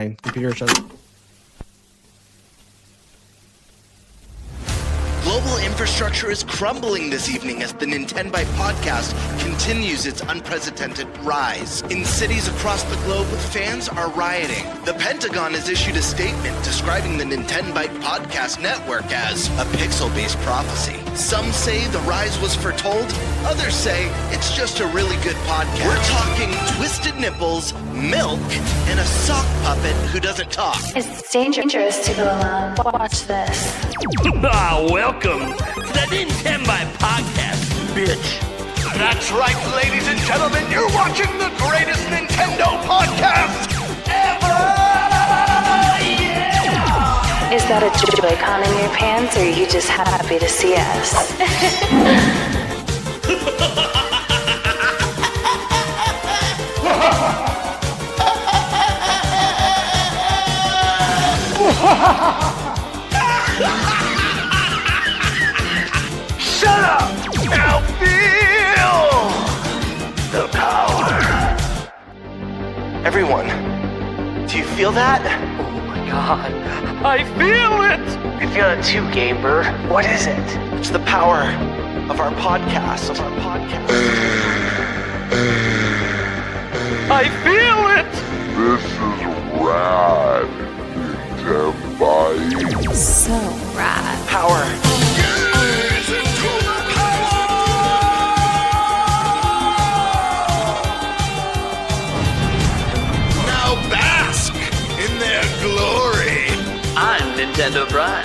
Computer shows. Global infrastructure is crumbling this evening as the NintenByte Podcast continues its unprecedented rise. In cities across the globe, fans are rioting. The Pentagon has issued a statement describing the NintenByte Podcast network as a pixel-based prophecy. Some say the rise was foretold, others say it's just a really good podcast. We're talking twisted nipples, milk, and a sock puppet who doesn't talk. It's dangerous to go alone. Watch this. Welcome to the NintenByte Podcast, bitch. That's right, ladies and gentlemen, you're watching the greatest Nintendo podcast ever! Yeah! Is that a Joy-Con in your pants, or are you just happy to see us? Shut up! Now feel the power. Everyone, do you feel that? Oh my god, I feel it! I feel it too, GameBird. What is it? It's the power of our podcast. I feel it! This is rad, NintenByte. So rad. Power. Now bask in their glory. I'm Nintendo Brian.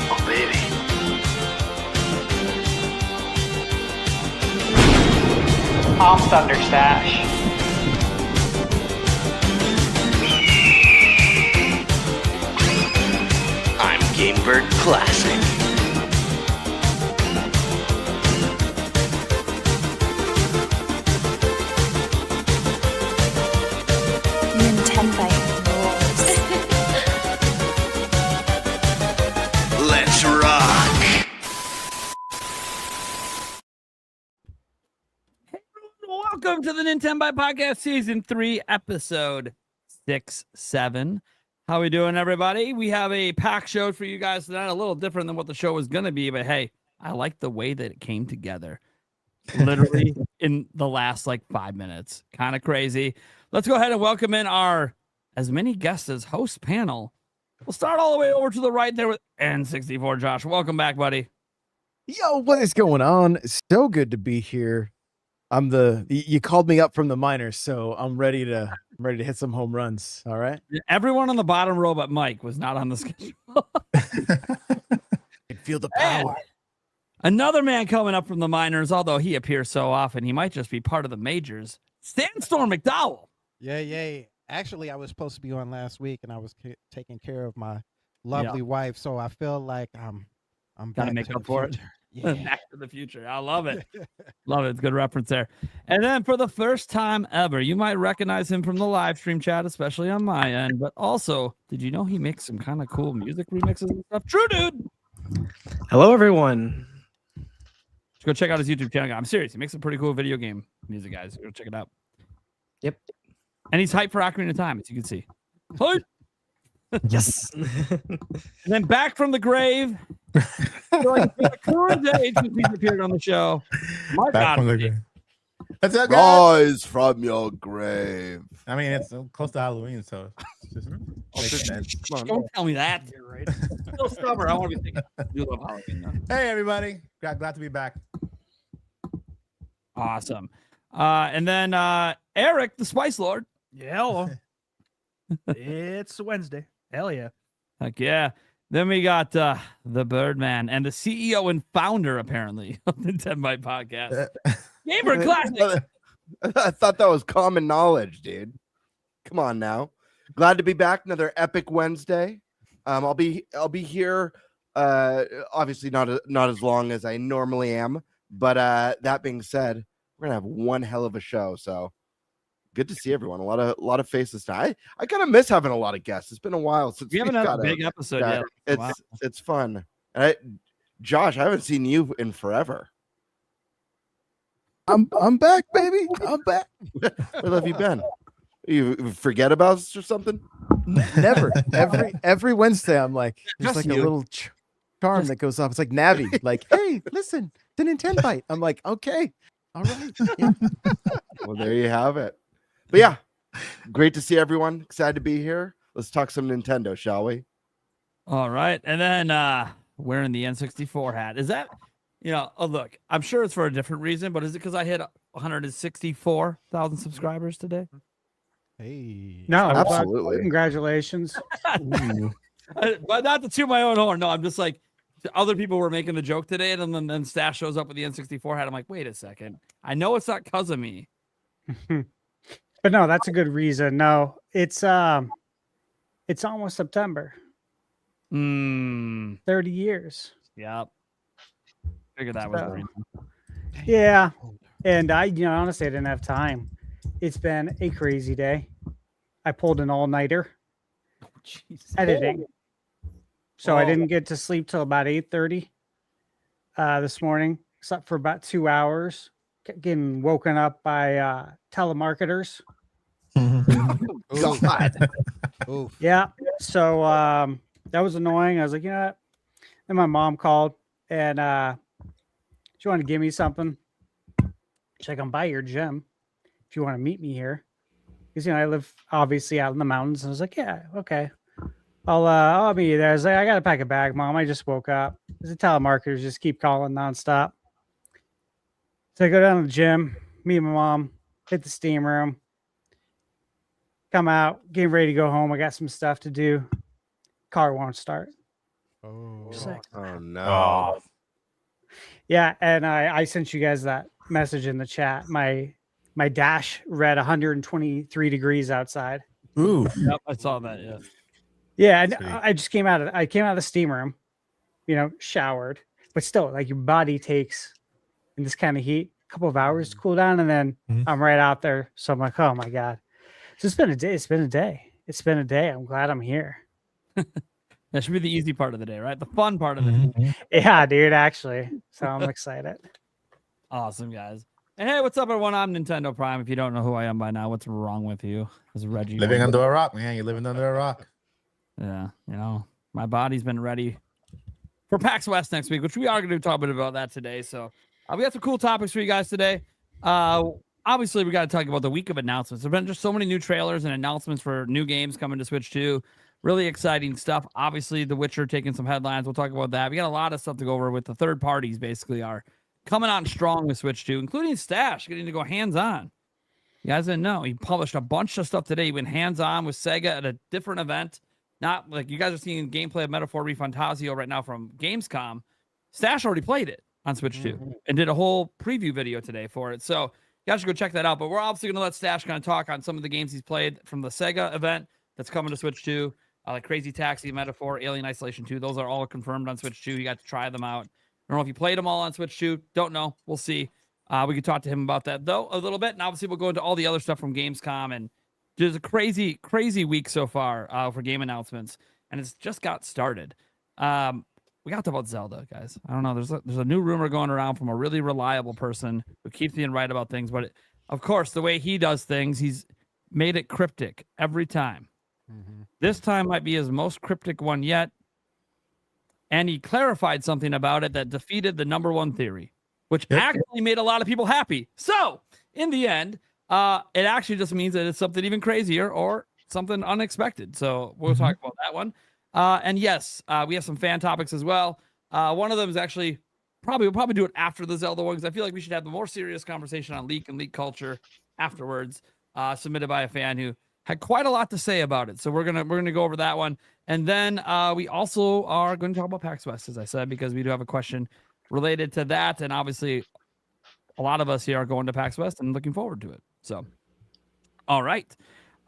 Oh baby. I'm ThunderStash. I'm GameBird Classic. NintenByte rules. Let's rock. Welcome to the NintenByte Podcast Season 3, Episode 6-7. How we doing, everybody? We have a packed show for you guys tonight, a little different than what the show was going to be, but hey, I like the way that it came together. Literally in the last, 5 minutes. Kind of crazy. Let's go ahead and welcome in our as many guests as host panel. We'll start all the way over to the right there with N64 Josh. Welcome back, buddy. Yo, what is going on? So good to be here. You called me up from the minors, so I'm ready to hit some home runs. All right. Everyone on the bottom row but Mike was not on the schedule. I feel the power. Another man coming up from the minors, although he appears so often, he might just be part of the majors. Sandstorm McDowell. Yay. Actually, I was supposed to be on last week, and I was taking care of my lovely wife, so I feel like I'm gotta back make to up the for it. future. Yeah. Back to the future. I love it. Love it. It's a good reference there. And then for the first time ever, you might recognize him from the live stream chat, especially on my end. But also, did you know he makes some kind of cool music remixes and stuff? True, dude. Hello, everyone. Go check out his YouTube channel. I'm serious. He makes some pretty cool video game music, guys. Go check it out. Yep. And he's hyped for Ocarina of Time, as you can see. Hype. Yes. And then back from the grave. For the current age since he's appeared on the show. My Back God. from the grave. That's okay. Rise from your grave. I mean, it's close to Halloween, so it just makes sense. Come on. Don't tell me that. You're right. Still stubborn. I want to be thinking. You love Halloween, though. Hey, everybody. Glad to be back. Awesome. And then Eric, the Spice Lord. Yeah, hello. It's Wednesday. Hell yeah. Heck yeah. Then we got the Birdman and the CEO and founder, apparently, of the NintenByte Podcast. GameBird Classic. I thought that was common knowledge, dude. Come on now. Glad to be back. Another epic Wednesday. I'll be here. Obviously not as long as I normally am, but that being said, we're gonna have one hell of a show. So good to see everyone. A lot of faces now. I kind of miss having a lot of guests. It's been a while since we haven't had a big episode yet. It's fun. Josh, I haven't seen you in forever. I'm back, baby. I'm back. Where have you been? You forget about us or something? Never. Every Wednesday, I'm like, there's Just like a you. little charm that goes off. It's like Navi, like, hey, listen, the NintenByte. I'm like, okay, all right. Yeah. Well, there you have it. But yeah, great to see everyone. Excited to be here. Let's talk some Nintendo, shall we? All right. And then wearing the N64 hat. Is that, oh, look, I'm sure it's for a different reason, but is it because I hit 164,000 subscribers today? Hey. No, Absolutely. congratulations. But not to toot my own horn. No, I'm just like, other people were making the joke today, and then Stash shows up with the N64 hat. I'm like, wait a second. I know it's not because of me. But no, that's a good reason. No, it's almost September. 30 years. Yep. Figured that was the So- reason. Yeah. And I, honestly, I didn't have time. It's been a crazy day. I pulled an all-nighter editing. So I didn't get to sleep till about 8:30 this morning. Slept for about 2 hours. Getting woken up by telemarketers. God. Oof. Yeah. So that was annoying. I was like, you know what? Then my mom called and she wanted to give me something. She's like, I'm by your gym if you want to meet me here. Because I live obviously out in the mountains. And I was like, yeah, okay. I'll meet you there. I was like, I gotta pack a bag, Mom. I just woke up. The telemarketers just keep calling nonstop. So I go down to the gym, meet my mom, hit the steam room, come out, getting ready to go home. I got some stuff to do. Car won't start. Oh. Just like, Oh no. yeah, and I sent you guys that message in the chat. My dash read 123 degrees outside. Ooh. Yep, I saw that. Yeah. Yeah, and Sweet. I just came out of the steam room, showered, but still, like your body takes in this kind of heat a couple of hours to cool down, and then I'm right out there. So I'm like, oh my god, so it's been a day. It's been a day. I'm glad I'm here. That should be the easy part of the day, right? The fun part of the day. Yeah, dude, actually. So I'm excited. Awesome, guys. And hey, what's up, everyone? I'm Nintendo Prime. If you don't know who I am by now, what's wrong with you? As Reggie Living was- under a rock, man. You're living under a rock. Yeah, my body's been ready for PAX West next week, which we are going to talk a bit about that today. So we got some cool topics for you guys today. Obviously, we got to talk about the week of announcements. There've been just so many new trailers and announcements for new games coming to Switch 2. Really exciting stuff. Obviously, The Witcher taking some headlines. We'll talk about that. We got a lot of stuff to go over with the third parties. Basically, are coming on strong with Switch 2, including Stash getting to go hands-on. You guys didn't know he published a bunch of stuff today. He went hands-on with SEGA at a different event. Not like you guys are seeing gameplay of Metaphor Refantasio right now from Gamescom. Stash already played it on Switch 2 and did a whole preview video today for it. So you guys should go check that out. But we're obviously going to let Stash kind of talk on some of the games he's played from the SEGA event that's coming to Switch 2. Like Crazy Taxi, Metaphor, Alien Isolation 2. Those are all confirmed on Switch 2. You got to try them out. I don't know if you played them all on Switch 2. Don't know. We'll see. We could talk to him about that, though, a little bit. And obviously, we'll go into all the other stuff from Gamescom. And there's a crazy, crazy week so far for game announcements. And it's just got started. We got to talk about Zelda, guys. I don't know. There's a new rumor going around from a really reliable person who keeps being right about things. But of course, the way he does things, he's made it cryptic every time. This time might be his most cryptic one yet. And he clarified something about it that defeated the number one theory, which actually made a lot of people happy. So in the end, it actually just means that it's something even crazier or something unexpected. So we'll talk about that one. And yes, we have some fan topics as well. One of them is actually we'll probably do it after the Zelda one, because I feel like we should have the more serious conversation on leak and leak culture afterwards, submitted by a fan who had quite a lot to say about it. So we're gonna go over that one. And then we also are going to talk about PAX West, as I said, because we do have a question related to that. And obviously a lot of us here are going to PAX West and looking forward to it. So, all right.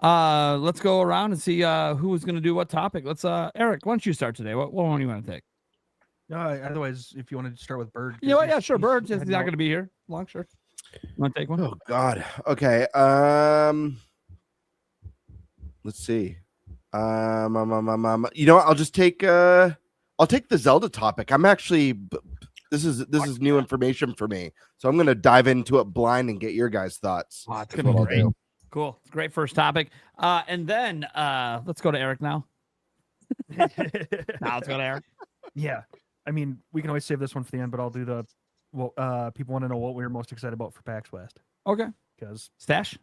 Let's go around and see who's going to do what topic. Let's Eric, why don't you start today? What one do you want to take? Otherwise, if you want to start with Bird. You know what? Yeah, sure. Bird, he's not going to be here long. Sure. You want to take one? Oh God. Okay. Let's see. You know what? I'll just take I'll take the Zelda topic. I'm actually this is new information for me. So I'm gonna dive into it blind and get your guys' thoughts. Oh, it's gonna be great. Cool. It's a great first topic. And then let's go to Eric now. Now let's go to Eric. Yeah. I mean, we can always save this one for the end, but I'll do the people want to know what we're most excited about for PAX West. Okay. Because Stash.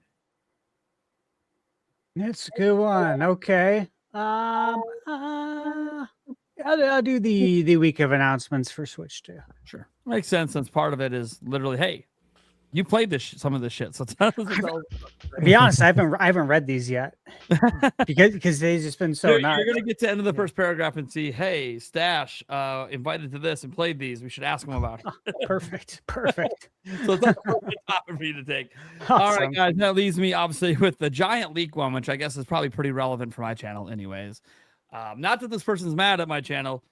That's a good one. Okay. I'll do the week of announcements for Switch too. Sure. Makes sense since part of it is literally, hey, you played some of this shit. So To be honest, I haven't read these yet because they've just been so nuts. You're gonna get to the end of the first paragraph and see, hey, Stash invited to this and played these. We should ask him about it. Perfect. So it's not a good topic for you to take. All right, guys. That leaves me obviously with the giant leak one, which I guess is probably pretty relevant for my channel, anyways. Not that this person's mad at my channel.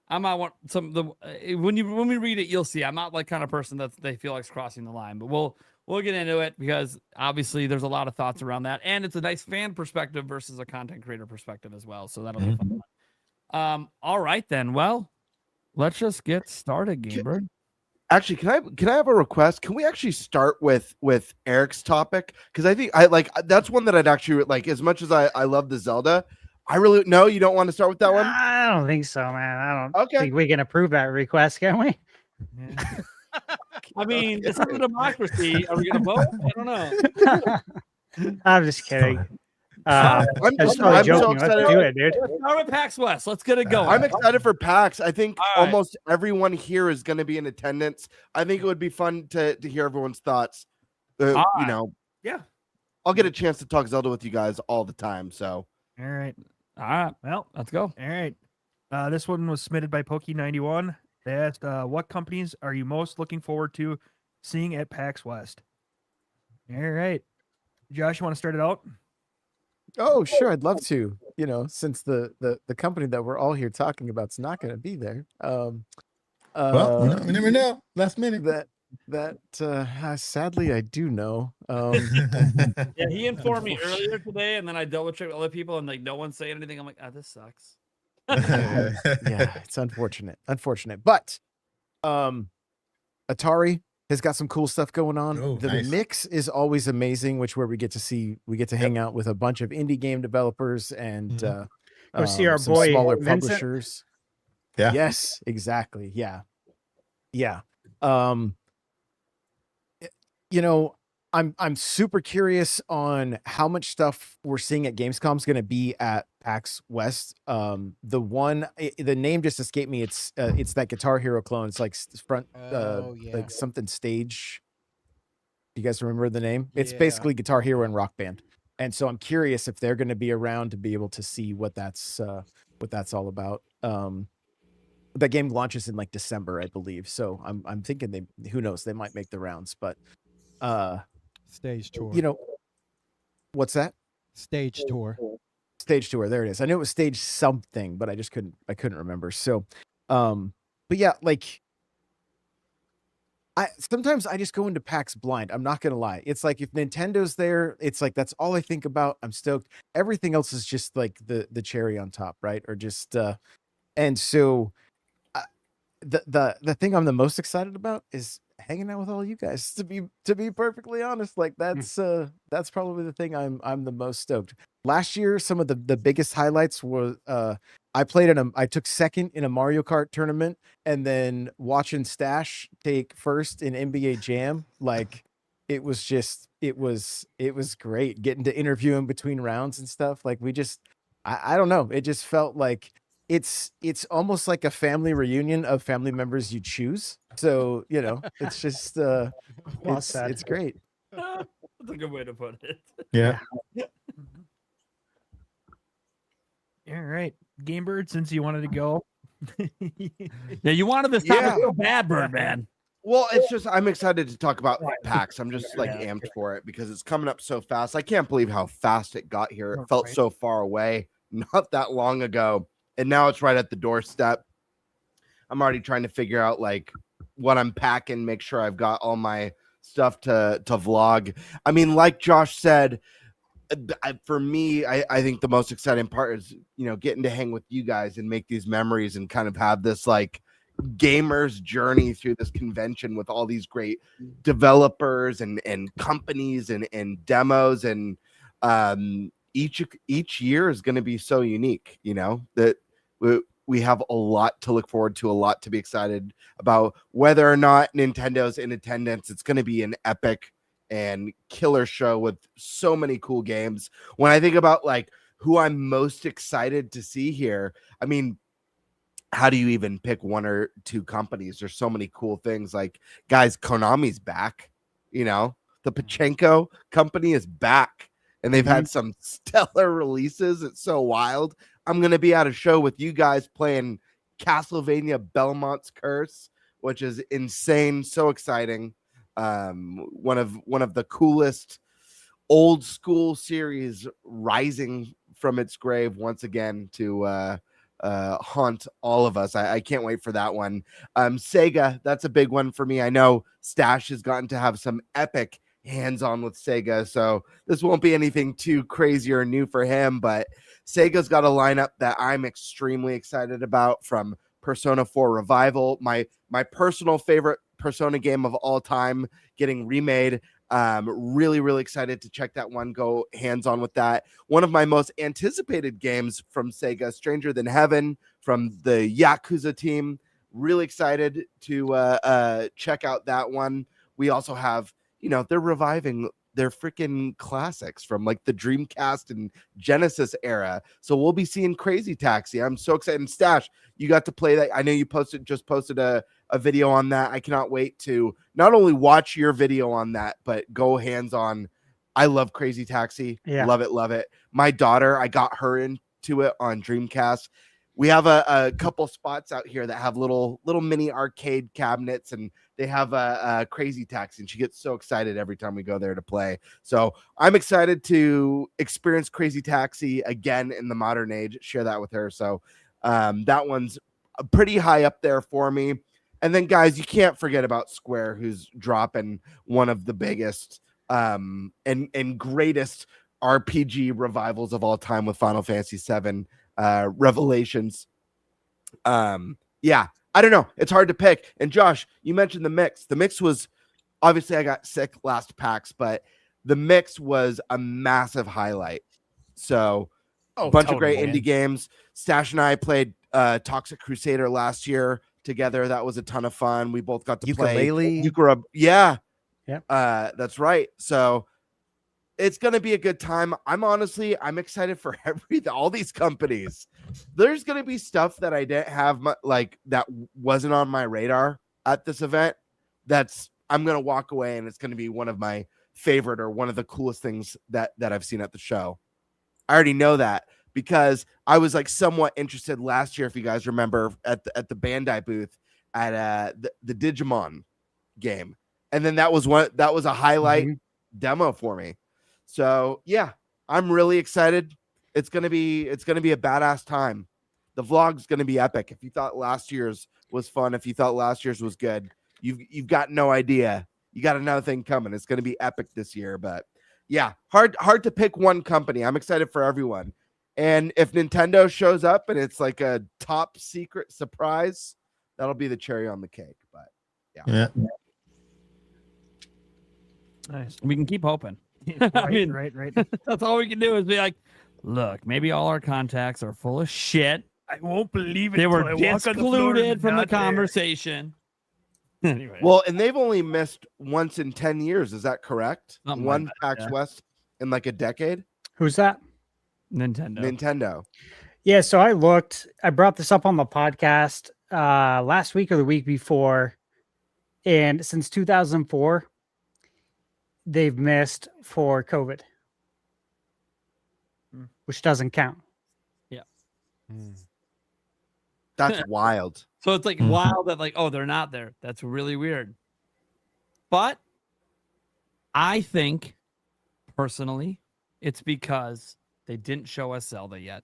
I'm not when we read it, you'll see I'm not like kind of person that they feel like crossing the line, but we'll get into it because obviously there's a lot of thoughts around that, and it's a nice fan perspective versus a content creator perspective as well. So that'll be fun. All right then. Well, let's just get started, GameBird. Actually, can I have a request? Can we actually start with Eric's topic? Because I think that's one that I'd actually like. As much as I love the Zelda, I really no. You don't want to start with that one? I don't think so, man. I don't think we can approve that request, can we? yeah. I mean, it's a democracy. Are we gonna vote? I don't know. I'm just kidding. I'm just so joking. excited. Let's do it, dude. Let's start with PAX West. Let's get it going. I'm excited for PAX. I think All right. almost everyone here is going to be in attendance. I think it would be fun to hear everyone's thoughts. All You know, Yeah. I'll get a chance to talk Zelda with you guys all the time. So, All right. All right. Well, let's go. All right. This one was submitted by Pokey91. They asked, what companies are you most looking forward to seeing at PAX West? All right. Josh, you want to start it out? Oh, sure. I'd love to. You know, since the company that we're all here talking about is not going to be there. Well, we never know. Last minute. Sadly, I do know. Yeah, he informed me earlier today, and then I double checked with other people, and like no one's saying anything. I'm like, this sucks. Yeah, it's unfortunate. But Atari has got some cool stuff going on. Oh, The nice. mix is always amazing, where we get to hang out with a bunch of indie game developers and Go see our some boy, smaller Vincent. publishers. Yeah. Yes, exactly. Yeah. You know, I'm super curious on how much stuff we're seeing at Gamescom is going to be at PAX West. The name just escaped me. It's that Guitar Hero clone. It's like front, like something stage. Do you guys remember the name? It's basically Guitar Hero and Rock Band. And so I'm curious if they're going to be around to be able to see what that's all about. That game launches in like December, I believe. So I'm thinking who knows, they might make the rounds, but Stage tour. you know, what's that? Stage tour. Stage tour. There it is. I knew it was stage something, but I couldn't remember. So, but yeah, like sometimes I just go into PAX blind. I'm not gonna lie. It's like if Nintendo's there, it's like that's all I think about. I'm stoked. Everything else is just like the cherry on top, right? Or just and so the thing I'm the most excited about is hanging out with all you guys. To be perfectly honest, like that's probably the thing I'm the most stoked. Last year, some of the biggest highlights were I took second in a Mario Kart tournament, and then watching Stash take first in NBA Jam. Like it was great getting to interview him between rounds and stuff. Like I don't know. It just felt like it's almost like a family reunion of family members you choose. So, you know, it's just it's great. That's a good way to put it. Yeah. All right. GameBird, since you wanted to go. Yeah, you wanted this topic so bad, Birdman. well, it's just I'm excited to talk about PAX. I'm just like amped for it because it's coming up so fast. I can't believe how fast it got here. It felt so far away not that long ago, and now it's right at the doorstep. I'm already trying to figure out like what I'm packing, make sure I've got all my stuff to vlog. I mean, like Josh said, for me, I think the most exciting part is, you know, getting to hang with you guys and make these memories and kind of have this like gamer's journey through this convention with all these great developers and companies and demos, and each year is going to be so unique, you know, that we have a lot to look forward to, a lot to be excited about. Whether or not Nintendo's in attendance, it's going to be an epic and killer show with so many cool games. When I think about like who I'm most excited to see here, I mean, how do you even pick one or two companies? There's so many cool things. Like, guys, Konami's back. You know, the Pachinko company is back, and they've had some stellar releases. It's so wild. I'm gonna be at a show with you guys playing Castlevania Belmont's Curse, which is insane. So exciting. One of the coolest old school series rising from its grave once again to haunt all of us. I can't wait for that one. Sega, that's a big one for me. I know Stash has gotten to have some epic hands-on with Sega, so this won't be anything too crazy or new for him, but Sega's got a lineup that I'm extremely excited about, from Persona 4 Revival, my personal favorite Persona game of all time, getting remade. Really excited to check that one, go hands-on with that. One of my most anticipated games from Sega, Stranger Than Heaven, from the Yakuza team. Really excited to check out that one. We also have, you know, they're reviving their freaking classics from like the Dreamcast and Genesis era. So we'll be seeing Crazy Taxi. I'm so excited. And Stash, you got to play that. I know you just posted a video on that. I cannot wait to not only watch your video on that, but go hands-on. I love Crazy Taxi. Yeah. Love it. My daughter, I got her into it on Dreamcast. We have a couple spots out here that have little mini arcade cabinets, and they have a Crazy Taxi, and she gets so excited every time we go there to play. So I'm excited to experience Crazy Taxi again in the modern age, share that with her. So that one's pretty high up there for me. And then, guys, you can't forget about Square, who's dropping one of the biggest and greatest RPG revivals of all time with Final Fantasy VII Revelations. Yeah, I don't know. It's hard to pick. And Josh, you mentioned the mix. The mix was, obviously I got sick last PAX, but the mix was a massive highlight. So a bunch of great indie games. Stash and I played Toxic Crusader last year together. That was a ton of fun. We both got to play Ukura. Yeah. That's right. So it's going to be a good time. I'm excited for all these companies. There's going to be stuff that I didn't have that wasn't on my radar at this event. I'm going to walk away, and it's going to be one of my favorite or one of the coolest things that I've seen at the show. I already know that because I was like somewhat interested last year, if you guys remember, at the Bandai booth at the Digimon game. And then that was a highlight demo for me. So yeah, I'm really excited. It's gonna be a badass time. The vlog's gonna be epic. If you thought last year's was fun, if you thought last year's was good, you've got no idea. You got another thing coming. It's gonna be epic this year. But yeah, hard to pick one company. I'm excited for everyone. And if Nintendo shows up and it's like a top secret surprise, that'll be the cherry on the cake. But yeah. Nice. We can keep hoping. Right. That's all we can do is be like, look, maybe all our contacts are full of shit. I won't believe it. They were till I walk on the floor excluded and from the not there. conversation. Anyway. Well, and they've only missed once in 10 years. Is that correct? Something One like that, PAX yeah. West in like a decade? Who's that? Nintendo. Yeah, so I brought this up on the podcast last week or the week before, and since 2004, they've missed for COVID, which doesn't count. Yeah. That's wild. So it's like wild that they're not there. That's really weird. But I think personally, it's because they didn't show us Zelda yet.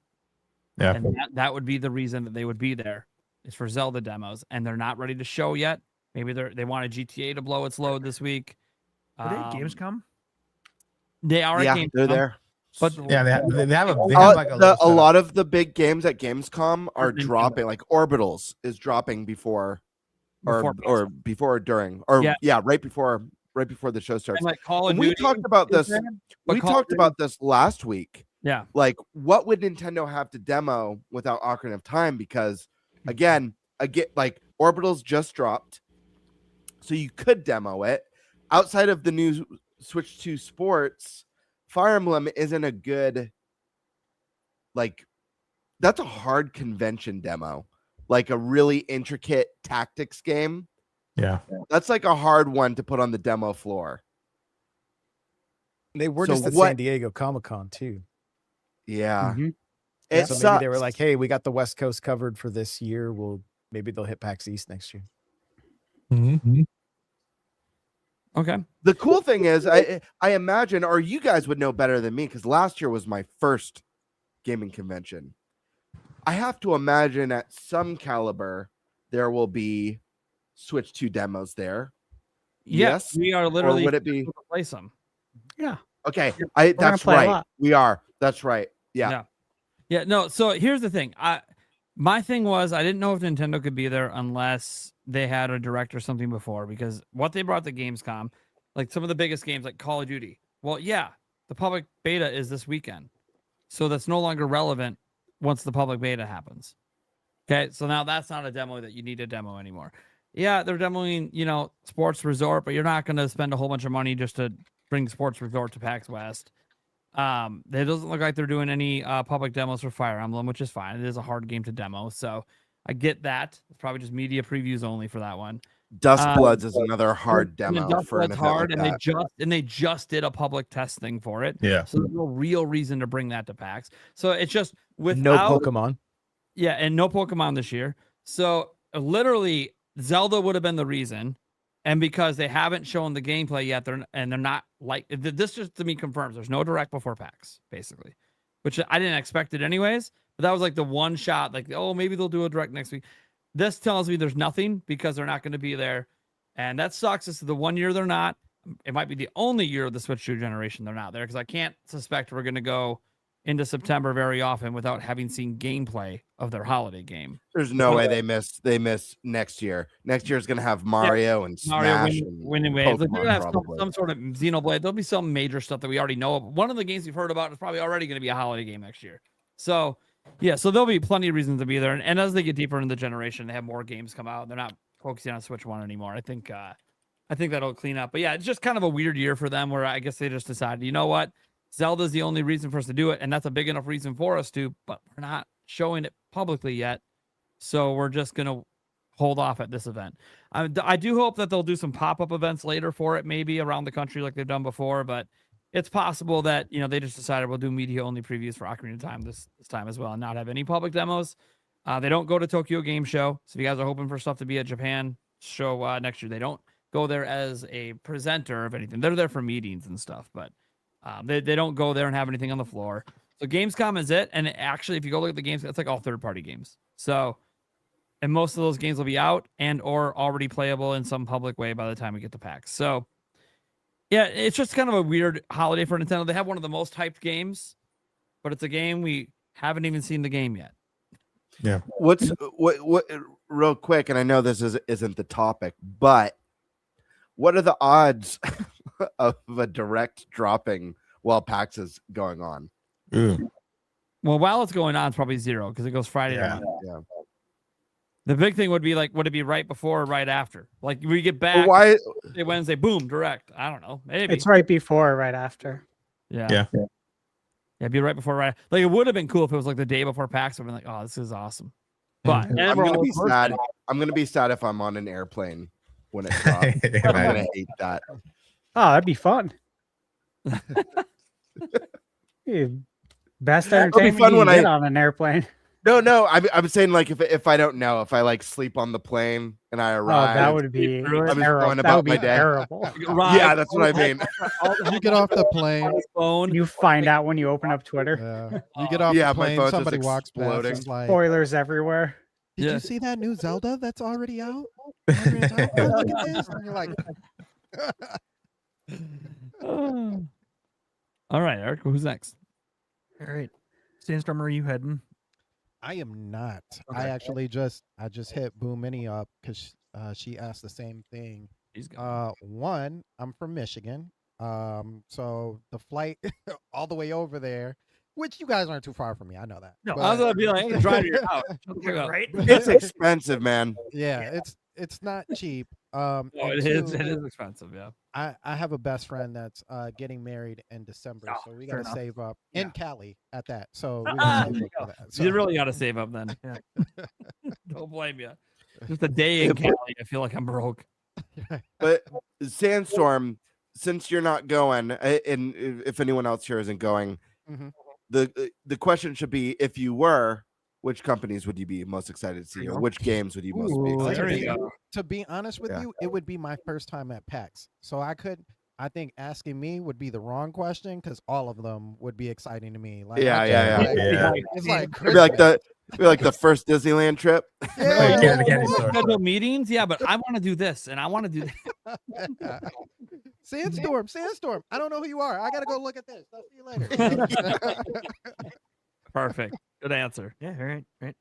Yeah. And that would be the reason that they would be there, is for Zelda demos, and they're not ready to show yet. Maybe they wanted GTA to blow its load this week. Were they at Gamescom? They are at Yeah, Gamescom. they're there. But Yeah, they have like a a little lot of the big games at Gamescom are Nintendo. dropping. Like Orbitals is dropping before or before or during, or right before the show starts. And like Call of And we Duty talked about is this. there, but We Call of talked Duty- about this last week. Yeah. Like, what would Nintendo have to demo without Ocarina of Time? Because again, like Orbitals just dropped, so you could demo it. Outside of the new Switch 2 Sports, Fire Emblem isn't a good, like, that's a hard convention demo. Like a really intricate tactics game. Yeah. That's like a hard one to put on the demo floor. They were So just at what- San Diego Comic-Con too. Yeah. Mhm. It So sucks. maybe they were like, "Hey, we got the West Coast covered for this year. Maybe they'll hit PAX East next year." Okay. The cool thing is, I imagine, or you guys would know better than me, because last year was my first gaming convention. I have to imagine at some caliber there will be Switch 2 demos there. Yes, we are literally Or would it be? to play some. Yeah. Okay, gonna that's play a right. lot. We are. That's right. Yeah. Yeah, no, so here's the thing. My thing was I didn't know if Nintendo could be there unless they had a direct or something before, because what they brought to Gamescom, like some of the biggest games like Call of Duty. Well, yeah, the public beta is this weekend. So that's no longer relevant once the public beta happens. Okay, so now that's not a demo that you need to demo anymore. Yeah, they're demoing, Sports Resort, but you're not going to spend a whole bunch of money just to bring Sports Resort to PAX West. It doesn't look like they're doing any public demos for Fire Emblem, which is fine. It is a hard game to demo, so I get that. It's probably just media previews only for that one. Dustbloods is another hard and demo Dustblood's for an event hard, like and that. they just did a public test thing for it. Yeah. So there's no real reason to bring that to PAX. So it's just without No Pokemon. Yeah, and no Pokemon this year. So literally, Zelda would have been the reason. And because they haven't shown the gameplay yet, they're not like this. Just to me confirms there's no direct before PAX, basically, which I didn't expect it anyways. But that was like the one shot, like, oh, maybe they'll do a direct next week. This tells me there's nothing because they're not going to be there, and that sucks. This is the 1 year they're not. It might be the only year of the Switch 2 generation they're not there, because I can't suspect we're going to go into September very often without having seen gameplay of their holiday game. There's no way they miss next year. Next year is going to have Mario and Smash and winning waves. Like, they're Pokemon gonna have probably. some sort of Xenoblade. There'll be some major stuff that we already know of. One of the games we've heard about is probably already going to be a holiday game next year. So, yeah, so there'll be plenty of reasons to be there. And as they get deeper into the generation, they have more games come out. They're not focusing on Switch 1 anymore. I think that'll clean up. But yeah, it's just kind of a weird year for them, where I guess they just decided, you know what? Zelda's the only reason for us to do it, and that's a big enough reason for us to, but we're not showing it publicly yet. So we're just going to hold off at this event. I do hope that they'll do some pop-up events later for it, maybe around the country like they've done before, but it's possible that, they just decided we'll do media-only previews for Ocarina of Time this time as well and not have any public demos. They don't go to Tokyo Game Show, so if you guys are hoping for stuff to be at Japan show next year, they don't go there as a presenter of anything. They're there for meetings and stuff, but they don't go there and have anything on the floor. So Gamescom is it. And actually, if you go look at the games, it's like all third-party games. So, and most of those games will be out and or already playable in some public way by the time we get to PAX. So, yeah, it's just kind of a weird holiday for Nintendo. They have one of the most hyped games, but it's a game we haven't even seen the game yet. Yeah. What real quick, and I know this isn't the topic, but what are the odds of a direct dropping while PAX is going on? Well, while it's going on, it's probably zero because it goes Friday to Monday. Yeah. The big thing would be like, would it be right before or right after? Like we get back Wednesday, boom, direct. I don't know. Maybe It's right before or right after. Yeah, it'd be right before, right. Like it would have been cool if it was like the day before PAX. I've been like, oh, this is awesome. But I'm gonna be sad. I'm gonna be sad if I'm on an airplane when it drops. I'm gonna hate that. Oh, that'd be fun. Best entertainment fun you when can get I- on an airplane. No. I'm saying like if I don't know, if I like sleep on the plane and I Oh, arrive, that would be I'm just terrible. going That about would my be day. terrible. Yeah, that's what I mean. You get off the plane. You find out when you open up Twitter. You get off Yeah, the my plane. phone's just Somebody walks past. exploding. It's like, Spoilers everywhere. did you see that new Zelda that's already out? Ocarina's out? Oh, look at this. And you're like, All right, Eric, who's next? All right. Sandstorm, where are you heading? I am not. Okay. I actually just hit Boom Mini up because she asked the same thing. One, I'm from Michigan. So the flight all the way over there, which you guys aren't too far from me. I know that. No, I was gonna be like, hey, drive your out. Right? It's expensive, man. Yeah, it's not cheap. No, and it is. two, It is expensive. Yeah. I have a best friend that's getting married in December, Oh, so we fair got to enough. save up Yeah. in Cali at that. So we Ah, got to there save you up for go. that. So, You really got to save up then. Yeah. Don't blame you. Just a day in Cali, I feel like I'm broke. But Sandstorm, since you're not going, and if anyone else here isn't going, Mhm. the question should be: if you were, which companies would you be most excited to see, or which games would you most be Ooh, excited there to you see? go. To be honest with Yeah. you, it would be my first time at PAX. So I think asking me would be the wrong question because all of them would be exciting to me. Like, Yeah, I yeah, just- yeah. like, It's like It'd be like the first Disneyland trip. Yeah. Schedule meetings, yeah, but I want to do this and I want to do that. Sandstorm. I don't know who you are. I gotta go look at this. I'll see you later. Perfect. Good answer. Yeah, all right, right.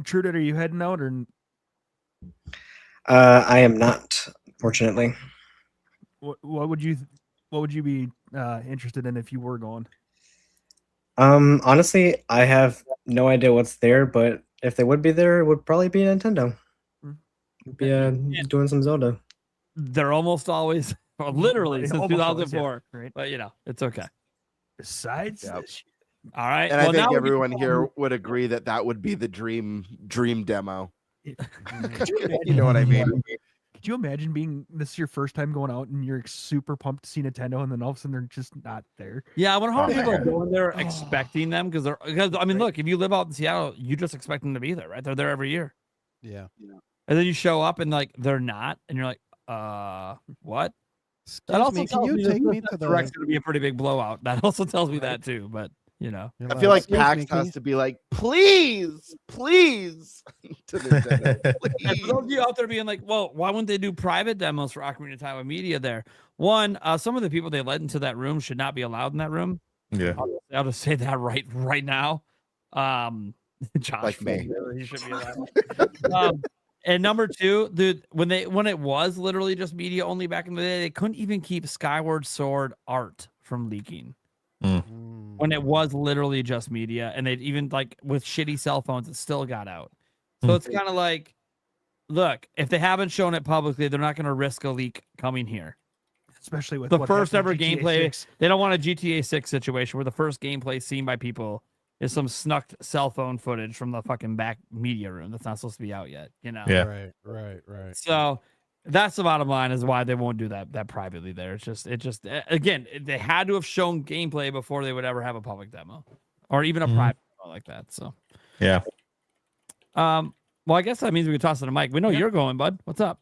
Trudit, are you heading out or I am not, fortunately. what would you be interested in if you were going? Honestly, I have no idea what's there, but if they would be there, it would probably be Nintendo. Be doing some Zelda. They're almost always, or literally since Almost always, 2004. yeah, right. But you know, it's okay. Besides Yep. this All right. And well, I now think we can everyone go here on- would agree that that would be the dream demo. Could you imagine You know what I mean? Could you imagine being this is your first time going out and you're super pumped to see Nintendo and then all of a sudden they're just not there? Yeah, I wonder how Oh, many people are man. going there Oh. expecting them because I mean, Right. look, if you live out in Seattle, you just expect them to be there, right? They're there every year. Yeah. And then you show up and like they're not, and you're like, what? That Excuse also me, can tells you me take that me the to the? direct's going to be a pretty big blowout. That also tells me that too. But you know, You're I feel like "Excuse PAX me, can has you-" to be like, please, please, to Nintendo, and for please. those of you out there being like, well, why wouldn't they do private demos for Ocarina of Time with media there? One, some of the people they let into that room should not be allowed in that room. Yeah. I'll just say that right now. Josh, Like me. he should be allowed. And number two, dude, when it was literally just media only back in the day, they couldn't even keep Skyward Sword art from leaking. Mm. When it was literally just media, and they'd even like with shitty cell phones, it still got out. So it's kind of like, look, if they haven't shown it publicly, they're not going to risk a leak coming here. Especially with The what first ever happened in GTA gameplay, 6. they don't want a GTA 6 situation where the first gameplay seen by people is some snuck cell phone footage from the fucking back media room that's not supposed to be out yet, you know? Yeah. Right. So that's the bottom line is why they won't do that privately there. It just again, they had to have shown gameplay before they would ever have a public demo or even a private demo like that. So Yeah. well, I guess that means we can toss it to Mike. We know you're going, bud. What's up?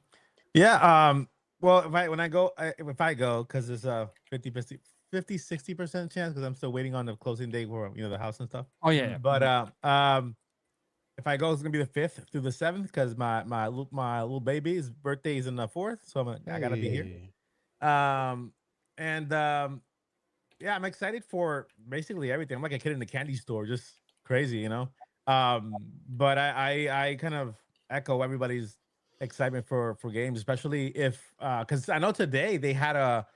Yeah. Well, if I go, because it's a 50-60% chance because I'm still waiting on the closing date for the house and stuff. Oh yeah. But if I go, it's gonna be the 5th through the 7th because my little baby's birthday is in the 4th, so I gotta be here. Yeah, I'm excited for basically everything. I'm like a kid in a candy store, just crazy, But I kind of echo everybody's excitement for games, especially if because I know today they had a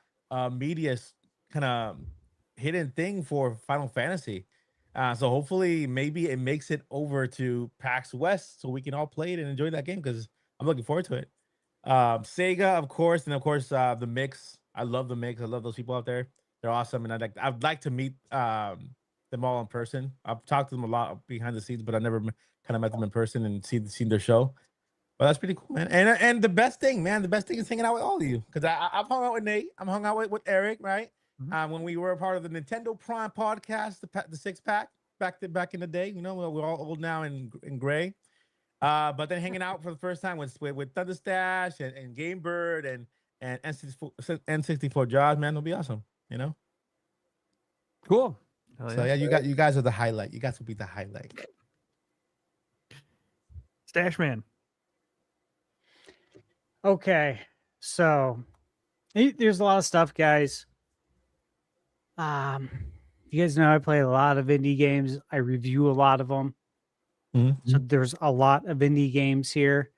media kind of hidden thing for Final Fantasy. So hopefully maybe it makes it over to PAX West so we can all play it and enjoy that game because I'm looking forward to it. SEGA, of course, and of course the Mix. I love the Mix. I love those people out there. They're awesome, and I'd like to meet them all in person. I've talked to them a lot behind the scenes, but I never kind of met them in person and seen their show. But that's pretty cool, man. And the best thing is hanging out with all of you because I've hung out with Nate. I'm hung out with Eric, right? When we were a part of the Nintendo Prime podcast, the 6-pack back in the day, we're all old now and gray. But then hanging out for the first time with ThunderStash and GameBird and N64 Jaws, man, it'll be awesome, Cool. So yeah, you guys are the highlight. You guys will be the highlight. Stash Man. Okay, so there's a lot of stuff, guys. You You guys know I play a lot of indie games. I review a lot of them. So there's a lot of indie games here.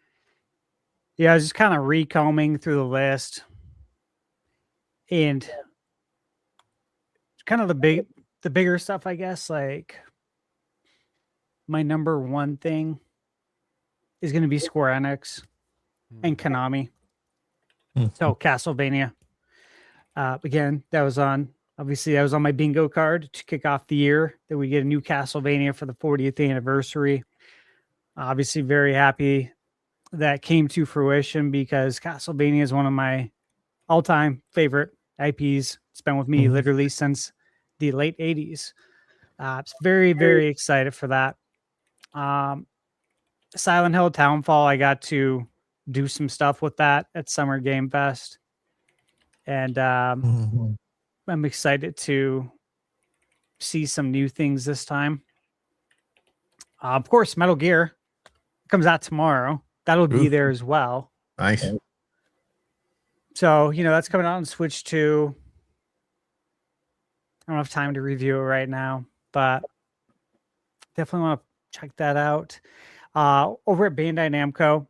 Yeah, I was just kind of recombing through the list. And kind of the bigger stuff, I guess, like my number one thing is going to be Square Enix and Konami. So Castlevania. Again, that was on my bingo card to kick off the year that we get a new Castlevania for the 40th anniversary. Obviously, very happy that came to fruition because Castlevania is one of my all-time favorite IPs. It's been with me literally since the late 80s. It's very, very excited for that. Silent Hill Townfall, I got to do some stuff with that at Summer Game Fest. And I'm excited to see some new things this time. Of course, Metal Gear comes out tomorrow. That'll be there as well. Nice. So, that's coming out on Switch 2. I don't have time to review it right now, but definitely want to check that out. Over at Bandai Namco,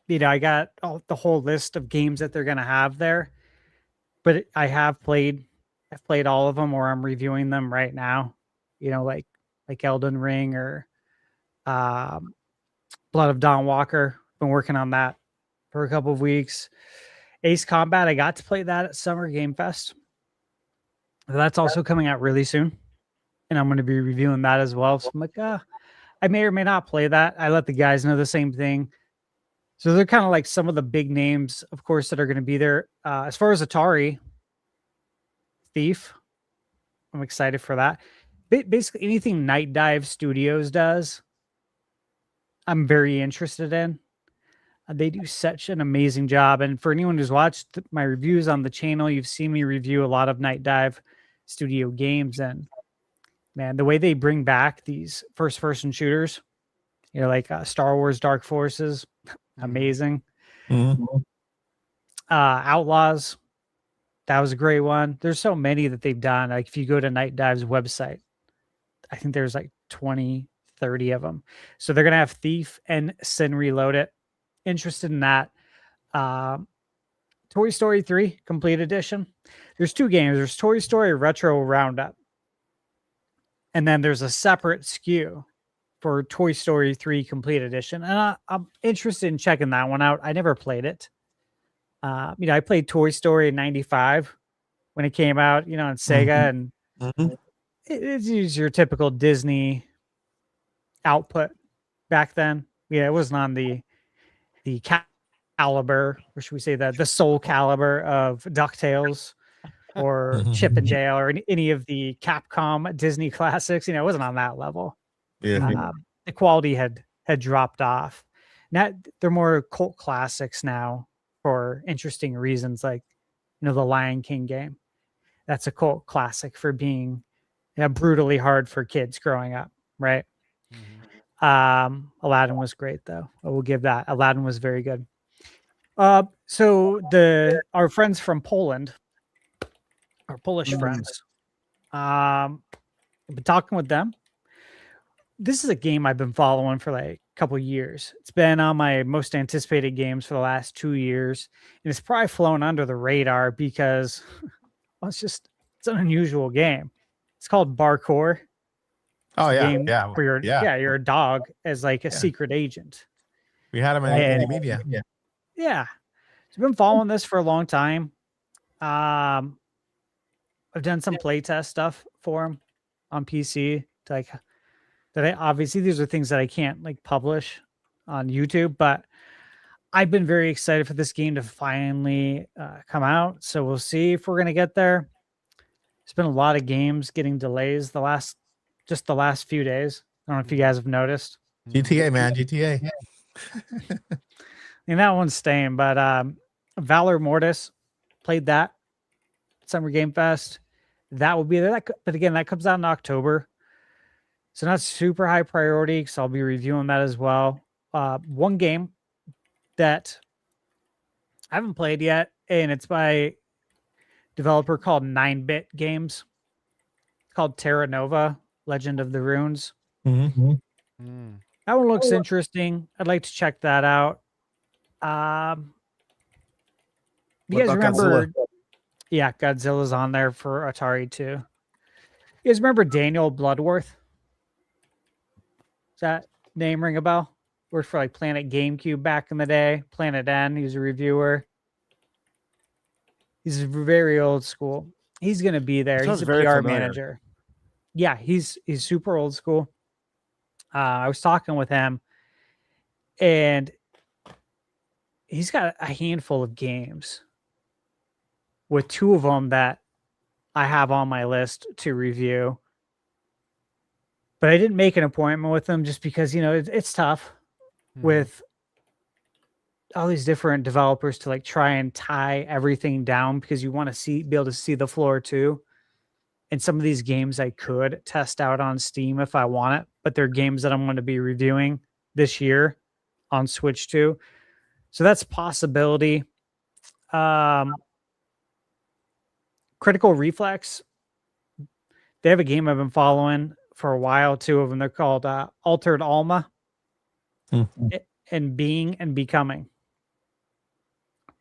I got the whole list of games that they're going to have there, but I've played all of them, or I'm reviewing them right now. Like Elden Ring or Blood of Dawn Walker. Been working on that for a couple of weeks. Ace Combat, I got to play that at Summer Game Fest. That's also coming out really soon, and I'm going to be reviewing that as well. So I'm like, I may or may not play that. I let the guys know the same thing. So they're kind of like some of the big names, of course, that are going to be there. As far as Atari, Thief, I'm excited for that. Basically, anything Night Dive Studios does, I'm very interested in. They do such an amazing job. And for anyone who's watched my reviews on the channel, you've seen me review a lot of Night Dive Studio games. And man, the way they bring back these first-person shooters, like Star Wars Dark Forces, amazing. Outlaws, that was a great one. There's so many that they've done. Like if you go to Night Dive's website, I think there's like 20, 30 of them. So they're going to have Thief and Sin Reloaded. Interested in that. Toy Story 3 Complete Edition. There's two games. There's Toy Story Retro Roundup. And then there's a separate SKU for Toy Story 3 Complete Edition. And I'm interested in checking that one out. I never played it. I played Toy Story in 95 when it came out, on Sega. And it's your typical Disney output back then. Yeah, it wasn't on the caliber, or should we say the soul caliber of DuckTales or Chip and Dale or any of the Capcom Disney classics. It wasn't on that level. Yeah. The quality had dropped off. Now they're more cult classics now for interesting reasons, like the Lion King game. That's a cult classic for being brutally hard for kids growing up, right? Aladdin was great, though. I will give that. Aladdin was very good. So our friends from Poland, our Polish friends, I've been talking with them. This is a game I've been following for like a couple years. It's been on my most anticipated games for the last 2 years, and it's probably flown under the radar because it's an unusual game. It's called Barcore. Oh yeah, where you're a dog as like a secret agent. We had him in media. Yeah, so I've been following this for a long time. I've done some playtest stuff for him on PC. Obviously these are things that I can't like publish on YouTube, but I've been very excited for this game to finally come out. So we'll see if we're gonna get there. There's been a lot of games getting delays the last few days. I don't know if you guys have noticed. GTA, man, GTA. And that one's staying, but Valor Mortis, played that Summer Game Fest. That will be there. But again, that comes out in October. So not super high priority, so I'll be reviewing that as well. One game that I haven't played yet, and it's by a developer called 9-Bit Games. called Terra Nova, Legend of the Runes. Mm-hmm. That one looks interesting. I'd like to check that out. You What guys about remember? Godzilla? Yeah, Godzilla's on there for Atari too. You guys remember Daniel Bloodworth? Does that name ring a bell? Worked for like Planet GameCube back in the day. Planet N. He was a reviewer. He's very old school. He's gonna be there. Sounds He's a very PR familiar. manager. Yeah, he's super old school. I was talking with him, and he's got a handful of games, with 2 of them that I have on my list to review. But I didn't make an appointment with him just because, it's tough with all these different developers to like try and tie everything down, because you want to be able to see the floor too. And some of these games I could test out on Steam if I want it, but they're games that I'm going to be reviewing this year on Switch too. So that's a possibility. Critical Reflex, they have a game I've been following for a while, 2 of them. They're called Altered Alma and Being and Becoming.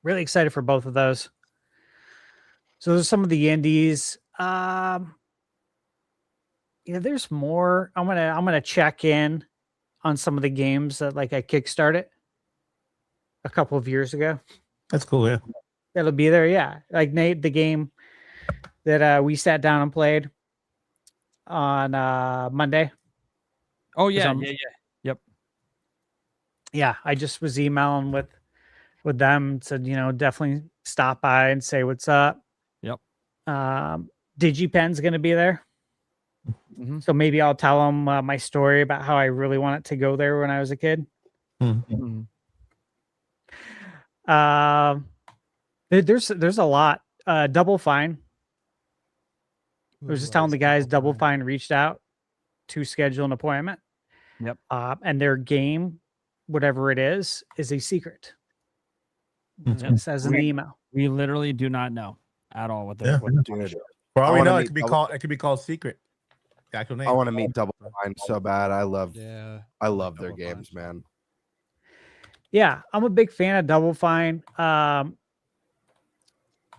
Really excited for both of those. So those are some of the indies. There's more. I'm gonna check in on some of the games that like I kickstarted a couple of years ago. That's cool. Yeah. It'll be there. Yeah. Like Nate, the game that we sat down and played on Monday. Oh yeah, Some- Yep. Yeah. I just was emailing with them, said, definitely stop by and say what's up. Yep. DigiPen's going to be there. Mm-hmm. So maybe I'll tell them my story about how I really wanted to go there when I was a kid. Mm-hmm. There's a lot. Double Fine. I was just telling the guys Double Fine reached out to schedule an appointment. Yep. And their game, whatever it is a secret. It says in the email. We literally do not know at all what Yeah. they're doing. For all we wanna know, meet it could be called Secret. The actual name. I want to meet Double Fine so bad. I love Yeah. their Double games, Fine. man. Yeah, I'm a big fan of Double Fine.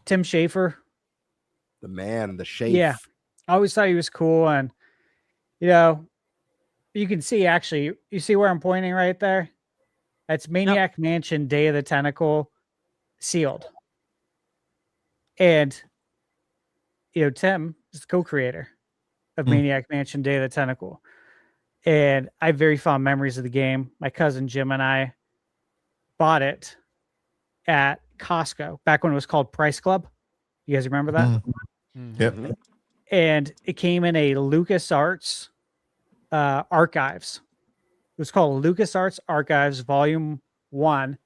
Tim Schafer. The man, the shape. Yeah. I always thought he was cool. And, you can see actually, you see where I'm pointing right there? That's Maniac Mansion Day of the Tentacle sealed. And, Tim is the co-creator of Maniac Mansion Day of the Tentacle. And I have very fond memories of the game. My cousin Jim and I bought it at Costco back when it was called Price Club. You guys remember that? Yep. And it came in a LucasArts Archives. It was called LucasArts Archives Volume 1.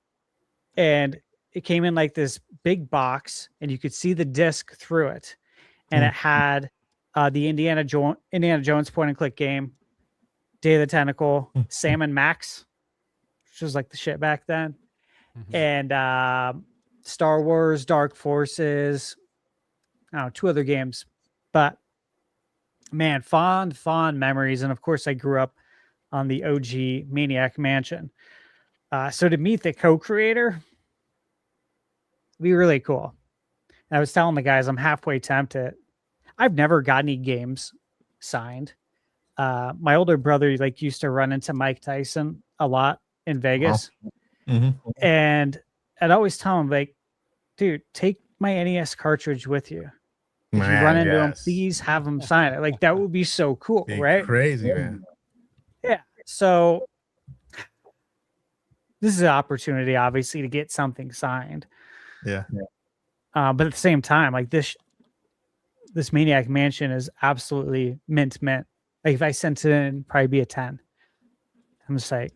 And it came in like this big box, and you could see the disc through it. And it had the Indiana Jones point and click game, Day of the Tentacle, Sam and Max, which was like the shit back then. And Star Wars Dark Forces. I don't know, 2 other games. But man, fond memories. And of course, I grew up on the OG Maniac Mansion. So to meet the co-creator would be really cool. And I was telling the guys I'm halfway tempted. I've never got any games signed. My older brother used to run into Mike Tyson a lot in Vegas. And I'd always tell him, dude, take my NES cartridge with you. If you run into him, please have him sign it. Like, that would be so cool, right? Crazy, man. Yeah. So this is an opportunity, obviously, to get something signed. Yeah. But at the same time, like this Maniac Mansion is absolutely mint. Like, if I sent it in, it'd probably be a 10. I'm just like,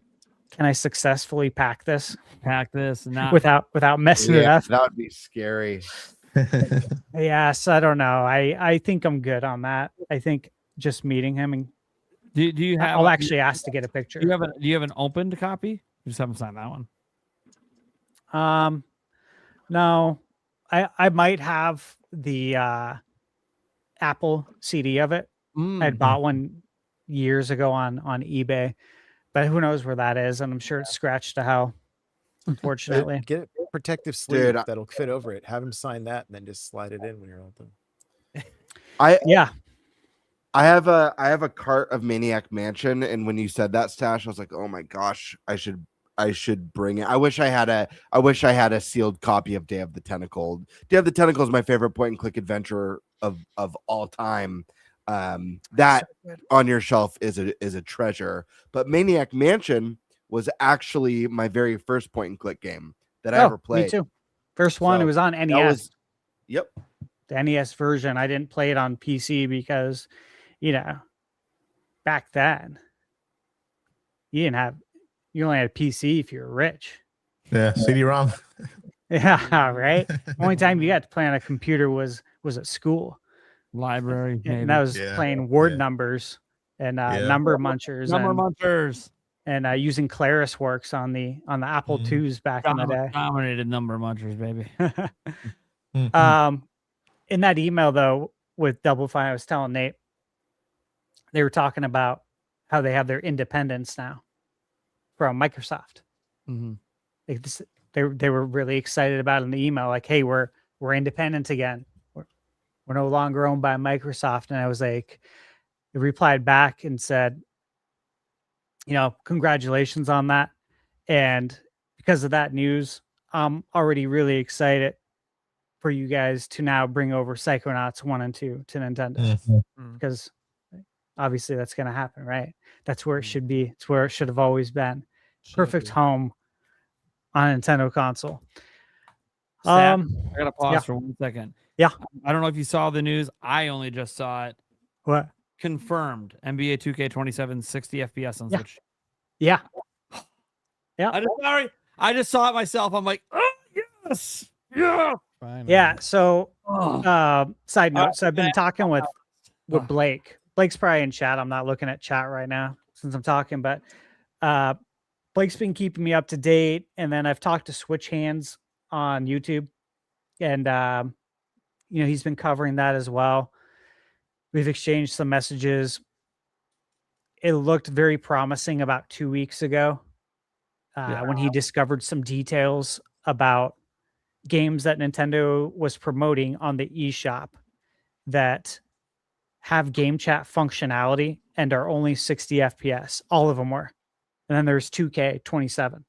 can I successfully pack this and without messing it up? That would be scary. Yes, I don't know. I think I'm good on that. I think just meeting him, and do you have? I'll actually ask to get a picture. Do you have an opened copy? You just haven't signed that one. No, I might have the Apple CD of it, I'd bought one years ago on eBay, but who knows where that is? And I'm sure it's scratched to hell. Unfortunately, Get a protective sleeve Dude, that'll fit over it. Have him sign that, and then just slide it in when you're all done. I have a cart of Maniac Mansion, and when you said that, Stash, I was like, oh my gosh, I should bring it. I wish I had a sealed copy of Day of the Tentacle. Day of the Tentacle is my favorite point and click adventure of all time. That on your shelf is a treasure. But Maniac Mansion was actually my very first point and click game that I ever played. Me too. First one, it was on NES. Yep. The NES version. I didn't play it on PC because, back then you only had a PC if you were rich. Yeah, CD-ROM. Yeah, right. Only time you got to play on a computer was at school. Library. And that was playing word numbers and number munchers. And using Claris Works on the Apple IIs back in the day. Dominated number munchers, baby. In that email though, with Double Fine, I was telling Nate, they were talking about how they have their independence now from Microsoft. Mm-hmm. They were really excited about it in the email, like, hey, we're independent again. We're no longer owned by Microsoft. And I was like, they replied back and said, congratulations on that. And because of that news, I'm already really excited for you guys to now bring over Psychonauts 1 and 2 to Nintendo. Because obviously that's going to happen, right? That's where it should be. It's where it should have always been. Perfect home on a Nintendo console. I gotta pause for 1 second. Yeah. I don't know if you saw the news. I only just saw it. What? Confirmed. NBA 2K27 60 FPS on Switch. Yeah. Yeah. I just saw it myself. I'm like, oh yes. Yeah. Yeah. So side note. So I've been talking with Blake. Blake's probably in chat. I'm not looking at chat right now since I'm talking, but Blake's been keeping me up to date. And then I've talked to Switch Hands on YouTube. And he's been covering that as well. We've exchanged some messages. It looked very promising about 2 weeks ago when he discovered some details about games that Nintendo was promoting on the eShop that have game chat functionality and are only 60 FPS. All of them were. And then there's 2K27.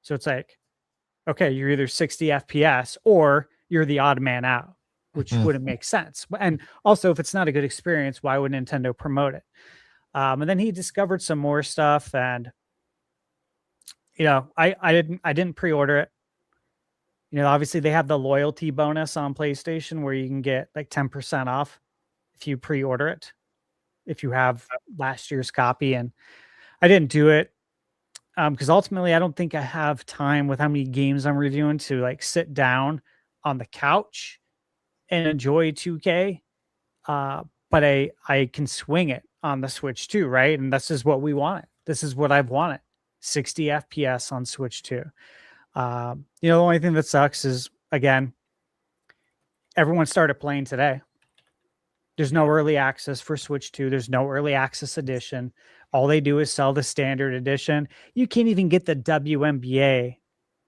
So it's like, okay, you're either 60 FPS or you're the odd man out, which wouldn't make sense. And also, if it's not a good experience, why would Nintendo promote it? And then he discovered some more stuff, and I didn't pre-order it. Obviously they have the loyalty bonus on PlayStation where you can get like 10% off if you pre-order it, if you have last year's copy. And I didn't do it because ultimately I don't think I have time with how many games I'm reviewing to like sit down on the couch and enjoy 2K. But I can swing it on the Switch too, right? And this is what we wanted. This is what I've wanted. 60 FPS on Switch 2. The only thing that sucks is, again, everyone started playing today. There's no early access for Switch 2. There's no early access edition. All they do is sell the standard edition. You can't even get the WNBA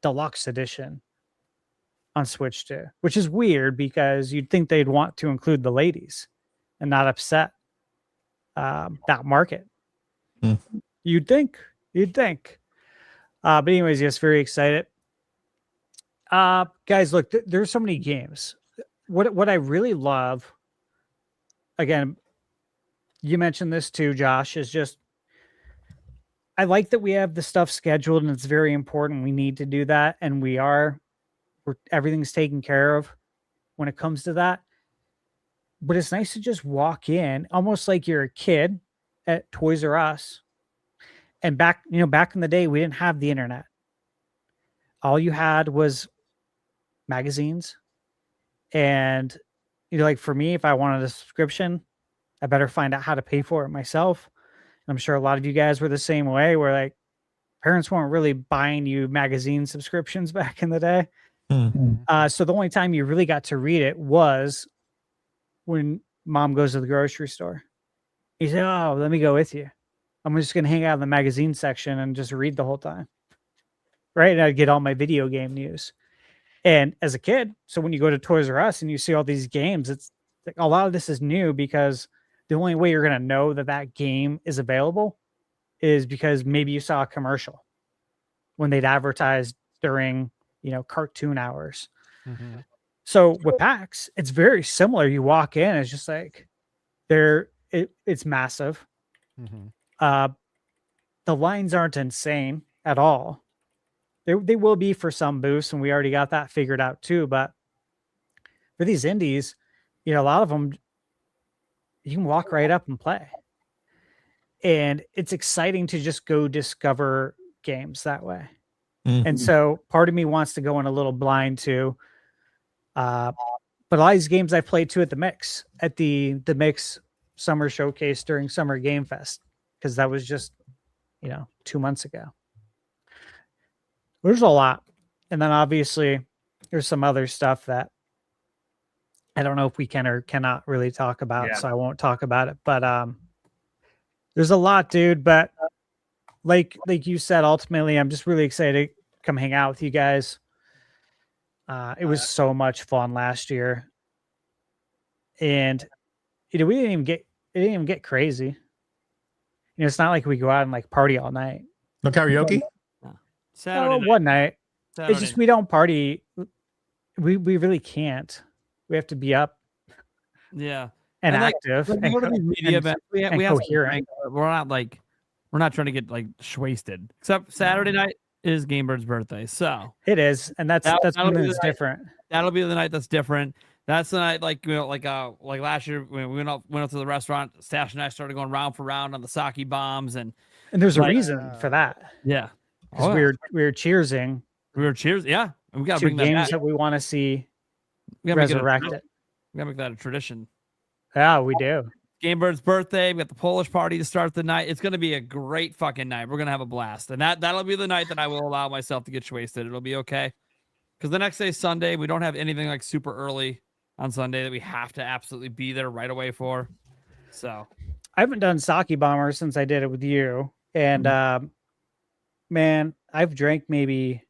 deluxe edition on Switch 2, which is weird because you'd think they'd want to include the ladies and not upset that market. You'd think. But anyways, yes, very excited. Guys, look, there's so many games. What I really love, again, you mentioned this too, Josh, is just I like that we have the stuff scheduled and it's very important. We need to do that, and everything's taken care of when it comes to that. But it's nice to just walk in almost like you're a kid at Toys R Us. And back in the day, we didn't have the internet. All you had was magazines. And like for me, if I wanted a subscription, I better find out how to pay for it myself. And I'm sure a lot of you guys were the same way, where like parents weren't really buying you magazine subscriptions back in the day. So the only time you really got to read it was when Mom goes to the grocery store. He said, "Oh, let me go with you. I'm just gonna hang out in the magazine section and just read the whole time." Right, and I'd get all my video game news. And as a kid, so when you go to Toys R Us and you see all these games, it's like a lot of this is new because the only way you're gonna know that that game is available is because maybe you saw a commercial when they'd advertise during, cartoon hours. Mhm. So with PAX, it's very similar. You walk in, it's just like it's massive. Mhm. The lines aren't insane at all. They will be for some booths, and we already got that figured out too. But for these indies, a lot of them, you can walk right up and play. And it's exciting to just go discover games that way. And so part of me wants to go in a little blind too. But a lot of these games I played too at the Mix Summer Showcase during Summer Game Fest, because that was just, 2 months ago. There's a lot. And then obviously there's some other stuff that I don't know if we can or cannot really talk about, so I won't talk about it. But there's a lot, dude. But like you said, ultimately, I'm just really excited to come hang out with you guys. It was so much fun last year, and we didn't even get crazy. It's not like we go out and like party all night. No karaoke? Saturday night. One night. Saturday It's just we don't party. We really can't. We have to be up Yeah. and like, active when we and go to these media events, we have some coherent. drink, but we're not trying to get like wasted. Except Saturday night is GameBird's birthday, so It is, and that's that'll something be the that's night. different. That'll be the night that's different. That's the night, like last year when we went up to the restaurant. Stash and I started going round for round on the sake bombs, and And there's a like, reason for that. yeah, Because we were cheersing we were cheers. Yeah, and we got to to bring that games back. that we want to see We gotta make it a resurrected. tradition. We gotta make that a tradition. Yeah, we do. GameBird's birthday. We got the Polish party to start the night. It's gonna be a great fucking night. We're gonna have a blast, and that'll be the night that I will allow myself to get wasted. It'll be okay, because the next day is Sunday. We don't have anything like super early on Sunday that we have to absolutely be there right away for. So I haven't done sake bomber since I did it with you, and man, I've drank maybe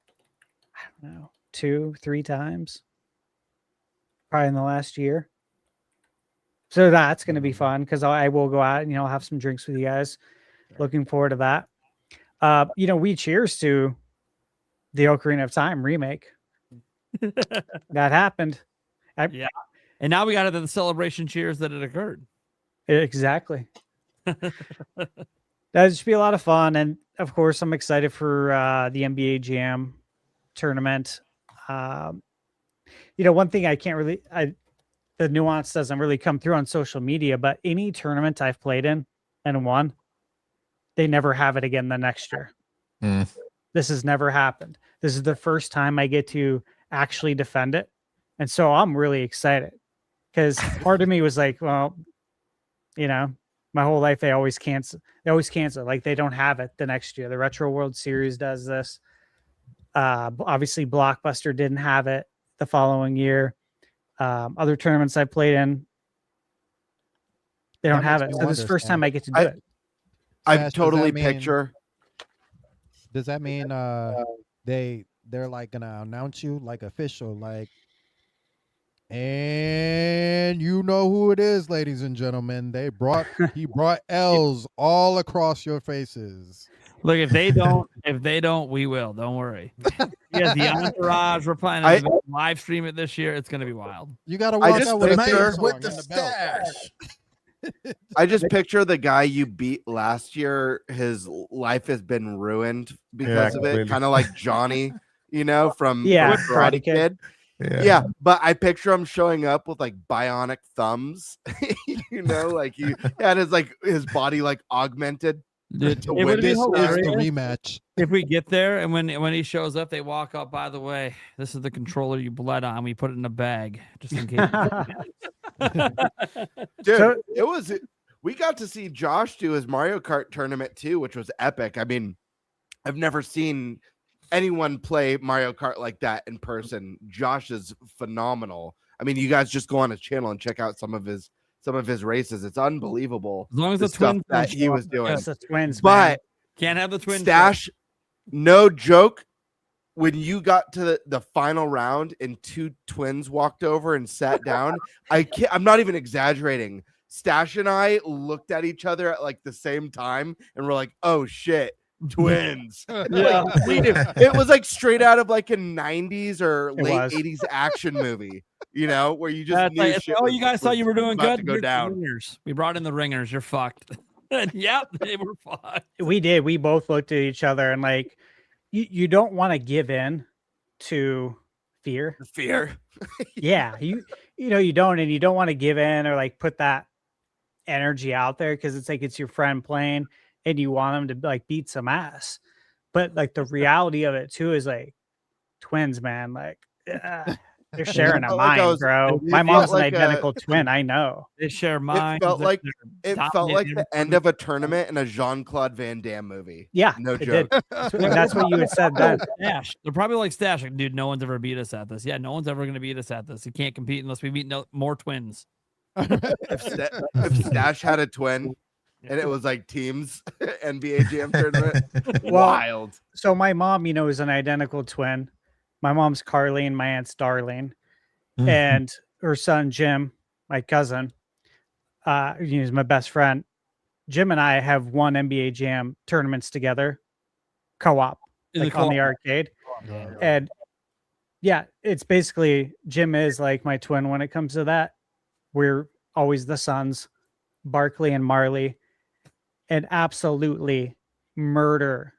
I don't know 2-3 times, probably in the last year. So that's going to be fun because I will go out and have some drinks with you guys. Looking forward to that. We cheers to the Ocarina of Time remake. That happened. yeah, and now we got the celebration cheers that it occurred. Exactly. That should be a lot of fun, and of course, I'm excited for the NBA Jam tournament. One thing I can't really, the nuance doesn't really come through on social media, but any tournament I've played in and won, they never have it again the next year. This has never happened. This is the first time I get to actually defend it. And so I'm really excited because part of me was like, well, my whole life, they always cancel. Like they don't have it the next year. The Retro World Series does this. Obviously Blockbuster didn't have it the following year. Other tournaments I played in, they don't have it. So this is the first time I get to do it. I Sash, totally picture. Does that mean they're like gonna announce you like official, like, and you know who it is, ladies and gentlemen? He brought L's all across your faces. Look, if they don't, we will. Don't worry. Yeah, the Entourage. We're planning to live stream it this year. It's going to be wild. You got to walk out with a picture theme song in the belt. I just picture the guy you beat last year. His life has been ruined because of it. Kind of like Johnny, from Karate Kid. Yeah, but I picture him showing up with like bionic thumbs. Like he had his body like augmented. Dude, to it would be This is the hilarious rematch. if we get there and when he shows up, they walk up. By the way, this is the controller you bled on. We put it in a bag just in case. Dude, we got to see Josh do his Mario Kart tournament too, which was epic. I mean, I've never seen anyone play Mario Kart like that in person. Josh is phenomenal. I mean, you guys just go on his channel and check out some of his some of his races. It's unbelievable. As long as the the stuff twins that don't he show was up, doing. It's the twins, But man. Can't have the twins. Stash, no joke. When you got to the final round and two twins walked over and sat down, I'm not even exaggerating. Stash and I looked at each other at like the same time and we're like, oh shit, twins. Yeah. It was like straight out of like a 90s or It late was. 80s action movie, you know, where you just That's knew like, shit oh, was- you guys thought was you were doing about good. to go Here's the down. ringers. We brought in the ringers. You're fucked. Yep, they were fucked. We did. We both looked at each other and like, you don't want to give in to fear. The fear. Yeah, you know you don't, and you don't want to give in or like put that energy out there because it's like it's your friend playing and you want them to like beat some ass. But like the reality of it too is like twins, man. Like they're sharing a felt like I mind, was- bro. it My felt mom's like an a- identical twin. I know. They share It minds. felt like they're the dominating end of a tournament in a Jean-Claude Van Damme movie. Yeah, No it joke. did. And that's what you had said then. Stash. They're probably like Stash. Like, dude, no one's ever beat us at this. Yeah, no one's ever going to beat us at this. You can't compete unless we beat more twins. If Stash had a twin and it was like teams NBA Jam tournament, Well, wild. So my mom, you know, is an identical twin. My mom's Carly and my aunt's Darlene. And her son Jim, my cousin, he's my best friend. Jim and I have won NBA Jam tournaments together, co-op, In the like on the co-op. arcade. And yeah, it's basically Jim is like my twin when it comes to that. We're always the sons, Barkley and Marley, and absolutely murder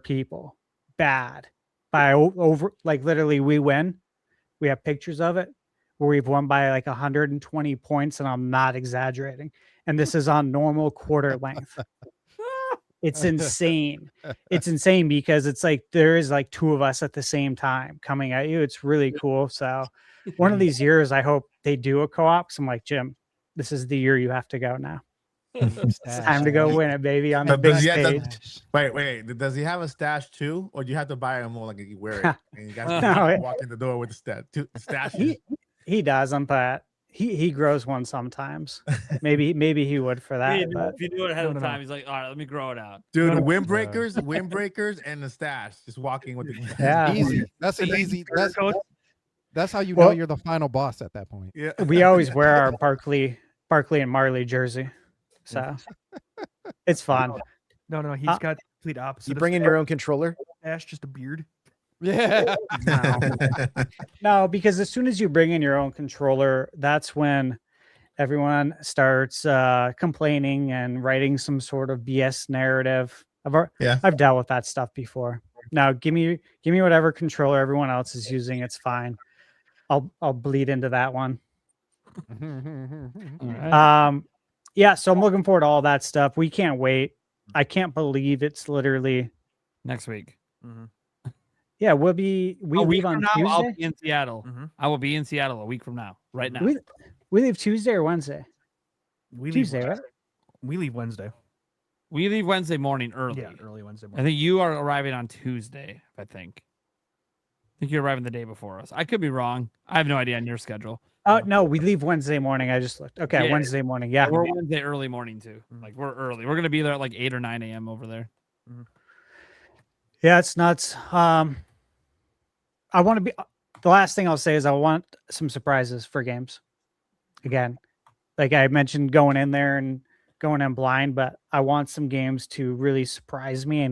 people bad by over like literally we win. We have pictures of it where we've won by like 120 points, and I'm not exaggerating. And this is on normal quarter length. It's insane. It's insane because it's like there is like two of us at the same time coming at you. It's really cool. So one of these years, I hope they do a co-op. So I'm like, Jim, this is the year you have to go now. It's time to go win it, baby, on the big stage. Wait. Does he have a stash too, or do you have to buy him more like you wear it? And you guys No, walk in the door with the stash. He doesn't, but he grows one sometimes. Maybe he would for that. But If you do it ahead of time, he's like, all right, let me grow it out. Dude, windbreakers, and the stash. Just walking with the Yeah. Easy. That's easy. That's how you Well- know you're the final boss at that point. Yeah. we always wear our Barkley and Marley jersey. So it's fun. No, he's got complete opposite. You of bring in your own controller? Ash, just a beard. Yeah. No, because as soon as you bring in your own controller, that's when everyone starts complaining and writing some sort of BS narrative. I've dealt with that stuff before. Now, give me whatever controller everyone else is using. It's fine. I'll bleed into that one. Yeah, so I'm looking forward to all that stuff. We can't wait. I can't believe it's literally Next week. yeah. We leave on Now, I'll Tuesday. be in Seattle. I will be in Seattle a week from now. Right now. We leave Tuesday or Wednesday. We Tuesday, leave, right? We leave Wednesday. We leave Wednesday morning early. Yeah, early Wednesday I morning. think you are arriving on Tuesday. I think you're arriving the day before us. I could be wrong. I have no idea on your schedule. Oh no, we leave Wednesday morning. I just looked. Okay, Yeah. Wednesday morning. Yeah. We're Wednesday early morning too. Like we're early. We're gonna be there at like 8 or 9 a.m. over there. Yeah, it's nuts. I want to be. The last thing I'll say is I want some surprises for games. Again, like I mentioned, going in there and going in blind, but I want some games to really surprise me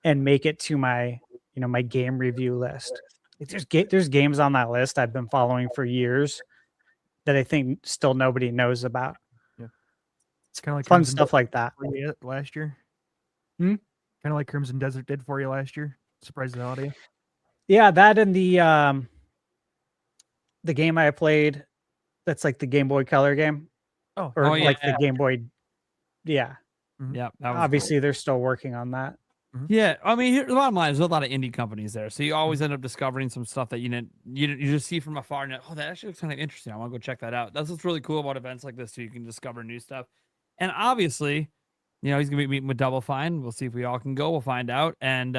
and make it to my my game review list. There's games on that list I've been following for years that I think still nobody knows about. It's kind of like Fun Crimson stuff Desert like that. for you last year. Hmm? Kind of like Crimson Desert did for you last year. Surprised the holiday. Yeah, that and the game I played that's like the Game Boy Color game. Oh, Or yeah, like the Game Boy. Yeah. Yeah, that was Obviously they're still working on that. Yeah, I mean, the bottom line is there's a lot of indie companies there, so you always end up discovering some stuff that you just see from afar, and oh, that actually looks kind of interesting. I want to go check that out. That's what's really cool about events like this, too. You can discover new stuff, and obviously, he's gonna be meeting with Double Fine. We'll see if we all can go. We'll find out, and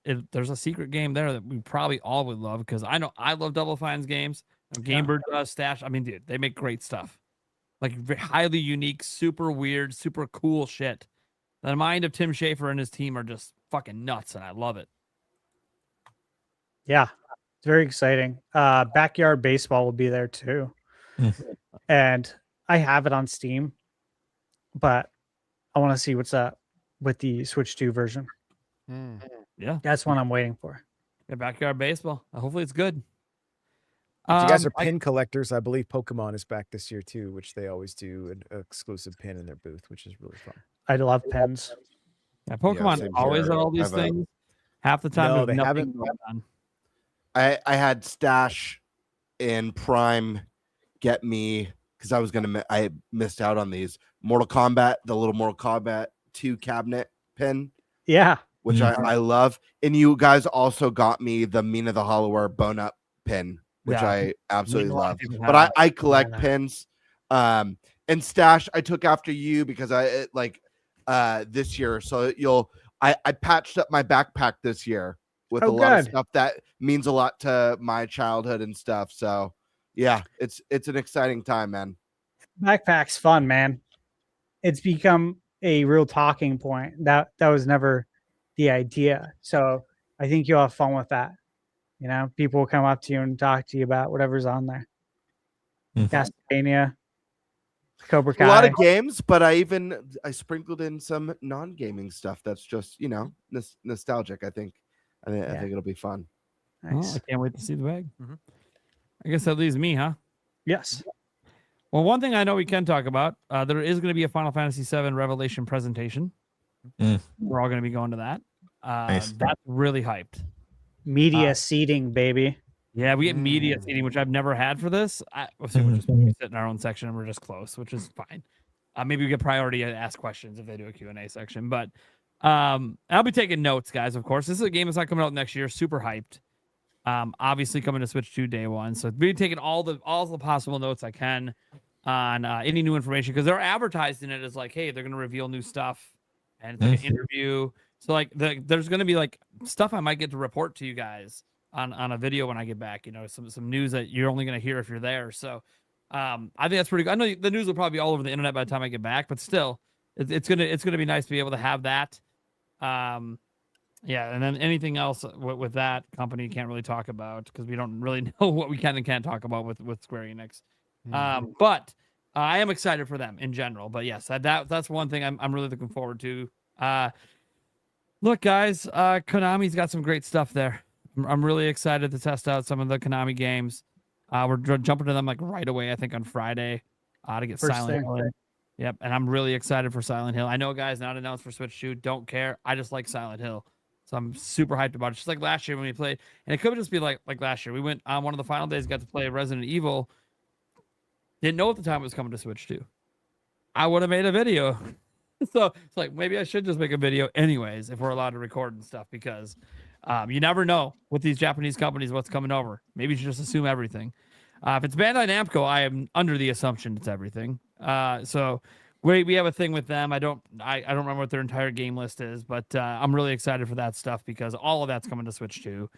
if there's a secret game there that we probably all would love, because I know I love Double Fine's games. GameBird does, Stash. I mean, dude, they make great stuff. like highly unique, super weird, super cool shit. The mind of Tim Schafer and his team are just fucking nuts, and I love it. Yeah, it's very exciting. Backyard Baseball will be there too. And I have it on Steam, but I want to see what's up with the Switch 2 version. Yeah. That's what I'm waiting for. Yeah, Backyard Baseball. Hopefully it's good. If you guys are pin collectors, I believe Pokemon is back this year too, which they always do an exclusive pin in their booth, which is really fun. I love pins. Yeah, Pokemon same always here. on all these I've, things. Half the time, No, there's they nothing haven't. going on. I had Stash in Prime get me because I missed out on these Mortal Kombat, the little Mortal Kombat 2 cabinet pin, Yeah. which I love. And you guys also got me the Mina the Hollower bone up pin, which Yeah. I absolutely A lot of love. people But have I collect Yeah. pins. And Stash, I took after you because this year. So I patched up my backpack this year with Oh, a lot of good. stuff that means a lot to my childhood and stuff. So yeah, it's an exciting time, man. Backpack's fun, man. It's become a real talking point. That was never the idea. So I think you'll have fun with that. You know, people will come up to you and talk to you about whatever's on there. Castlevania, Cobra Kai. A lot of games, but I sprinkled in some non-gaming stuff that's just nostalgic. I think it'll be fun. Well, I can't wait to see the bag. I guess that leaves me, huh? Yes. Well, one thing I know we can talk about, there is going to be a Final Fantasy VII Revelation presentation. We're all going to be going to that. Nice. That's really hyped. Media seating, baby. Yeah, we get media seating, which I've never had for this. We'll just sit in our own section and we're just close, which is fine. Maybe we get priority to ask questions if they do a Q&A section. But I'll be taking notes, guys, of course. This is a game that's not coming out next year. Super hyped. Obviously coming to Switch 2 day one. So be taking all the possible notes I can on any new information, because they're advertising it as like, hey, they're going to reveal new stuff and it's like an interview. So like there's going to be like stuff I might get to report to you guys on a video when I get back, some news that you're only going to hear if you're there. So I think that's pretty good. I know the news will probably be all over the internet by the time I get back, but still it's going to be nice to be able to have that. Yeah, and then anything else with that company you can't really talk about because we don't really know what we can and can't talk about with Square Enix. But I am excited for them in general. But yes, that's one thing I'm really looking forward to. Look, guys, Konami's got some great stuff there. I'm really excited to test out some of the Konami games. We're jumping to them like right away, I think on Friday, to get Silent Hill. Yep, and I'm really excited for Silent Hill. I know, guys, not announced for Switch 2. Don't care. I just like Silent Hill. So I'm super hyped about it. Just like last year when we played. And it could just be like last year. We went on one of the final days, got to play Resident Evil. Didn't know at the time it was coming to Switch 2. I would have made a video. So it's like, maybe I should just make a video anyways if we're allowed to record and stuff, because you never know with these Japanese companies what's coming over. Maybe you should just assume everything. If it's Bandai Namco, I am under the assumption it's everything. So we have a thing with them. I don't remember what their entire game list is, but I'm really excited for that stuff because all of that's coming to Switch 2.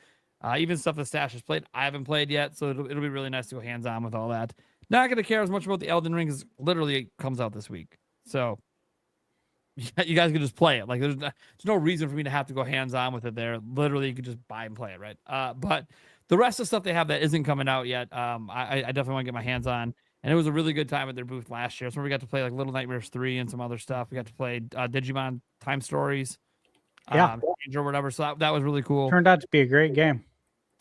Even stuff that Stash has played, I haven't played yet, so it'll be really nice to go hands-on with all that. Not going to care as much about the Elden Ring because literally it comes out this week. So you guys can just play it. Like there's no reason for me to have to go hands-on with it there. Literally, you could just buy and play it, right? But the rest of the stuff they have that isn't coming out yet, I definitely want to get my hands on. And it was a really good time at their booth last year. So we got to play like Little Nightmares 3 and some other stuff. We got to play Digimon Time Stories, or whatever. So that was really cool. Turned out to be a great game.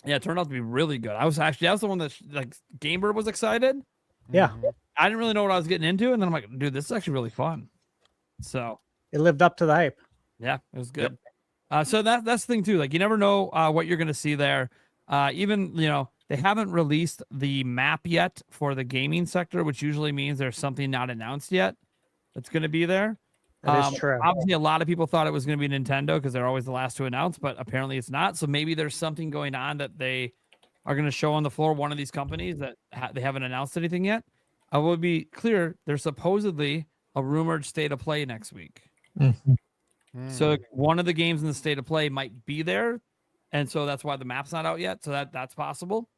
Yeah, it turned out to be really good. I was the one that like GameBird was excited. Yeah, I didn't really know what I was getting into, and then I'm like, dude, this is actually really fun. So it lived up to the hype. Yeah, it was good. So that's the thing too. Like you never know what you're gonna see there. Even they haven't released the map yet for the gaming sector, which usually means there's something not announced yet that's going to be there. That is true. Obviously, a lot of people thought it was going to be Nintendo because they're always the last to announce, but apparently it's not. So maybe there's something going on that they are going to show on the floor. One of these companies that they haven't announced anything yet. I will be clear. There's supposedly a rumored state of play next week. So one of the games in the state of play might be there. And so that's why the map's not out yet. So that's possible.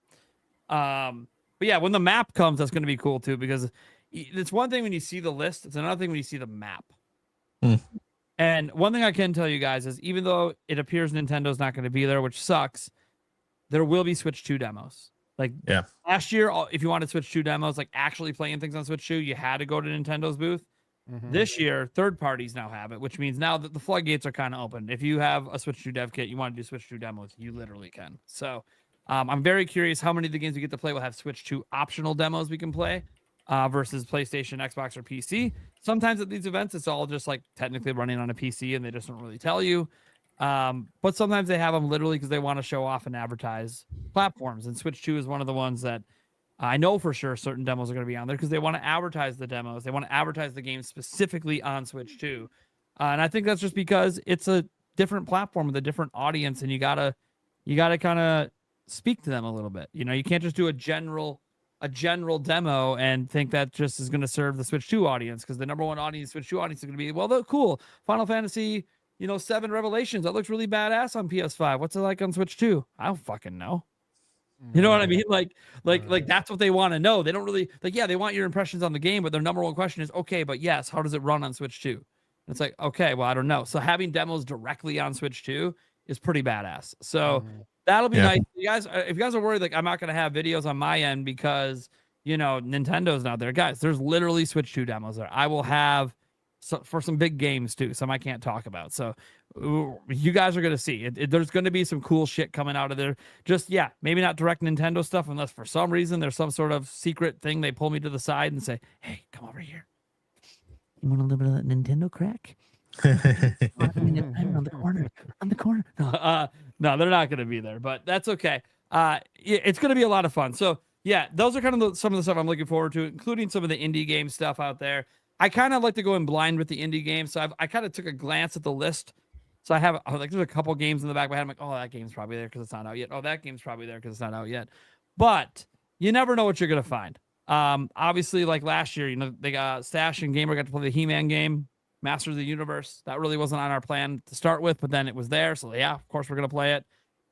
But yeah, when the map comes, that's going to be cool too, because it's one thing when you see the list, it's another thing when you see the map. Hmm. And one thing I can tell you guys is, even though it appears Nintendo's not going to be there, which sucks, there will be Switch 2 demos. Like last year, if you wanted Switch 2 demos, like actually playing things on Switch 2, you had to go to Nintendo's booth. This year, third parties now have it, which means now that the floodgates are kind of open. If you have a Switch 2 dev kit, you want to do Switch 2 demos, you literally can. So I'm very curious how many of the games we get to play will have Switch 2 optional demos we can play versus PlayStation, Xbox, or PC. Sometimes at these events, it's all just like technically running on a PC and they just don't really tell you. But sometimes they have them literally because they want to show off and advertise platforms. And Switch 2 is one of the ones that I know for sure certain demos are going to be on there because they want to advertise the demos. They want to advertise the game specifically on Switch 2. And I think that's just because it's a different platform with a different audience, and you gotta kind of speak to them a little bit. You know, you can't just do a general demo and think that just is going to serve the Switch 2 audience, because the number one audience, Switch 2 audience, is going to be, well, they're cool. Final Fantasy, 7 Revelations. That looks really badass on PS5. What's it like on Switch 2? I don't fucking know. You know what I mean? Like that's what they want to know. They don't really they want your impressions on the game, but their number one question is, okay, but yes, how does it run on Switch 2? It's like, okay, well, I don't know. So having demos directly on Switch 2 is pretty badass. So that'll be nice. You guys, if you guys are worried, like I'm not going to have videos on my end because, Nintendo's not there. Guys, there's literally Switch 2 demos there. I will have for some big games too, some I can't talk about. So you guys are going to see it. There's going to be some cool shit coming out of there. Just, maybe not direct Nintendo stuff unless for some reason there's some sort of secret thing. They pull me to the side and say, hey, come over here. You want a little bit of that Nintendo crack? on the corner. No, they're not going to be there, but that's okay. It's going to be a lot of fun. So those are kind of some of the stuff I'm looking forward to, including some of the indie game stuff out there. I kind of like to go in blind with the indie games. So I kind of took a glance at the list. So there's a couple games in the back of my head. I'm like, oh, that game's probably there because it's not out yet. Oh, that game's probably there because it's not out yet. But you never know what you're going to find. Obviously, like last year, they got Stash and GameBird got to play the He-Man game, Masters of the Universe. That really wasn't on our plan to start with, but then it was there. So of course we're going to play it.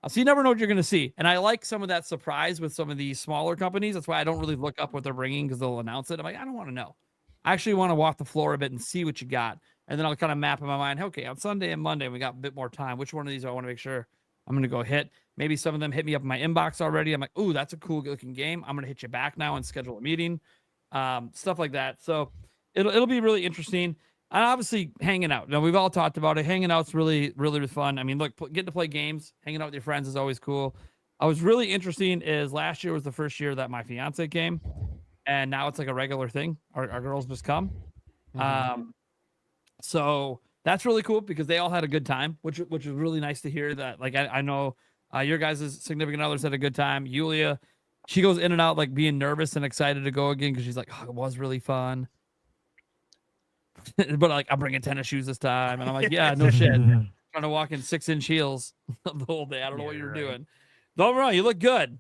So you never know what you're going to see. And I like some of that surprise with some of these smaller companies. That's why I don't really look up what they're bringing, because they'll announce it. I'm like, I don't want to know. I actually want to walk the floor a bit and see what you got. And then I'll kind of map in my mind, okay, on Sunday and Monday, we got a bit more time. Which one of these do I want to make sure I'm going to go hit? Maybe some of them hit me up in my inbox already. I'm like, ooh, that's a cool looking game. I'm going to hit you back now and schedule a meeting. Stuff like that. So it'll be really interesting. And obviously hanging out. We've all talked about it. Hanging out's really, really fun. I mean, look, getting to play games, hanging out with your friends is always cool. I was really interesting is last year was the first year that my fiance came. And now it's like a regular thing. Our girls just come. So that's really cool because they all had a good time, which is really nice to hear that. Like, I know your guys' significant others had a good time. Yulia, she goes in and out like being nervous and excited to go again because she's like, oh, it was really fun. But like, I'm bringing tennis shoes this time. And I'm like, yeah, no shit. Trying to walk in 6-inch heels the whole day. I don't know what you're doing. Don't get me wrong, you look good.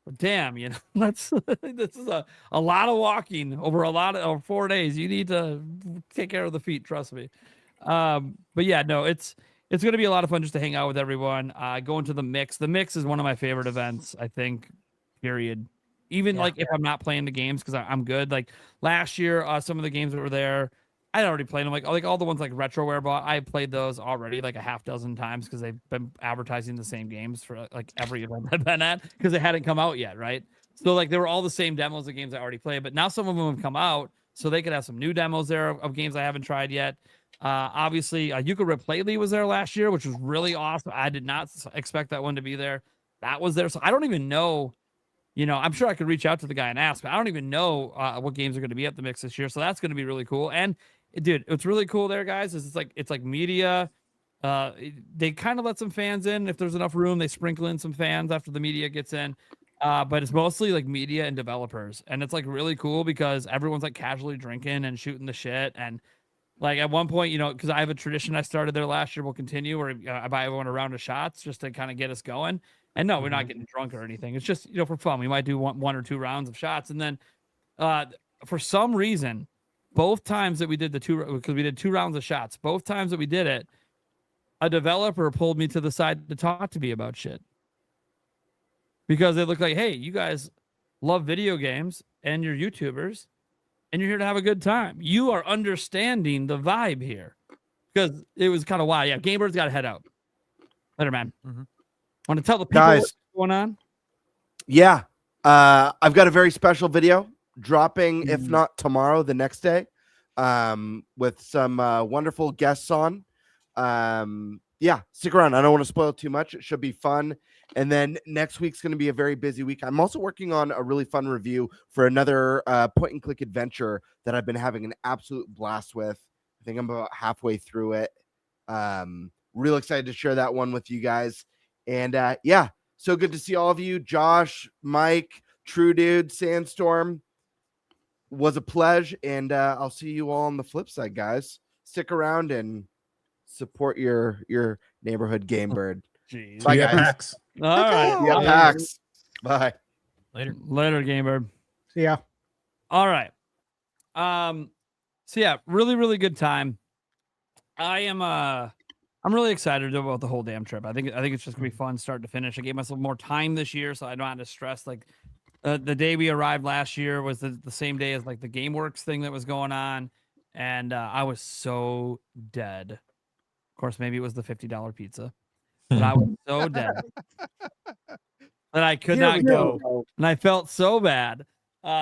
But damn, this is a lot of walking over 4 days. You need to take care of the feet, trust me. But yeah, no, it's going to be a lot of fun just to hang out with everyone. Going to the Mix. The Mix is one of my favorite events, I think, period. Even like if I'm not playing the games, because I'm good. Like last year, some of the games that were there, I'd already played them. Like all the ones like Retroware bought, I played those already like a half dozen times because they've been advertising the same games for like every event I've been at because they hadn't come out yet, right? So like they were all the same demos of games I already played, but now some of them have come out, so they could have some new demos there of games I haven't tried yet. Obviously, You Could Rip Lately was there last year, which was really awesome. I did not expect that one to be there. That was there, so I don't even know. I'm sure I could reach out to the guy and ask, but I don't even know what games are going to be at the Mix this year. So that's going to be really cool. And dude, what's really cool there, guys, is it's like media. They kind of let some fans in if there's enough room. They sprinkle in some fans after the media gets in. But it's mostly like media and developers, and it's like really cool because everyone's like casually drinking and shooting the shit. And like at one point, because I have a tradition I started there last year, will continue, where I buy everyone a round of shots just to kind of get us going. And no, we're not getting drunk or anything. It's just, for fun. We might do one or two rounds of shots. And then for some reason, both times that we did because we did 2 rounds of shots, both times that we did it, a developer pulled me to the side to talk to me about shit. Because they look like, hey, you guys love video games and you're YouTubers and you're here to have a good time. You are understanding the vibe here because it was kind of wild. Yeah, GameBird's got to head out. Later, man. Want to tell the people Guys. what's going on? Yeah. I've got a very special video dropping, if not tomorrow, the next day, with some wonderful guests on. Yeah, stick around. I don't want to spoil too much. It should be fun. And then next week's going to be a very busy week. I'm also working on a really fun review for another point-and-click adventure that I've been having an absolute blast with. I think I'm about halfway through it. Real excited to share that one with you guys. And yeah, so good to see all of you. Josh, Mike, True Dude, Sandstorm. Was a pleasure. And I'll see you all on the flip side, guys. Stick around and support your neighborhood GameBird. Jeez. Bye, guys. PAX. All right. Yeah, PAX. Bye. Later. Later, GameBird. See ya. All right. So yeah, really, really good time. I'm really excited about the whole damn trip. I think it's just gonna be fun start to finish. I gave myself more time this year, so I don't have to stress. Like the day we arrived last year was the same day as like the GameWorks thing that was going on, and I was so dead. Of course, maybe it was the $50 pizza, but I was so dead that I could Here not we go, and I felt so bad.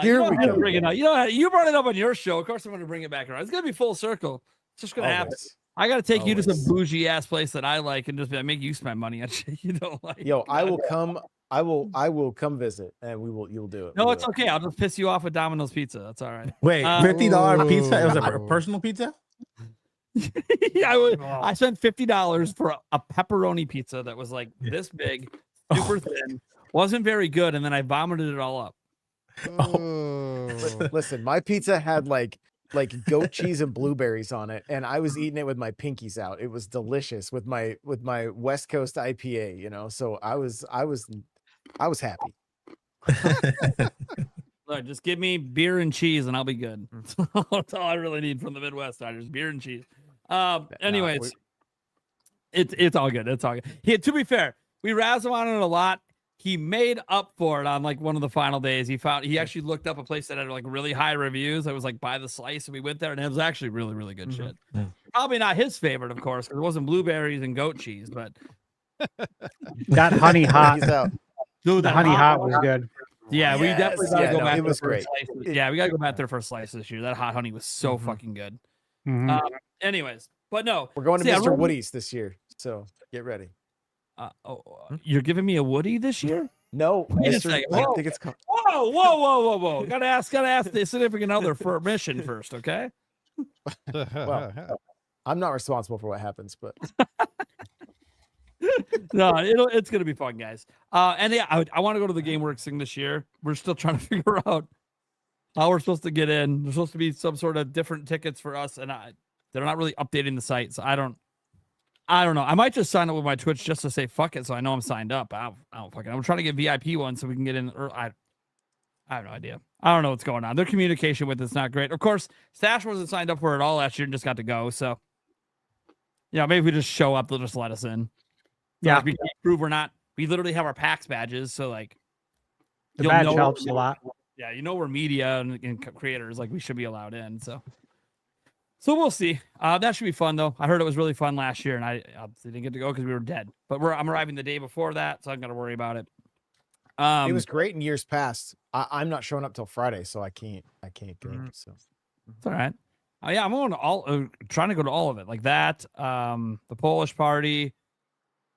Here we go. Bring it up. You know, you brought it up on your show. Of course, I'm going to bring it back around. It's going to be full circle. It's just going to happen. I got to take you to some bougie ass place that I like and just make you spend money on shit you don't like. Yo, I will come. I will come visit, and you'll do it. No, it's okay. I'll just piss you off with Domino's pizza. That's all right. Wait, $50 pizza? It was a personal pizza? Yeah, I spent $50 for a pepperoni pizza that was like this big, super thin, wasn't very good, and then I vomited it all up. Listen, my pizza had like goat cheese and blueberries on it, and I was eating it with my pinkies out. It was delicious with my West Coast IPA, you know. So I was happy. Look, just give me beer and cheese, and I'll be good. That's all I really need from the Midwest. Just beer and cheese. Anyways, it's all good. It's all good. To be fair, we razzed him on it a lot. He made up for it on like one of the final days. He actually looked up a place that had like really high reviews. It was like by the slice, and we went there, and it was actually really, really good shit. Probably not his favorite, of course, because it wasn't blueberries and goat cheese, but That honey hot. dude, The honey hot was good. Yeah, we definitely gotta go back. It was there for a great. slice. Yeah, we gotta go back there for a slice this year. That hot honey was so fucking good. Anyways, but no, We're going to see, I Mr. really- Woody's this year, so get ready. You're giving me a Woody this year? No, Wait a Mr. second. I think it's called. Whoa! Gotta ask the significant other for permission first, okay? Well, I'm not responsible for what happens, but No, it's gonna be fun, guys. And yeah, I want to go to the GameWorks thing this year. We're still trying to figure out how we're supposed to get in. There's supposed to be some sort of different tickets for us, and they're not really updating the site, so I don't know. I might just sign up with my Twitch just to say fuck it, so I know I'm signed up. I don't fucking. I'm trying to get VIP ones so we can get in. I have no idea. I don't know what's going on. Their communication with it's not great. Of course, Stash wasn't signed up for it all last year and just got to go. So, yeah, maybe if we just show up, they'll just let us in. So, Yeah. like, we can't prove we're not. We literally have our PAX badges, so like The you'll badge know- helps a lot. Yeah, you know we're media and creators, like we should be allowed in. So we'll see. That should be fun though. I heard it was really fun last year, and I obviously didn't get to go because we were dead. But I'm arriving the day before that, so I'm gonna worry about it. it was great in years past. I'm not showing up till Friday, so I can't go. So It's all right. Yeah, I'm going to trying to go to all of it, like that. The Polish party.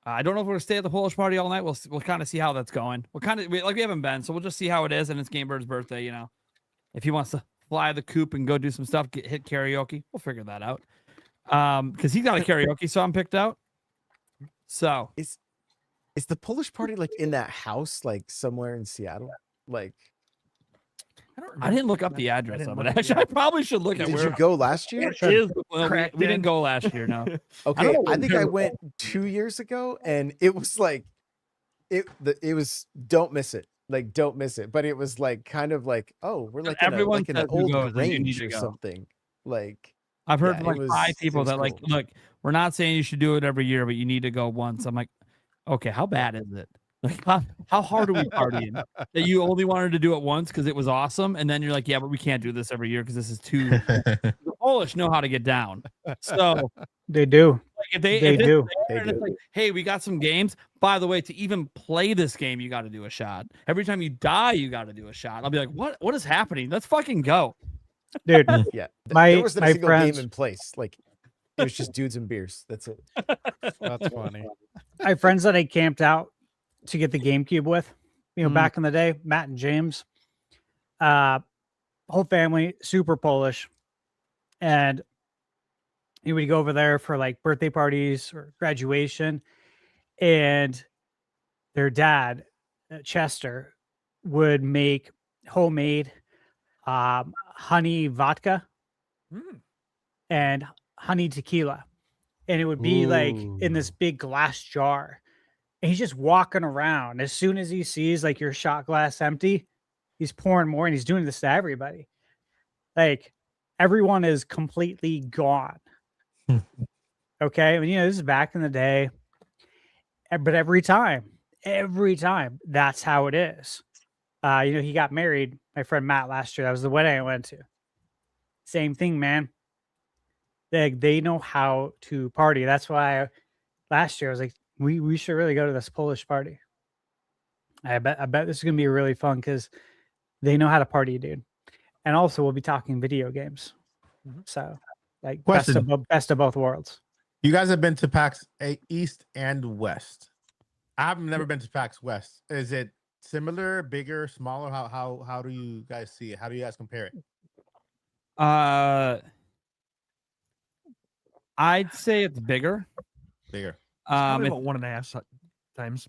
I don't know if we're gonna stay at the Polish party all night. We'll kind of see how that's going. We haven't been, so we'll just see how it is. And it's GameBird's birthday, you know. If he wants to fly the coop and go do some stuff, hit karaoke, we'll figure that out. Because he got a karaoke song picked out. So is the Polish party like in that house, like somewhere in Seattle? Like, I didn't look up the address of it. Actually, I probably should look at did where you go last year? it is. Well, we didn't go last year, no. Okay, know I think I went 2 years ago, and it was like, it was don't miss it, like don't miss it. But it was like kind of like, oh, we're like Everyone in an says who old goes and you need range to or go. something. Like I've heard yeah, from like it was- 5 it people was that like, cool. look, we're not saying you should do it every year, but you need to go once. I'm like, okay, how bad is it? Like, how hard are we partying that you only wanted to do it once because it was awesome, and then you're like, yeah, but we can't do this every year because this is too. The Polish know how to get down, so They do. like if they They if do. It's there and it's like, hey, we got some games. By the way, to even play this game, you got to do a shot. Every time you die, you got to do a shot. I'll be like, what is happening? Let's fucking go, Dude. Yeah, My there was no my single friends, game in place. Like it was just dudes and beers. That's it. That's funny. I have friends that I camped out to get the GameCube with, Mm. back in the day, Matt and James, whole family, super Polish. And we would go over there for like birthday parties or graduation. And their dad, Chester, would make homemade honey vodka and honey tequila. And it would be like in this big glass jar. And he's just walking around. As soon as he sees like your shot glass empty, he's pouring more, and he's doing this to everybody. Like everyone is completely gone. Okay. I mean, this is back in the day. But every time, that's how it is. He got married, my friend Matt, last year. That was the wedding I went to. Same thing, man. They know how to party. That's why last year I was like, we should really go to this Polish party. I bet this is gonna be really fun because they know how to party, dude. And also we'll be talking video games. So like best of both worlds. You guys have been to PAX East and West. I've never been to PAX West. Is it similar, bigger, smaller? How do you guys see it? How do you guys compare it? I'd say it's bigger. Bigger. Probably about 1.5 times.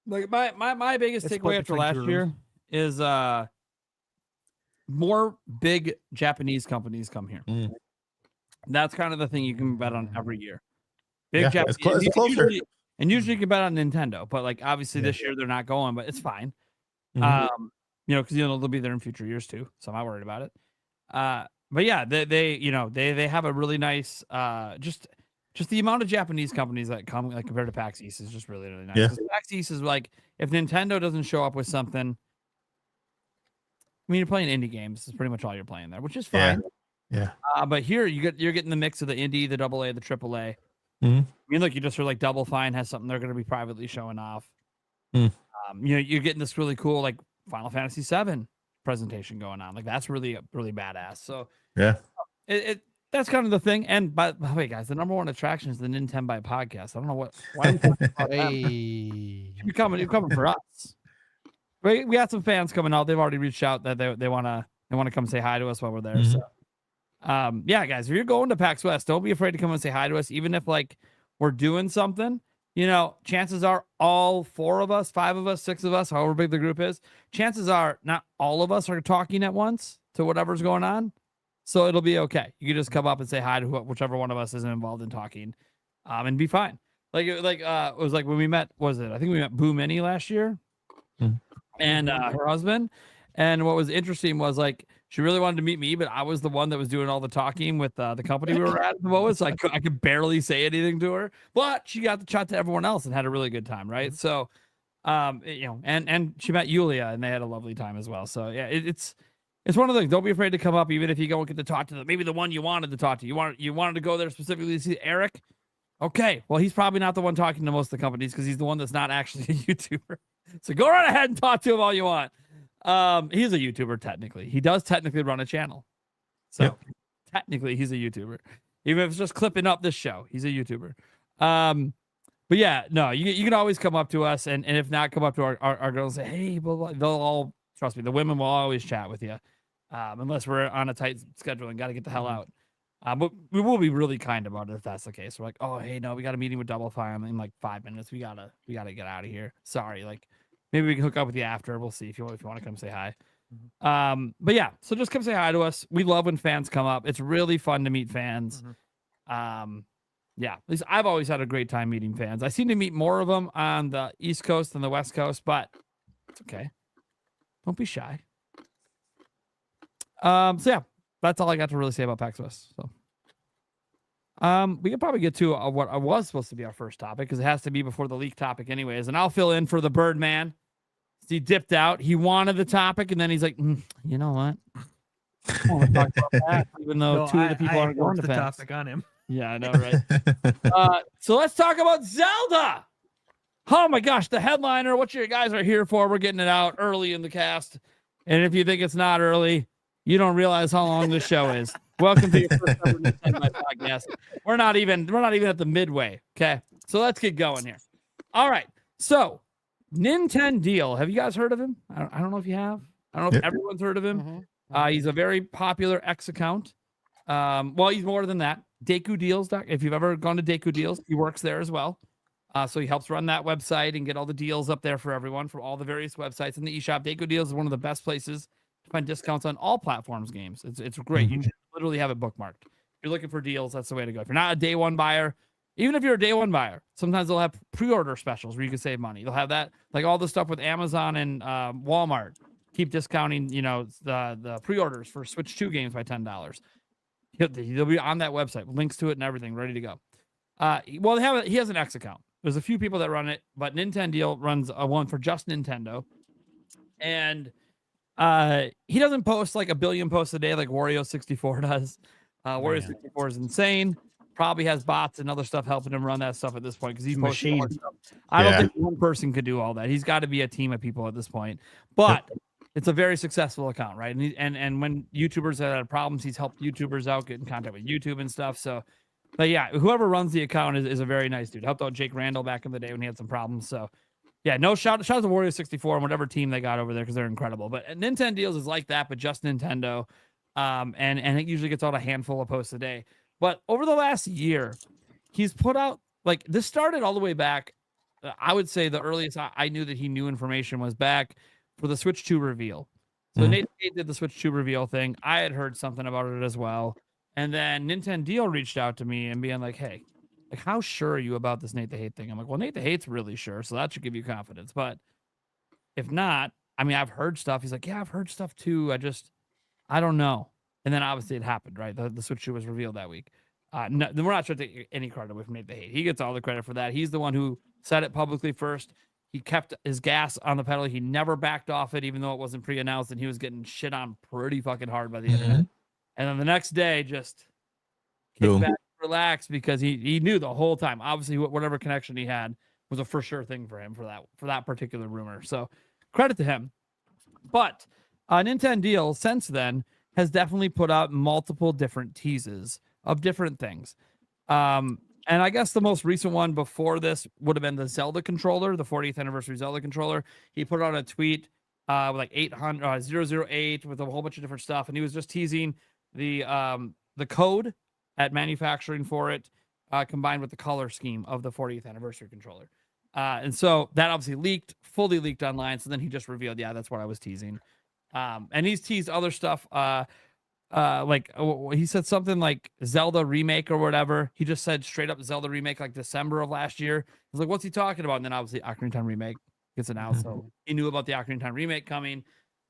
Like my biggest It's takeaway split after between last two year rooms. is more big Japanese companies come here. That's kind of the thing you can bet on every year. Big Japanese, it's closer. Usually you can bet on Nintendo, but like obviously this year they're not going, but it's fine. Mhm. Because they'll be there in future years too, so I'm not worried about it. But yeah, they have a really nice just the amount of Japanese companies that come like compared to PAX East is just really nice. Yeah. 'Cause PAX East is like if Nintendo doesn't show up with something, I mean you're playing indie games. It's pretty much all you're playing there, which is fine. Yeah. But here you're getting the mix of the indie, the AA, the AAA. Mhm. I mean, look, you just heard like Double Fine has something they're going to be privately showing off. Mm. You're getting this really cool like Final Fantasy VII presentation going on. Like that's really badass. So Yeah. That's kind of the thing. And by the way, guys, the number one attraction is the NintenByte Podcast. I don't know why I'm talking about them. You're coming for us. We got some fans coming out. They've already reached out that they want to come say hi to us while we're there. So yeah, guys, if you're going to PAX West, don't be afraid to come and say hi to us, even if like we're doing something. Chances are all 4 of us, 5 of us, 6 of us, however big the group is, chances are not all of us are talking at once to whatever's going on. So it'll be okay. You can just come up and say hi to whichever one of us isn't involved in talking, and be fine. It was like when we met. I think we met Boo Minnie last year, and her husband. And what was interesting was like she really wanted to meet me, but I was the one that was doing all the talking with the company we were at the moment. So I could barely say anything to her, but she got to chat to everyone else and had a really good time, right? So, and she met Yulia and they had a lovely time as well. So yeah, it's one of the things. Don't be afraid to come up, even if you don't get to talk to maybe the one you wanted to talk to. You wanted to go there specifically to see Eric. Okay, well he's probably not the one talking to most of the companies because he's the one that's not actually a YouTuber. So go right ahead and talk to him all you want. He's a YouTuber technically. He does technically run a channel. So technically he's a YouTuber. Even if it's just clipping up this show, he's a YouTuber. But yeah, no, you can always come up to us and if not, come up to our girls and say, hey, well, they'll all trust me, the women will always chat with you. Unless we're on a tight schedule and got to get the hell out. But we will be really kind about it if that's the case. We're like, oh, hey, no, we got a meeting with Double Fine in like 5 minutes. We gotta get out of here. Sorry, like maybe we can hook up with you after. We'll see if you want to come say hi. But yeah, so just come say hi to us. We love when fans come up. It's really fun to meet fans. Yeah, at least I've always had a great time meeting fans. I seem to meet more of them on the East Coast than the West Coast, but it's okay. Don't be shy. So yeah, that's all I got to really say about PAX West. So We could probably get to what I was supposed to be our first topic because it has to be before the leak topic, anyways. And I'll fill in for the Birdman. He dipped out. He wanted the topic, and then he's like, "You know what? I want to talk about that, even though two of the people aren't going to the PAX." topic on him. Yeah, I know, right? So let's talk about Zelda. Oh my gosh, the headliner. What you guys are here for? We're getting it out early in the cast, and if you think it's not early, you don't realize how long this show is. Welcome to your first ever NintenByte podcast. We're not even at the midway. Okay, so let's get going here. All right, so NintenDeal. Have you guys heard of him? I don't know if you have. I don't know if everyone's heard of him. He's a very popular X account. Well, he's more than that. Deku Deals. If you've ever gone to Deku Deals, he works there as well. So he helps run that website and get all the deals up there for everyone from all the various websites in the eShop. Deku Deals is one of the best places to find discounts on all platforms games. It's great. You should literally have it bookmarked. If you're looking for deals, that's the way to go. If you're not a day one buyer, even if you're a day one buyer, sometimes they'll have pre-order specials where you can save money. They'll have that, like all the stuff with Amazon and Walmart. Keep discounting, the pre-orders for Switch 2 games by $10. They'll be on that website, links to it and everything, ready to go. Well, he has an X account. There's a few people that run it, but NintenDeal runs a one for just Nintendo. And he doesn't post like a billion posts a day like Wario64 does. Wario64 is insane. Probably has bots and other stuff helping him run that stuff at this point because he's machine. I don't think one person could do all that. He's got to be a team of people at this point. But it's a very successful account, right? And when YouTubers have had problems, he's helped YouTubers out, get in contact with YouTube and stuff. So, but yeah, whoever runs the account is a very nice dude. Helped out Jake Randall back in the day when he had some problems. So, yeah, no shout out to Wario64 and whatever team they got over there because they're incredible. But NintenDeals is like that, but just Nintendo. And it usually gets out a handful of posts a day. But over the last year, he's put out, like, this started all the way back. I would say the earliest I knew that he knew information was back for the Switch 2 reveal. So Nate did the Switch 2 reveal thing. I had heard something about it as well. And then NintenDeal reached out to me and being like, hey, like, how sure are you about this Nate the Hate thing? I'm like, well, Nate the Hate's really sure, so that should give you confidence. But if not, I mean, I've heard stuff. He's like, yeah, I've heard stuff too. I don't know. And then obviously it happened, right? The Switch 2 was revealed that week. No, we're not trying to take any credit away from Nate the Hate. He gets all the credit for that. He's the one who said it publicly first. He kept his gas on the pedal. He never backed off it, even though it wasn't pre-announced, and he was getting shit on pretty fucking hard by the internet. And then the next day, just kicked back, relaxed, because he knew the whole time. Obviously, whatever connection he had was a for sure thing for him for that particular rumor. So credit to him. But NintenDeal since then has definitely put out multiple different teases of different things. And I guess the most recent one before this would have been the Zelda controller, the 40th anniversary Zelda controller. He put out a tweet with like 008 with a whole bunch of different stuff. And he was just teasing the code at manufacturing for it, combined with the color scheme of the 40th anniversary controller. And so that obviously fully leaked online. So then he just revealed, yeah, that's what I was teasing. And he's teased other stuff. He said something like Zelda remake or whatever. He just said straight up Zelda remake like December of last year. I was like, what's he talking about? And then obviously Ocarina of Time remake gets announced. So he knew about the Ocarina of Time remake coming.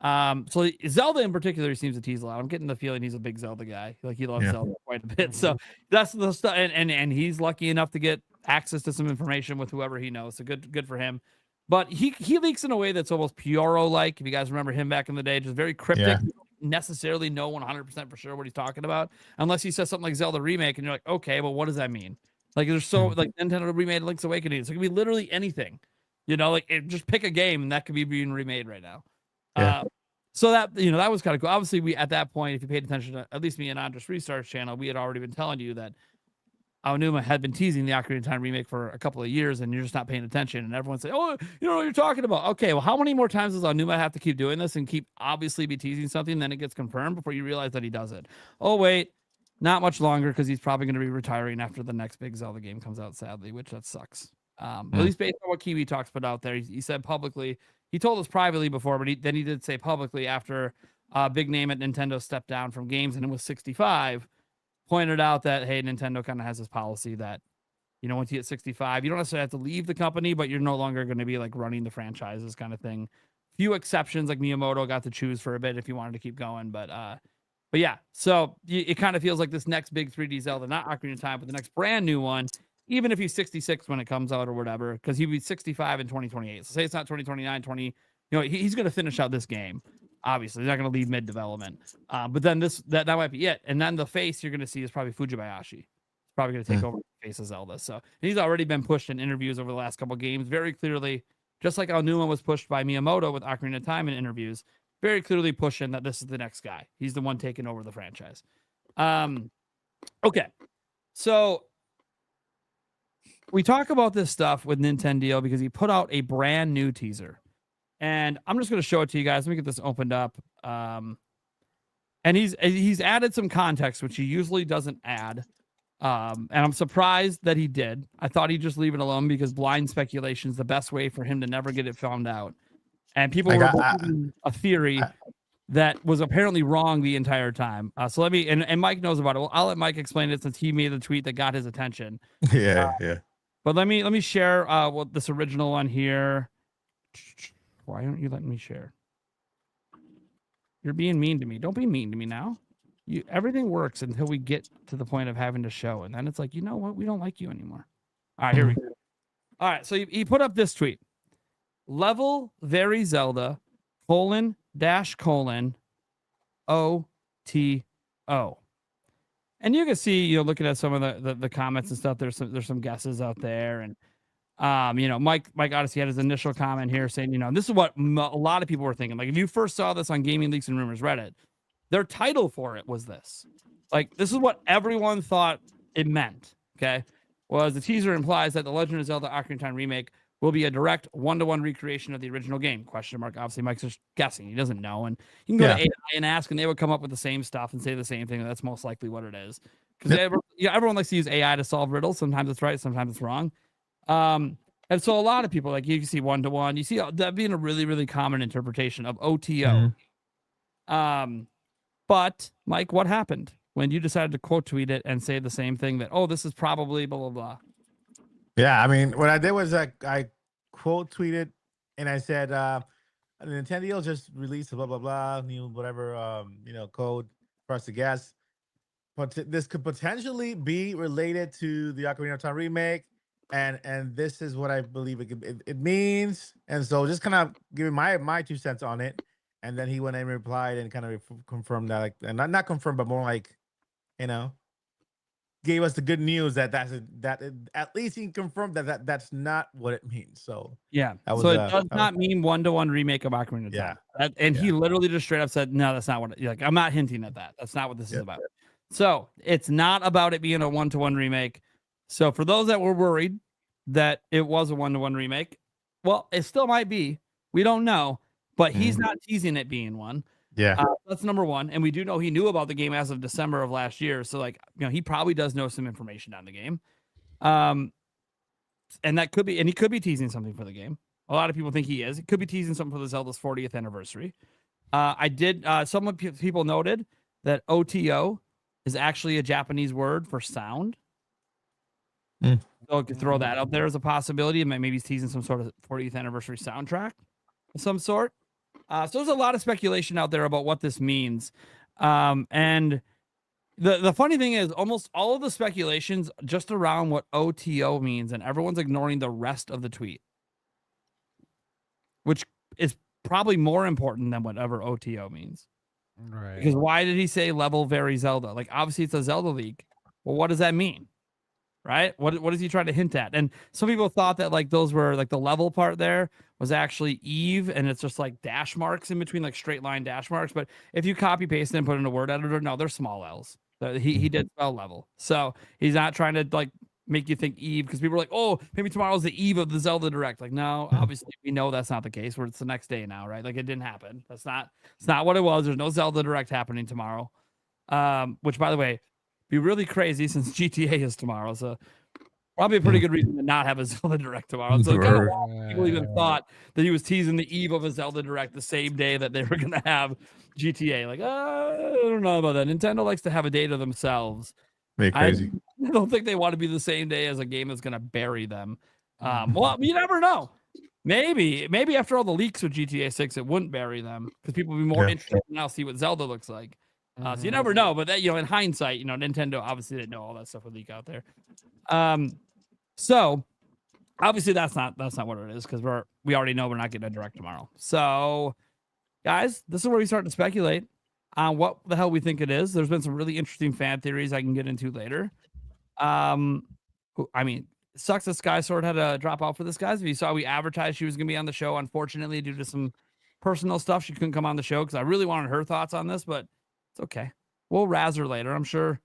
So Zelda in particular, he seems to tease a lot. I'm getting the feeling he's a big Zelda guy. Like he loves Zelda quite a bit. So that's the stuff. And he's lucky enough to get access to some information with whoever he knows. So good for him. But he leaks in a way that's almost Pyoro-like. If you guys remember him back in the day, just very cryptic. Yeah. You don't necessarily know 100% for sure what he's talking about, unless he says something like Zelda remake, and you're like, okay, well, what does that mean? Like, there's like Nintendo remade Link's Awakening. So it could be literally anything. Like just pick a game, and that could be being remade right now. Yeah. So that that was kind of cool. Obviously, we at that point, if you paid attention to at least me and Andres Restart's channel, we had already been telling you that Aonuma had been teasing the Ocarina of Time remake for a couple of years, and you're just not paying attention. And everyone's saying, "Oh, you know what you're talking about." Okay, well, how many more times does Aonuma have to keep doing this and keep obviously be teasing something, then it gets confirmed before you realize that he does it? Oh wait, not much longer, because he's probably going to be retiring after the next big Zelda game comes out. Sadly, which that sucks. At least based on what Kiwi Talks put out there, he said publicly. He told us privately before, but then he did say publicly after a big name at Nintendo stepped down from games and it was 65. Pointed out that, hey, Nintendo kind of has this policy that, once you hit 65, you don't necessarily have to leave the company, but you're no longer going to be like running the franchises kind of thing. Few exceptions, like Miyamoto got to choose for a bit if he wanted to keep going, but But yeah, so it kind of feels like this next big 3D Zelda, not Ocarina of Time, but the next brand new one, even if he's 66 when it comes out or whatever, because he'll be 65 in 2028. So say it's not 2029, he's going to finish out this game. Obviously, he's not going to leave mid-development. But then that might be it. And then the face you're going to see is probably Fujibayashi. He's probably going to take over the face of Zelda. So he's already been pushed in interviews over the last couple of games very clearly, just like how Numa was pushed by Miyamoto with Ocarina of Time in interviews, very clearly pushing that this is the next guy. He's the one taking over the franchise. Okay. So we talk about this stuff with Nintendo because he put out a brand new teaser. And I'm just going to show it to you guys. Let me get this opened up. And he's added some context, which he usually doesn't add. And I'm surprised that he did. I thought he'd just leave it alone because blind speculation is the best way for him to never get it found out. And people were believing a theory that was apparently wrong the entire time. So let me, and Mike knows about it. Well, I'll let Mike explain it since he made the tweet that got his attention. Yeah. But let me share what this original one here. Why aren't you letting me share? You're being mean to me. Don't be mean to me now. Everything works until we get to the point of having to show. And then it's like, you know what? We don't like you anymore. All right, here we go. All right, so he put up this tweet. Level very Zelda, ::, OTO. And you can see, looking at some of the comments and stuff, there's some guesses out there. And Mike Odyssey had his initial comment here saying, this is what a lot of people were thinking. Like, if you first saw this on Gaming Leaks and Rumors Reddit, their title for it was this. Like, this is what everyone thought it meant, okay? Was the teaser implies that the Legend of Zelda Ocarina of Time remake will be a direct one-to-one recreation of the original game? ? Obviously, Mike's just guessing. He doesn't know. And you can go to AI and ask, and they would come up with the same stuff and say the same thing. That's most likely what it is. Because everyone likes to use AI to solve riddles. Sometimes it's right, sometimes it's wrong. And so a lot of people, like, you can see one-to-one. You see that being a really, really common interpretation of OTO. But, Mike, what happened when you decided to quote tweet it and say the same thing that, this is probably blah, blah, blah? Yeah, I mean, what I did was I quote tweeted and I said, Nintendo just released a blah, blah, blah, new whatever, code for us to guess. But this could potentially be related to the Ocarina of Time remake. And this is what I believe it means. And so just kind of giving my 2 cents on it. And then he went and replied and kind of confirmed that, like, and not confirmed, but more like, gave us the good news that at least he confirmed that that's not what it means. So yeah, so it does not mean one-to-one remake of Ocarina of Time. And he literally just straight up said, no, that's not what like, I'm not hinting at that. That's not what this is about. So it's not about it being a one-to-one remake. So for those that were worried that it was a one-to-one remake, well, it still might be. We don't know, but he's not teasing it being one. Yeah, that's number one. And we do know he knew about the game as of December of last year. So, like, he probably does know some information on the game. And that could be, and he could be teasing something for the game. A lot of people think he is. It could be teasing something for the Zelda's 40th anniversary. Some people noted that OTO is actually a Japanese word for sound. So I could throw that out there as a possibility. And maybe he's teasing some sort of 40th anniversary soundtrack of some sort. So there's a lot of speculation out there about what this means. And the funny thing is almost all of the speculations just around what OTO means, and everyone's ignoring the rest of the tweet, which is probably more important than whatever OTO means. Right. Because why did he say level very Zelda? Like, obviously it's a Zelda leak. Well, what does that mean? Right? What is he trying to hint at? And some people thought that, like, those were, like, the level part there was actually Eve, and it's just like dash marks in between, like straight line dash marks. But if you copy paste and put in a word editor, no, they're small L's. He did spell level. So he's not trying to, like, make you think Eve, because people are like, oh, maybe tomorrow's the eve of the Zelda Direct. Like, no, obviously we know that's not the case, where it's the next day now, right? Like, it didn't happen. It's not what it was. There's no Zelda Direct happening tomorrow. Which, by the way, be really crazy since GTA is tomorrow. So probably a pretty good reason to not have a Zelda Direct tomorrow. So kind of people even thought that he was teasing the eve of a Zelda Direct the same day that they were going to have GTA. Like, I don't know about that. Nintendo likes to have a day to themselves. Crazy. I don't think they want to be the same day as a game that's going to bury them. Well, you never know. Maybe after all the leaks with GTA 6, it wouldn't bury them, because people would be more interested to now see what Zelda looks like. So you never know, but that, in hindsight, Nintendo obviously didn't know all that stuff would leak out there. So obviously that's not what it is, because we already know we're not getting a direct tomorrow. So guys, this is where we start to speculate on what the hell we think it is. There's been some really interesting fan theories I can get into later. It sucks that Sky Sword had to drop out for this, guys. If you saw, we advertised she was going to be on the show. Unfortunately, due to some personal stuff, she couldn't come on the show, because I really wanted her thoughts on this, but it's okay. We'll razz her later. I'm sure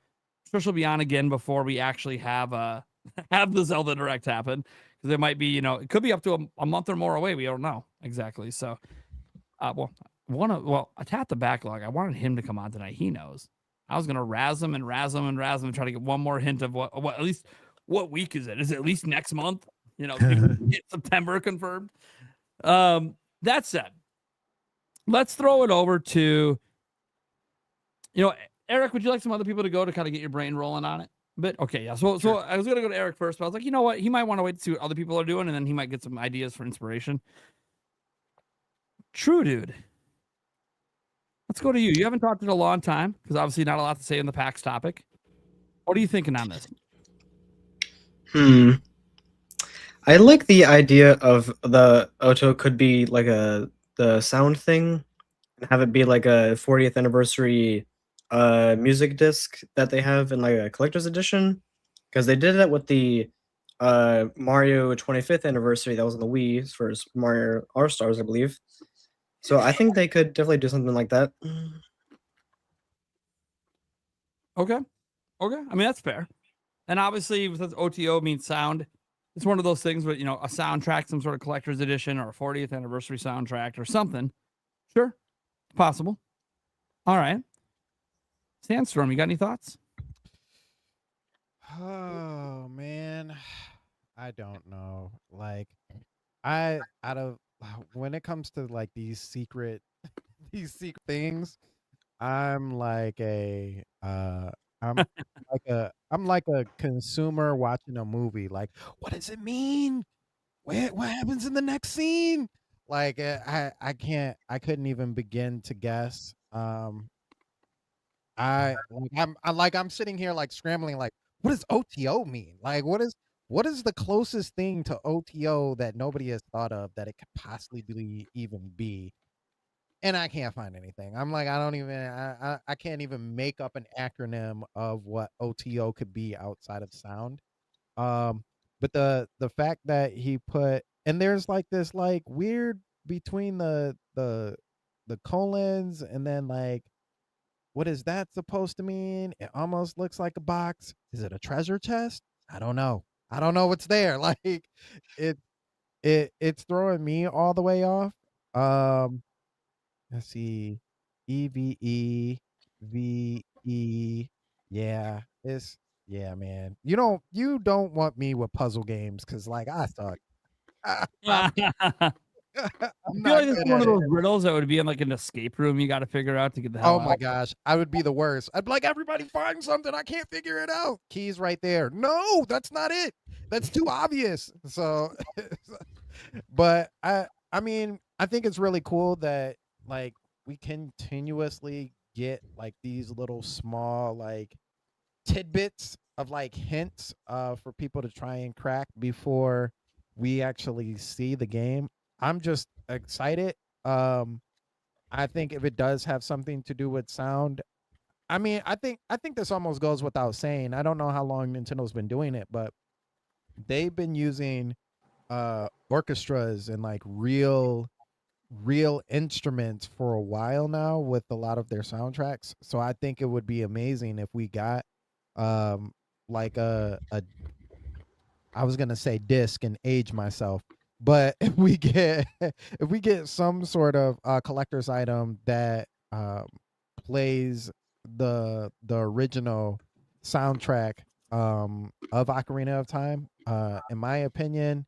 she'll be on again before we actually have the Zelda Direct happen, because it might be, it could be up to a month or more away. We don't know exactly. So, I tapped the backlog. I wanted him to come on tonight. He knows. I was gonna razz him and try to get one more hint of what at least what week is it? Is it at least next month? Get September confirmed. That said, let's throw it over to, Eric, would you like some other people to go to kind of get your brain rolling on it? But okay, yeah. So I was gonna go to Eric first, but I was like, you know what? He might want to wait to see what other people are doing, and then he might get some ideas for inspiration. True, dude. Let's go to you. You haven't talked in a long time, because obviously not a lot to say on the PAX topic. What are you thinking on this? I like the idea of the Oto could be like the sound thing, and have it be like a 40th anniversary music disc that they have in like a collector's edition, because they did that with the Mario 25th anniversary that was on the Wii for Mario All-Stars, I believe. So I think they could definitely do something like that. Okay. I mean, that's fair. And obviously, with OTO means sound, it's one of those things where, a soundtrack, some sort of collector's edition or a 40th anniversary soundtrack or something. Sure. It's possible. All right. Sandstorm, you got any thoughts? Oh man, I don't know. Like, when it comes to like these secret things, I'm like I'm like a consumer watching a movie. Like, what does it mean? What happens in the next scene? Like, I couldn't even begin to guess. I'm sitting here like scrambling, like, what does OTO mean? Like, what is the closest thing to OTO that nobody has thought of that it could possibly even be? And I can't find anything. I'm like, I can't even make up an acronym of what OTO could be outside of sound. But the fact that he put, and there's like this like weird between the colons, and then like, what is that supposed to mean? It almost looks like a box. Is it a treasure chest? I don't know. I don't know what's there. Like, it's throwing me all the way off. Let's see. EVE VE. Yeah. Man. You don't want me with puzzle games, because like I suck. I feel like it's one of those riddles that would be in like an escape room you got to figure out to get the hell out. Oh my gosh, I would be the worst. I'd be like, everybody find something. I can't figure it out. Keys right there. No, that's not it. That's too obvious. So, but I mean, I think it's really cool that like we continuously get like these little small like tidbits of like hints for people to try and crack before we actually see the game. I'm just excited. I think if it does have something to do with sound, I mean, I think this almost goes without saying. I don't know how long Nintendo's been doing it, but they've been using orchestras and like real instruments for a while now with a lot of their soundtracks. So I think it would be amazing if we got like a I was gonna say disc and age myself, but if we get some sort of collector's item that plays the original soundtrack of Ocarina of Time, in my opinion,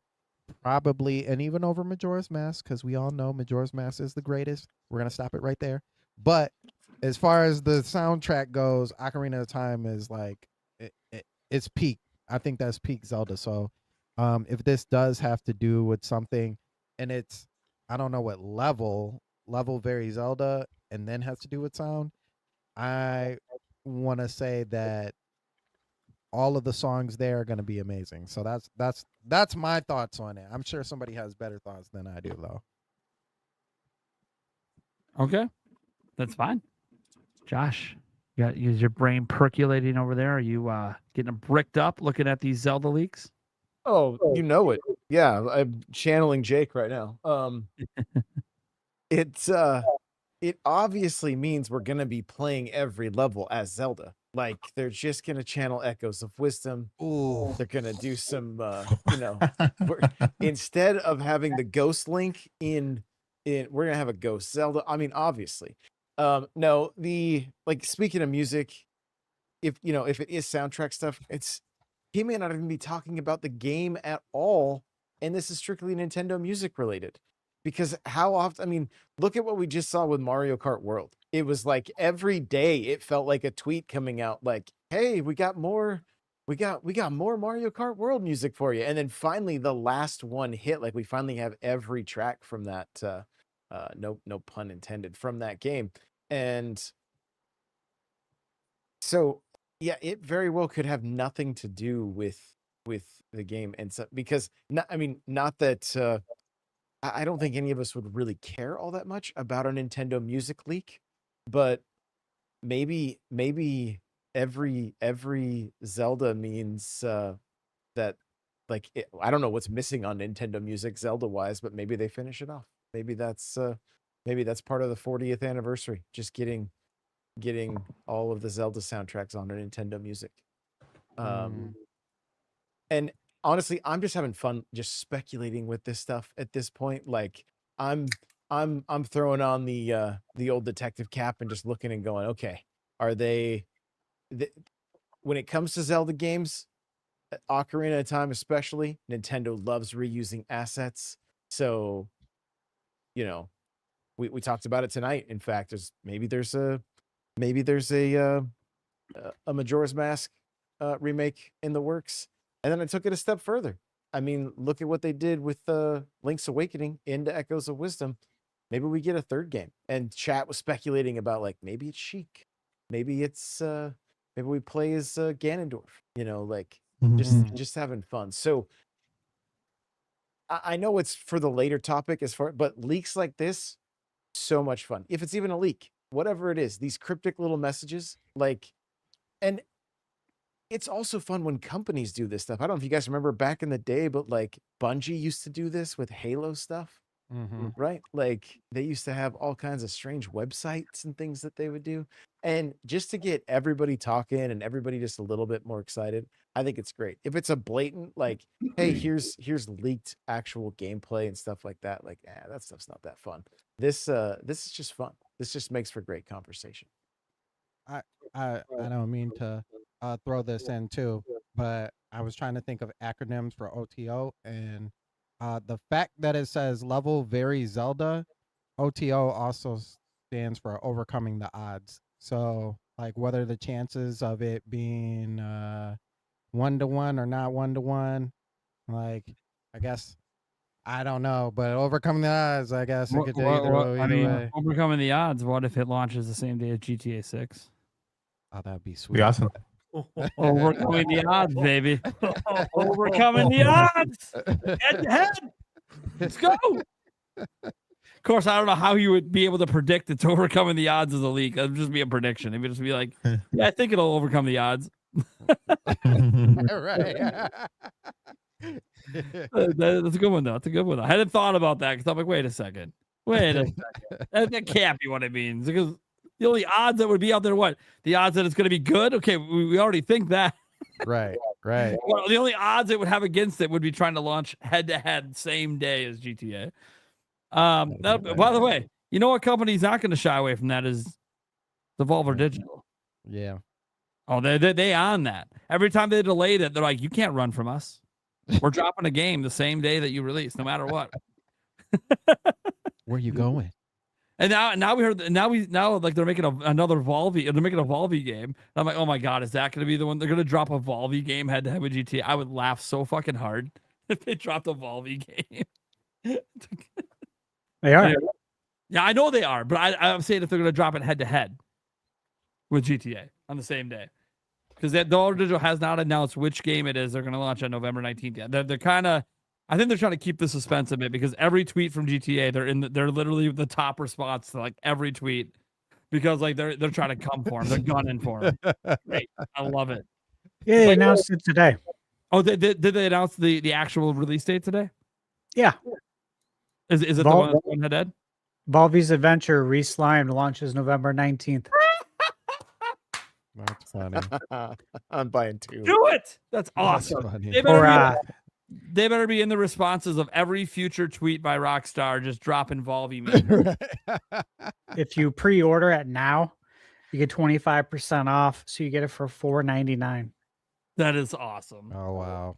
probably, and even over Majora's Mask, because we all know Majora's Mask is the greatest. We're gonna stop it right there. But as far as the soundtrack goes, Ocarina of Time is like it's peak. I think that's peak Zelda. So if this does have to do with something, and it's, I don't know what level very Zelda, and then has to do with sound, I want to say that all of the songs there are going to be amazing. So that's my thoughts on it. I'm sure somebody has better thoughts than I do, though. Okay, that's fine. Josh, is your brain percolating over there? Are you getting bricked up looking at these Zelda leaks? Oh, you know it. Yeah, I'm channeling Jake right now. It obviously means we're gonna be playing every level as Zelda. Like they're just gonna channel Echoes of Wisdom. Ooh. They're gonna do some, instead of having the Ghost Link in, we're gonna have a Ghost Zelda. I mean, obviously, no, speaking of music, if it is soundtrack stuff, he may not even be talking about the game at all, and this is strictly Nintendo music related. Because how often, I mean, look at what we just saw with Mario Kart World. It was like every day it felt like a tweet coming out like, hey, we got more Mario Kart World music for you. And then finally the last one hit, like we finally have every track from that, no pun intended, from that game. And so, yeah, it very well could have nothing to do with the game. And so, because, not that, I don't think any of us would really care all that much about a Nintendo music leak, but maybe every Zelda means that, like, I don't know what's missing on Nintendo music Zelda wise, but maybe they finish it off. Maybe that's part of the 40th anniversary, just getting all of the Zelda soundtracks on their Nintendo music. And honestly, I'm just having fun just speculating with this stuff at this point. Like I'm throwing on the old detective cap and just looking and going, okay, are they when it comes to Zelda games, Ocarina of Time especially, Nintendo loves reusing assets. So, we talked about it tonight. In fact, there's a Majora's Mask remake in the works. And then I took it a step further. I mean, look at what they did with Link's Awakening into Echoes of Wisdom. Maybe we get a third game. And chat was speculating about, like, maybe it's Sheik. Maybe it's maybe we play as Ganondorf. Just having fun. So I know it's for the later topic but leaks like this, so much fun. If it's even a leak, whatever it is, these cryptic little messages, and it's also fun when companies do this stuff. I don't know if you guys remember back in the day, but like Bungie used to do this with Halo stuff, right? Like they used to have all kinds of strange websites and things that they would do. And just to get everybody talking and everybody just a little bit more excited, I think it's great. If it's a blatant, like, hey, here's leaked actual gameplay and stuff like that, like, that stuff's not that fun. This is just fun. This just makes for great conversation. I don't mean to throw this in too, but I was trying to think of acronyms for OTO, and the fact that it says level very Zelda, OTO also stands for overcoming the odds. So like whether the chances of it being 1-to-1 or not 1-to-1, like I guess I don't know, but overcoming the odds, I guess it could either way. Overcoming the odds. What if it launches the same day as GTA 6? Oh, that'd be sweet. Be awesome. Overcoming the odds, baby. Overcoming the odds. Head to head. Let's go. Of course, I don't know how you would be able to predict it's overcoming the odds of the leak. It would just be a prediction. It would just be like, yeah, I think it'll overcome the odds. Right. That's a good one, though. That's a good one. I hadn't thought about that because I'm like, wait a second. That can't be what it means. Because the only odds that would be out there, what? The odds that it's going to be good? Okay, we already think that. Right. Well, the only odds it would have against it would be trying to launch head-to-head same day as GTA. By the way, you know what company's not going to shy away from that is Devolver Digital. Yeah. Oh, they on that. Every time they delayed it, they're like, you can't run from us. We're dropping a game the same day that you release, no matter what. Where you going? And now we heard now like they're making another Volvy. They're making a Volvy game. And I'm like, oh my god, is that going to be the one? They're going to drop a Volvy game head to head with GTA. I would laugh so fucking hard if they dropped a Volvy game. They are. Yeah, I know they are, but I'm saying if they're going to drop it head to head. with GTA on the same day. Because the Dollar Digital has not announced which game it is they're going to launch on November 19th yet. They're kind of, I think they're trying to keep the suspense a bit because every tweet from GTA, they're literally the top response to like every tweet because like they're trying to come for him. They're gunning for him. Great. I love it. Yeah, they announced it today. Oh, did they announce the actual release date today? Yeah. Is it the one that's going head? Volvy's Adventure Reslimed launches November 19th. That's funny. I'm buying 2. Do it. That's awesome. funny. They better be in the responses of every future tweet by Rockstar just dropping Volvy memes. If you pre-order it now, you get 25% off, so you get it for $4.99. That is awesome. Oh wow.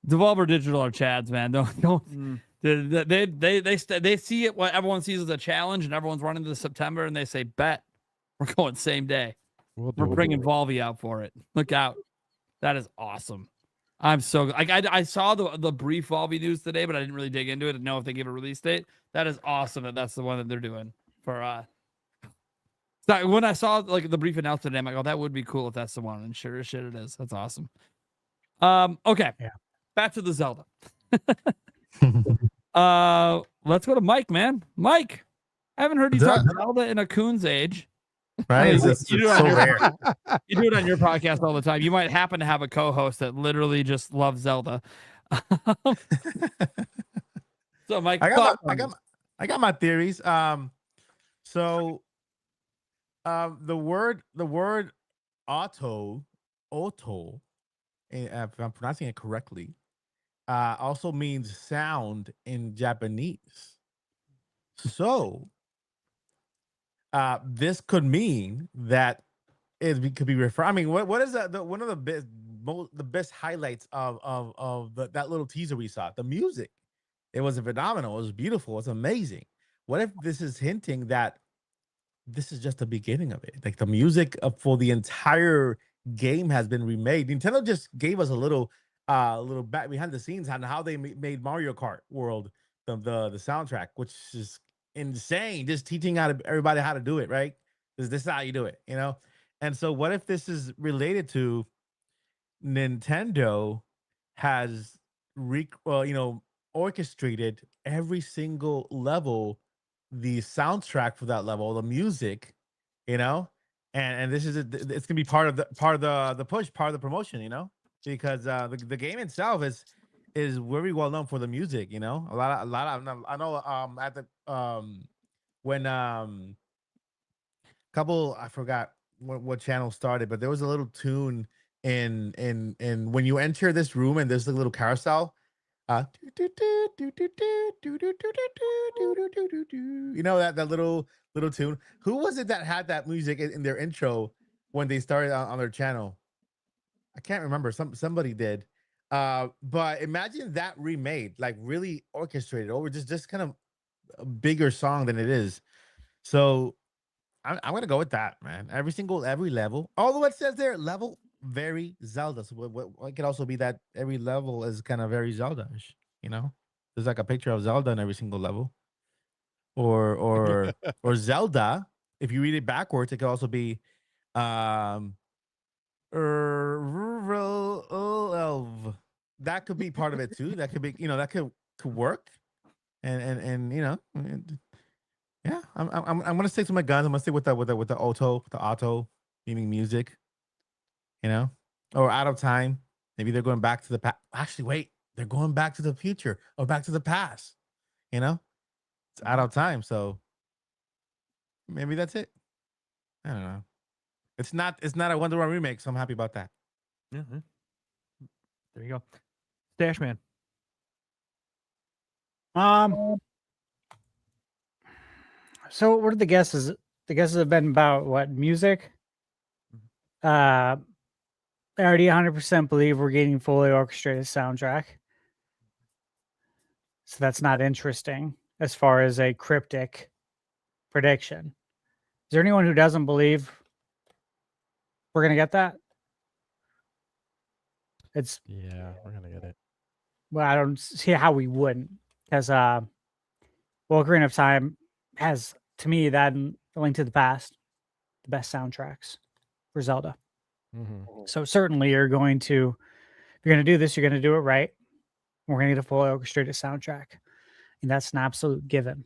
Devolver Digital are chads, man. Don't they see it what everyone sees as a challenge, and everyone's running to September, and they say, "Bet we're going same day. We're bringing Volvy out for it. Look out!" That is awesome. I'm so like I saw the brief Volvy news today, but I didn't really dig into it to know if they give a release date. That is awesome that that's the one that they're doing for. So when I saw like the brief announcement today, I'm like, oh, that would be cool if that's the one. And sure as shit it is. That's awesome. Okay. Yeah. Back to the Zelda. Let's go to Mike, man. Mike, I haven't heard you talk Zelda in a coon's age. Right? I mean, It's so rare. You do it on your podcast all the time. You might happen to have a co-host that literally just loves Zelda. So, Mike, I got my theories. So the word auto, if I'm pronouncing it correctly, also means sound in Japanese. So this could mean that it could be referred. I mean, what is one of the best highlights of that little teaser we saw? The music. It was phenomenal. It was beautiful. It was amazing. What if this is hinting that this is just the beginning of it? Like the music for the entire game has been remade. Nintendo just gave us a little back behind the scenes on how they made Mario Kart World the soundtrack, which is insane. Just teaching everybody how to do it, right? This is how you do it, you know? And so what if this is related to Nintendo has orchestrated every single level, the soundtrack for that level, the music, you know, and this is it's gonna be part of the push, part of the promotion, you know, because the game itself is very well known for the music, you know. A lot of I know at the when couple, I forgot what channel started, but there was a little tune in when you enter this room and there's a little carousel. You know that little tune. Who was it that had that music in their intro when they started on their channel? I can't remember. Somebody did. But imagine that remade, like really orchestrated over just kind of a bigger song than it is. So I'm gonna go with that, man. Every level, although it says there level very Zelda. So what could also be that every level is kind of very Zelda-ish, you know? There's like a picture of Zelda in every single level. Or Zelda, if you read it backwards, it could also be rural elf. That could be part of it too. That could be, you know, that could work. And you know, yeah, I'm gonna stick to my guns. I'm gonna stick with the auto meaning music. You know, or out of time. Maybe they're going back to the past. Actually, wait, they're going back to the future or back to the past. You know, it's out of time. So maybe that's it. I don't know. It's not a Wonder Woman remake, so I'm happy about that. Mm-hmm. There you go. Stash Man. So what are the guesses? The guesses have been about what music? I already 100% believe we're getting fully orchestrated soundtrack. So that's not interesting as far as a cryptic prediction. Is there anyone who doesn't believe we're going to get that? Yeah, we're going to get it. Well, I don't see how we wouldn't, because Ocarina of Time has, to me, that and The Link to the Past, the best soundtracks. for Zelda. Mm-hmm. So certainly you're going to, if you're going to do this, you're going to do it right. We're going to get a fully orchestrated soundtrack, and that's an absolute given.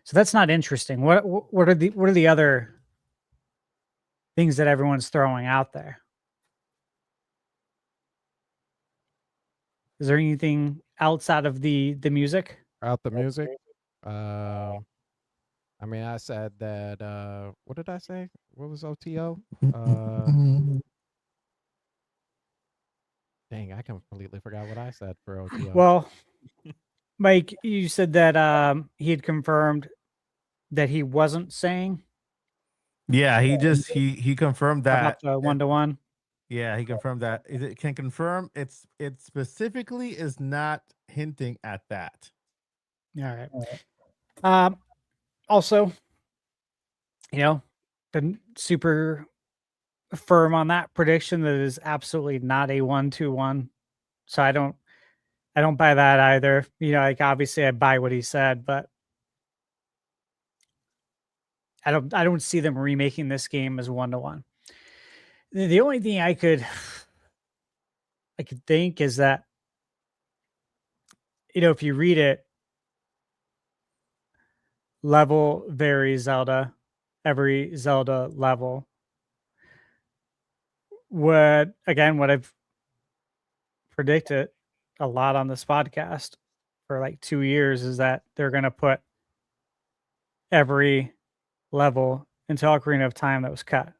So that's not interesting. What are the other things that everyone's throwing out there? Is there anything outside of the music? Out the music. I mean, I said that. What did I say? What was OTO? Dang, I completely forgot what I said for OTO. Well, Mike, you said that he had confirmed that he wasn't saying Yeah, he confirmed that. about the 1-to-1. Yeah, he confirmed that. It can confirm it specifically is not hinting at that. All right. Also, been super firm on that prediction that it is absolutely not a 1-to-1. So I don't buy that either. Like obviously I buy what he said, but I don't see them remaking this game as 1-to-1. The only thing I could think is that, if you read it, level varies Zelda, every Zelda level. What I've predicted a lot on this podcast for like 2 years is that they're going to put every level into Ocarina of Time that was cut.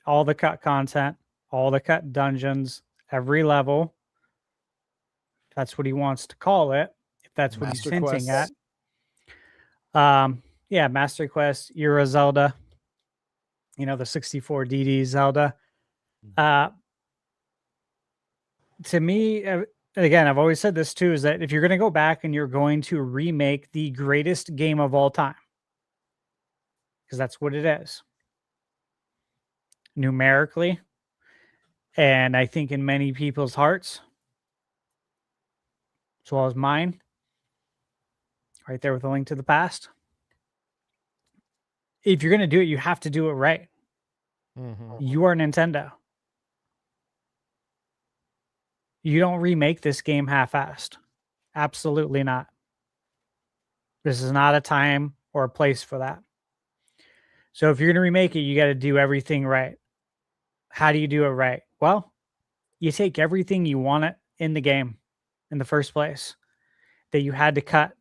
All the cut content, all the cut dungeons, every level. That's what he wants to call it. If that's what he's hinting at. Yeah, Master Quest, Euro Zelda, the 64 DD Zelda. To me, again, I've always said this too, is that if you're going to go back and you're going to remake the greatest game of all time, because that's what it is, numerically, and I think in many people's hearts, as well as mine, right there with a link to the past. If you're going to do it, you have to do it right. Mm-hmm. You are Nintendo. You don't remake this game half-assed. Absolutely not. This is not a time or a place for that. So if you're going to remake it, you got to do everything right. How do you do it right? Well, you take everything you want it in the game in the first place that you had to cut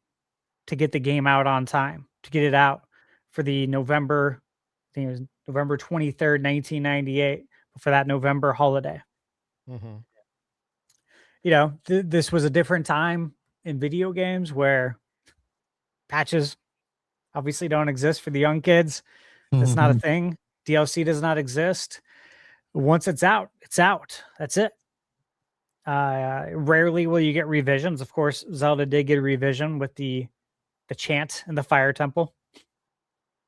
to get the game out on time, to get it out for the November, I think it was November 23rd, 1998, for that November holiday. Mm-hmm. This was a different time in video games where patches obviously don't exist for the young kids. That's not a thing. DLC does not exist. Once it's out, it's out. That's it. Rarely will you get revisions. Of course, Zelda did get a revision with the chant in the Fire Temple.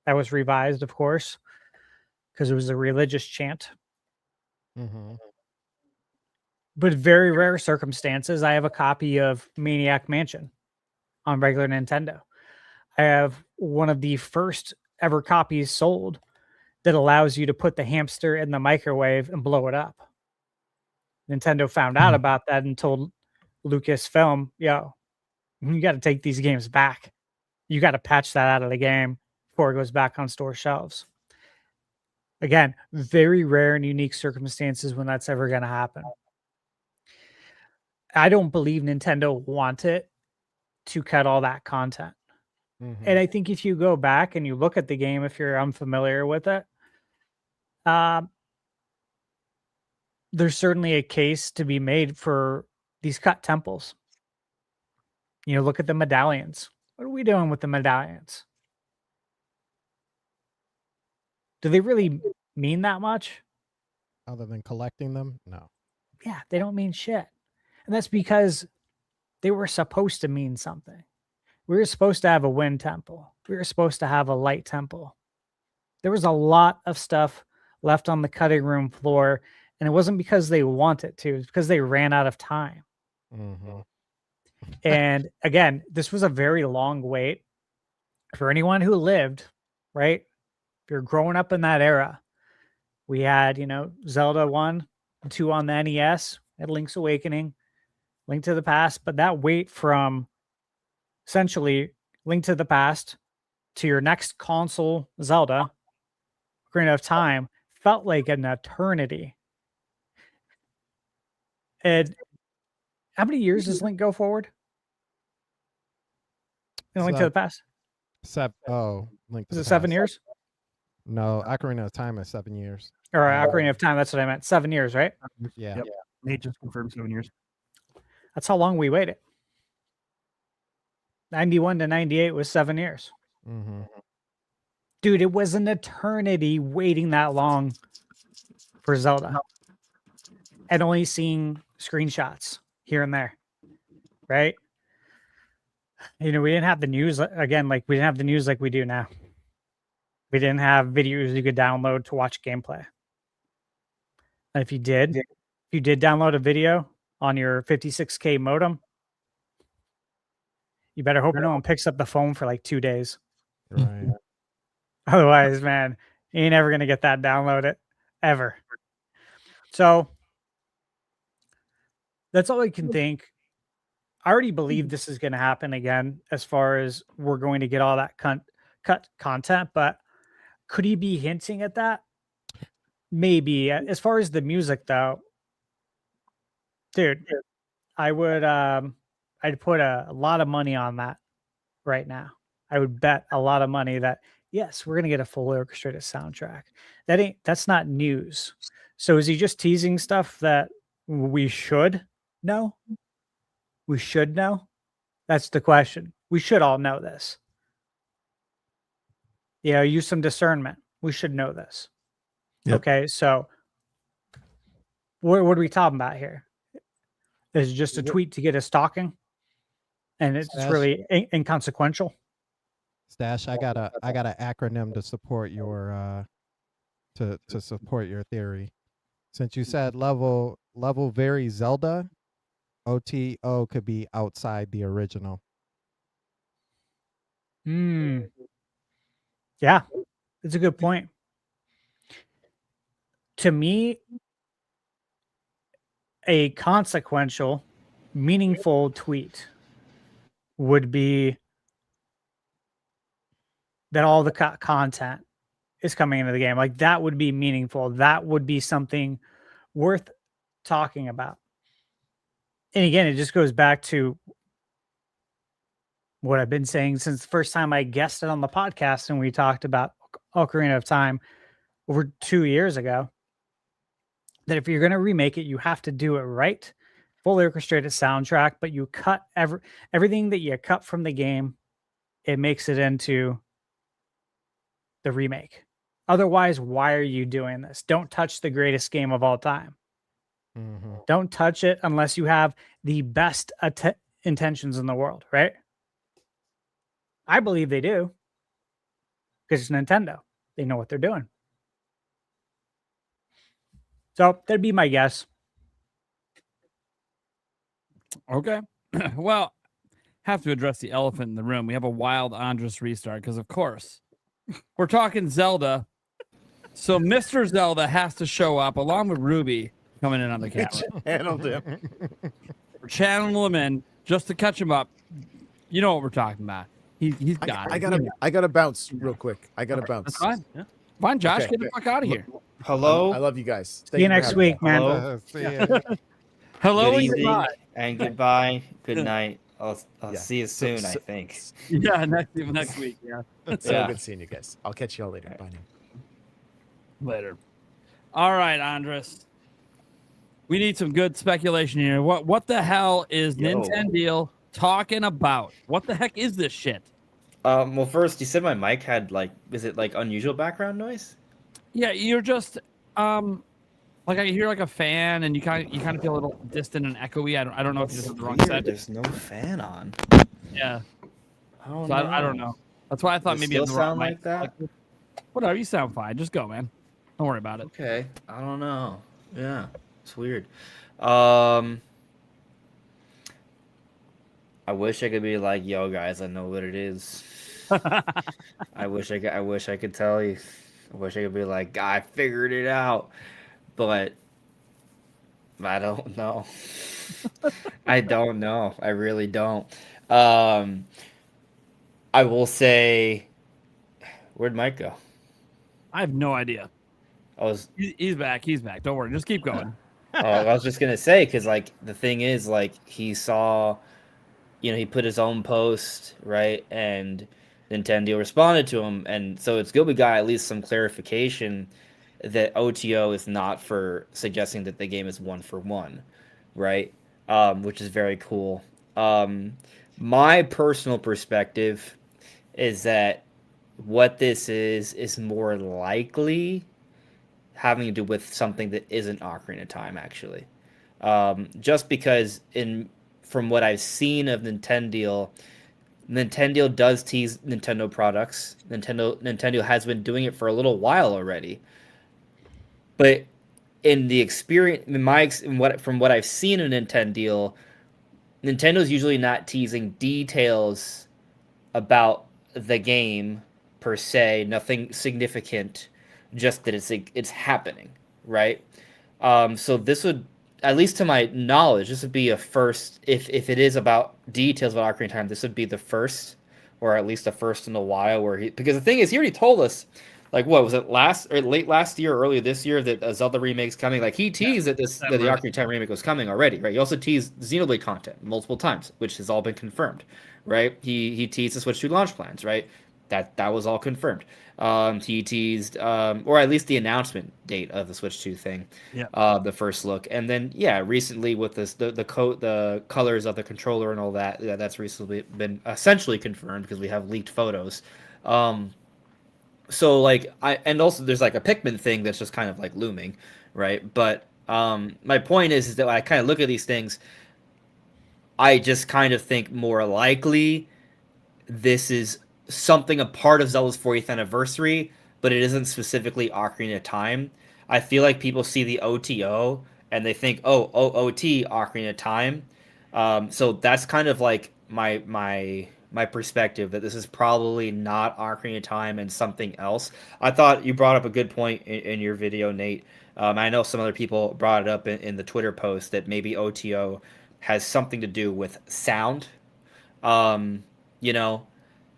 That was revised, of course, because it was a religious chant. Mm-hmm. But very rare circumstances, I have a copy of Maniac Mansion on regular Nintendo. I have one of the first ever copies sold that allows you to put the hamster in the microwave and blow it up. Nintendo found out about that and told Lucasfilm, yo, you got to take these games back. You got to patch that out of the game before it goes back on store shelves. Again, very rare and unique circumstances when that's ever going to happen. I don't believe Nintendo wanted to cut all that content. Mm-hmm. And I think if you go back and you look at the game, if you're unfamiliar with it, there's certainly a case to be made for these cut temples. Look at the medallions. What are we doing with the medallions? Do they really mean that much? Other than collecting them? No. Yeah, they don't mean shit. And that's because they were supposed to mean something. We were supposed to have a wind temple. We were supposed to have a light temple. There was a lot of stuff left on the cutting room floor, and it wasn't because they wanted to. It was because they ran out of time. Mm-hmm. And again, this was a very long wait for anyone who lived, right, If you're growing up in that era, we had, Zelda 1 and 2 on the NES, had Link's Awakening, Link to the Past, but that wait from essentially Link to the Past to your next console, Zelda, Ocarina of Time, felt like an eternity. And how many years does Link go forward? Link to the Past? Link to Is the it 7 Past. years? No, Ocarina of Time is 7 years. Or Ocarina of Time, that's what I meant. 7 years, right? Yeah. Yep. Nate just confirmed 7 years. That's how long we waited. 91 to 98 was 7 years. Mm-hmm. Dude, it was an eternity waiting that long for Zelda. And only seeing screenshots here and there. Right? We didn't have the news again, we didn't have the news like we do now. We didn't have videos you could download to watch gameplay. And if you did download a video on your 56K modem, you better hope no one picks up the phone for like 2 days. Right. Otherwise, man, you ain't ever going to get that downloaded ever. So that's all I can think. I already believe this is going to happen again as far as we're going to get all that cut content, but could he be hinting at that? Maybe. As far as the music though, dude, I would I'd put a lot of money on that right now. I would bet a lot of money that yes, we're gonna get a full orchestrated soundtrack. That's not news. So is he just teasing stuff that we should know? We should know? That's the question. We should all know this. Yeah, use some discernment. We should know this. Yep. Okay, so what are we talking about here? Is it just a tweet to get us talking? And it's really inconsequential? Stash, I got an acronym to support your to support your theory. Since you said level very Zelda, OTO could be outside the original. Yeah, that's a good point. To me, a consequential, meaningful tweet would be that all the content is coming into the game. Like that would be meaningful. That would be something worth talking about. And again, it just goes back to what I've been saying since the first time I guested on the podcast and we talked about Ocarina of Time over 2 years ago, that if you're going to remake it, you have to do it right. Fully orchestrated soundtrack, but you cut everything that you cut from the game, it makes it into the remake. Otherwise, why are you doing this? Don't touch the greatest game of all time. Mm-hmm. Don't touch it unless you have the best intentions in the world, right? I believe they do. Because it's Nintendo. They know what they're doing. So that'd be my guess. Okay. Well, have to address the elephant in the room. We have a wild Andres restart because, of course, we're talking Zelda. So Mr. Zelda has to show up along with Ruby coming in on the camera. Channeled him. We're channeling him in just to catch him up. You know what we're talking about. He's got it. I gotta bounce real quick. I gotta bounce. That's fine. Yeah. Fine, Josh, Okay. get the fuck out of here. Hello. I love you guys. See you next week, man. Hello. Hello Good and evening goodbye. and goodbye. Good night. I'll see you soon, I think. Yeah, next week. Yeah. So good seeing you guys. I'll catch you all later. Bye now. Later. All right, Andres. We need some good speculation here. What the hell is Nintendo talking about? What the heck is this shit? Well, first, you said my mic had is it unusual background noise? Yeah, you're just I hear like a fan, and you kind of feel a little distant and echoey. I don't know if you just have the wrong Weird, set. There's no fan on. Yeah. I don't know. That's why I thought Does it maybe it's still the wrong sound like that? Whatever, you sound fine. Just go, man. Don't worry about it. Okay, I don't know. Yeah, it's weird. I wish I could be like, yo, guys, I know what it is. I wish I could tell you. I wish I could be like, I figured it out, but I don't know. I don't know. I really don't. I will say, where'd Mike go? I have no idea. He's back. He's back. Don't worry. Just keep going. I was just gonna say, because like the thing is, like he saw, he put his own post, right, and Nintendo responded to him, and so it's good we got at least some clarification that OTO is not for suggesting that the game is 1-for-1, right? Which is very cool. My personal perspective is that what this is more likely having to do with something that isn't Ocarina of Time, actually. Just because from what I've seen of Nintendo does tease Nintendo products. Nintendo has been doing it for a little while already. But in the experience, from what I've seen in Nintendo's usually not teasing details about the game per se, nothing significant, just that it's happening, right? So this would, at least to my knowledge, this would be a first. If it is about details about Ocarina of Time, this would be the first, or at least the first in a while because the thing is, he already told us, like, what was it, late last year or earlier this year, that a Zelda remake's coming. Like, he teased that the Ocarina of Time remake was coming already, right? He also teased Xenoblade content multiple times, which has all been confirmed, right? He teased the Switch 2 launch plans, right? That was all confirmed. He teased, or at least the announcement date of the Switch 2 thing, the first look, and then recently with the colors of the controller and all that, that's recently been essentially confirmed because we have leaked photos. So like and also there's like a Pikmin thing that's just kind of like looming, right? But my point is that when I kind of look at these things, I just kind of think more likely this is something a part of Zelda's 40th anniversary, but it isn't specifically Ocarina of Time. I feel like people see the OTO and they think, OT, Ocarina of Time. So that's kind of like my perspective, that this is probably not Ocarina of Time and something else. I thought you brought up a good point in your video, Nate. I know some other people brought it up in the Twitter post that maybe OTO has something to do with sound.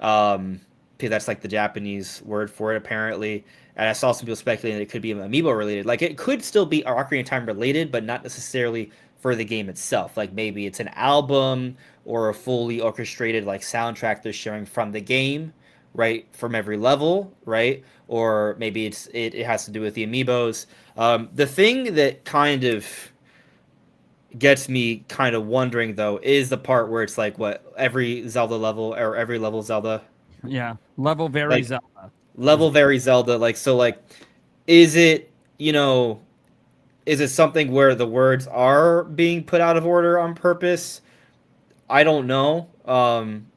Because that's like the Japanese word for it, apparently. And I saw some people speculating that it could be amiibo related. Like, it could still be Ocarina of Time related, but not necessarily for the game itself. Like, maybe it's an album or a fully orchestrated like soundtrack they're sharing from the game, right? From every level, right? Or maybe it has to do with the amiibos. The thing that kind of gets me kind of wondering, though, is the part where it's like, what, every Zelda level, or every level Zelda? Yeah, level vary Zelda. Level vary Zelda. Like, so, like, is it, is it something where the words are being put out of order on purpose? I don't know.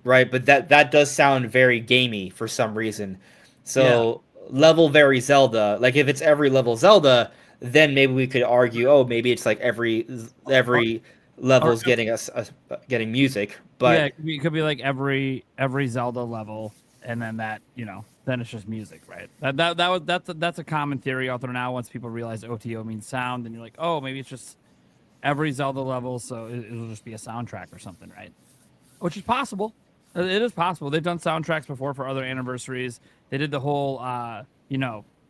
Right, but that does sound very gamey for some reason. So level vary Zelda. Like, if it's every level Zelda, then maybe we could argue, maybe it's like every level's getting music. But it could be like every Zelda level, and then then it's just music, right? That's a common theory out there now. Once people realize OTO means sound, and you're like, maybe it's just every Zelda level, so it'll just be a soundtrack or something, right? Which is possible. It is possible. They've done soundtracks before for other anniversaries. They did the whole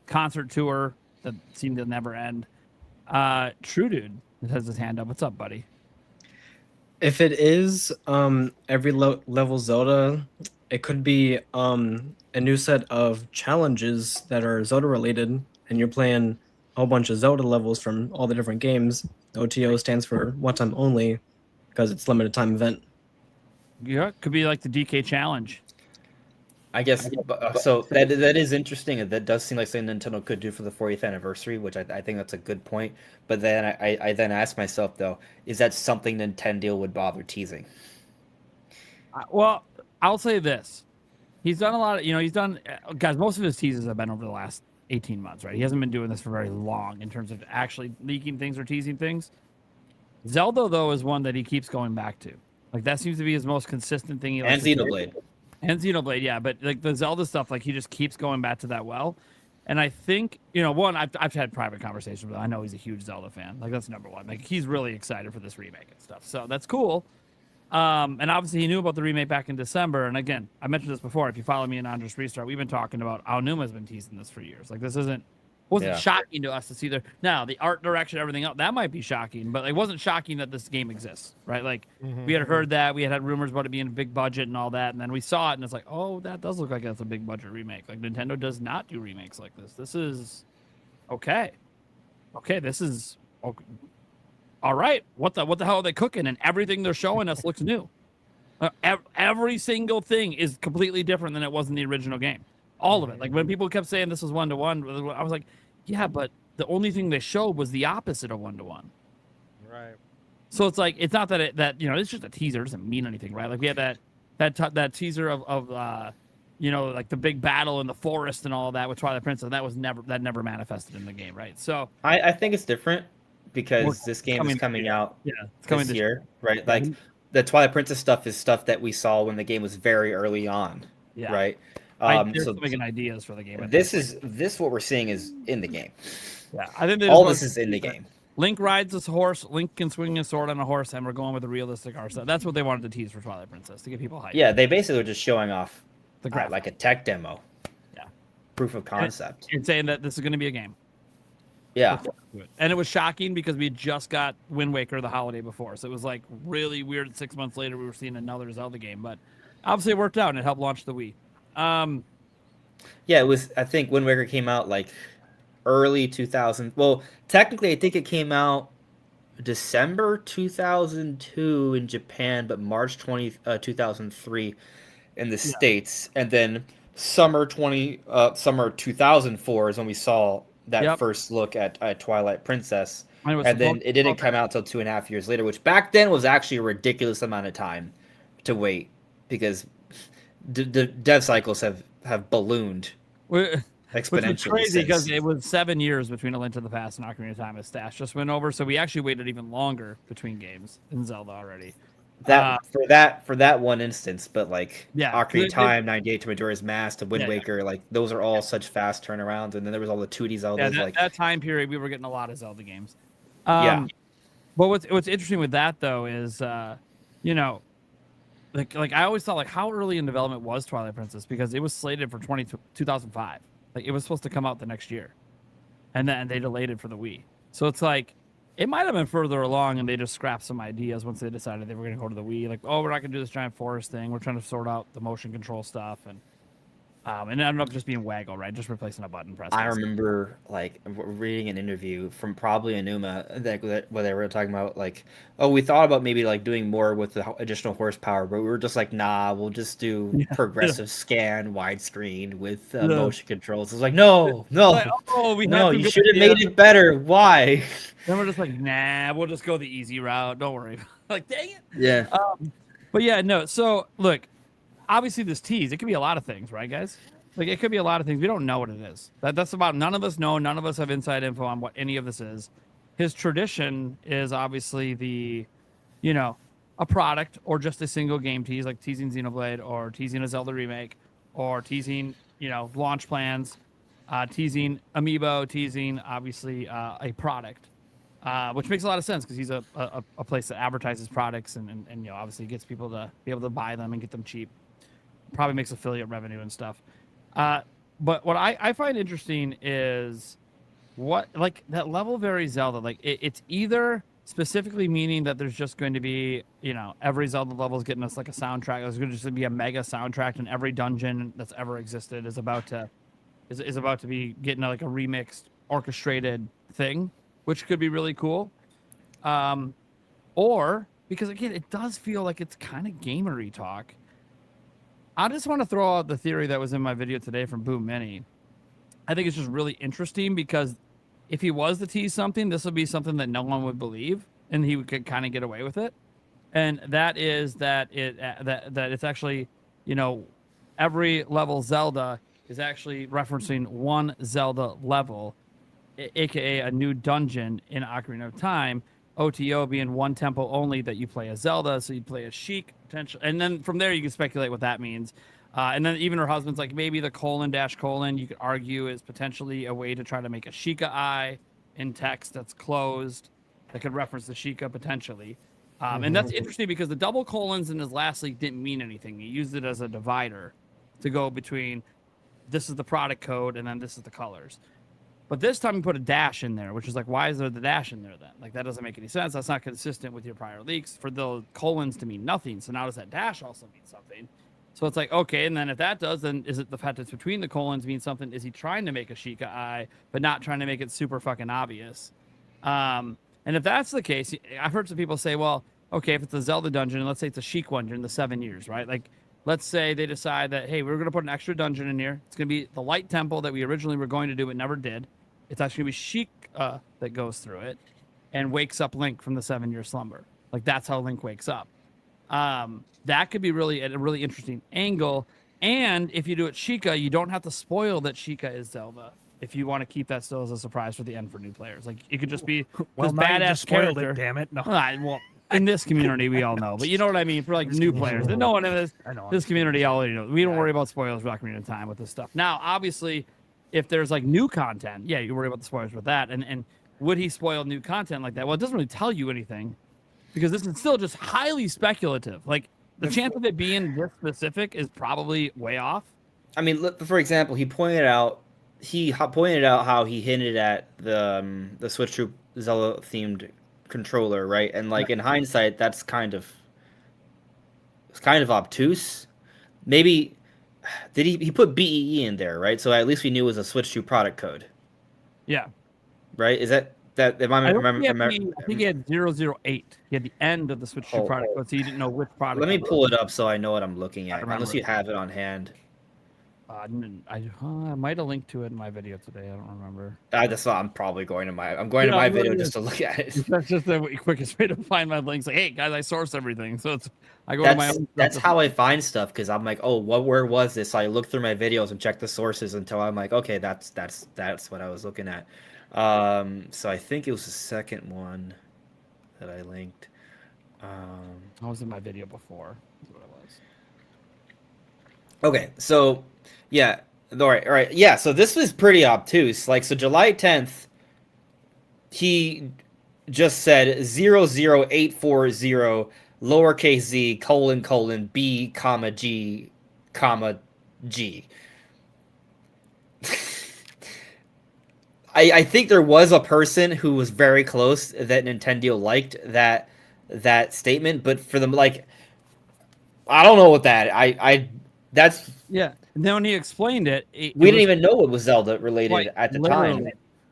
concert tour that seemed to never end. True Dude has his hand up. What's up, buddy? If it is every level Zelda, it could be a new set of challenges that are Zelda related, and you're playing a whole bunch of Zelda levels from all the different games. OTO stands for one time only because it's limited time event. Yeah, it could be like the DK challenge. I guess so. That is interesting. That does seem like something Nintendo could do for the 40th anniversary, which I think that's a good point. But then I then ask myself, though, is that something Nintendo would bother teasing? Well, I'll say this: he's done a lot of guys. Most of his teases have been over the last 18 months, right? He hasn't been doing this for very long in terms of actually leaking things or teasing things. Zelda, though, is one that he keeps going back to. Like, that seems to be his most consistent thing. And Xenoblade. And Xenoblade, yeah, but like the Zelda stuff, like he just keeps going back to that well. And I think, one, I've had private conversations with him. I know he's a huge Zelda fan. Like, that's number one. Like, he's really excited for this remake and stuff. So that's cool. And obviously he knew about the remake back in December. And again, I mentioned this before. If you follow me in Andres Restart, we've been talking about Aonuma's been teasing this for years. Like, this wasn't shocking to us to see there. Now, the art direction, everything else, that might be shocking, but it wasn't shocking that this game exists, right? Like, we had heard that. We had rumors about it being a big budget and all that. And then we saw it, and it's like, oh, that does look like that's a big budget remake. Like, Nintendo does not do remakes like this. This is okay. Okay, this is okay. All right. What the hell are they cooking? And everything they're showing us looks new. Every single thing is completely different than it was in the original game. All of it. Like, when people kept saying this was 1-to-1, I was like, yeah, but the only thing they showed was the opposite of 1-to-1. Right. So it's like, it's not that it's just a teaser. It doesn't mean anything, right? Like, we had that teaser of like the big battle in the forest and all of that with Twilight Princess. That never manifested in the game, right? So I think it's different because this game is coming out this year, right? Like, the Twilight Princess stuff is stuff that we saw when the game was very early on, right? They're still making ideas for the game. This what we're seeing is in the game. Yeah, I think all this is in the game. Link rides this horse. Link can swing his sword on a horse, and we're going with a realistic art style. That's what they wanted to tease for Twilight Princess, to get people hyped. Yeah, they basically were just showing off the graphic, like a tech demo. Yeah, proof of concept. And saying that this is going to be a game. Yeah, and it was shocking because we just got Wind Waker the holiday before, so it was like really weird. 6 months later, we were seeing another Zelda game, but obviously it worked out and it helped launch the Wii. Yeah, it was. I think Wind Waker came out like early 2000. Well, technically, I think it came out December 2002 in Japan, but March 2003 in the States, and then summer 2004 is when we saw that first look at Twilight Princess, and then it didn't come out till 2.5 years later, which back then was actually a ridiculous amount of time to wait because the dev cycles have ballooned exponentially. Which is crazy because it was 7 years between A Link to the Past and Ocarina of Time, as Stash just went over. So we actually waited even longer between games in Zelda already. For that one instance, but like Ocarina of Time, 98 to Majora's Mask to Wind Waker, like those are all such fast turnarounds. And then there was all the 2D Zeldas. Yeah, that time period we were getting a lot of Zelda games. But what's interesting with that though is like I always thought, like, how early in development was Twilight Princess, because it was slated for 2005. Like, it was supposed to come out the next year, and then they delayed it for the Wii. So it's like it might have been further along, and they just scrapped some ideas once they decided they were going to go to the Wii. Like, oh, we're not going to do this giant forest thing. We're trying to sort out the motion control stuff, and it ended up just being waggle, right? Just replacing a button press. I remember like reading an interview from probably Aonuma where they were talking about like, oh, we thought about maybe like doing more with the additional horsepower, but we were just like, nah, we'll just do progressive scan widescreen with motion controls. It's like, no, like, you should have made it better. Why? Then we're just like, nah, we'll just go the easy route. Don't worry. Like, dang it. Yeah. But yeah, no. So look. Obviously, this tease, it could be a lot of things, right, guys? Like, it could be a lot of things. We don't know what it is. That's about, none of us know. None of us have inside info on what any of this is. His tradition is obviously a product or just a single game tease, like teasing Xenoblade or teasing a Zelda remake or teasing, launch plans, teasing Amiibo, teasing, obviously, a product, which makes a lot of sense because he's a place that advertises products and obviously gets people to be able to buy them and get them cheap. Probably makes affiliate revenue and stuff. But what I find interesting is what, like, that level very Zelda, like it's either specifically meaning that there's just going to be, every Zelda level is getting us like a soundtrack. There's going to just be a mega soundtrack, and every dungeon that's ever existed is about to be getting like a remixed, orchestrated thing, which could be really cool. Or because again, it does feel like it's kind of gamery talk. I just want to throw out the theory that was in my video today from Boom Mini. I think it's just really interesting because if he was to tease something, this would be something that no one would believe, and he could kind of get away with it. And that is that it's actually, every level Zelda is actually referencing one Zelda level, aka a new dungeon in Ocarina of Time. OTO being one tempo only that you play as Zelda, so you play as Sheik potential, and then from there you can speculate what that means. And then even her husband's like, maybe the ::, you could argue is potentially a way to try to make a Sheikah eye in text that's closed that could reference the Sheikah potentially. And that's interesting because the double colons in his last leak didn't mean anything. He used it as a divider to go between this is the product code and then this is the colors. But this time he put a dash in there, which is like, why is there the dash in there then? Like, that doesn't make any sense. That's not consistent with your prior leaks for the colons to mean nothing. So now does that dash also mean something? So it's like, okay, and then if that does, then is it the fact that it's between the colons mean something? Is he trying to make a Sheikah eye, but not trying to make it super fucking obvious? And if that's the case, I've heard some people say, well, okay, if it's a Zelda dungeon, and let's say it's a Sheik one during the 7 years, right? Like, let's say they decide that, hey, we're going to put an extra dungeon in here. It's going to be the light temple that we originally were going to do, but never did. It's actually going to be Sheik that goes through it and wakes up Link from the 7-year slumber. Like, that's how Link wakes up. That could be really a really interesting angle. And if you do it Sheikah, you don't have to spoil that Sheikah is Zelda. If you want to keep that still as a surprise for the end for new players, like it could just be well, this now you badass just spoiled character. it, damn it! No, Well, in this community, we all know, but you know what I mean for like new players. And no one in this community already knows. We don't worry about spoilers for Ocarina of Time with this stuff. Now, obviously, if there's like new content, yeah, you worry about the spoilers with that. And would he spoil new content like that? Well, it doesn't really tell you anything because this is still just highly speculative. Like the chance of it being this specific is probably way off. I mean, look, for example, he pointed out how he hinted at the Switch Troop Zelda themed controller, right? And like in hindsight, it's kind of obtuse. Maybe did he put BEE in there, right? So at least we knew it was a Switch Troop product code. Yeah. Right? Is that am I remember? I think he had 008. He had the end of the Switch Troop product code, so you didn't know which product. Let me pull it up so I know what I'm looking at. Unless you have it on hand. I might have linked to it in my video today. I don't remember. That's why I'm probably going to my video just to look at it. That's just the quickest way to find my links. Like, hey guys, I source everything, so I go to my own. That's how I find stuff because I'm like, oh, where was this? So I look through my videos and check the sources until I'm like, okay, that's what I was looking at. So I think it was the second one that I linked. I was in my video before. That's what it was. Okay, so. Yeah. All right. Yeah. So this was pretty obtuse. Like, so July 10th, he just said 00840 lowercase z : B, G, G. I think there was a person who was very close that Nintendo liked that statement, but for them, like, I don't know what that. That's yeah. And then when he explained it, we didn't even know it was Zelda related at the time.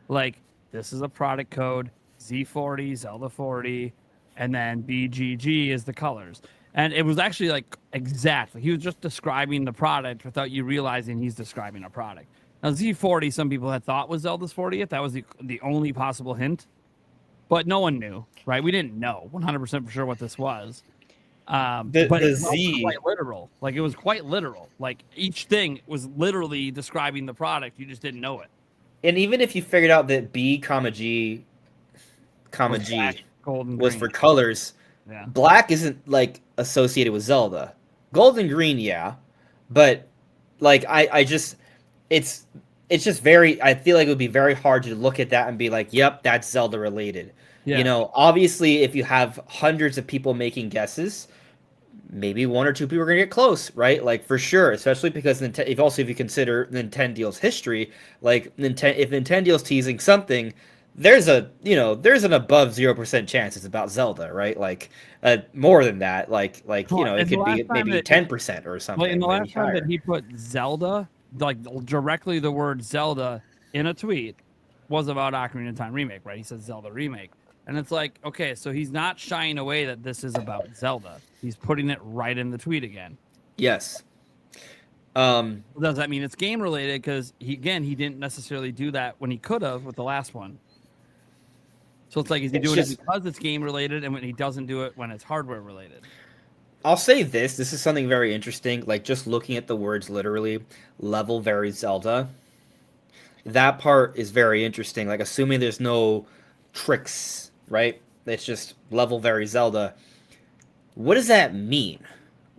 Like, this is a product code, Z40, Zelda 40, and then BGG is the colors. And it was actually like exactly. He was just describing the product without you realizing he's describing a product. Now, Z40, some people had thought was Zelda's 40th. That was the only possible hint. But no one knew, right? We didn't know 100% for sure what this was. But it was quite literal. Like, it was quite literal. Like, each thing was literally describing the product. You just didn't know it. And even if you figured out that B, G, was for colors, black isn't like associated with Zelda. Gold and green, yeah, but like I just it's just very. I feel like it would be very hard to look at that and be like, "Yep, that's Zelda related." Yeah. You know, obviously, if you have hundreds of people making guesses, maybe one or two people are gonna get close, right? Like, for sure, especially because if you consider Nintendo's history, like if Nintendo's teasing something, there's an above 0% chance it's about Zelda, right? Like, more than that, like you know, it could be maybe 10% or something. Well, in the last time that he put Zelda, like directly the word Zelda in a tweet, was about Ocarina of Time remake, right? He said Zelda remake. And it's like, okay, so he's not shying away that this is about Zelda. He's putting it right in the tweet again. Yes. Does that mean it's game related? Because he didn't necessarily do that when he could have with the last one. So it's like, is he doing it because it's game related, and when he doesn't do it when it's hardware related? I'll say this. This is something very interesting. Like, just looking at the words literally, level very Zelda. That part is very interesting. Like, assuming there's no tricks, right? It's just level very Zelda. What does that mean?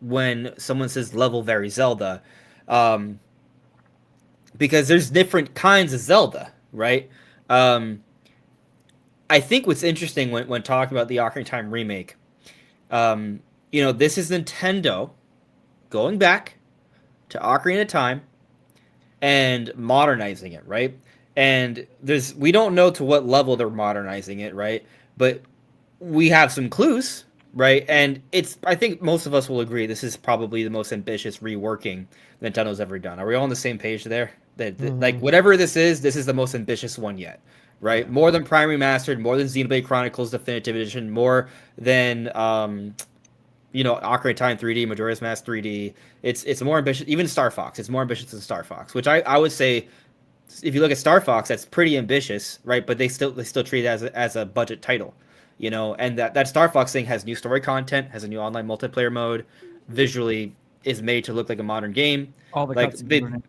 when someone says level very Zelda, because there's different kinds of Zelda, right? I think what's interesting when talking about the Ocarina of Time remake, this is Nintendo going back to Ocarina of Time and modernizing it, right? And we don't know to what level they're modernizing it, right? But we have some clues, right? And I think most of us will agree this is probably the most ambitious reworking Nintendo's ever done. Are we all on the same page there? Like whatever this is the most ambitious one yet, right? More than Prime Remastered, more than Xenoblade Chronicles Definitive Edition, more than Ocarina of Time 3D, Majora's Mask 3D. It's more ambitious. Even Star Fox, it's more ambitious than Star Fox, which I would say, if you look at Star Fox, that's pretty ambitious, right? But they still treat it as a budget title, And that Star Fox thing has new story content, has a new online multiplayer mode, visually is made to look like a modern game. All the cutscenes.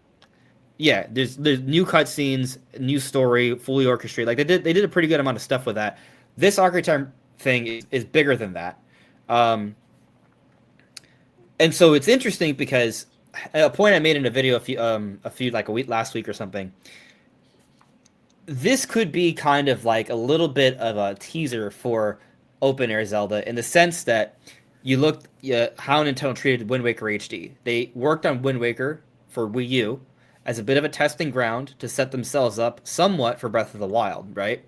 Yeah, there's new cutscenes, new story, fully orchestrated. Like they did a pretty good amount of stuff with that. This Ocarina of Time thing is bigger than that. And so it's interesting because a point I made in a video last week or something. This could be kind of like a little bit of a teaser for open air Zelda, in the sense that you looked how Nintendo treated Wind Waker HD. They worked on Wind Waker for Wii U as a bit of a testing ground to set themselves up somewhat for Breath of the Wild, right?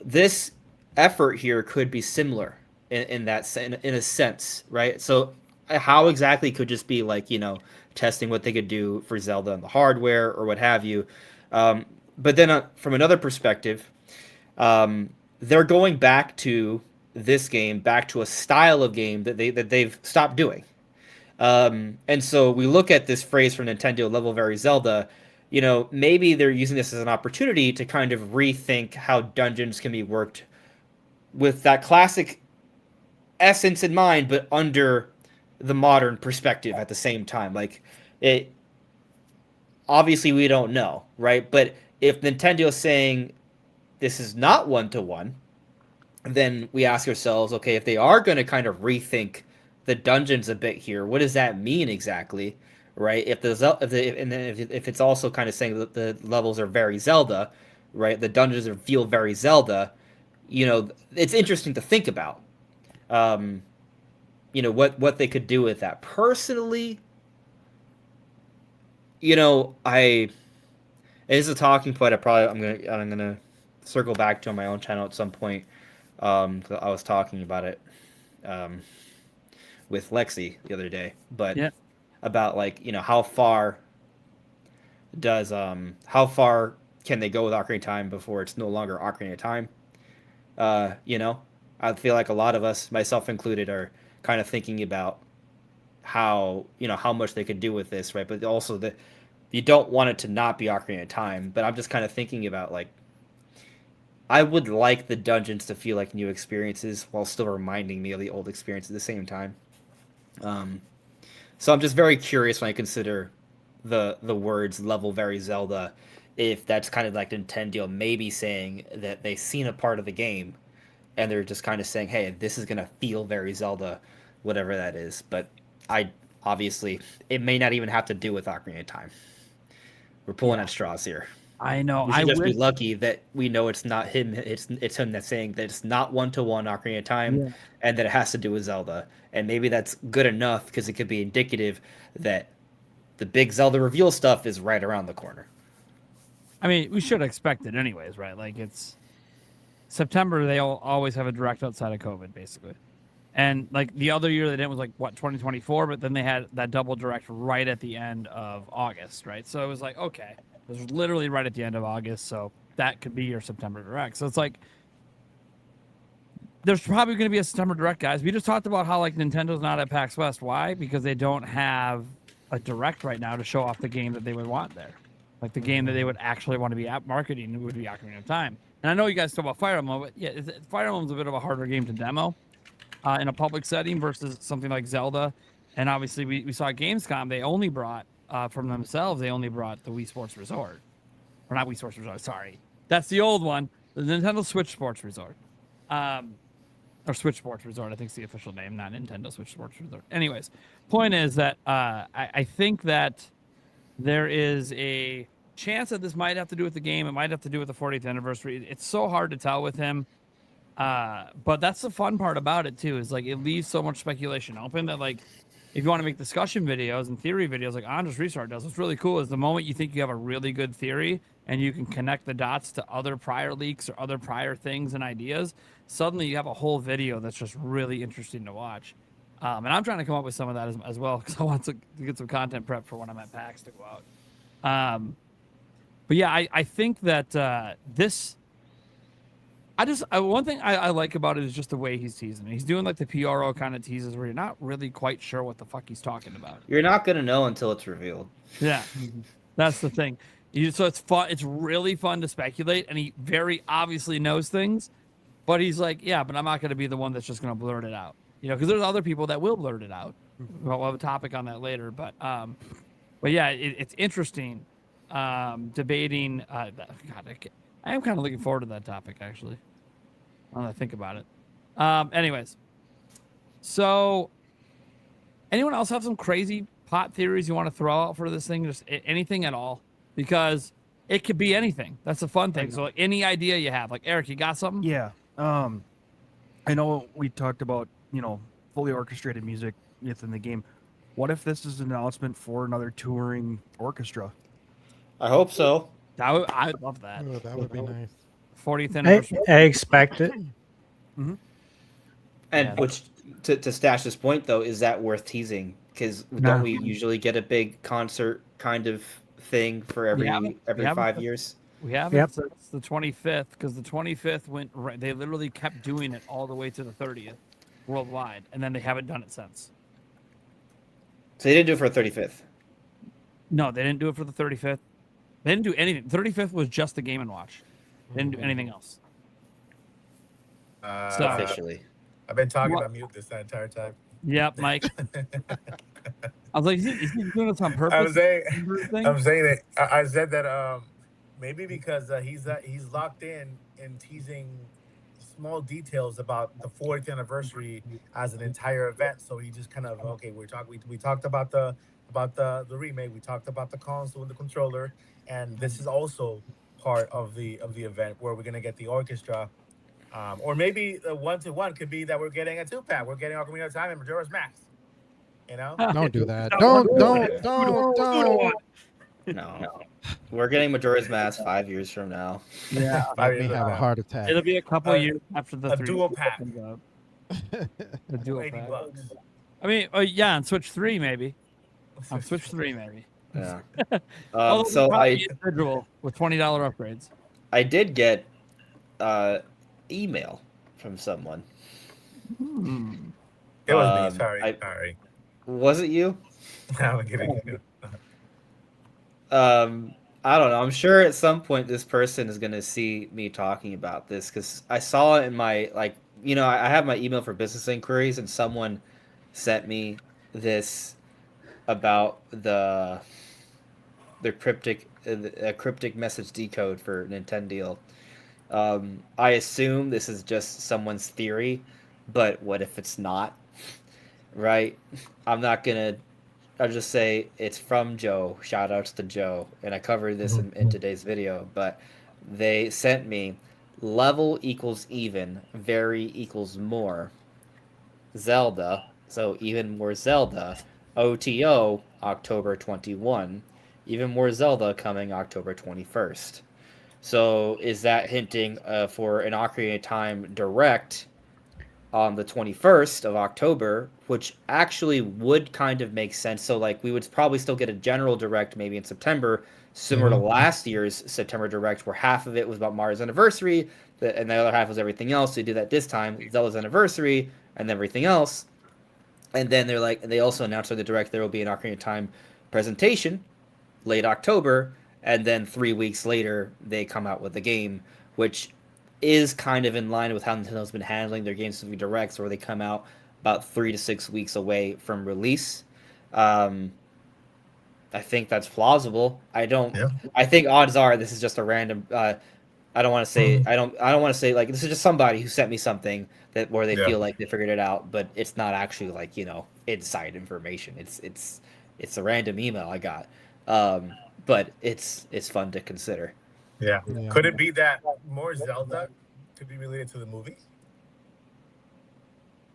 This effort here could be similar in a sense, right? So how exactly could just be like, testing what they could do for Zelda and the hardware or what have you. But then from another perspective, they're going back to this game, back to a style of game that they've stopped doing. And so we look at this phrase from Nintendo, level very Zelda, maybe they're using this as an opportunity to kind of rethink how dungeons can be worked with that classic essence in mind, but under the modern perspective at the same time. Like, it obviously we don't know, right? But if Nintendo is saying this is not one-to-one, then we ask ourselves, okay, if they are going to kind of rethink the dungeons a bit here, what does that mean exactly, right? If it's also kind of saying that the levels are very Zelda, right? The dungeons feel very Zelda. It's interesting to think about. What they could do with that. Personally, it is a talking point. I'm gonna circle back to on my own channel at some point. 'Cause I was talking about it with Lexi the other day, but about how far can they go with Ocarina of Time before it's no longer Ocarina of Time? I feel like a lot of us, myself included, are kind of thinking about how much they could do with this, right? But also that you don't want it to not be Ocarina of Time. But I'm just kind of thinking about, I would like the dungeons to feel like new experiences while still reminding me of the old experience at the same time. So I'm just very curious when I consider the words level very Zelda, if that's kind of like Nintendo maybe saying that they've seen a part of the game and they're just kind of saying, hey, this is going to feel very Zelda, whatever that is. But obviously, it may not even have to do with Ocarina of Time. We're pulling at straws here. I know. We should just be lucky that we know it's not him. It's him that's saying that it's not one-to-one Ocarina of Time, and that it has to do with Zelda. And maybe that's good enough because it could be indicative that the big Zelda reveal stuff is right around the corner. I mean, we should expect it anyways, right? Like, it's September. They always have a direct outside of COVID, basically. And like the other year they did was 2024, but then they had that double direct right at the end of August, right? So it was like, okay, it was literally right at the end of August, so that could be your September direct. So it's like, there's probably going to be a September direct, guys. We just talked about how Nintendo's not at PAX West. Why? Because they don't have a direct right now to show off the game that they would want there. Like the game that they would actually want to be marketing would be Ocarina of Time. And I know you guys talk about Fire Emblem, but yeah, Fire Emblem's a bit of a harder game to demo in a public setting versus something like Zelda. And obviously we saw at Gamescom, they only brought, from themselves, they only brought the Wii Sports Resort. Or not Wii Sports Resort, sorry. That's the old one, the Nintendo Switch Sports Resort. Or Switch Sports Resort, I think is the official name, not Nintendo Switch Sports Resort. Anyways, point is that I think that there is a chance that this might have to do with the game. It might have to do with the 40th anniversary. It's so hard to tell with him. But that's the fun part about it too, is like it leaves so much speculation open that like if you want to make discussion videos and theory videos like Andres Restart does, what's really cool is the moment you think you have a really good theory and you can connect the dots to other prior leaks or other prior things and ideas, suddenly you have a whole video that's just really interesting to watch. And I'm trying to come up with some of that as well because I want to get some content prep for when I'm at PAX to go out. But yeah, I think that this. One thing I like about it is just the way he's teasing. He's doing like the PRO kind of teases where you're not really quite sure what the fuck he's talking about. You're not gonna know until it's revealed. Yeah, that's the thing. So it's fun. It's really fun to speculate, and he very obviously knows things, but he's like, yeah, but I'm not gonna be the one that's just gonna blurt it out. You know, because there's other people that will blurt it out. We'll have a topic on that later, but yeah, it's interesting debating. God, I am kind of looking forward to that topic actually. Now that I think about it. Anyways, so anyone else have some crazy pot theories you want to throw out for this thing? Just anything at all, because it could be anything. That's the fun thing. So like, any idea you have, like Eric, you got something? Yeah. I know we talked about, you know, fully orchestrated music within the game. What if this is an announcement for another touring orchestra? I hope so. I'd love that. Oh, that would be nice. 40th anniversary. I expect it. Mm-hmm. And Yeah. which, to Stash this point though, is that worth teasing? Because don't we usually get a big concert kind of thing for every 5 years? We have it since the 25th, because the 25th went right. They literally kept doing it all the way to the 30th worldwide, and then they haven't done it since. So they didn't do it for the 35th. No, they didn't do it for the 35th. They didn't do anything. 35th was just the Game & Watch. They didn't do anything else. So Officially. I've been talking on mute this entire time. Yep, Mike. I was like, is he doing this on purpose? I'm saying it. I said that maybe because he's locked in teasing small details about the 40th anniversary as an entire event. So he just kind of we talked about the remake. We talked about the console and the controller, and this is also part of the event where we're gonna get the orchestra, or maybe the 1-to-1 could be that we're getting a 2-pack. We're getting Ocarina of Time and Majora's Mask. You know? Don't do that. No. Don't. No. We're getting Majora's Mask 5 years from now. Yeah. Make me have a heart attack. It'll be a couple years after the dual pack. A dual $80 pack. bucks. I mean, yeah, on Switch 3 maybe. On Switch 3 maybe. Yeah. Although So probably individual with $20 upgrades. I did get email from someone. It was me. Sorry. Was it you? I'm kidding. I don't know. I'm sure at some point this person is going to see me talking about this, because I saw it in my, I have my email for business inquiries, and someone sent me this about the cryptic message decode for Nintendo deal. I assume this is just someone's theory, but what if it's not? Right? I'll just say it's from Joe. Shout outs to Joe. And I covered this in today's video, but they sent me level equals even, vary equals more. Zelda, so even more Zelda. OTO, October 21. Even more Zelda coming October 21st. So is that hinting for an Ocarina of Time Direct on the 21st of October, which actually would kind of make sense. So we would probably still get a general Direct maybe in September, similar to last year's September Direct, where half of it was about Mario's anniversary, and the other half was everything else. So they do that this time, Zelda's anniversary, and everything else. And then they also announced on the Direct there will be an Ocarina of Time presentation late October, and then 3 weeks later they come out with the game, which is kind of in line with how Nintendo's been handling their Games with Directs, where they come out about 3 to 6 weeks away from release. I think that's plausible. I think odds are this is just a random. I don't want to say. I don't want to say this is just somebody who sent me something where they feel like they figured it out, but it's not actually inside information. It's a random email I got, but it's fun to consider. Yeah. Yeah. Could it be that more Zelda could be related to the movie?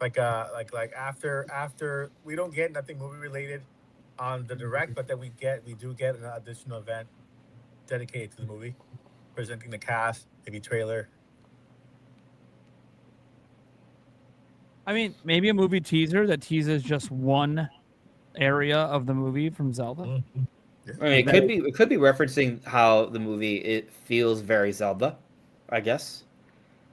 Like after we don't get nothing movie related on the direct, but then we do get an additional event dedicated to the movie, presenting the cast, maybe trailer. I mean, maybe a movie teaser that teases just one area of the movie from Zelda. I mean, it could be referencing how the movie it feels very Zelda, I guess.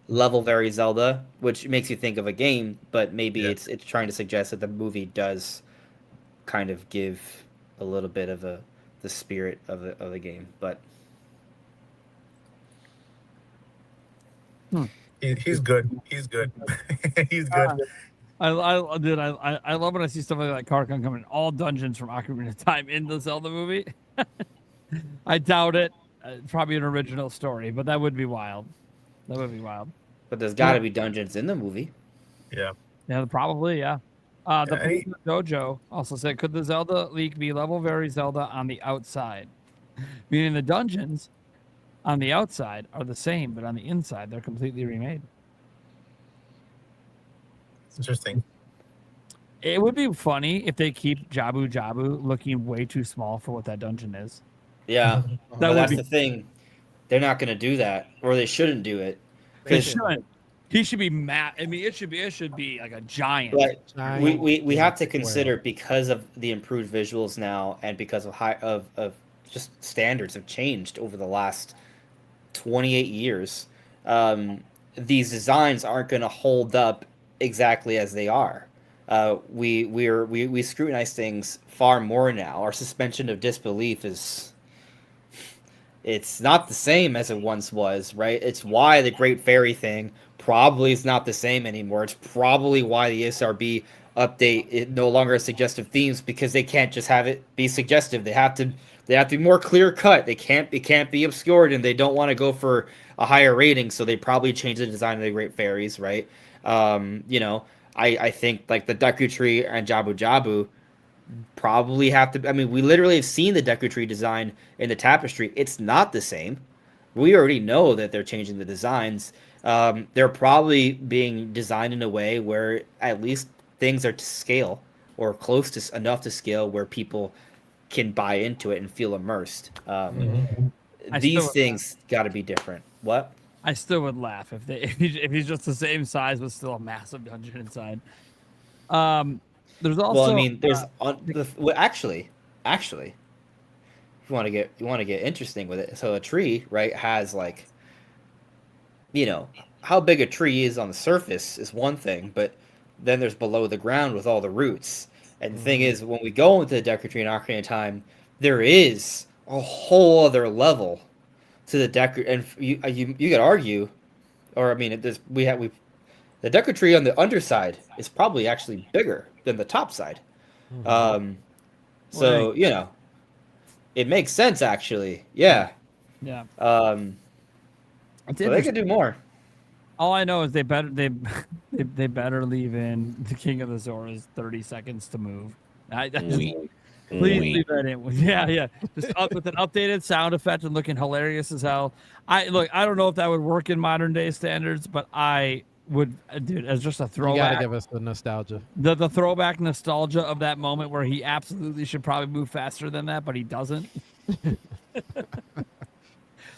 Level very Zelda, which makes you think of a game, but maybe it's trying to suggest that the movie does kind of give a little bit of the spirit of the game, but He's good. He's good. He's good. I love when I see stuff like that Carcon coming all dungeons from Ocarina of Time in the Zelda movie. I doubt it. Probably an original story, but that would be wild. That would be wild. But there's got to be dungeons in the movie. Yeah. Yeah, probably, yeah. The Pokemon Dojo also said, could the Zelda leak be level very Zelda on the outside? Meaning the dungeons on the outside are the same, but on the inside, they're completely remade. It's interesting. It would be funny if they keep Jabu Jabu looking way too small for what that dungeon is. Yeah, That would that's be- the thing. They're not going to do that, or they shouldn't do it. They should. He should be mad. I mean, it should be like a giant. Like, we have to consider, because of the improved visuals now, and because of just standards have changed over the last 28 years. These designs aren't going to hold up exactly as they are. We scrutinize things far more now. Our suspension of disbelief it's not the same as it once was, right? It's why the Great Fairy thing probably is not the same anymore. It's probably why the SRB update it no longer has suggestive themes, because they can't just have it be suggestive. They have to be more clear cut. It can't be obscured, and they don't want to go for a higher rating, so they probably change the design of the Great Fairies, right? I think like the Deku Tree and Jabu Jabu probably have to. I mean, we literally have seen the Deku Tree design in the tapestry. It's not the same. We already know that they're changing the designs. They're probably being designed in a way where at least things are to scale, or close to enough to scale where people can buy into it and feel immersed. These things got to be different. What? I still would laugh if he's just the same size but still a massive dungeon inside. There's also. Well, I mean, there's actually, if you want to get interesting with it. So a tree, right, has like, how big a tree is on the surface is one thing, but then there's below the ground with all the roots. And the thing is, when we go into the Deku Tree in Ocarina of Time, there is a whole other level to the Deku, and you could argue, or I mean, the Deku Tree on the underside is probably actually bigger than the top side. So it makes sense actually. Yeah. Yeah. So they could do more. All I know is they better leave in the King of the Zoras 30 seconds to move. Please leave that in. Yeah. Just up with an updated sound effect and looking hilarious as hell. I don't know if that would work in modern day standards, but I would, dude, as just a throwback. You gotta give us the nostalgia. The throwback nostalgia of that moment where he absolutely should probably move faster than that, but he doesn't.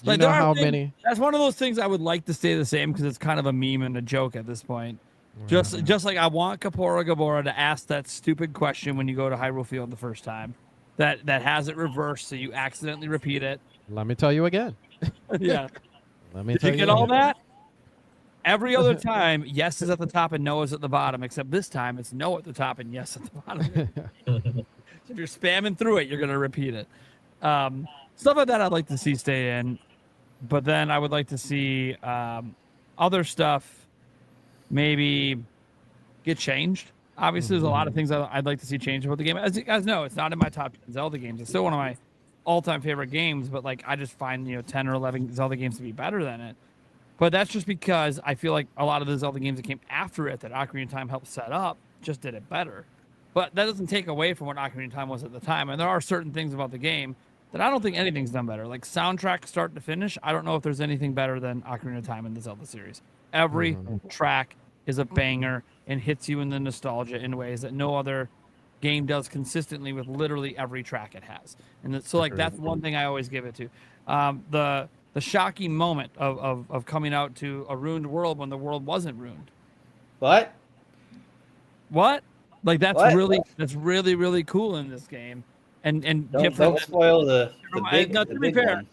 You know how many? That's one of those things I would like to stay the same, because it's kind of a meme and a joke at this point. Just like I want Kapora Gabora to ask that stupid question when you go to Hyrule Field the first time, that has it reversed so you accidentally repeat it. Let me tell you again. Yeah. Let me Did tell you you get all again. that? Every other time, yes is at the top and no is at the bottom, except this time it's no at the top and yes at the bottom. So if you're spamming through it, you're going to repeat it. Stuff like that I'd like to see stay in. But then I would like to see other stuff maybe get changed. Obviously, there's a lot of things I'd like to see change about the game. As you guys know, it's not in my top 10 Zelda games. It's still one of my all-time favorite games, but like I just find 10 or 11 Zelda games to be better than it. But that's just because I feel like a lot of the Zelda games that came after it that Ocarina of Time helped set up just did it better. But that doesn't take away from what Ocarina of Time was at the time. And there are certain things about the game that I don't think anything's done better. Like soundtrack start to finish, I don't know if there's anything better than Ocarina of Time in the Zelda series. Every track is a banger and hits you in the nostalgia in ways that no other game does consistently with literally every track it has. And so like that's one thing I always give it to. The shocking moment of coming out to a ruined world when the world wasn't ruined. What? Like that's What? really really cool in this game. And Don't spoil the big, no, the to be big fair, one.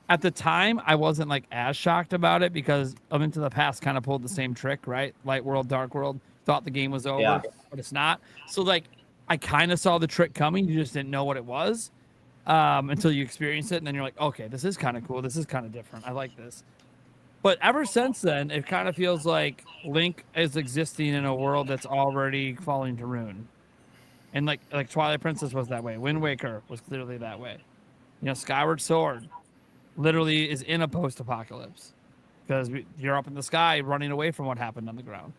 at the time I wasn't like as shocked about it because Of Into the Past kind of pulled the same trick, right? Light World, Dark World, thought the game was over, Yeah. but it's not. So like I kind of saw the trick coming, you just didn't know what it was until you experience it, and then you're like, okay, this is kind of cool, this is kind of different, I like this. But ever since then, it kind of feels like Link is existing in a world that's already falling to ruin. And like Twilight Princess was that way. Wind Waker was clearly that way. You know, Skyward Sword literally is in a post-apocalypse because you're up in the sky running away from what happened on the ground.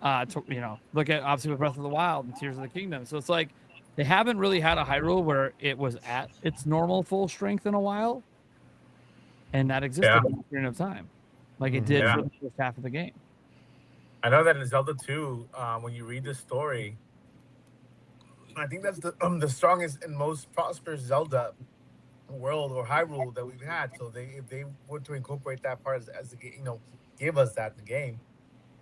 You know, look at obviously with Breath of the Wild and Tears of the Kingdom. So it's like they haven't really had a Hyrule where it was at its normal full strength in a while, and that existed in Ocarina of Time, like it did for the first half of the game. I know that in Zelda 2, when you read the story, I think that's the strongest and most prosperous Zelda world or Hyrule that we've had. So if they were to incorporate that part as the game, you know, give us that in the game,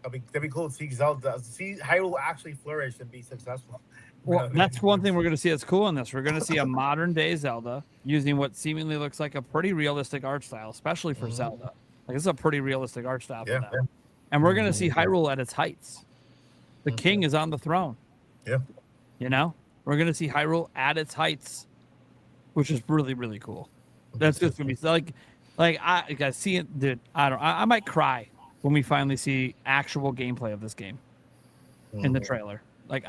that'd be cool to see Hyrule actually flourish and be successful. Well, that's one thing we're going to see that's cool in this. We're going to see a modern day Zelda using what seemingly looks like a pretty realistic art style, especially for Zelda. Like this is a pretty realistic art style for them. And we're going to see Hyrule at its heights. The king is on the throne. Yeah. You know, we're going to see Hyrule at its heights, which is really, really cool. That's just going to be like I see it, dude. I might cry when we finally see actual gameplay of this game in the trailer. Like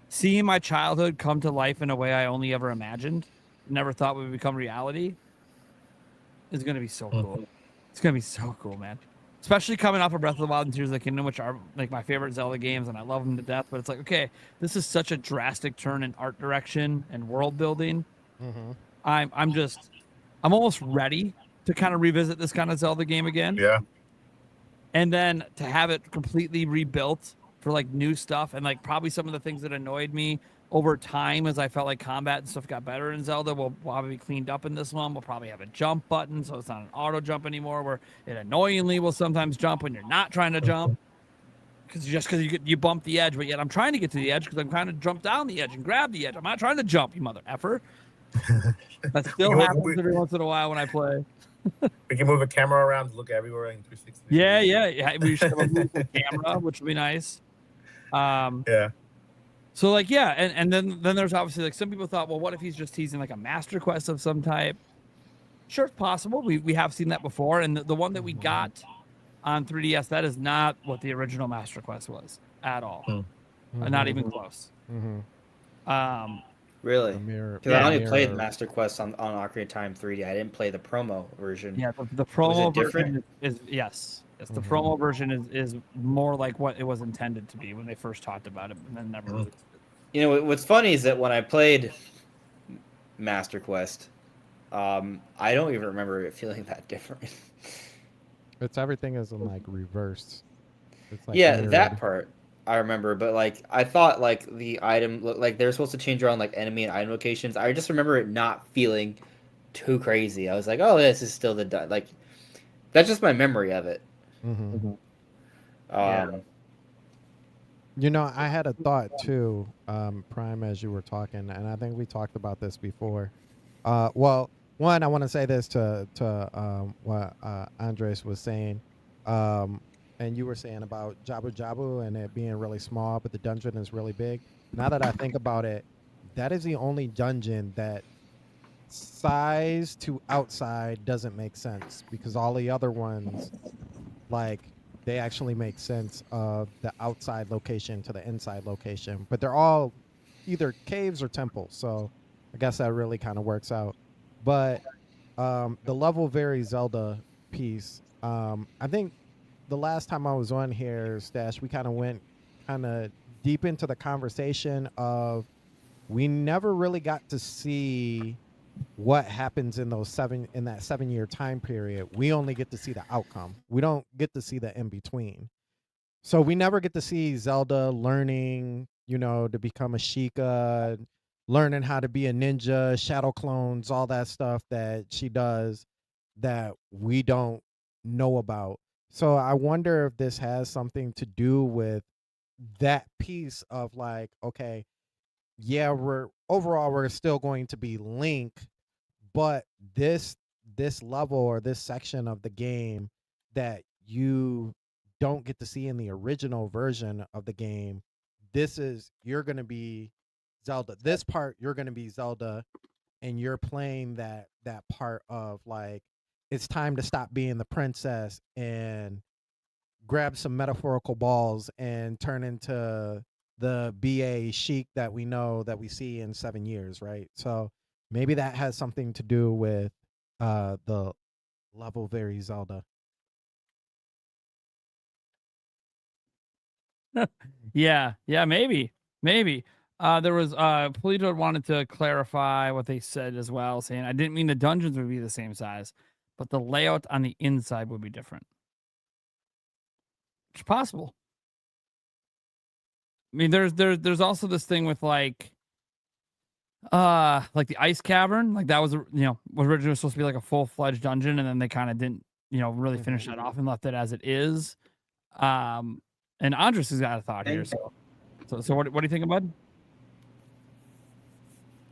seeing my childhood come to life in a way I only ever imagined, never thought would become reality, is going to be so cool. It's going to be so cool, man. Especially coming off of Breath of the Wild and Tears of the Kingdom, which are like my favorite Zelda games, and I love them to death. But it's like, okay, this is such a drastic turn in art direction and world building. I'm almost ready to kind of revisit this kind of Zelda game again. Yeah. And then to have it completely rebuilt for like new stuff, and like probably some of the things that annoyed me over time as I felt like combat and stuff got better in Zelda will probably be cleaned up in this one. We'll probably have a jump button, so it's not an auto jump anymore, where it annoyingly will sometimes jump when you're not trying to jump. Because you bump the edge, but yet I'm trying to get to the edge because I'm trying to jump down the edge and grab the edge. I'm not trying to jump, you mother effer. That still happens every once in a while when I play. We can move a camera around to look everywhere in 360. Yeah. We should have a movable camera, which would be nice. Yeah. So like, yeah, and then there's obviously like some people thought, well, what if he's just teasing like a master quest of some type? Sure, it's possible. We have seen that before, and the one that we got on 3DS, that is not what the original master quest was at all. Not even close. Really? Because I only played Master Quest on Ocarina of Time 3D. I didn't play the promo version. Yeah, the promo version is yes. The promo version is more like what it was intended to be when they first talked about it, and then never released it. You know, what's funny is that when I played Master Quest, I don't even remember it feeling that different. It's everything is in like reverse. It's like that part I remember, but like I thought like the item like they're supposed to change around like enemy and item locations. I just remember it not feeling too crazy. I was like, oh, this is still like that's just my memory of it. You know, I had a thought too, Prime, as you were talking, and I think we talked about this before. Well, one, I want to say this to what Andres was saying, and you were saying about Jabu Jabu and it being really small, but the dungeon is really big. Now that I think about it, that is the only dungeon that size to outside doesn't make sense, because all the other ones, like, they actually make sense of the outside location to the inside location, but they're all either caves or temples, so I guess that really kind of works out. But the level vary Zelda piece, I think the last time I was on here, Stash, we kind of went kind of deep into the conversation of we never really got to see what happens in that 7-year time period. We only get to see the outcome. We don't get to see the in between. So we never get to see Zelda learning, to become a Sheikah, learning how to be a ninja, shadow clones, all that stuff that she does that we don't know about. So I wonder if this has something to do with that piece of like, okay, yeah, we're still going to be Link, but this level or this section of the game that you don't get to see in the original version of the game, you're going to be Zelda. This part you're going to be Zelda, and you're playing that part of like it's time to stop being the princess and grab some metaphorical balls and turn into the BA Sheik that we know that we see in 7 years, right? So maybe that has something to do with the level very Zelda. Yeah, maybe. There was Polito wanted to clarify what they said as well, saying I didn't mean the dungeons would be the same size, but the layout on the inside would be different. It's possible. I mean, there's also this thing with like the ice cavern, like that was was originally supposed to be like a full-fledged dungeon, and then they kind of didn't really finish that off and left it as it is. And Andres has got a thought here. So what do you think, bud?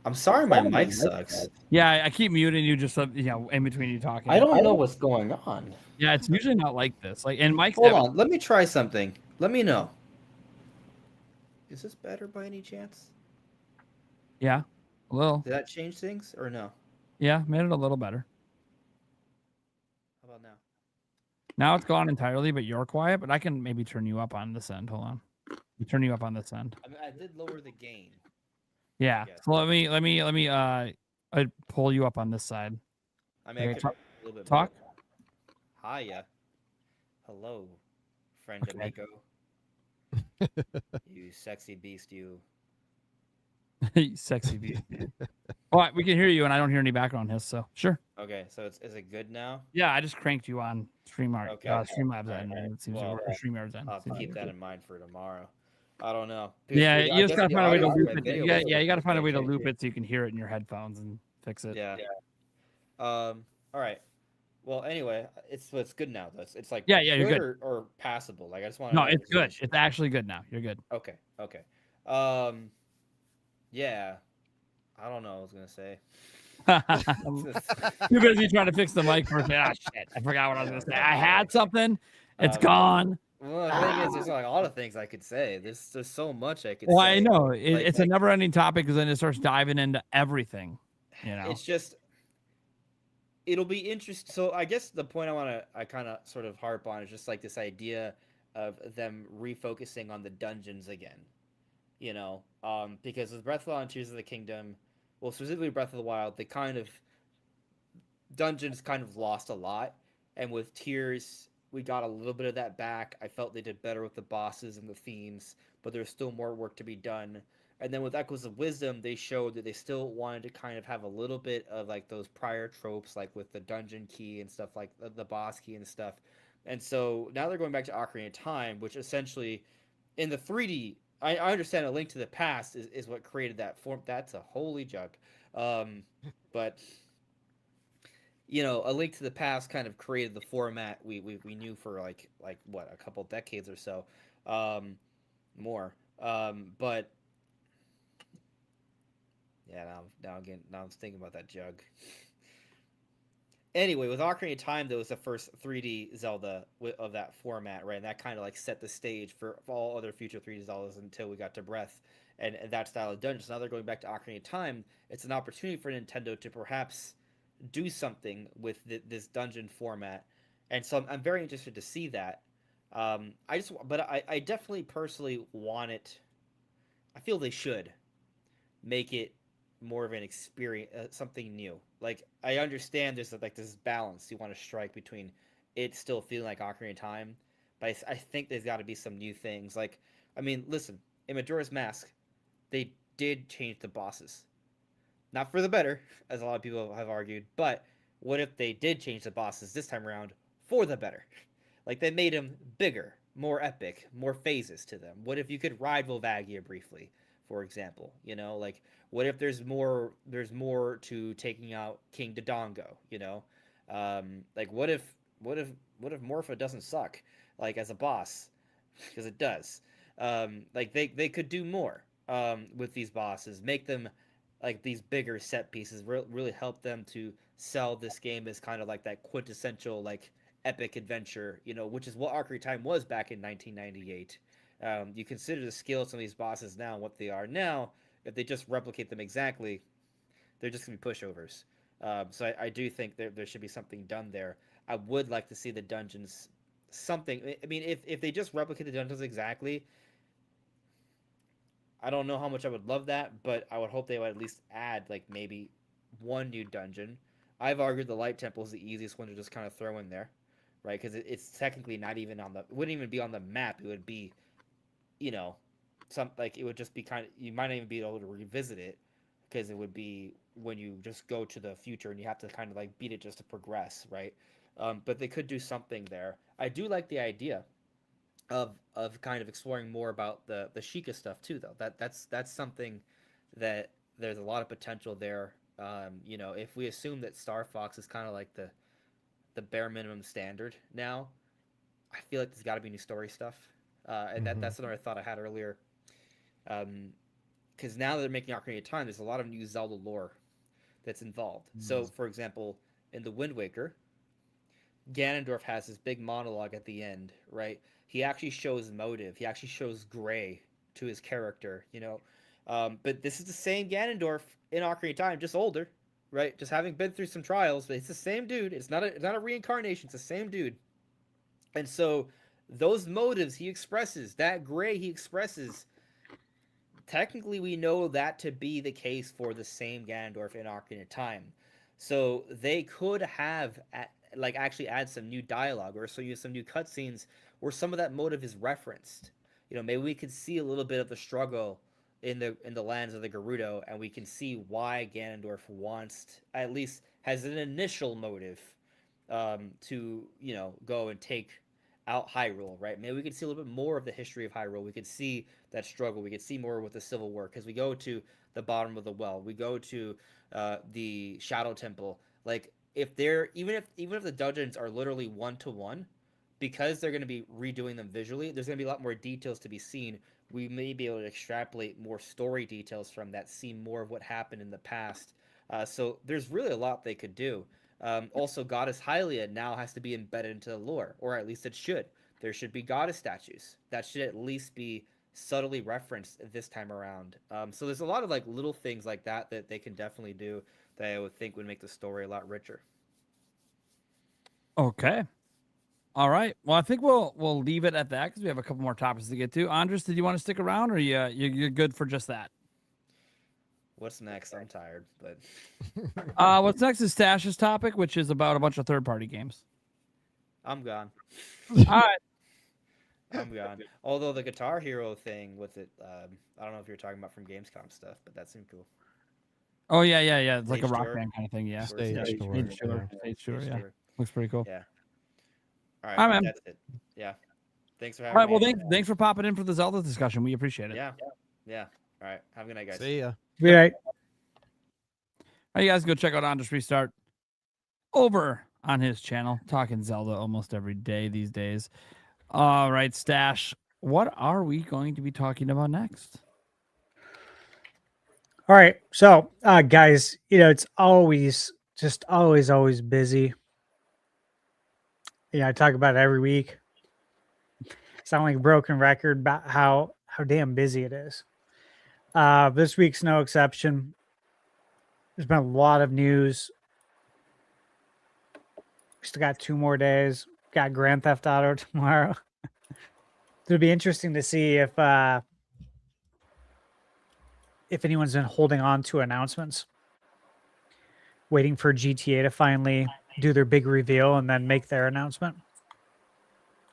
I'm sorry, my mic sucks. Yeah, I keep muting you just in between you talking. I don't know what's going on. Yeah, it's usually not like this. Like, and Mike's Hold on, let me try something. Let me know. Is this better by any chance? Yeah, a little. Did that change things or no? Yeah, made it a little better. How about now? Now it's gone entirely, but you're quiet. But I can maybe turn you up on this end. Hold on. Turn you up on this end. I mean, I did lower the gain. Yeah. So let me I pull you up on this side. I mean, Okay, I could a little bit talk. More. Hiya. Hello, friend amigo. You sexy beast, you. You sexy beast. All right, we can hear you, and I don't hear any background hiss. So sure. Okay, so is it good now? Yeah, I just cranked you on StreamYard. Okay. Streamlabs Right. end. It seems Well, StreamYard's end. I'll have to keep that in mind for tomorrow. I don't know. Yeah, I you just guess gotta the find a way to audio for loop my it. video Yeah, was you gotta find a way to okay. loop it so you can hear it in your headphones and fix it. Yeah. All right. Well, anyway, it's good now. Though. It's like Yeah, you're good. or passable. Like I just want to. No, it's good. It's actually good now. You're good. Okay. Yeah. I don't know what I was gonna say. Too busy trying to fix the mic for shit. I forgot what I was gonna say. I had something. It's gone. Well, the thing is, there's like a lot of things I could say. There's so much I could Well, say. I know it's a never-ending topic because then it starts diving into everything. It's just it'll be interesting. So I guess the point I kind of sort of harp on is just like this idea of them refocusing on the dungeons again. Because with Breath of the Wild and Tears of the Kingdom, well, specifically Breath of the Wild, dungeons kind of lost a lot, and with Tears, we got a little bit of that back. I felt they did better with the bosses and the themes, but there's still more work to be done. And then with Echoes of Wisdom, they showed that they still wanted to kind of have a little bit of like those prior tropes, like with the dungeon key and stuff, like the boss key and stuff. And so now they're going back to Ocarina of Time, which essentially in the 3D, I understand A Link to the Past is what created that form. That's a holy jug. But A Link to the Past kind of created the format we knew for like what, a couple decades or so, more. But yeah, now I'm thinking about that jug. Anyway, with Ocarina of Time, that was the first 3D Zelda of that format, right? And that kind of like set the stage for all other future 3D Zeldas until we got to Breath and that style of dungeons. Now they're going back to Ocarina of Time. It's an opportunity for Nintendo to perhaps do something with this dungeon format, and so I'm very interested to see that. I definitely personally want it. I feel they should make it more of an experience, something new. Like, I understand there's like this balance you want to strike between it still feeling like Ocarina of Time, but I think there's got to be some new things. Like, I mean, listen, in Majora's Mask, they did change the bosses. Not for the better, as a lot of people have argued, but what if they did change the bosses this time around for the better? Like, they made them bigger, more epic, more phases to them. What if you could ride Volvagia briefly, for example? You know, like, what if there's more to taking out King Dodongo, you know? Like, what if Morpha doesn't suck, like, as a boss? Because it does. Like, they could do more with these bosses, make them like these bigger set pieces, really help them to sell this game as kind of like that quintessential like epic adventure, you know, which is what Ocarina of Time was back in 1998. You consider the skill of some of these bosses now and what they are now. If they just replicate them exactly, they're just gonna be pushovers. So I do think there should be something done there. I would like to see the dungeons something. I mean, if they just replicate the dungeons exactly, I don't know how much I would love that, but I would hope they would at least add like maybe one new dungeon. I've argued the Light Temple is the easiest one to just kind of throw in there, right? Because it's technically not even on the, it wouldn't even be on the map. It would be, you know, it would just be kind of, you might not even be able to revisit it because it would be when you just go to the future and you have to kind of like beat it just to progress, right? But they could do something there. I do like the idea of kind of exploring more about the Sheikah stuff too, though. That's something that there's a lot of potential there. You know, if we assume that Star Fox is kind of like the bare minimum standard now, I feel like there's got to be new story stuff, and that's another thought I had earlier. Because now that they're making Ocarina of Time, there's a lot of new Zelda lore that's involved. So, for example, in the Wind Waker, Ganondorf has this big monologue at the end, right? He actually shows motive. He actually shows gray to his character, you know. But this is the same Ganondorf in Ocarina of Time, just older, right? Just having been through some trials, but it's the same dude. It's not a reincarnation. It's the same dude. And so those motives he expresses, that gray he expresses, technically we know that to be the case for the same Ganondorf in Ocarina of Time. So they could have actually add some new dialogue or so use some new cutscenes where some of that motive is referenced. You know, maybe we could see a little bit of the struggle in the lands of the Gerudo, and we can see why Ganondorf at least has an initial motive to, you know, go and take out Hyrule, right? Maybe we could see a little bit more of the history of Hyrule. We could see that struggle. We could see more with the Civil War because we go to the bottom of the well. We go to the Shadow Temple. Like, if they're even if the dungeons are literally 1-to-1, because they're going to be redoing them visually, there's going to be a lot more details to be seen. We may be able to extrapolate more story details from that, see more of what happened in the past. So there's really a lot they could do. Also, Goddess Hylia now has to be embedded into the lore, or at least it should. There should be goddess statues. That should at least be subtly referenced this time around. So there's a lot of like little things like that they can definitely do that I would think would make the story a lot richer. Okay. All right. Well, I think we'll leave it at that because we have a couple more topics to get to. Andres, did you want to stick around, or you're good for just that? What's next? I'm tired, but what's next is Stash's topic, which is about a bunch of third-party games. I'm gone. All right. I'm gone. Although the Guitar Hero thing with it, I don't know if you're talking about from Gamescom stuff, but that seemed cool. Oh yeah. It's like a Stage rock tour. band kind of thing. Yeah. Stage tour. Yeah. Looks pretty cool. Yeah. All right, All right, man. that's it. Yeah. Thanks for All having right. me. Well, thanks for popping in for the Zelda discussion. We appreciate it. Yeah. All right. Have a good night, guys. See ya. Be right. All right, you guys go check out Andres Restart over on his channel, talking Zelda almost every day these days. All right, Stash, what are we going to be talking about next? All right. So, guys, you know, it's always busy. Yeah, I talk about it every week. Sound like a broken record about how damn busy it is. This week's no exception. There's been a lot of news. We still got 2 more days. Got Grand Theft Auto tomorrow. It'll be interesting to see if anyone's been holding on to announcements, waiting for GTA to finally do their big reveal and then make their announcement.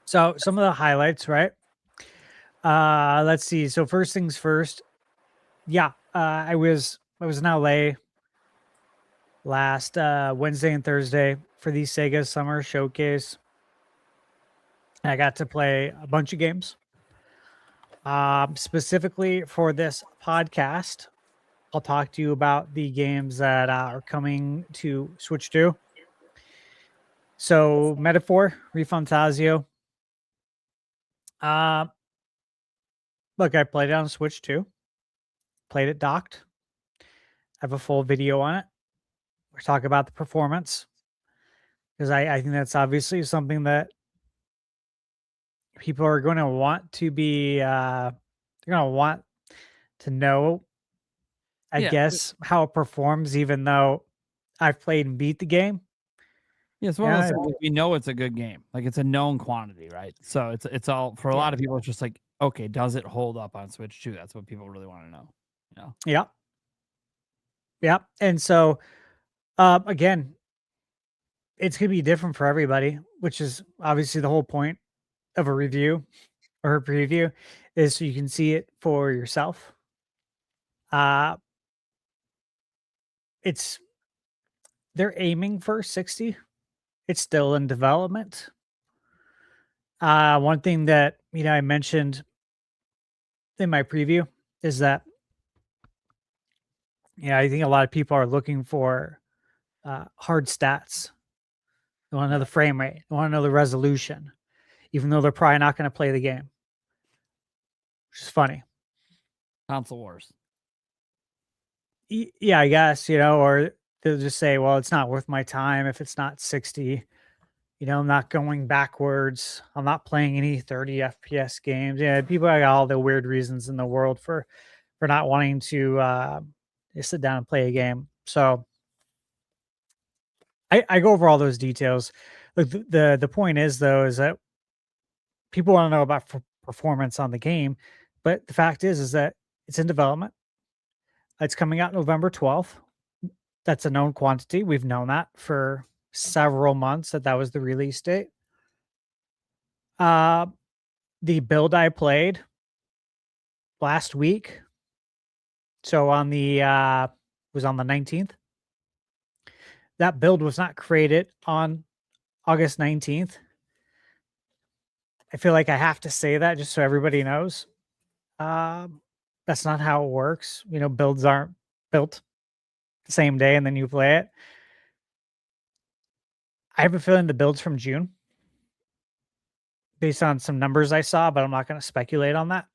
So some of the highlights, right? Let's see. So first things first. Yeah, I was in LA last Wednesday and Thursday for the SEGA Summer Showcase. I got to play a bunch of games. Specifically for this podcast, I'll talk to you about the games that are coming to Switch 2. So, Metaphor, Refantasio. Look, I played it on Switch 2. Played it docked. I have a full video on it. We're talking about the performance because I think that's obviously something that people are going to want to be. They're going to want to know, I guess, how it performs, even though I've played and beat the game. Yeah, it's one of those things, like, we know it's a good game. Like, it's a known quantity, right? So it's all, for a lot of people, it's just like, okay, does it hold up on Switch 2? That's what people really want to know. You know? Yeah. Yeah. And so again, it's gonna be different for everybody, which is obviously the whole point of a review or a preview, is so you can see it for yourself. They're aiming for 60. It's still in development. One thing that I mentioned in my preview is that I think a lot of people are looking for hard stats. They want to know the frame rate. They want to know the resolution, even though they're probably not going to play the game, which is funny. Console wars. Yeah, I guess, or they'll just say, well, it's not worth my time if it's not 60. I'm not going backwards. I'm not playing any 30 FPS games. Yeah, people got all the weird reasons in the world for not wanting to sit down and play a game. So I go over all those details. Look, the point is, though, is that people want to know about performance on the game, but the fact is that it's in development. It's coming out November 12th. That's a known quantity. We've known that for several months that was the release date. The build I played last week, so on the was on the 19th. That build was not created on August 19th. I feel like I have to say that just so everybody knows. That's not how it works. Builds aren't built the same day and then you play it. I have a feeling the build's from June based on some numbers I saw, but I'm not going to speculate on that.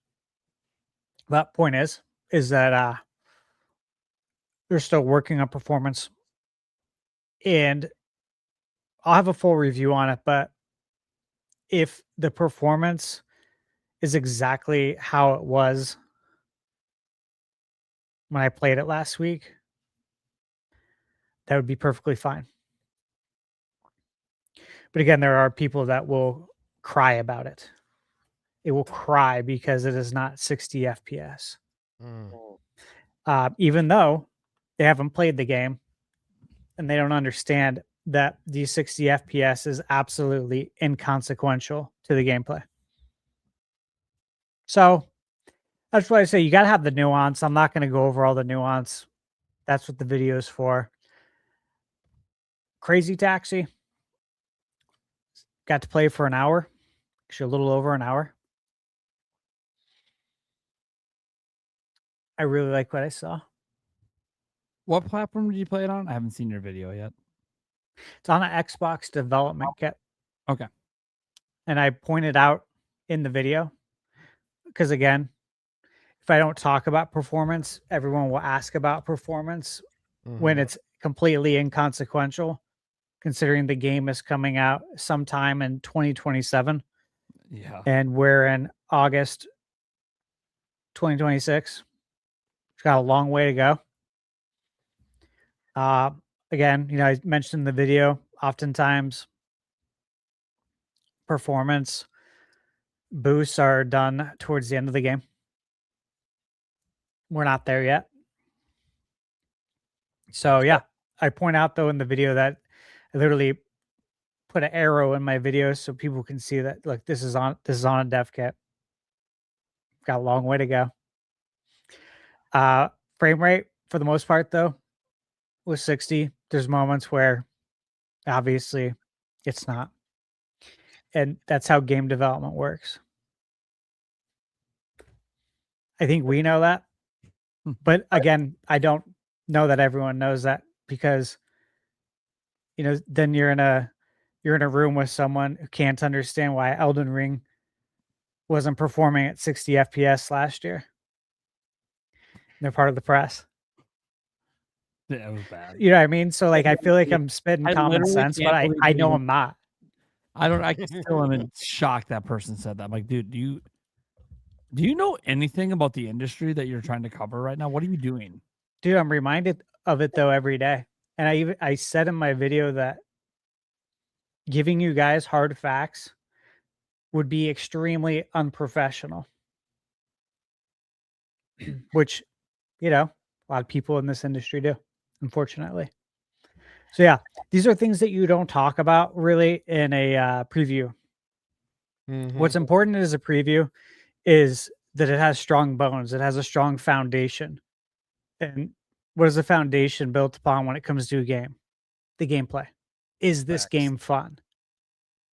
But point is that they're still working on performance, and I'll have a full review on it. But if the performance is exactly how it was when I played it last week, that would be perfectly fine. But again, there are people that will cry about it. It will cry because it is not 60 FPS. Even though they haven't played the game and they don't understand that the 60 FPS is absolutely inconsequential to the gameplay. So that's why I say you got to have the nuance. I'm not going to go over all the nuance. That's what the video is for. Crazy Taxi. Got to play for an hour. Actually, a little over an hour. I really like what I saw. What platform did you play it on? I haven't seen your video yet. It's on an Xbox development kit. Okay. And I pointed out in the video, because again, if I don't talk about performance, everyone will ask about performance when it's completely inconsequential, considering the game is coming out sometime in 2027. Yeah. And we're in August 2026. It's got a long way to go. Again, I mentioned in the video, oftentimes performance boosts are done towards the end of the game. We're not there yet. So yeah, I point out though in the video that I literally put an arrow in my video so people can see that, like, this is on a dev kit. got a long way to go. Frame rate for the most part though was 60. There's moments where obviously it's not. And that's how game development works. I think we know that. But again, I don't know that everyone knows that, because then you're in a room with someone who can't understand why Elden Ring wasn't performing at 60 FPS last year. They're part of the press. Yeah, it was bad. You know what I mean? So like I feel like I'm spitting common literally sense, but can't I believe know you- I'm not. I still am in shock that person said that. I'm like, dude, do you know anything about the industry that you're trying to cover right now? What are you doing? Dude, I'm reminded of it though every day. And I said in my video that giving you guys hard facts would be extremely unprofessional. Which, a lot of people in this industry do, unfortunately. So yeah, these are things that you don't talk about really in a preview. What's important as a preview is that it has strong bones. It has a strong foundation. And what is the foundation built upon when it comes to a game? The gameplay. Is this game fun?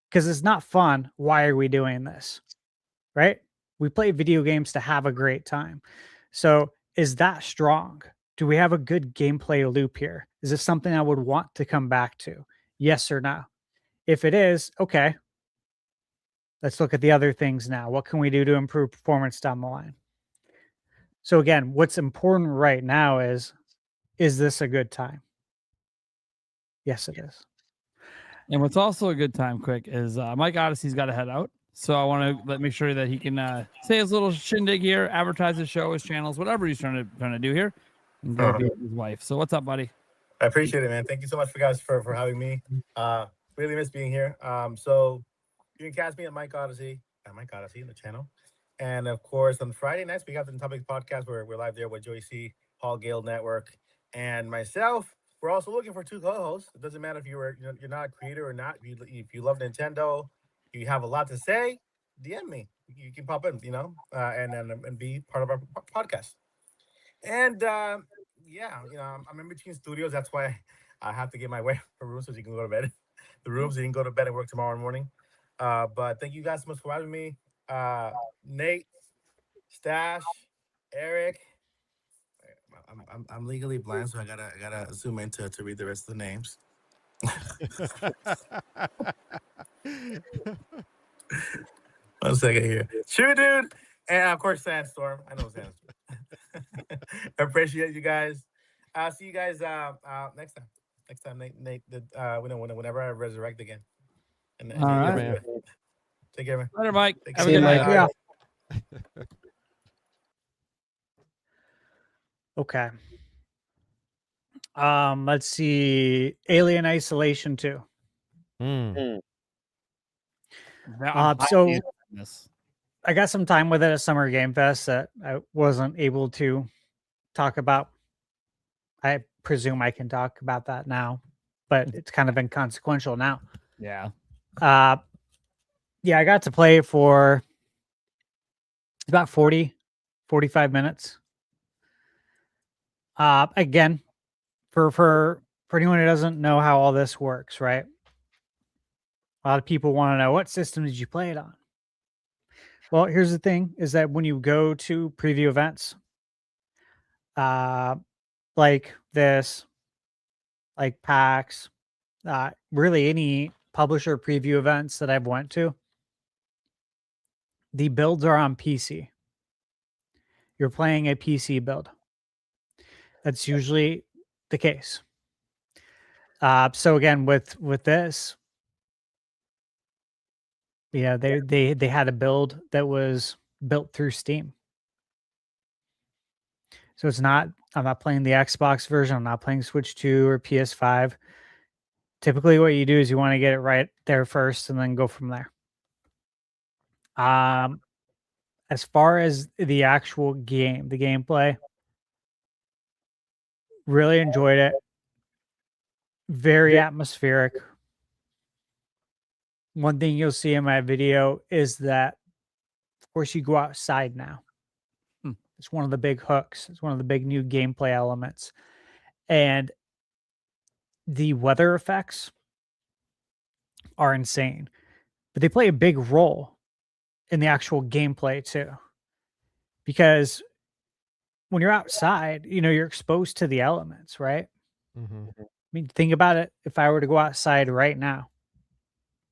Because it's not fun. Why are we doing this? Right? We play video games to have a great time. So is that strong? Do we have a good gameplay loop here? Is this something I would want to come back to? Yes or no? If it is, okay. Let's look at the other things now. What can we do to improve performance down the line? So again, what's important right now is this a good time? Yes, it is. And what's also a good time, quick, is Mike Odyssey's got to head out. So I want to make sure that he can say his little shindig here, advertise his show, his channels, whatever he's trying to do here, and go be with his wife. So what's up, buddy? I appreciate it, man. Thank you so much for having me. Really miss being here. So you can catch me at Mike Odyssey in the channel. And of course, on Friday nights, we got the NintenByte Podcast where we're live there with Joey C, Paul Gale Network, and myself. We're also looking for 2 co-hosts. It doesn't matter if you're not a creator or not. If you love Nintendo, you have a lot to say, DM me. You can pop in, and be part of our podcast. And I'm in between studios. That's why I have to get my wife a room so she can go to bed. The room so you can go to bed and work tomorrow morning. But thank you guys so much for having me. Nate, Stash, Eric. I'm legally blind, so I gotta zoom in to read the rest of the names. One second here. Sure, dude. And of course, Sandstorm. I know Sandstorm. I appreciate you guys. I'll see you guys next time. Next time, Nate whenever I resurrect again. And All right, man. Take care, man. Later, Mike. Have a good night. Yeah. Okay. Let's see. Alien Isolation 2. So I got some time with it at Summer Game Fest that I wasn't able to talk about. I presume I can talk about that now, but it's kind of inconsequential now. Yeah. Yeah, I got to play for about 45 minutes. Again, for anyone who doesn't know how all this works, right? A lot of people want to know, what system did you play it on? Well, here's the thing, is that when you go to preview events, like this, like PAX, really any publisher preview events that I've went to, the builds are on PC. You're playing a PC build. That's usually the case. So again, with this, they had a build that was built through Steam. So I'm not playing the Xbox version. I'm not playing Switch 2 or PS5. Typically what you do is you want to get it right there first and then go from there. As far as the actual game, the gameplay, really enjoyed it. Very atmospheric. One thing you'll see in my video is that, of course, you go outside now. It's one of the big hooks. It's one of the big new gameplay elements. And the weather effects are insane, but they play a big role in the actual gameplay too. Because when you're outside, you're exposed to the elements, right? I mean, think about it. If I were to go outside right now,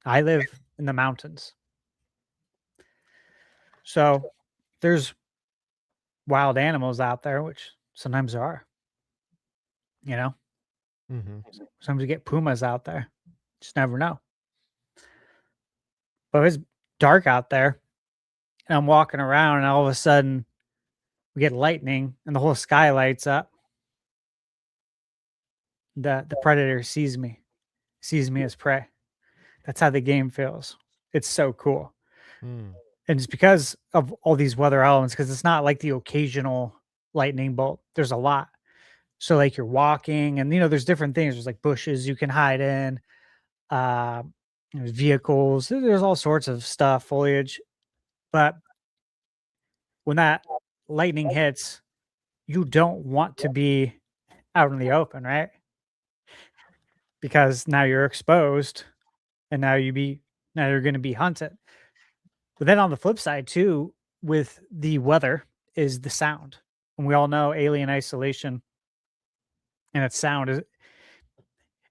I live in the mountains. So there's wild animals out there, which sometimes there are. Sometimes you get pumas out there. Just never know. But if it's dark out there and I'm walking around and all of a sudden we get lightning and the whole sky lights up, the predator sees me as prey. That's how the game feels. It's so cool. And it's because of all these weather elements, because it's not like the occasional lightning bolt. There's a lot. So like you're walking and there's different things. There's like bushes you can hide in, there's vehicles, there's all sorts of stuff, foliage. But when that lightning hits, you don't want to be out in the open, right? Because now you're exposed and now you're going to be hunted. But then on the flip side too, with the weather is the sound. And we all know Alien Isolation and its sound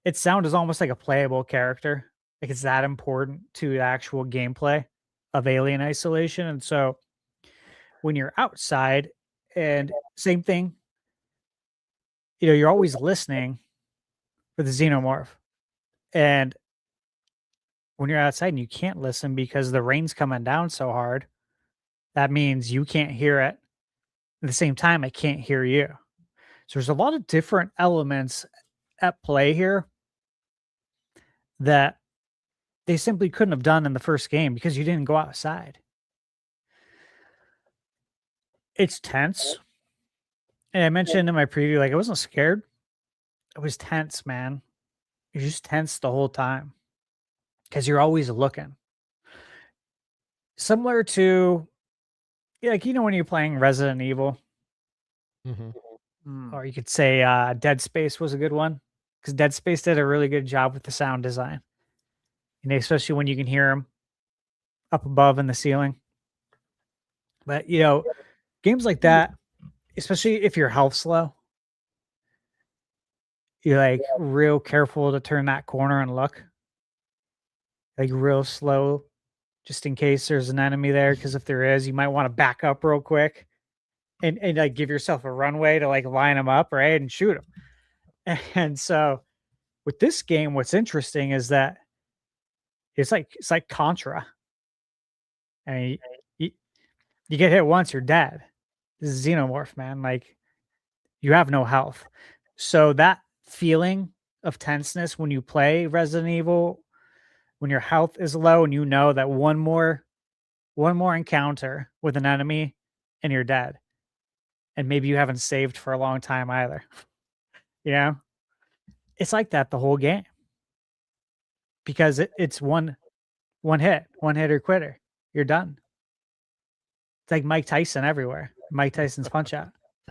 is almost like a playable character. Like it's that important to the actual gameplay of Alien Isolation. And so when you're outside, and same thing, you're always listening for the xenomorph. And when you're outside and you can't listen because the rain's coming down so hard, that means you can't hear it. At the same time, I can't hear you. So there's a lot of different elements at play here that they simply couldn't have done in the first game because you didn't go outside. It's tense. And I mentioned in my preview, like I wasn't scared. I was tense, man. You're just tense the whole time because you're always looking. Similar to, like, when you're playing Resident Evil, or you could say Dead Space was a good one because Dead Space did a really good job with the sound design. And especially when you can hear them up above in the ceiling. But, games like that, especially if your health's low, you're like real careful to turn that corner and look. Like real slow, just in case there's an enemy there. Because if there is, you might want to back up real quick and like give yourself a runway to like line them up, right? And shoot them. And so with this game, what's interesting is that it's like Contra. I mean, you get hit once, you're dead. This is Xenomorph, man. Like, you have no health. So that feeling of tenseness when you play Resident Evil, when your health is low and you know that one more encounter with an enemy and you're dead. And maybe you haven't saved for a long time either. It's like that the whole game. Because it's one hitter quitter. You're done. It's like Mike Tyson everywhere. Mike Tyson's Punch Out.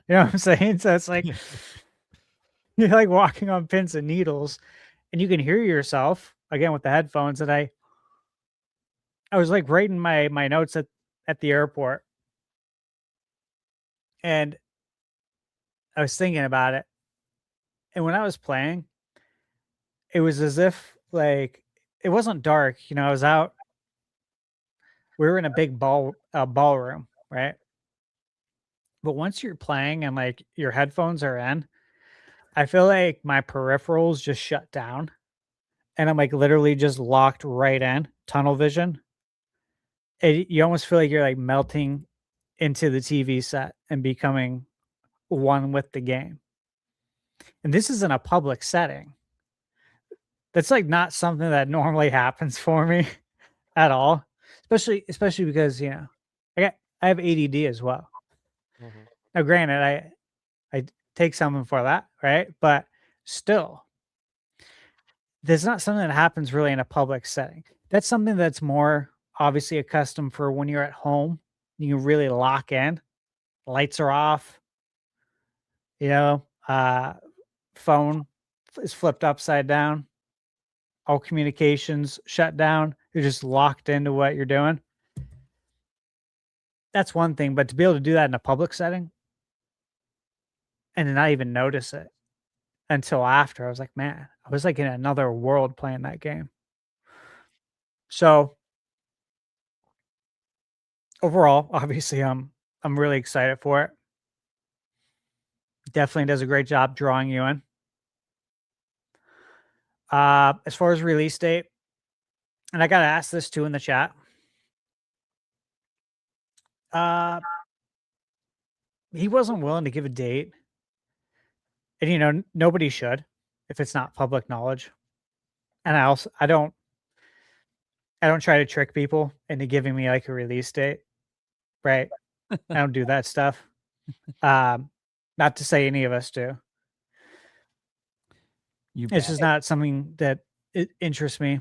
You know what I'm saying? So it's like you're like walking on pins and needles, and you can hear yourself again with the headphones. And I was like writing my notes at the airport, and I was thinking about it. And when I was playing, it was as if like it wasn't dark. I was out. We were in a big ballroom, right? But once you're playing and like your headphones are in, I feel like my peripherals just shut down and I'm like literally just locked right in, tunnel vision. You almost feel like you're like melting into the TV set and becoming one with the game. And this is in a public setting. That's like not something that normally happens for me at all. Especially because, I have ADD as well. Now, granted, I take something for that, right? But still, there's not something that happens really in a public setting. That's something that's more obviously accustomed for when you're at home. You can really lock in lights are off. You know, phone is flipped upside down. All communications shut down. You're just locked into what you're doing. That's one thing, but to be able to do that in a public setting and to not even notice it until after, I was like, man, I was like in another world playing that game. So overall, obviously, I'm really excited for it. Definitely does a great job drawing you in. As far as release date, and I got to ask this too in the chat. He wasn't willing to give a date. And, you know, nobody should if it's not public knowledge. And I don't try to trick people into giving me like a release date. Right. I don't do that stuff. Not to say any of us do. It's just not something that it interests me.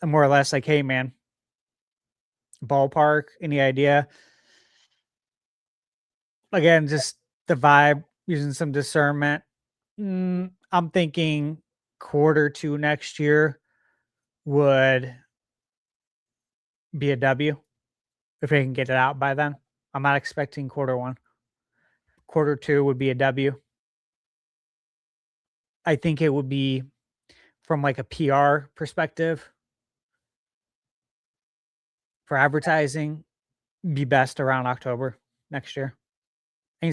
I'm more or less like, hey man, ballpark, any idea? Again, just the vibe, using some discernment. I'm thinking Q2 next year would be a W if they can get it out by then. I'm not expecting Q1. Q2 would be a W. I think it would be, from like a PR perspective, for advertising, be best around October next year. I think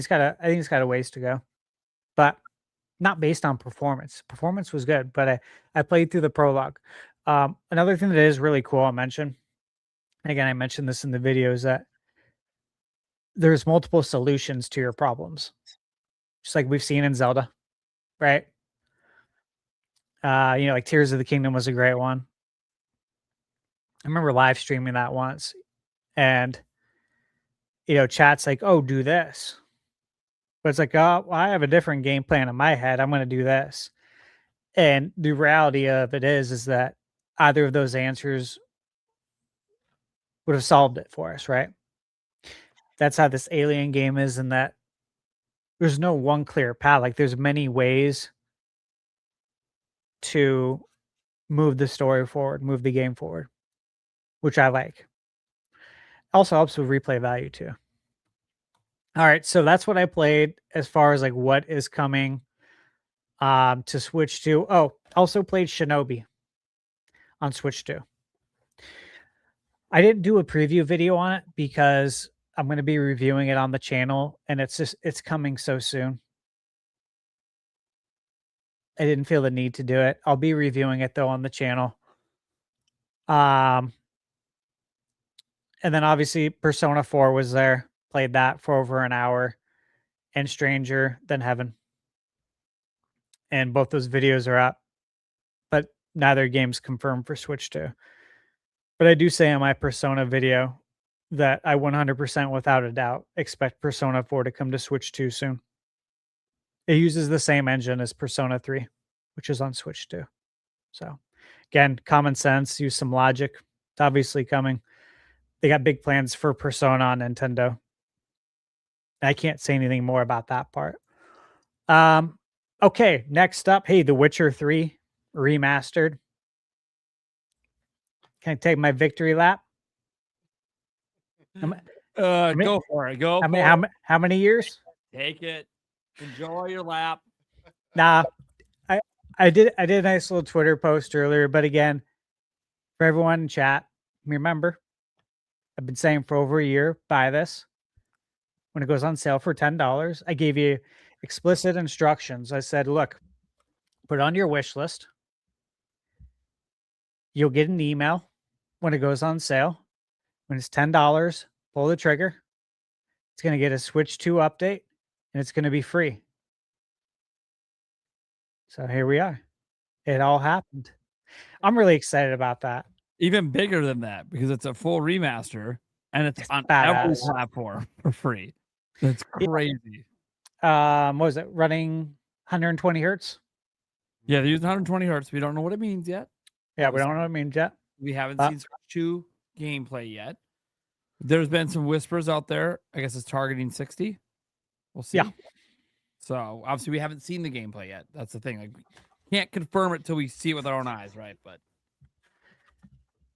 it's got a ways to go, but not based on performance. Performance was good, but I played through the prologue. Another thing that is really cool I'll mention, and again, I mentioned this in the video, is that there's multiple solutions to your problems, just like we've seen in Zelda, right? You know, like Tears of the Kingdom was a great one. I remember live streaming that once, and you know, chat's like, "Oh, do this," but it's like, "Oh, well, I have a different game plan in my head. I'm going to do this." And the reality of it is that either of those answers would have solved it for us, right? That's how this Alien game is, in that there's no one clear path. Like, there's many ways to move the story forward, move the game forward, which I like. Also helps with replay value too. All right, so that's what I played as far as like what is coming to Switch 2. Oh, also played Shinobi on Switch 2. I didn't do a preview video on it because I'm going to be reviewing it on the channel, and it's coming so soon. I didn't feel the need to do it. I'll be reviewing it though on the channel. And then obviously Persona 4 was there. Played that for over an hour, and Stranger Than Heaven. And both those videos are up, but neither game's confirmed for Switch 2. But I do say on my Persona video that I 100% without a doubt expect Persona 4 to come to Switch 2 soon. It uses the same engine as Persona 3, which is on Switch 2. So again, common sense, use some logic. It's obviously coming. They got big plans for Persona on Nintendo. I can't say anything more about that part. Okay, next up, hey, The Witcher 3 remastered. Can I take my victory lap? Go for it. Go. How many years? Take it. Enjoy your lap. Nah, I did a nice little Twitter post earlier, but again, for everyone in chat, remember, I've been saying for over a year, buy this. When it goes on sale for $10, I gave you explicit instructions. I said, look, put it on your wish list. You'll get an email when it goes on sale. When it's $10, pull the trigger. It's going to get a Switch 2 update, and it's going to be free. So here we are. It all happened. I'm really excited about that. Even bigger than that, because it's a full remaster, and it's on badass. every platform for free. That's crazy. What was it? Running 120 hertz? Yeah, they use 120 hertz. We don't know what it means yet. Yeah, we don't know what it means yet. We haven't seen Switch 2 gameplay yet. There's been some whispers out there. I guess it's targeting 60. We'll see. Yeah. So obviously we haven't seen the gameplay yet. That's the thing. Like, we can't confirm it till we see it with our own eyes, right? But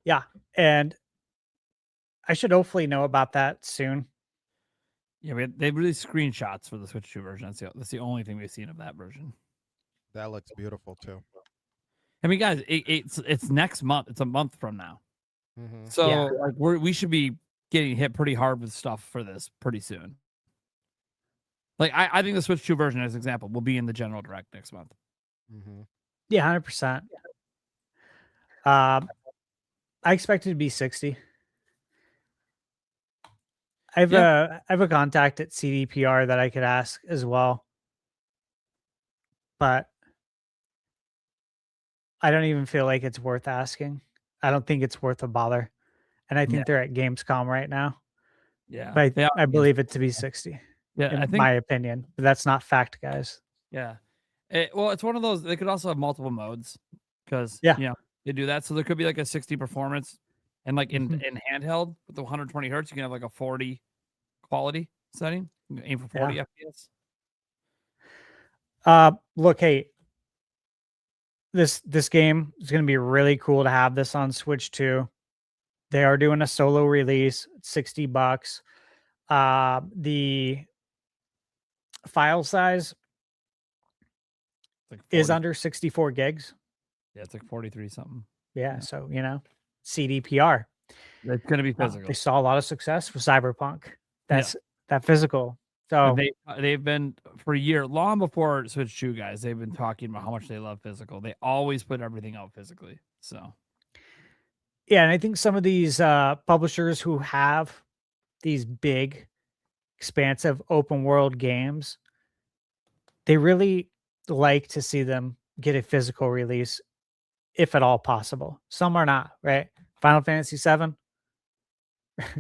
Yeah, and I should hopefully know about that soon. yeah, they released screenshots for the Switch 2 version. That's the only thing we've seen of that version. That looks beautiful too. I mean, guys, it's next month. It's a month from now. Mhm. So Yeah. like we should be getting hit pretty hard with stuff for this pretty soon. Like I think the Switch 2 version, as an example, will be in the general direct next month. Mhm. Yeah, 100%. I expect it to be 60. I have a contact at CDPR that I could ask as well, but I don't even feel like it's worth asking. I don't think it's worth a bother, and I think Yeah. they're at Gamescom right now. Yeah, But they are I believe it to be 60. Yeah, in I think my opinion, but that's not fact, guys. Yeah. Well, it's one of those. They could also have multiple modes because Yeah. they do that. So there could be like a 60 performance, and like in Mhm. in handheld with the 120 hertz, you can have like a 40 quality setting. You can aim for 40 FPS. Look, hey, this game is going to be really cool to have this on Switch 2. They are doing a solo release, $60. The file size It's like is 40 under 64 gigs. Yeah, it's like 43 something. Yeah, so CDPR. It's gonna be They physical. saw a lot of success with Cyberpunk. Yeah. That's that physical. And So they've been for a year, long before Switch 2 guys. They've been talking about how much they love physical. They always put everything out physically. So yeah, and I think some of these publishers who have these big, expansive open world games, they really like to see them get a physical release, if at all possible. Some are not, right? Final Fantasy VII,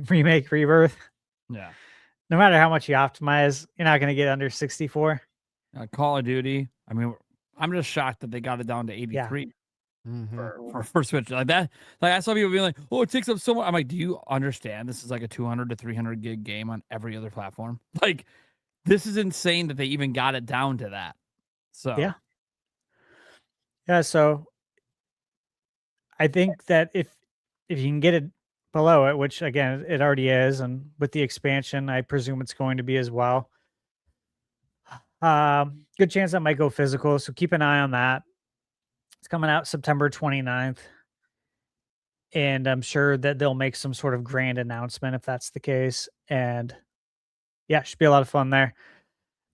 Remake, Rebirth. yeah, No matter how much you optimize, you're not going to get under 64. Call of Duty. I mean, I'm just shocked that they got it down to 83. For Switch like that. Like I saw people being like, "Oh, it takes up so much." I'm like, "Do you understand? This is like a 200 to 300 gig game on every other platform. Like, this is insane that they even got it down to that." So Yeah. So I think that if you can get it below it, which again it already is, and with the expansion, I presume it's going to be as well. Good chance that might go physical. So keep an eye on that. It's coming out September 29th. And I'm sure that they'll make some sort of grand announcement if that's the case. And yeah, should be a lot of fun there.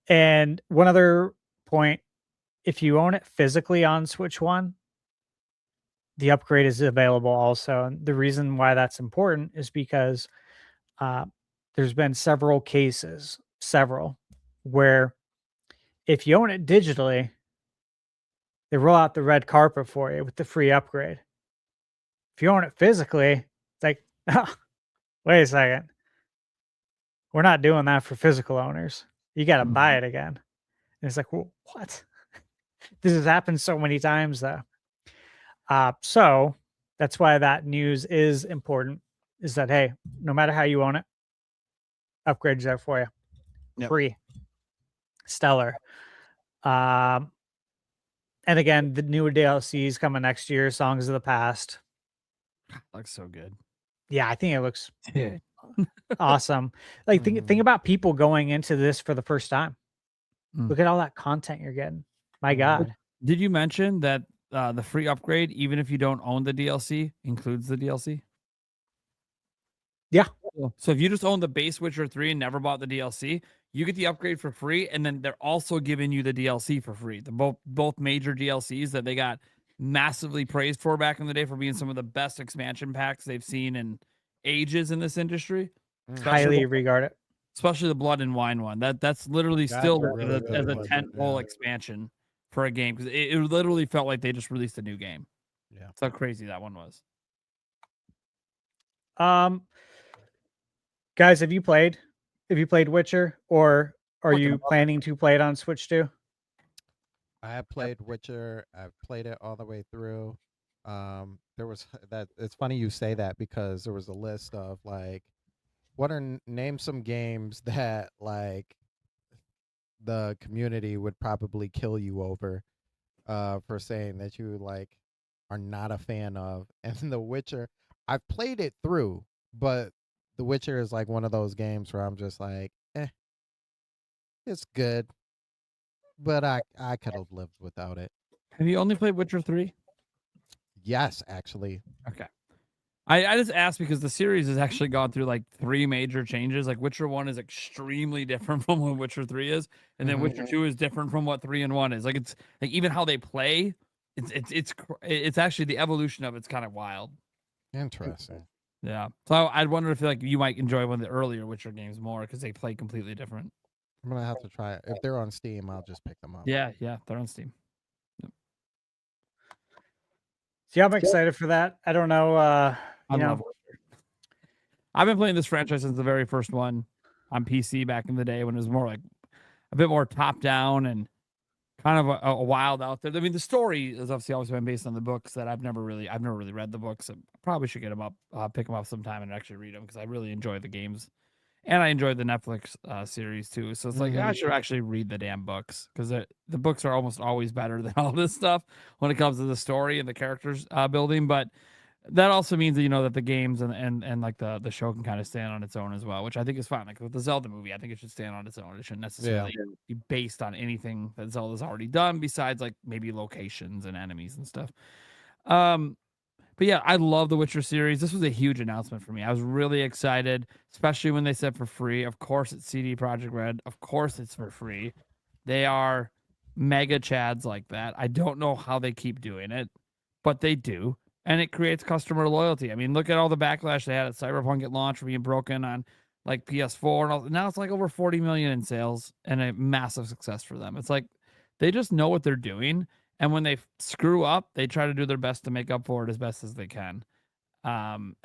And one other point, if you own it physically on Switch 1, the upgrade is available also. And the reason why that's important is because there's been several cases, where if you own it digitally, they roll out the red carpet for you with the free upgrade. If you own it physically, it's like, oh, wait a second. We're not doing that for physical owners. You got to buy it again. And it's like, well, what? This has happened so many times, though. So that's why that news is important, is that, hey, no matter how you own it, upgrades there for you. Yep. Free. Stellar. And again, the newer DLC is coming next year, Songs of the Past. looks so good. Yeah, I think it looks awesome. Like think about people going into this for the first time. Look at all that content you're getting. My God. Did you mention that the free upgrade, even if you don't own the DLC, includes the DLC? Yeah. So if you just own the base Witcher 3 and never bought the DLC, you get the upgrade for free, and then they're also giving you the DLC for free. The both major DLCs that they got massively praised for back in the day for being some of the best expansion packs they've seen in ages in this industry. Highly regard it. Especially the Blood and Wine one. That's literally That's still really as good, a wasn't it? tentpole Yeah. expansion for a game, because it literally felt like they just released a new game. Yeah. That's how crazy that one was. Guys, have you played Witcher, or are you planning to play it on Switch 2? I have played Witcher. I've played it all the way through. There was that. It's funny you say that because there was a list of like name some games that like the community would probably kill you over for saying that you like are not a fan of. And The Witcher, I've played it through, but The Witcher is like one of those games where I'm just like, it's good, but I could have lived without it. Have you only played Witcher 3? Yes, actually. Okay. I just asked because the series has actually gone through like 3 major changes. Like Witcher 1 is extremely different from what Witcher 3 is, and then Witcher 2 is different from what 3 and 1 is. Like it's like even how they play, it's actually the evolution of it's kind of wild. Interesting. Yeah. So I'd wonder if like you might enjoy one of the earlier Witcher games more because they play completely different. I'm gonna have to try it. If they're on Steam, I'll just pick them up. Yeah, they're on Steam. See, I'm excited for that. I don't know. I love Witcher. I've been playing this franchise since the very first one on PC back in the day when it was more like a bit more top down and kind of a wild out there. I mean, the story has obviously always been based on the books that I've never really read the books. I probably should get them up, pick them up sometime and actually read them because I really enjoy the games. And I enjoyed the Netflix series too. So it's like, I should actually read the damn books because the books are almost always better than all this stuff when it comes to the story and the characters building. But that also means that, that the games and like the show can kind of stand on its own as well, which I think is fine. Like with the Zelda movie, I think it should stand on its own. It shouldn't necessarily be based on anything that Zelda's already done besides like maybe locations and enemies and stuff. But yeah, I love the Witcher series. This was a huge announcement for me. I was really excited, especially when they said for free. Of course, it's CD Projekt Red. Of course, it's for free. They are mega chads like that. I don't know how they keep doing it, but they do. And it creates customer loyalty. I mean, look at all the backlash they had at Cyberpunk at launch for being broken on like PS4. And all. Now it's like over 40 million in sales and a massive success for them. It's like they just know what they're doing. And when they screw up, they try to do their best to make up for it as best as they can. Look,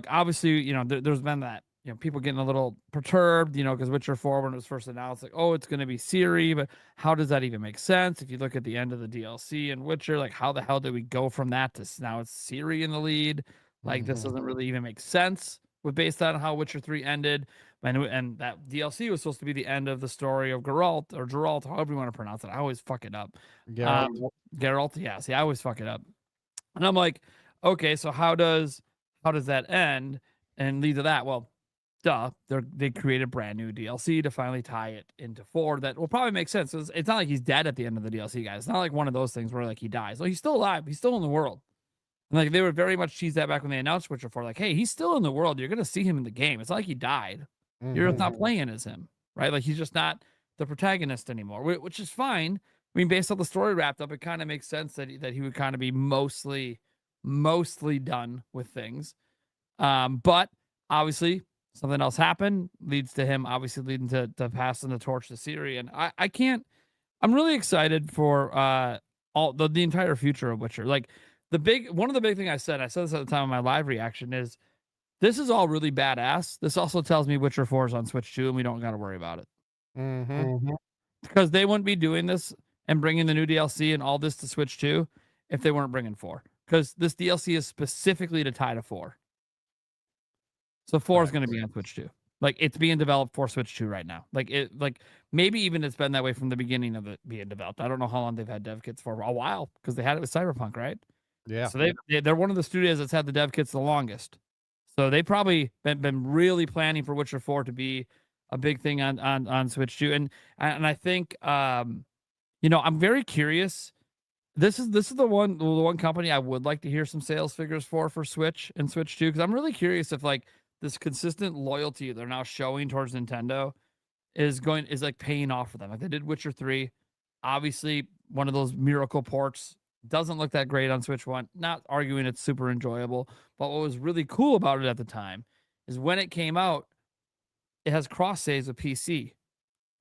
obviously, there's been that, people getting a little perturbed, because Witcher 4, when it was first announced, like, oh, it's going to be Ciri, but how does that even make sense? If you look at the end of the DLC and Witcher, like, how the hell did we go from that to now it's Ciri in the lead? Like, this doesn't really even make sense based on how Witcher 3 ended. And that DLC was supposed to be the end of the story of Geralt, however you want to pronounce it. I always fuck it up. Geralt, yeah. See, I always fuck it up. And I'm like, okay, so how does that end and lead to that? Well, they created brand new DLC to finally tie it into 4 that will probably make sense. It's not like he's dead at the end of the DLC, guys. It's not like one of those things where like he dies. Well, he's still alive. He's still in the world. And like they were very much teased that back when they announced Witcher 4. Like, hey, he's still in the world. You're gonna see him in the game. It's not like he died. You're not playing as him, right? Like he's just not the protagonist anymore, which is fine. I mean, based on the story wrapped up, it kind of makes sense that he would kind of be mostly done with things. But obviously something else happened, leads to him obviously leading to passing the torch to Ciri. And I'm really excited for all the entire future of Witcher. Like one of the big thing I said this at the time of my live reaction is, this is all really badass. This also tells me Witcher 4 is on Switch 2 and we don't got to worry about it. Because they wouldn't be doing this and bringing the new DLC and all this to Switch 2 if they weren't bringing 4. Because this DLC is specifically to tie to 4. So 4 is going to be on Switch 2. Like it's being developed for Switch 2 right now. Like maybe even it's been that way from the beginning of it being developed. I don't know how long they've had dev kits for. A while, because they had it with Cyberpunk, right? Yeah. So they're one of the studios that's had the dev kits the longest. So they probably been really planning for Witcher 4 to be a big thing on Switch 2. And I think I'm very curious. This is the one company I would like to hear some sales figures for Switch and Switch 2, because I'm really curious if like this consistent loyalty they're now showing towards Nintendo is like paying off for them. Like they did Witcher 3, obviously one of those miracle ports. Doesn't look that great on Switch 1. Not arguing it's super enjoyable, but what was really cool about it at the time is when it came out, it has cross saves with PC.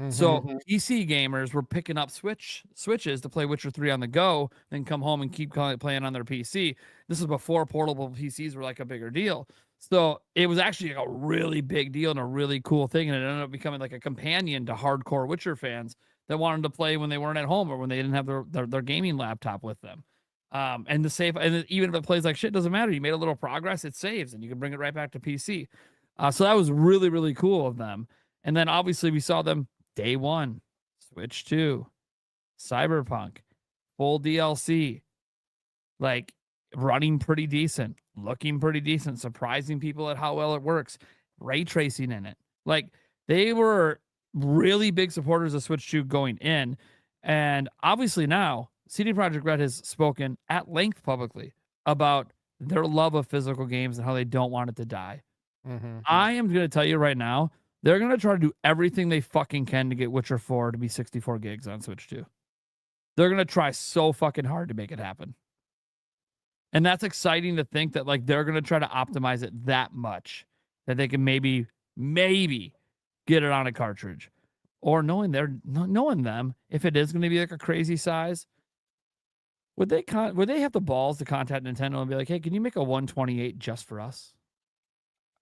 So PC gamers were picking up switches to play Witcher 3 on the go, then come home and keep playing on their PC. This is before portable PCs were like a bigger deal. So it was actually like a really big deal and a really cool thing, and it ended up becoming like a companion to hardcore Witcher fans that wanted to play when they weren't at home or when they didn't have their gaming laptop with them. And the save, and even if it plays like shit, doesn't matter. You made a little progress, it saves, and you can bring it right back to PC. So that was really, really cool of them. And then obviously we saw them day one, Switch 2, Cyberpunk, full DLC, like running pretty decent, looking pretty decent, surprising people at how well it works, ray tracing in it. Like they were really big supporters of Switch 2 going in. And obviously now CD Projekt Red has spoken at length publicly about their love of physical games and how they don't want it to die. I am going to tell you right now, they're going to try to do everything they fucking can to get Witcher 4 to be 64 gigs on Switch 2. They're going to try so fucking hard to make it happen. And that's exciting to think that like they're going to try to optimize it that much that they can maybe get it on a cartridge. Or knowing them, if it is going to be like a crazy size, would they have the balls to contact Nintendo and be like, "Hey, can you make a 128 just for us?"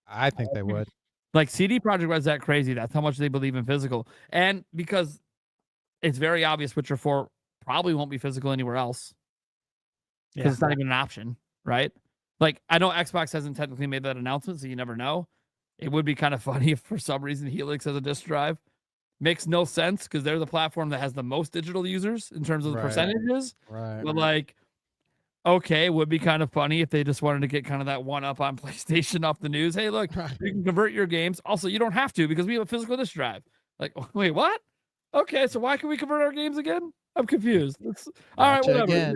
I think they would. Like CD Projekt Red's that crazy. That's how much they believe in physical. And because it's very obvious Witcher 4 probably won't be physical anywhere else. Because it's not even an option, right? Like, I know Xbox hasn't technically made that announcement, so you never know. It would be kind of funny if for some reason Helix has a disc drive. Makes no sense because they're the platform that has the most digital users in terms of the percentages. Right. But like, okay, it would be kind of funny if they just wanted to get kind of that one up on PlayStation off the news. Hey, look, you can convert your games. Also, you don't have to because we have a physical disc drive. Like, wait, what? Okay, so why can we convert our games again? I'm confused. All right, whatever. Again.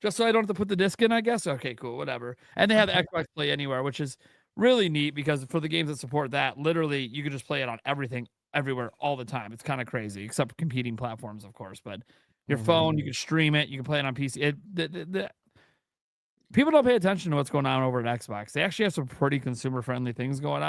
Just so I don't have to put the disc in, I guess. Okay, cool, whatever. And they have Xbox Play Anywhere, which is really neat because for the games that support that, literally you can just play it on everything, everywhere, all the time. It's kind of crazy, except competing platforms, of course. But your phone, you can stream it, you can play it on PC. People don't pay attention to what's going on over at Xbox. They actually have some pretty consumer-friendly things going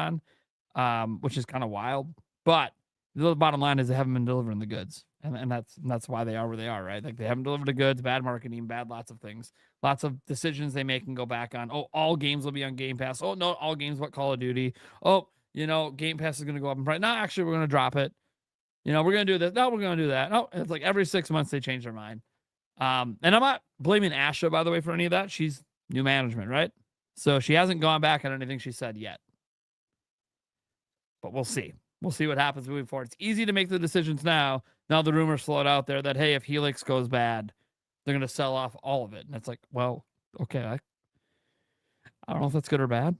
on, which is kind of wild. But the bottom line is they haven't been delivering the goods. And that's why they are where they are, right? Like they haven't delivered the goods, bad marketing, bad lots of things. Lots of decisions they make and go back on. Oh, all games will be on Game Pass. Oh, no, all games but Call of Duty. Oh, Game Pass is going to go up in price. No, actually, we're going to drop it. We're going to do this. No, we're going to do that. No, it's like every 6 months they change their mind. And I'm not blaming Asha, by the way, for any of that. She's new management, right? So she hasn't gone back on anything she said yet. But we'll see. We'll see what happens moving forward. It's easy to make the decisions now. Now the rumors float out there that, hey, if Helix goes bad, they're going to sell off all of it. And it's like, well, okay. I don't know if that's good or bad.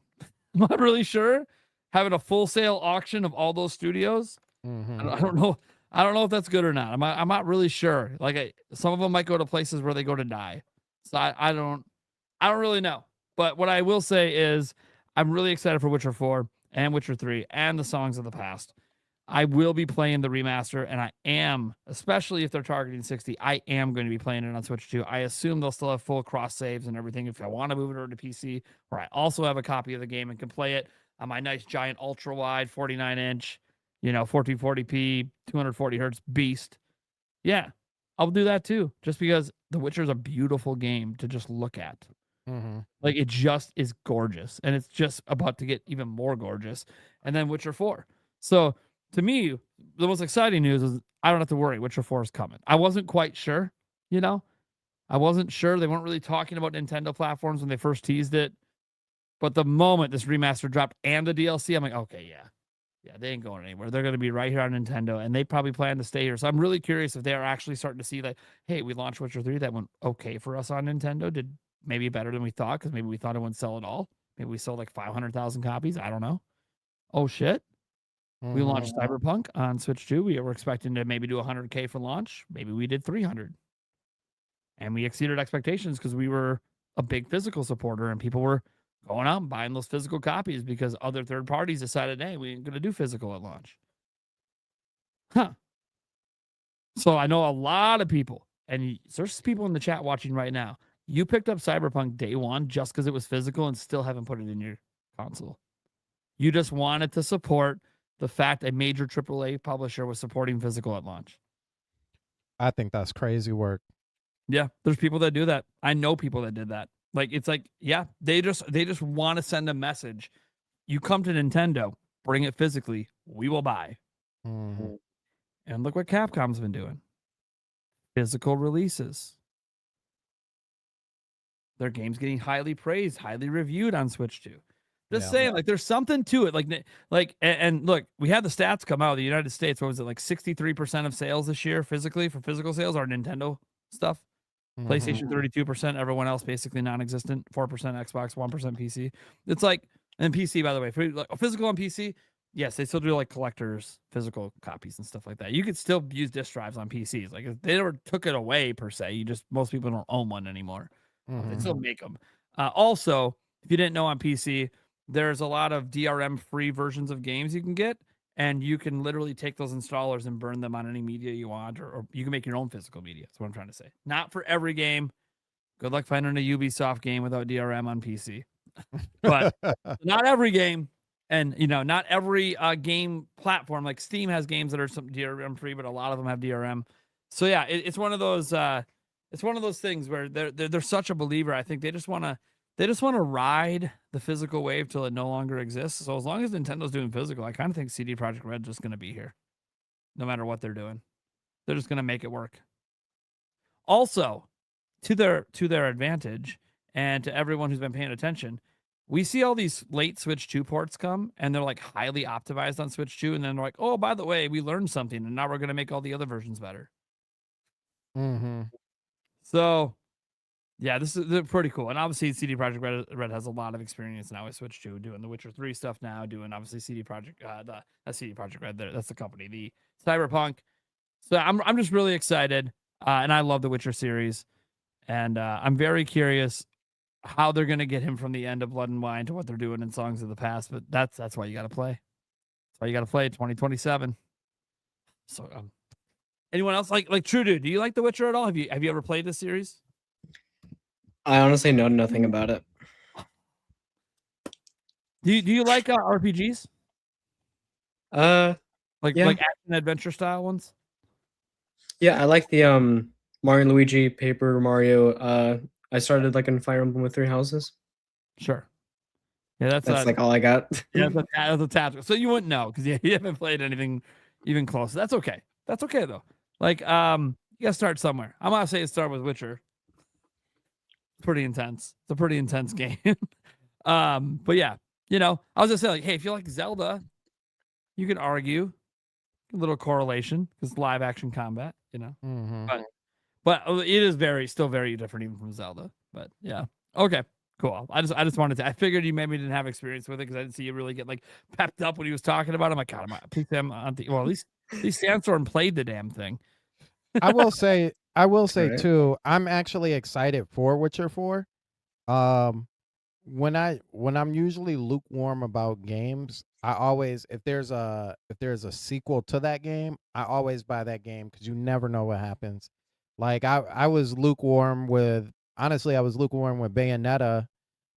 I'm not really sure. Having a full sale auction of all those studios, I don't know. I don't know if that's good or not. I'm not really sure. Like some of them might go to places where they go to die. So I don't really know. But what I will say is I'm really excited for Witcher 4 and Witcher 3 and the Songs of the Past. I will be playing the remaster, and I am, especially if they're targeting 60, I am going to be playing it on Switch 2. I assume they'll still have full cross saves and everything if I want to move it over to PC, where I also have a copy of the game and can play it on my nice giant ultra wide 49-inch, 1440p, 240 hertz beast. Yeah, I'll do that too, just because The Witcher is a beautiful game to just look at. Like it just is gorgeous, and it's just about to get even more gorgeous. And then Witcher 4. So to me, the most exciting news is I don't have to worry. Witcher 4 is coming. I wasn't quite sure, I wasn't sure. They weren't really talking about Nintendo platforms when they first teased it. But the moment this remaster dropped and the DLC, I'm like, okay, yeah, they ain't going anywhere. They're going to be right here on Nintendo, and they probably plan to stay here. So I'm really curious if they are actually starting to see like, hey, we launched Witcher 3. That went okay for us on Nintendo. Did maybe better than we thought because maybe we thought it wouldn't sell at all. Maybe we sold like 500,000 copies. I don't know. Oh, shit. We launched Cyberpunk on Switch 2. We were expecting to maybe do 100K for launch. Maybe we did 300. And we exceeded expectations because we were a big physical supporter and people were going out and buying those physical copies because other third parties decided, hey, we ain't going to do physical at launch. So I know a lot of people, and there's people in the chat watching right now. You picked up Cyberpunk day one just because it was physical and still haven't put it in your console. You just wanted to support the fact a major AAA publisher was supporting physical at launch. I think that's crazy work. Yeah, there's people that do that. I know people that did that. Like it's like, yeah, they just want to send a message. You come to Nintendo, bring it physically, we will buy. And look what Capcom's been doing. Physical releases. their game's getting highly praised, highly reviewed on Switch 2. Just Yeah. saying, like, there's something to it. And look, we had the stats come out. The United States, what was it, like 63% of sales this year physically for physical sales are Nintendo stuff. PlayStation 32%, everyone else basically non-existent. 4% Xbox, 1% PC. It's like, and PC, by the way, for like physical on PC, yes, they still do like collectors, physical copies and stuff like that. You could still use disc drives on PCs. Like, if they never took it away per se. Most people don't own one anymore. They still make them. Also, if you didn't know, on PC, there's a lot of DRM free versions of games you can get, and you can literally take those installers and burn them on any media you want, or you can make your own physical media. That's what I'm trying to say. Not for every game. Good luck finding a Ubisoft game without DRM on PC. But not every game, and not every game platform. Like Steam has games that are some DRM free, but a lot of them have DRM. So yeah, it's one of those. It's one of those things where they're such a believer. I think they just want to ride the physical wave till it no longer exists. So as long as Nintendo's doing physical, I kind of think CD Projekt Red's just going to be here, no matter what they're doing. They're just going to make it work. Also, to their advantage, and to everyone who's been paying attention, we see all these late Switch 2 ports come, and they're like highly optimized on Switch 2, and then they're like, oh, by the way, we learned something, and now we're going to make all the other versions better. So, yeah, they're pretty cool. And obviously, CD Projekt Red has a lot of experience now with Switch 2, doing the Witcher 3 stuff now, doing obviously CD Projekt Red. That's the company, the Cyberpunk. So I'm just really excited, and I love the Witcher series, and I'm very curious how they're going to get him from the end of Blood and Wine to what they're doing in Songs of the Past. But that's why you got to play. That's why you got to play 2027. So, anyone else like True Dude? Do you like The Witcher at all? Have you ever played this series? I honestly know nothing about it. Do you like RPGs? Yeah. Like action adventure style ones? Yeah, I like the Mario and Luigi, Paper Mario. I started like in Fire Emblem with 3 houses. Sure. Yeah, that's like all I got. Yeah, that's a tactical. So you wouldn't know because you haven't played anything even close. That's okay. That's okay though. Like you gotta start somewhere. I'm gonna say start with Witcher. Pretty intense. It's a pretty intense game. But yeah, I was just saying, like, hey, if you like Zelda, you can argue a little correlation because live action combat, but it is still very different even from Zelda. But yeah, okay, cool. I just wanted to. I figured you maybe didn't have experience with it because I didn't see you really get like pepped up when he was talking about it. I'm like, God, at least Sandstorm played the damn thing. I will say Right. too, I'm actually excited for Witcher 4. When I'm usually lukewarm about games, I always if there's a sequel to that game, I always buy that game because you never know what happens. Like I was lukewarm with Bayonetta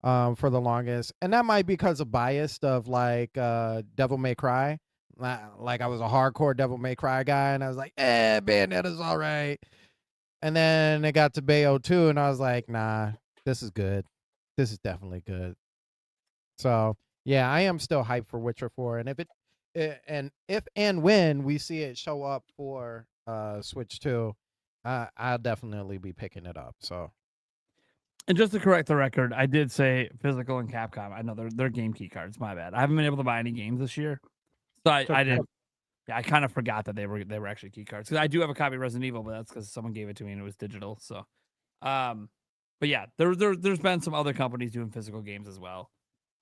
for the longest, and that might be because of bias of like Devil May Cry. Like I was a hardcore Devil May Cry guy, and I was like, Bayonetta's all right. And then it got to Bayo 2, and I was like, nah, this is good. This is definitely good. So yeah, I am still hyped for Witcher 4, and if and when we see it show up for Switch 2, I'll definitely be picking it up. So. And just to correct the record, I did say physical and Capcom. I know they're game key cards. My bad. I haven't been able to buy any games this year, so I didn't. Yeah, I kind of forgot that they were actually key cards because I do have a copy of Resident Evil, but that's because someone gave it to me and it was digital. So, but yeah, there's been some other companies doing physical games as well,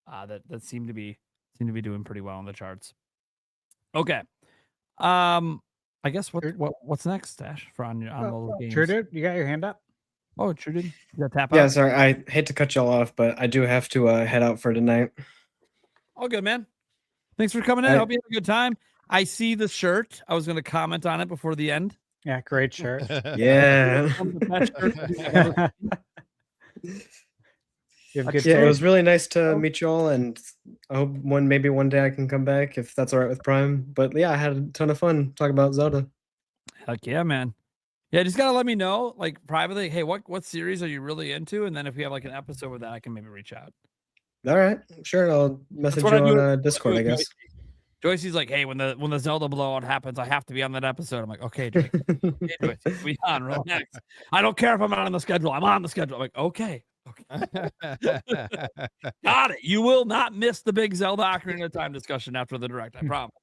that seem to be doing pretty well on the charts. Okay, I guess what's next, Stash, for on mobile games? True Dude, you got your hand up? Oh, True Dude, you got tap out? Yeah, sorry. I hate to cut y'all off, but I do have to head out for tonight. All good, man. Thanks for coming in. I hope you had a good time. I see the shirt. I was going to comment on it before the end. Yeah, great shirt. Yeah. It was really nice to meet you all, and I hope maybe one day I can come back if that's all right with Prime. But yeah, I had a ton of fun talking about Zelda. Heck yeah, man. Yeah, just gotta let me know, like privately, hey, what series are you really into? And then if we have like an episode with that, I can maybe reach out. All right, sure. I'll message you on Discord, I guess. Joyce's like, hey, when the Zelda blowout happens, I have to be on that episode. I'm like, okay, Joyce, okay, Joyce, be on, relax. I don't care if I'm not on the schedule. I'm on the schedule. I'm like, okay. Got it. You will not miss the big Zelda Ocarina of Time discussion after the direct. I promise.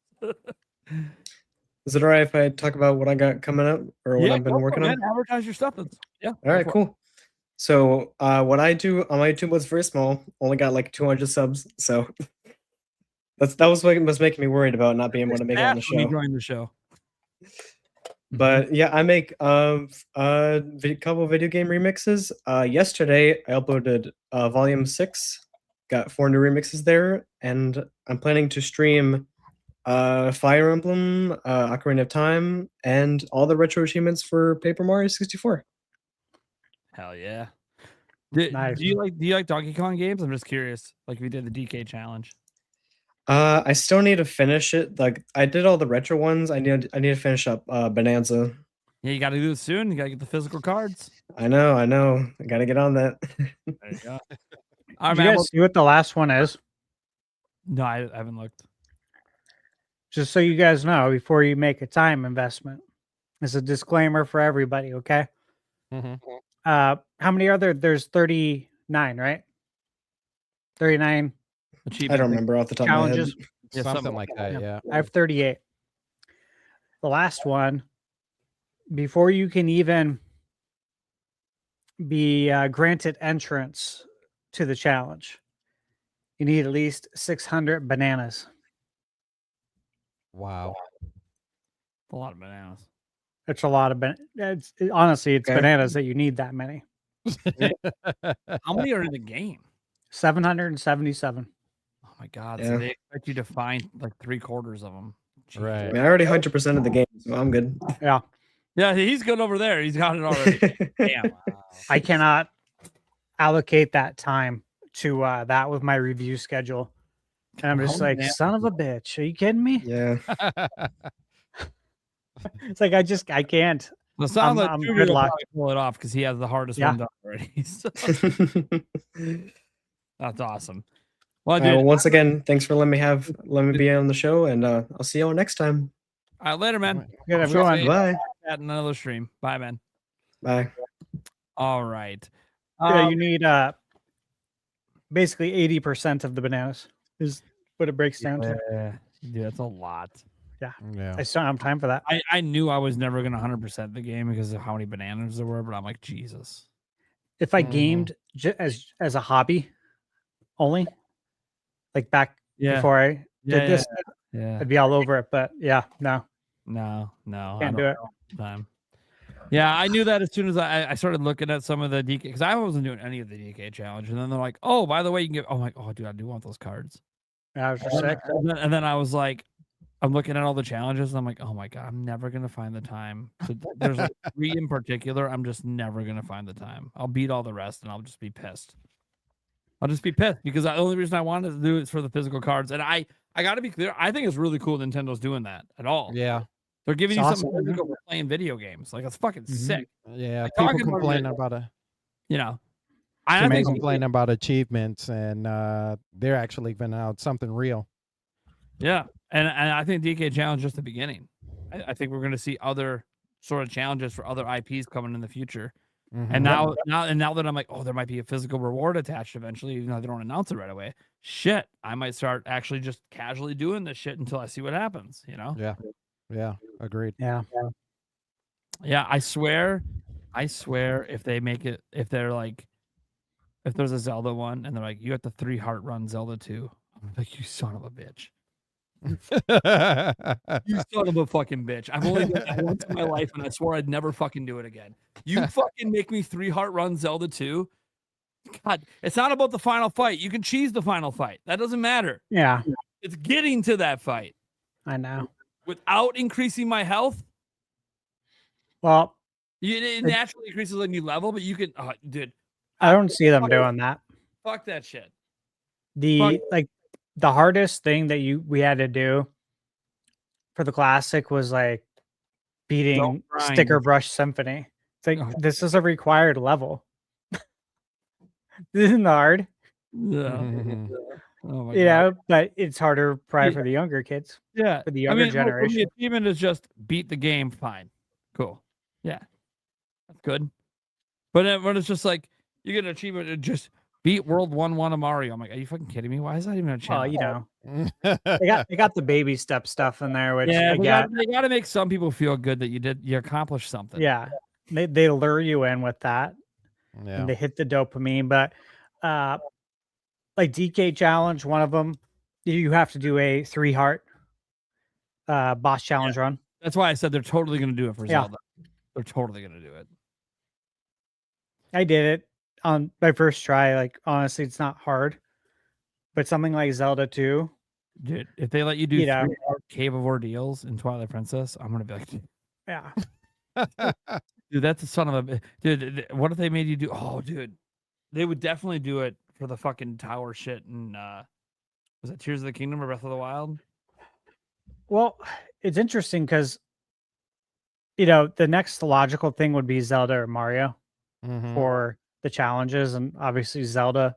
Is it all right if I talk about what I got coming up or what I've been working on? Advertise your stuff. Yeah. All right, cool. So what I do on my YouTube was very small. Only got like 200 subs. So that was what was making me worried about not being able to make it on the show. Join the show. But yeah, I make couple video game remixes. Yesterday I uploaded volume 6. Got 4 new remixes there, and I'm planning to stream Fire Emblem, Ocarina of Time, and all the retro achievements for Paper Mario 64. Hell yeah. Do you like Donkey Kong games? I'm just curious. Like if you did the DK challenge. I still need to finish it. Like I did all the retro ones. I need to finish up Bonanza. Yeah, you got to do it soon. You got to get the physical cards. I know. I got to get on that. There you go. Did you guys see what the last one is? No, I haven't looked. Just so you guys know, before you make a time investment, it's a disclaimer for everybody. Okay. How many are there? There's 39, right? 39. I don't remember off the top challenges. of my head. Yeah, something like that. Yeah. I have 38. The last one, before you can even be granted entrance to the challenge, you need at least 600 bananas. Wow. A lot of bananas. It's a lot of honestly, it's bananas that you need that many. How many are in the game? 777. Oh my god! Yeah. So they expect you to find like 3/4 of them. Jeez. Right. I mean, I already 100% of the game, so I'm good. Yeah. Yeah, he's good over there. He's got it already. Damn. I cannot allocate that time to that with my review schedule. And I'm just like, son of a bitch. Are you kidding me? Yeah. It's like I can't. Well, it sounds like I'm Junior good will luck. probably pull it off because he has the hardest Yeah. one done already. So, that's awesome. Well, Well, dude, once again, thanks for letting me be on the show, and I'll see you all next time. all right, later, man. Good, I'm sure everyone. I'll see Bye. you at another stream. Bye, man. Bye. All right. Yeah, you need basically 80% of the bananas is what it breaks down to. Yeah, dude, that's a lot. Yeah. Yeah. I still don't have time for that. I knew I was never gonna 100% the game because of how many bananas there were, but I'm like, Jesus. If I gamed as a hobby only, like back before I did this, Yeah. I'd be all over it. But yeah, no. No, I Can't don't do it. know time. Yeah, I knew that as soon as I started looking at some of the DK because I wasn't doing any of the DK challenge, and then they're like, "Oh, by the way, you can get." Oh my, oh dude, I do want those cards. I was just sick. And then I was like, I'm looking at all the challenges, and I'm like, oh my god, I'm never gonna find the time. There's like 3 in particular. I'm just never gonna find the time. I'll beat all the rest, and I'll just be pissed. I'll just be pissed because the only reason I wanted to do it is for the physical cards, and I got to be clear. I think it's really cool Nintendo's doing that at all. Yeah. They're giving It's you awesome, something physical for playing video games. Like it's fucking sick. Yeah. Like, People talking about complain it, about it. You know, It's I think amazing. Complain about achievements, and they're actually giving out something real. yeah, and I think DK challenge is just the beginning. I think we're going to see other sort of challenges for other IPs coming in the future. And now that I'm like, oh, there might be a physical reward attached eventually, even though they don't announce it right away. Shit, I might start actually just casually doing this shit until I see what happens. You know? Yeah. Yeah. Agreed. Yeah. Yeah, I swear, if they make it, if they're like, if there's a Zelda one and they're like, you have to 3 heart run Zelda 2, I'm like, you son of a bitch. You son of a fucking bitch. I've only done that once in my life, and I swore I'd never fucking do it again. You fucking make me 3 heart run Zelda 2. God, it's not about the final fight. You can cheese the final fight. That doesn't matter. Yeah. It's getting to that fight I know. without increasing my health. Well, It naturally increases when you level, but you can, dude, I don't see them doing that. fuck that shit. The hardest thing that we had to do for the classic was like beating Don't grind. Sticker Brush Symphony. It's like Oh. this is a required level. This isn't hard, Yeah. Mhm. Oh my you God. know, but it's harder probably Yeah. for the younger kids. Yeah. For the younger look, when generation. the achievement is just beat the game, fine. Cool. Yeah. That's good. But when it's just like, you get an achievement and just Beat World 1-1 of Mario. I'm like, are you fucking kidding me? Why is that even a channel? Well, you know, they got the baby step stuff in there, which Yeah, I get. they got to make some people feel good that you accomplished something. Yeah, they lure you in with that, Yeah. and they hit the dopamine. But like DK challenge, one of them, you have to do a 3-heart boss challenge run. That's why I said they're totally going to do it for Yeah. Zelda. They're totally going to do it. I did it on my first try. Like, honestly, it's not hard, but something like Zelda 2, Dude, if they let you do You know. 3-hour Cave of Ordeals in Twilight Princess, I'm going to be like, yeah. dude, that's a son of a... Dude, what if they made you do... Oh, dude. They would definitely do it for the fucking tower shit and... was it Tears of the Kingdom or Breath of the Wild? Well, it's interesting because, you know, the next logical thing would be Zelda or Mario for the challenges. And obviously Zelda,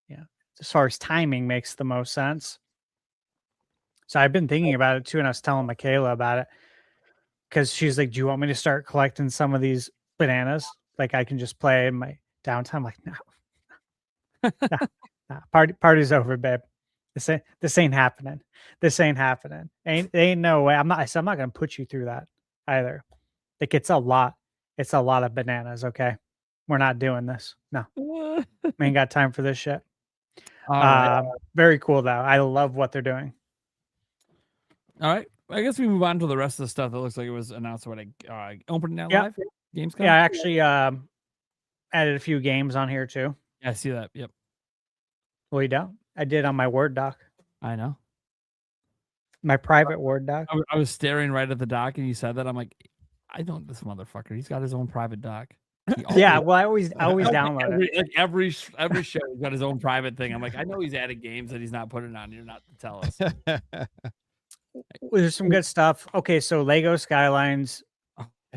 yeah, as far as timing makes the most sense. So I've been thinking about it too. And I was telling Michaela about it because she's like, do you want me to start collecting some of these bananas? Like I can just play in my downtime. Like, no, nah, party's over, babe. This ain't happening. This ain't happening. Ain't no way. I'm not gonna put you through that either. Like it's a lot of bananas. Okay, we're not doing this. No, we ain't got time for this shit. Very cool though. I love what they're doing. All right, I guess we move on to the rest of the stuff that looks like it was announced when opening that Yeah. live Gamescom. Yeah, I actually added a few games on here too. Yeah, I see that. Yep, Well, you don't. I did on my Word doc, I know. my private Word doc. I was staring right at the doc, and you said that. I'm like, I don't. This motherfucker. He's got his own private doc. Yeah, well, I always download it. every show. He's got his own private thing. I'm like, I know he's adding games that he's not putting on here, not to tell us. There's some good stuff. Okay, so Lego Skylines,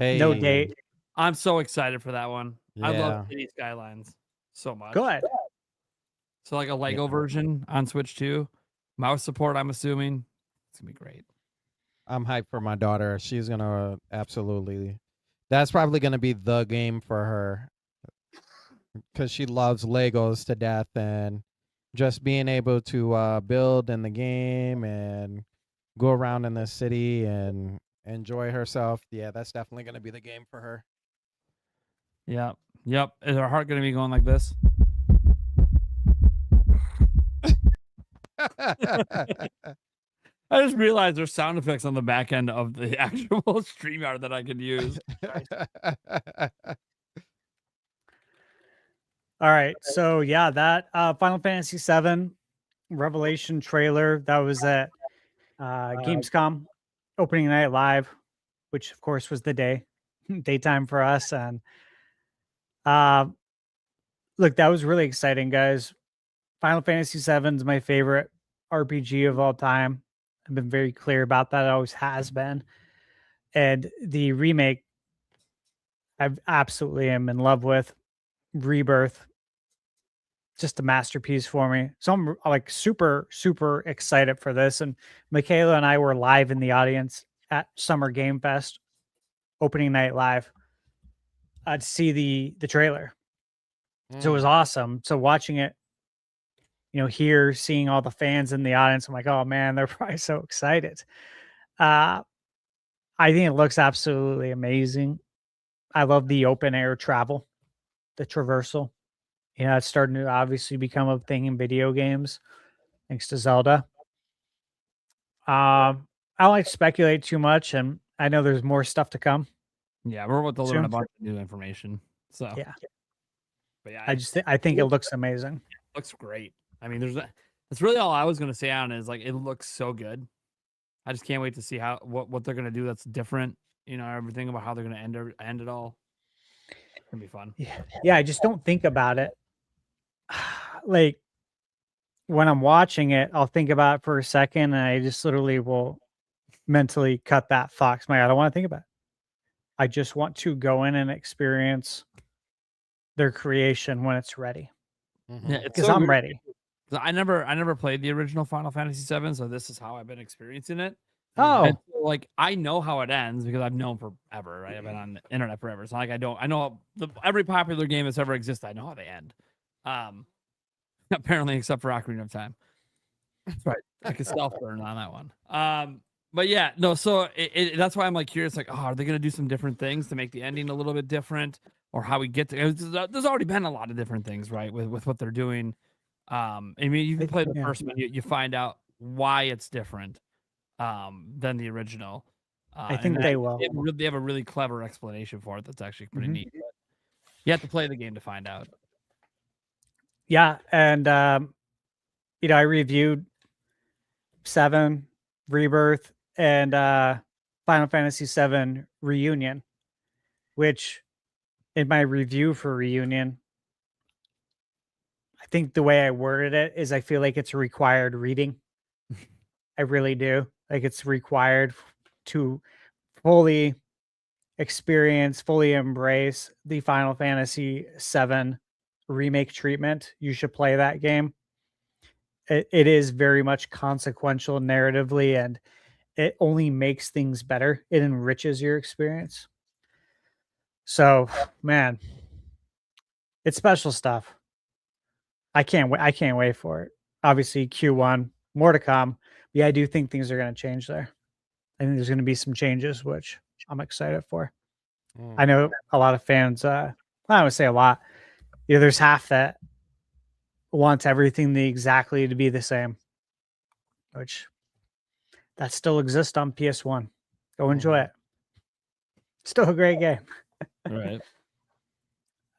no date. I'm so excited for that one. I Yeah. love City Skylines so much. Good. So like a Lego version on Switch 2. Mouse support, I'm assuming. It's gonna be great. I'm hyped for my daughter. She's gonna absolutely. That's probably gonna be the game for her because she loves Legos to death, and just being able to build in the game and go around in the city and enjoy herself. Yeah, that's definitely gonna be the game for her. Yeah. Yep. Is her heart gonna be going like this? I just realized there's sound effects on the back end of the actual StreamYard that I could use. All right. So yeah, that Final Fantasy VII Revelation trailer that was at Gamescom opening night live, which of course was the daytime for us. And look, that was really exciting, guys. Final Fantasy VII is my favorite RPG of all time. I've been very clear about that. It always has been. And the remake, I absolutely am in love with. Rebirth, just a masterpiece for me. So I'm like super, super excited for this. And Michaela and I were live in the audience at Summer Game Fest, opening night live, to see the trailer. So it was awesome. So watching it, you know, here, seeing all the fans in the audience, I'm like, oh man, they're probably so excited. I think it looks absolutely amazing. I love the open air travel, the traversal. You know, it's starting to obviously become a thing in video games, thanks to Zelda. I don't like to speculate too much, and I know there's more stuff to come. Yeah, we're about to learn Soon. a bunch of new information. So Yeah. But yeah, I think it looks amazing. it looks great. I mean, that's really all I was gonna say on it is like it looks so good. I just can't wait to see what they're gonna do that's different. You know, everything about how they're gonna end it all. It's gonna be fun. Yeah, I just don't think about it. Like when I'm watching it, I'll think about it for a second, and I just literally will mentally cut that thought. I don't want to think about it. I just want to go in and experience their creation when it's ready. Yeah, Because I'm ready. I never played the original Final Fantasy VII, so this is how I've been experiencing it. Oh, And so, like I know how it ends because I've known forever. Right? I've been on the internet forever. It's not like I know every popular game that's ever existed. I know how they end. Apparently, except for Ocarina of Time. That's right. I could self burn on that one. But yeah, no. So that's why I'm like curious. Like, oh, are they gonna do some different things to make the ending a little bit different, or how we get to? There's already been a lot of different things, right? With what they're doing. I mean, you can play the first one, you find out why it's different than the original. I think they will. They have a really clever explanation for it. That's actually pretty neat. But you have to play the game to find out. Yeah, and I reviewed 7 Rebirth and Final Fantasy 7 Reunion, which in my review for Reunion, I think the way I worded it is I feel like it's required reading. I really do. Like it's required to fully experience, fully embrace the Final Fantasy 7 remake treatment. You should play that game. It is very much consequential narratively, and it only makes things better. It enriches your experience. So, man, it's special stuff. I can't wait for it. Obviously, Q1, more to come. Yeah, I do think things are going to change there. I think there's going to be some changes, which I'm excited for. I know a lot of fans, I would say a lot. There's half that wants everything exactly to be the same, which that still exists on PS1. Go enjoy it. Still a great game. Right.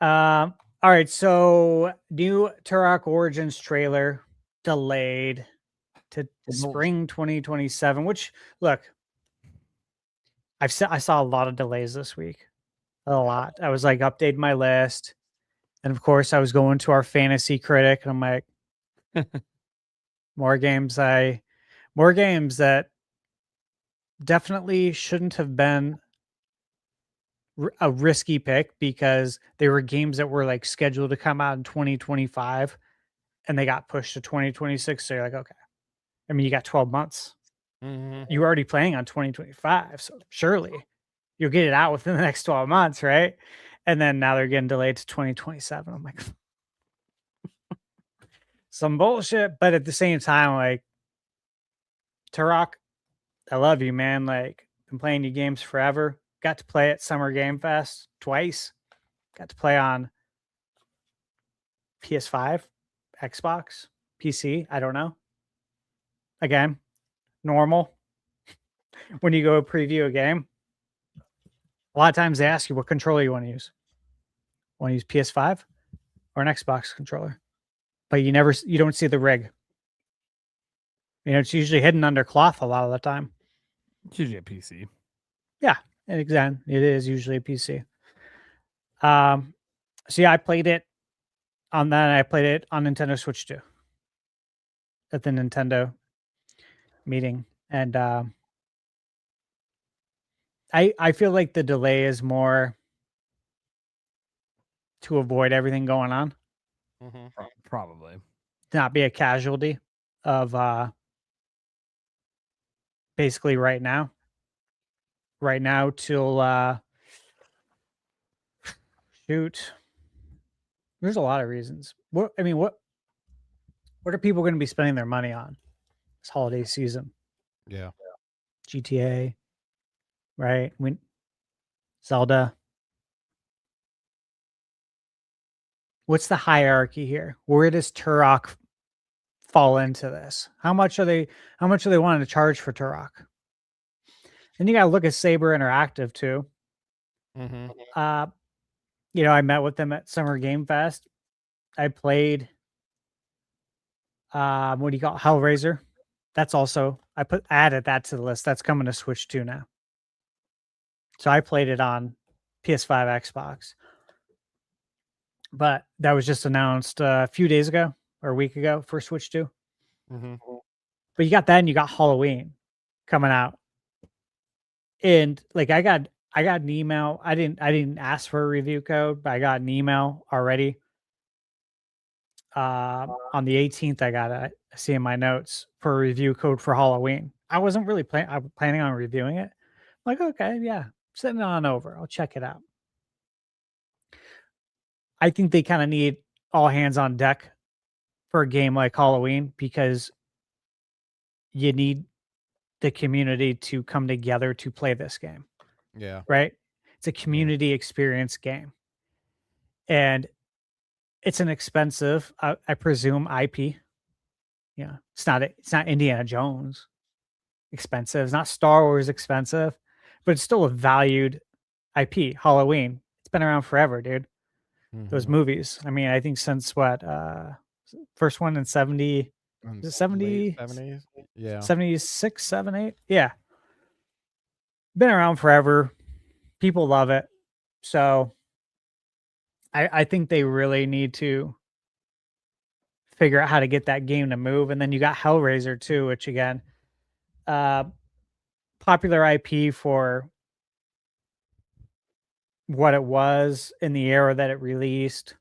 All right. So new Turok Origins trailer delayed to spring 2027, which look, I saw a lot of delays this week. A lot. I was like updating my list. And of course I was going to our fantasy critic and I'm like, more games that definitely shouldn't have been a risky pick because they were games that were like scheduled to come out in 2025 and they got pushed to 2026. So you're like, okay. I mean, you got 12 months. You were already playing on 2025. So surely you'll get it out within the next 12 months, right? And then now they're getting delayed to 2027. I'm like, some bullshit. But at the same time, like, Turok, I love you, man. Like, been playing your games forever. Got to play at Summer Game Fest twice. Got to play on PS5, Xbox, PC. I don't know. Again, normal. When you go preview a game, a lot of times they ask you what controller you want to use. Want to use PS5 or an Xbox controller? But you don't see the rig. It's usually hidden under cloth a lot of the time. It's usually a PC. Yeah, and again, it is usually a PC. So yeah, I played it on that. I played it on Nintendo Switch 2 at the Nintendo meeting, and I feel like the delay is more to avoid everything going on. Probably not be a casualty of basically right now till shoot. There's a lot of reasons. What are people going to be spending their money on this holiday season? Yeah. GTA, right? Zelda. What's the hierarchy here? Where does Turok fall into this? How much are they wanting to charge for Turok? And you got to look at Saber Interactive too. I met with them at Summer Game Fest. I played what do you call it? Hellraiser. That's also added that to the list. That's coming to Switch 2 now. So I played it on PS5, Xbox. But that was just announced a few days ago or a week ago for Switch 2. But you got that and you got Halloween coming out. And like I got an email. I didn't ask for a review code, but I got an email already. On the 18th, I see in my notes for a review code for Halloween. I wasn't really planning on reviewing it. I'm like, okay, yeah, send it on over. I'll check it out. I think they kind of need all hands on deck for a game like Halloween, because you need the community to come together to play this game. Yeah. Right? It's a community experience game. And it's an expensive, I presume, IP. Yeah. It's not Indiana Jones expensive. It's not Star Wars expensive, but it's still a valued IP. Halloween. It's been around forever, dude. Those movies. I mean, I think since what? First one in 70. In Is it 70? 70s? Yeah. 76, 78? Yeah. Been around forever. People love it. So I think they really need to figure out how to get that game to move. And then you got Hellraiser too, which again, popular IP for what it was in the era that it released.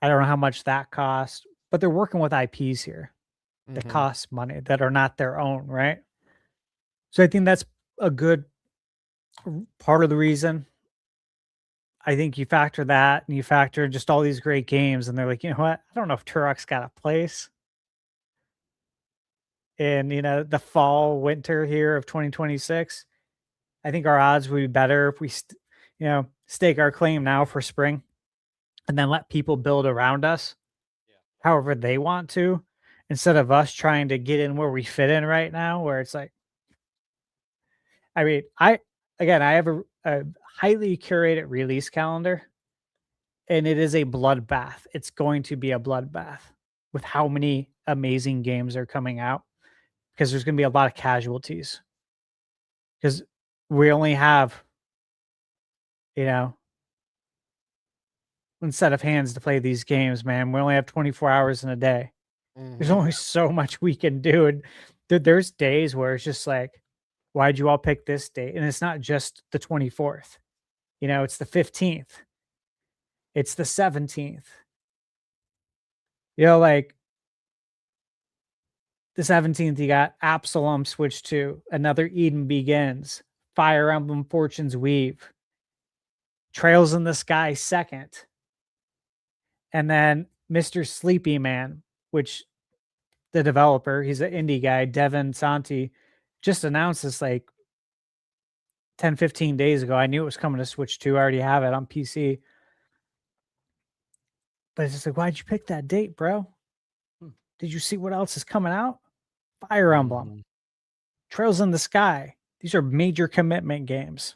I don't know how much that cost, but they're working with IPs here that cost money, that are not their own, right? So I think that's a good part of the reason. I think you factor that and you factor just all these great games, and they're like, you know what? I don't know if Turok's got a place in, the fall, winter here of 2026. I think our odds would be better if we, stake our claim now for spring and then let people build around us however they want to, instead of us trying to get in where we fit in right now, where it's like, I mean, I have a highly curated release calendar, and it is a bloodbath. It's going to be a bloodbath with how many amazing games are coming out, because there's going to be a lot of casualties, because we only have, one set of hands to play these games, man. We only have 24 hours in a day. There's only so much we can do. And there's days where it's just like, why'd you all pick this date? And it's not just the 24th. It's the 15th. It's the 17th. Like the 17th, you got Absalom Switch 2, Another Eden Begins, Fire Emblem Fortune's Weave, Trails in the Sky 2nd, and then Mr. Sleepy Man, which the developer, he's an indie guy, Devin Santi, just announced this like 10, 15 days ago. I knew it was coming to Switch 2. I already have it on PC. But it's just like, why'd you pick that date, bro? Did you see what else is coming out? Fire Emblem, Trails in the Sky. These are major commitment games.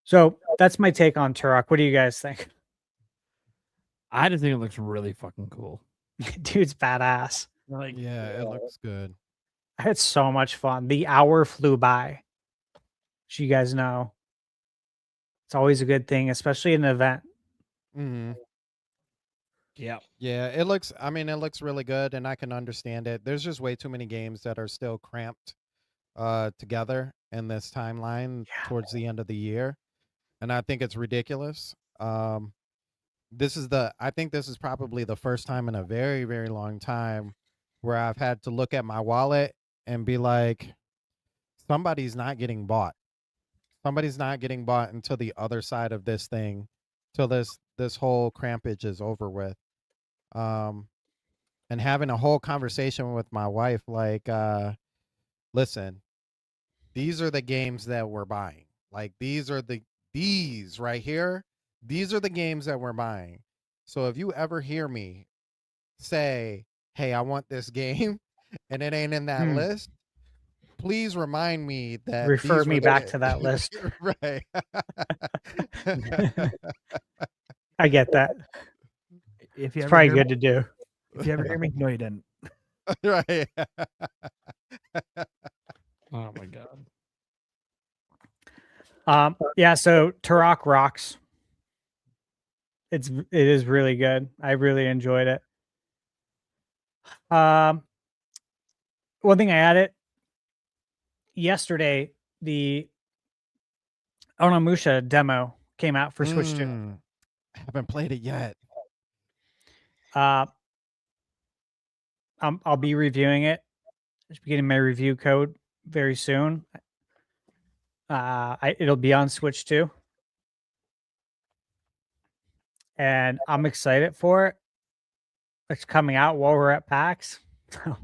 So that's my take on Turok. What do you guys think? I just think it looks really fucking cool. Dude's badass. Yeah, it looks good. I had so much fun. The hour flew by. As you guys know, it's always a good thing, especially in an event. Yeah. Yeah, it looks really good, and I can understand it. There's just way too many games that are still cramped together in this timeline towards the end of the year. And I think it's ridiculous. I think this is probably the first time in a very, very long time where I've had to look at my wallet and be like, somebody's not getting bought. Somebody's not getting bought until the other side of this thing, till this whole crampage is over with. And having a whole conversation with my wife, like, listen, these are the games that we're buying. Like, these right here, these are the games that we're buying. So if you ever hear me say, hey, I want this game, and it ain't in that list, please remind me that refer me back to that list. Right. I get that. If you It's ever probably hear good me- to do. If you ever hear me, no, you didn't. Right. Oh my god. Yeah, so Turok rocks. It is really good. I really enjoyed it. One thing I added yesterday, the Onimusha demo came out for Switch 2. Haven't played it yet. I'll be reviewing it. I should be getting my review code very soon. It'll be on Switch 2. and I'm excited for it. It's coming out while we're at PAX. So,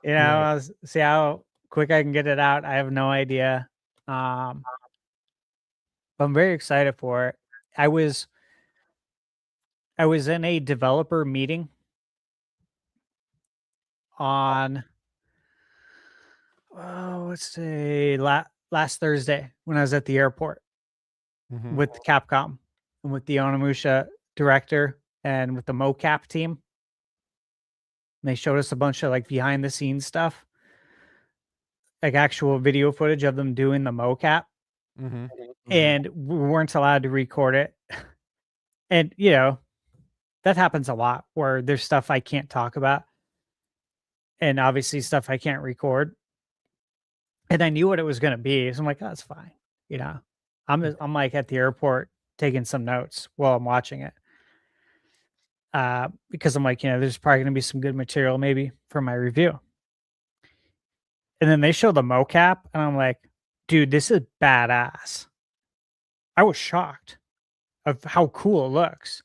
I'll see how quick I can get it out. I have no idea. But I'm very excited for it. I was in a developer meeting on let's say last Thursday when I was at the airport with Capcom and with the Onimusha director and with the mocap team. And they showed us a bunch of like behind the scenes stuff, like actual video footage of them doing the mocap. And we weren't allowed to record it. And that happens a lot where there's stuff I can't talk about, and obviously stuff I can't record. And I knew what it was going to be, so I'm like, oh, that's fine. I'm like at the airport taking some notes while I'm watching it, because I'm like, there's probably going to be some good material maybe for my review. And then they show the mocap, and I'm like, dude, this is badass. I was shocked of how cool it looks.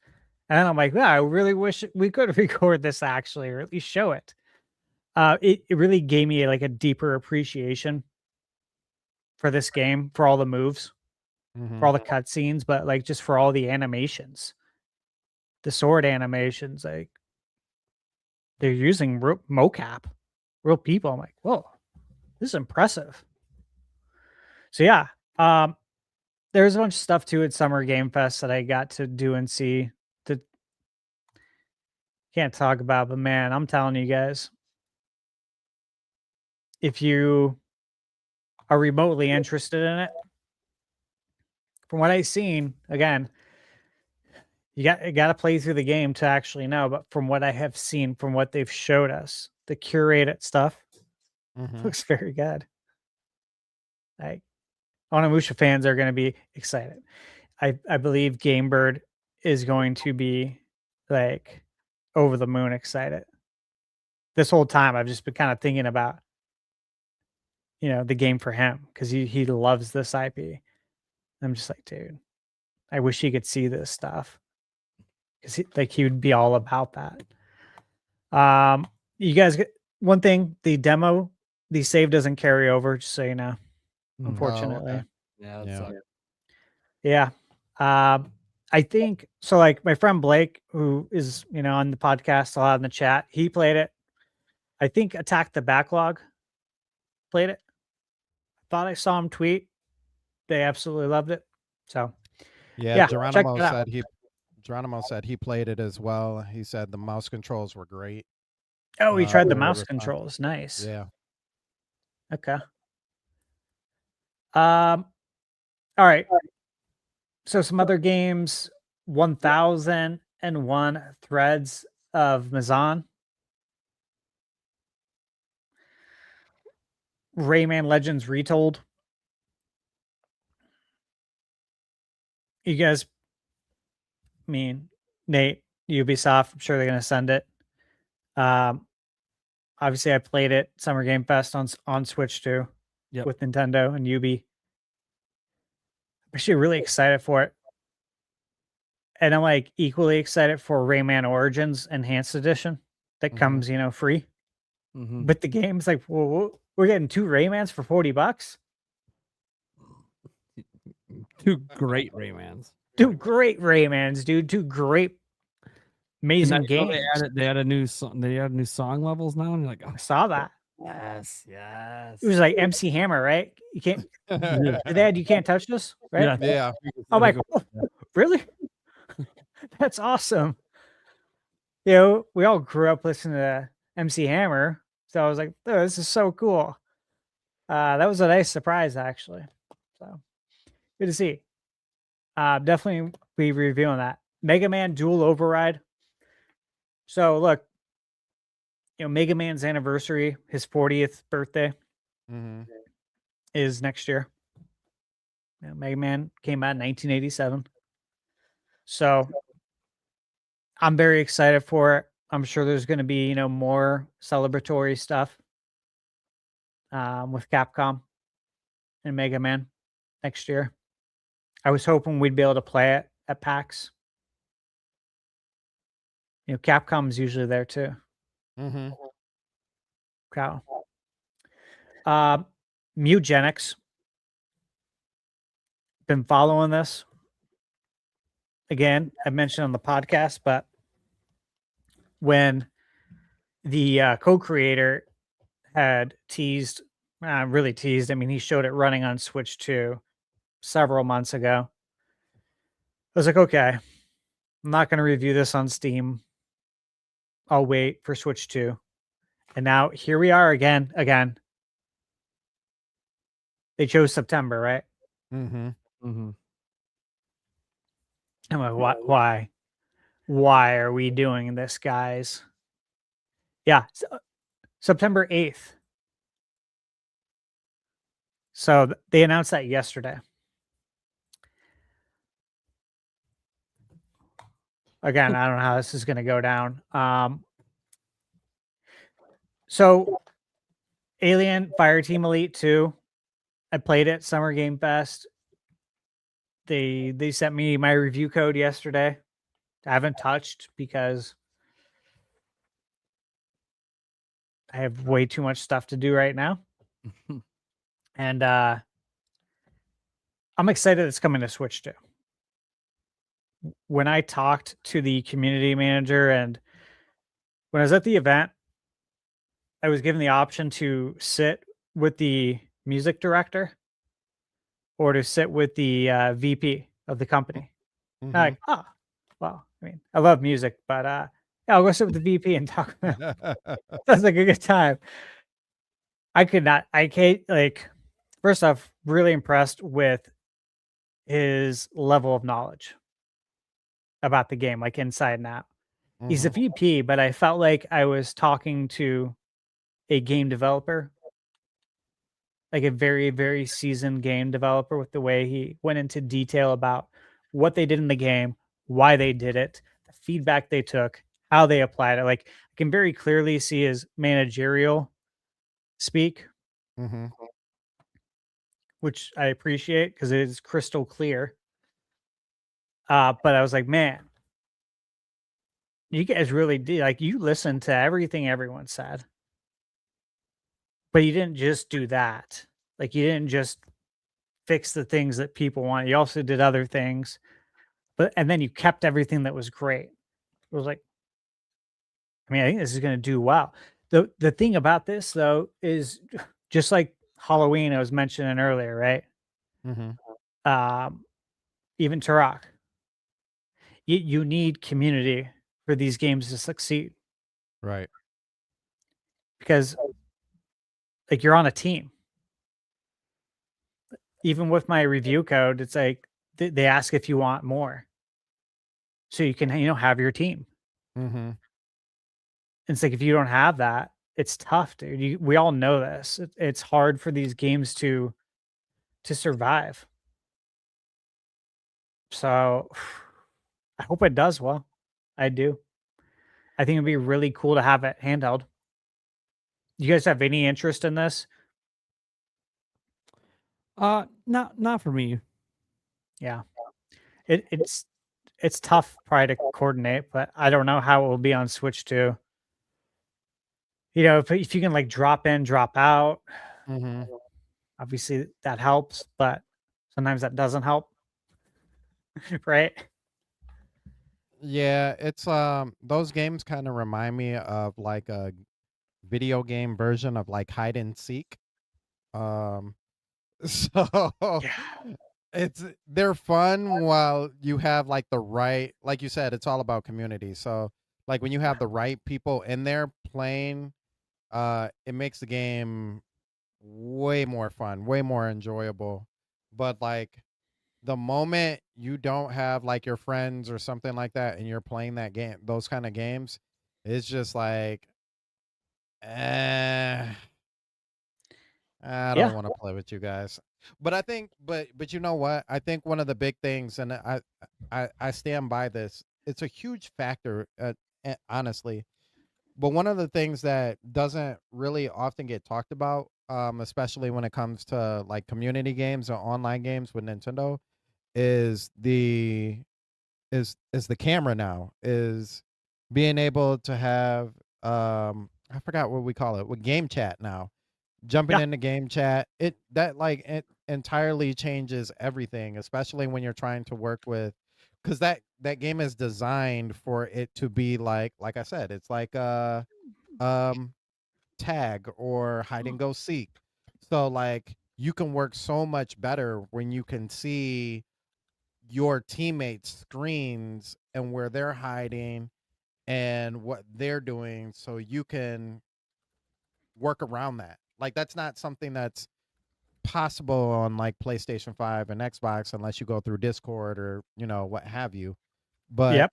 And then I'm like, I really wish we could record this actually, or at least show it. It really gave me like a deeper appreciation for this game, for all the moves, for all the cutscenes, but like just for all the animations, the sword animations, like they're using mocap, real people. I'm like, whoa, this is impressive. So yeah, there's a bunch of stuff too at Summer Game Fest that I got to do and see that can't talk about, but man, I'm telling you guys, if you are remotely interested in it, from what I've seen, again, you got to play through the game to actually know. But from what I have seen, from what they've showed us, the curated stuff looks very good. Like, Onimusha fans are going to be excited. I believe GameBird is going to be like over the moon excited. This whole time, I've just been kind of thinking about, the game for him, because he loves this IP. I'm just like, dude, I wish he could see this stuff, because he would be all about that. You guys, one thing, the demo, the save doesn't carry over, just so you know. Unfortunately. Oh, okay. Yeah. I think so. Like my friend Blake, who is on the podcast a lot in the chat, he played it. I think Attack the Backlog played it. Thought I saw him tweet. They absolutely loved it. So yeah, Geronimo said he played it as well. He said the mouse controls were great. Oh, he tried the mouse controls. Nice. Yeah. Okay. All right. So some other games, 1001 Threads of Mazan. Rayman Legends Retold. You guys, Nate, Ubisoft, I'm sure they're going to send it. Obviously I played it Summer Game Fest on Switch too. Yep. With Nintendo and Ubi. I'm actually really excited for it. And I'm like equally excited for Rayman Origins Enhanced Edition that comes, free. But the game's like, well, we're getting 2 Raymans for $40. 2 great Raymans. 2 great Raymans, dude. 2 great, amazing games. They had a new song. They had new song levels now, and you're like, I saw that. Yes. It was like MC Hammer, right? You can't. Dad, you can't touch this, right? Yeah. I'm like, oh, really? That's awesome. We all grew up listening to MC Hammer, so I was like, oh, this is so cool. That was a nice surprise, actually. So good to see. Definitely be reviewing that. Mega Man Dual Override. So look, Mega Man's anniversary, his 40th birthday, is next year. Mega Man came out in 1987. So I'm very excited for it. I'm sure there's going to be, more celebratory stuff with Capcom and Mega Man next year. I was hoping we'd be able to play it at PAX Capcom's usually there too. Mm-hmm. Cow. Mutagenics. Been following this. Again, I mentioned on the podcast, but when the co-creator had teased, really teased, I mean, he showed it running on Switch 2 several months ago. I was like, okay, I'm not going to review this on Steam. I'll wait for Switch 2. And now here we are again. They chose September, right? Mm-hmm. Mm-hmm. I'm like, why? Why are we doing this, guys? Yeah, September 8th. So they announced that yesterday. Again, I don't know how this is going to go down. So Alien Fireteam Elite 2, I played it, Summer Game Fest. They sent me my review code yesterday. I haven't touched because I have way too much stuff to do right now. And I'm excited it's coming to Switch 2. When I talked to the community manager and when I was at the event, I was given the option to sit with the music director or to sit with the VP of the company. Mm-hmm. I'm like, well, I mean, I love music, but yeah, I'll go sit with the VP and talk with him. Sounds like a good time. I can't, like, first off, really impressed with his level of knowledge about the game, like inside and out. He's a VP, but I felt like I was talking to a game developer, like a very, very seasoned game developer, with the way he went into detail about what they did in the game, why they did it, the feedback they took, how they applied it. Like, I can very clearly see his managerial speak, Mm-hmm. which I appreciate because it is crystal clear. But I was like, man, you guys really did, like, you listened to everything everyone said, but you didn't just do that. Like, you didn't just fix the things that people want. You also did other things, and then you kept everything that was great. It was like, I mean, I think this is going to do well. The thing about this, though, is just like Halloween I was mentioning earlier, right? Mm-hmm. Even Turok. You need community for these games to succeed. Right. Because, like, you're on a team. Even with my review code, it's like they ask if you want more. So you can, have your team. Mm-hmm. And it's like, if you don't have that, it's tough, dude. We all know this. It's hard for these games to survive. So I hope it does well. I do. I think it'd be really cool to have it handheld. You guys have any interest in this? Not for me. Yeah. It's tough probably to coordinate, but I don't know how it will be on Switch too. If you can, like, drop in, drop out, Mm-hmm. obviously that helps, but sometimes that doesn't help. Right? Yeah, it's those games kind of remind me of like a video game version of like hide and seek. So they're fun while you have like the right, like you said, it's all about community. So like when you have the right people in there playing, it makes the game way more fun, way more enjoyable. But like the moment you don't have like your friends or something like that and you're playing that game, those kind of games, it's just like, I don't want to play with you guys. But I think, but you know what? I think one of the big things, and I stand by this. It's a huge factor, honestly. But one of the things that doesn't really often get talked about, especially when it comes to like community games or online games with Nintendo, is the camera now. Is being able to have I forgot what we call it with game chat now. Jumping into game chat, it entirely changes everything, especially when you're trying to work with, because that game is designed for it to be like I said, it's like tag or hide and go seek. So like you can work so much better when you can see your teammates' screens and where they're hiding and what they're doing, so you can work around that. Like that's not something that's possible on like PlayStation 5 and Xbox unless you go through Discord or what have you. But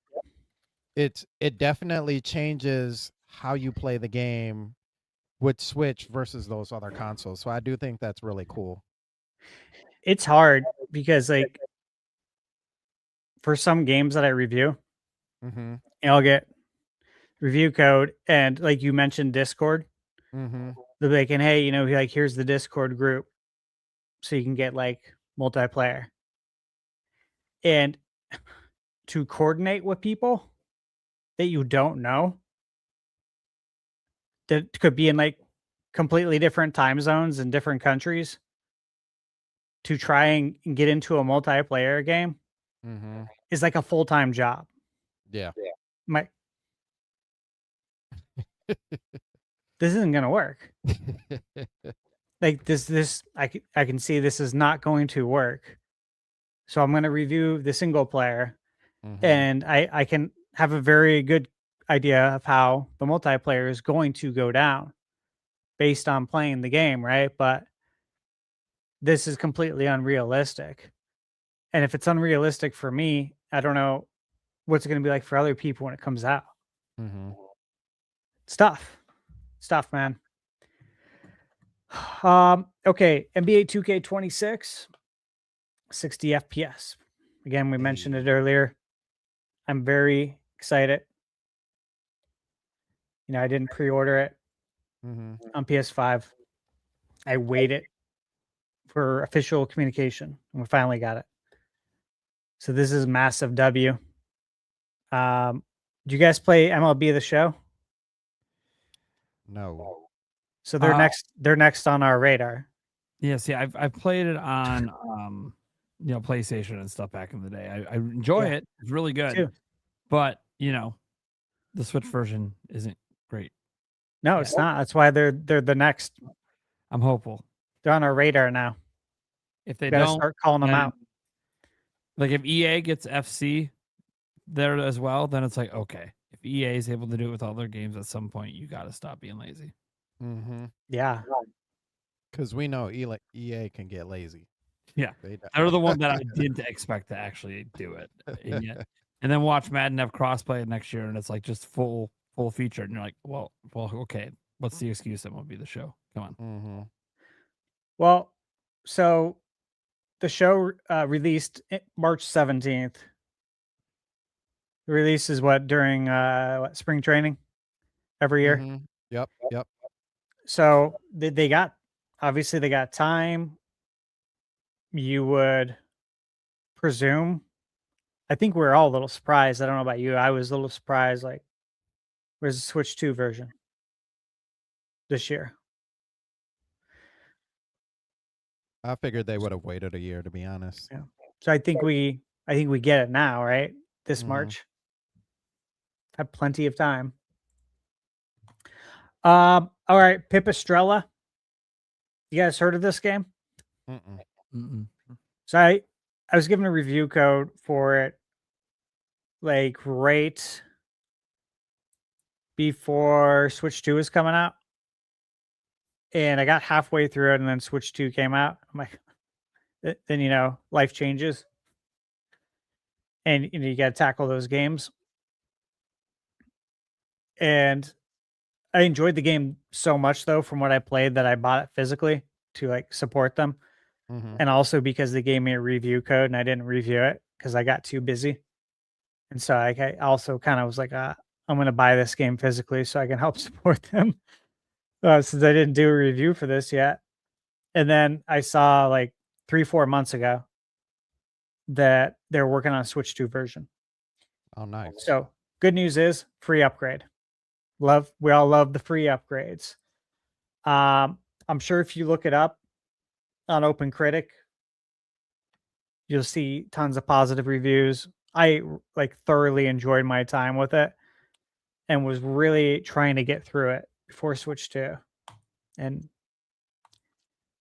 it definitely changes how you play the game with Switch versus those other consoles. So I do think that's really cool. It's hard because like for some games that I review, Mm-hmm. I'll get review code, and like you mentioned Discord, Mm-hmm. they'll be like, and hey, like here's the Discord group, so you can get like multiplayer. And to coordinate with people that you don't know, that could be in like completely different time zones in different countries, to try and get into a multiplayer game Mm-hmm. is like a full-time job. Yeah. This isn't gonna work. Like this I can see this is not going to work. So I'm gonna review the single player, and I can have a very good idea of how the multiplayer is going to go down based on playing the game, right? But this is completely unrealistic. And if it's unrealistic for me, I don't know what's it going to be like for other people when it comes out. Mm-hmm. Stuff, man. Okay, NBA 2K26, 60 FPS. Again, we mentioned it earlier. I'm very excited. I didn't pre-order it on PS5. I waited for official communication, and we finally got it. So this is massive W. Do you guys play MLB The Show? No. So they're next on our radar. Yeah, see, I've played it on PlayStation and stuff back in the day. I enjoy it. It's really good. Too. But the Switch version isn't great. No, it's not. That's why they're the next. I'm hopeful. They're on our radar now. If they gotta don't start calling them out. Like if EA gets FC there as well, then it's like, okay. If EA is able to do it with all their games at some point, you got to stop being lazy. Mm-hmm. Yeah. Because we know EA can get lazy. Yeah. They're the one that I didn't expect to actually do it. And then watch Madden have crossplay next year, and it's like just full feature. And you're like, well, okay. What's the excuse? That won't be the show. Come on. Mm-hmm. Well, so the show released March 17th. The release is during spring training every year. Mm-hmm. Yep. So they got time. You would presume. I think we're all a little surprised. I don't know about you. I was a little surprised. Like, where's the Switch 2 version this year? I figured they would have waited a year, to be honest. Yeah. So I think we get it now, right? This March. Have plenty of time. All right, Pipistrella. You guys heard of this game? Mm-mm. So I was given a review code for it like right before Switch 2 was coming out. And I got halfway through it, and then Switch 2 came out. I'm like, then life changes. And you got to tackle those games. And I enjoyed the game so much, though, from what I played, that I bought it physically to like support them. And also because they gave me a review code and I didn't review it because I got too busy. And so I also kind of was like, I'm going to buy this game physically so I can help support them since I didn't do a review for this yet. And then I saw like 3-4 months ago that they're working on a Switch 2 version. Oh, nice. So Good news is free upgrade. We all love the free upgrades. I'm sure if you look it up on OpenCritic, you'll see tons of positive reviews. I thoroughly enjoyed my time with it and was really trying to get through it before Switch 2. And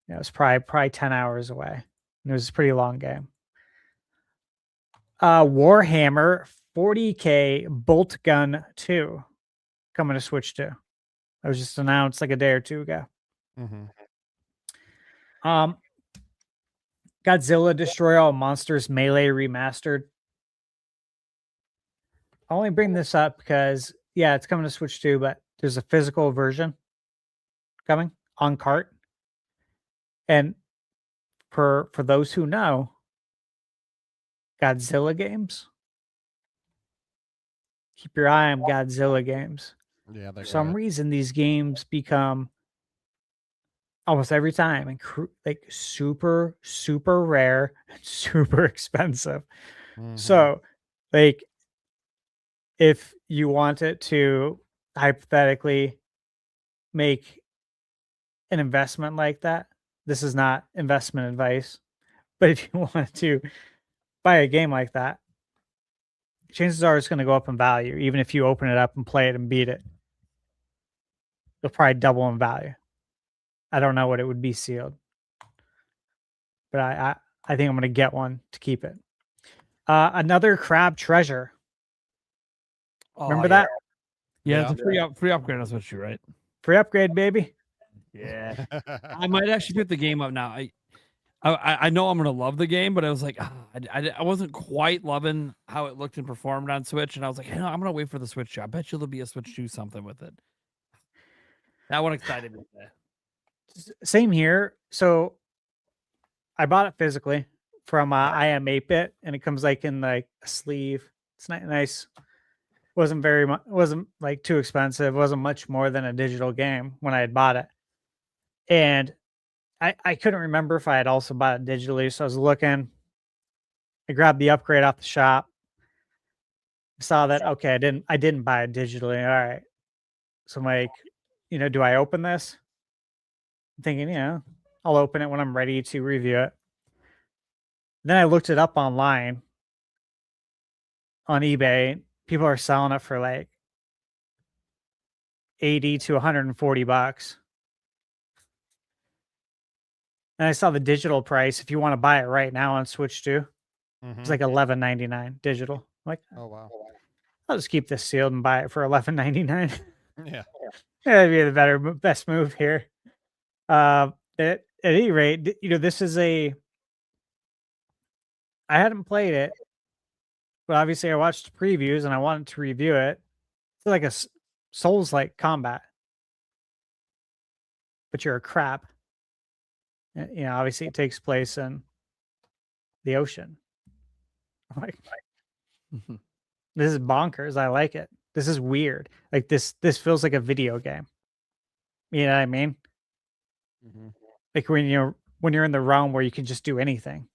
it was probably 10 hours away. And it was a pretty long game. Warhammer 40K Bolt Gun 2 coming to Switch 2. That was just announced like a day or two ago. Godzilla Destroy All Monsters Melee Remastered. I only bring this up because, yeah, it's coming to Switch 2, but there's a physical version coming on cart. And for those who know, Godzilla games, keep your eye on Godzilla games. Yeah, for some reason, these games become almost every time and super, super rare and super expensive. So, if you wanted to hypothetically make an investment like that, this is not investment advice, but if you wanted to buy a game like that, chances are it's going to go up in value. Even if you open it up and play it and beat it, it'll probably double in value. I don't know what it would be sealed, but I think I'm going to get one to keep it. Another Crab Treasure. Remember that? Yeah, it's a free upgrade on Switch 2, right? Free upgrade, baby. Yeah. I might actually pick the game up now. I know I'm gonna love the game, but I was like, I wasn't quite loving how it looked and performed on Switch, and I was like, hey, no, I'm gonna wait for the Switch 2. I bet you there'll be a Switch 2 something with it. That one excited me. Same here. So I bought it physically from I Am 8-Bit, and it comes in a sleeve. It's nice. Wasn't very much. Wasn't too expensive. Wasn't much more than a digital game when I had bought it, and I couldn't remember if I had also bought it digitally. So I was looking. I grabbed the upgrade off the shop. Saw that okay. I didn't buy it digitally. All right. So I'm like, do I open this? I'm thinking, I'll open it when I'm ready to review it. Then I looked it up online on eBay. People are selling it for $80 to $140. And I saw the digital price. If you want to buy it right now on Switch 2, it's $11.99 digital. I'm like, oh wow, I'll just keep this sealed and buy it for $11.99. Yeah, That'd be the best move here. At any rate, this is I hadn't played it, but obviously I watched the previews and I wanted to review it. It's like a Souls-like combat, but you're a crab. Obviously it takes place in the ocean. I'm like, this is bonkers. I like it. This is weird. This feels like a video game. You know what I mean? Like when you're in the realm where you can just do anything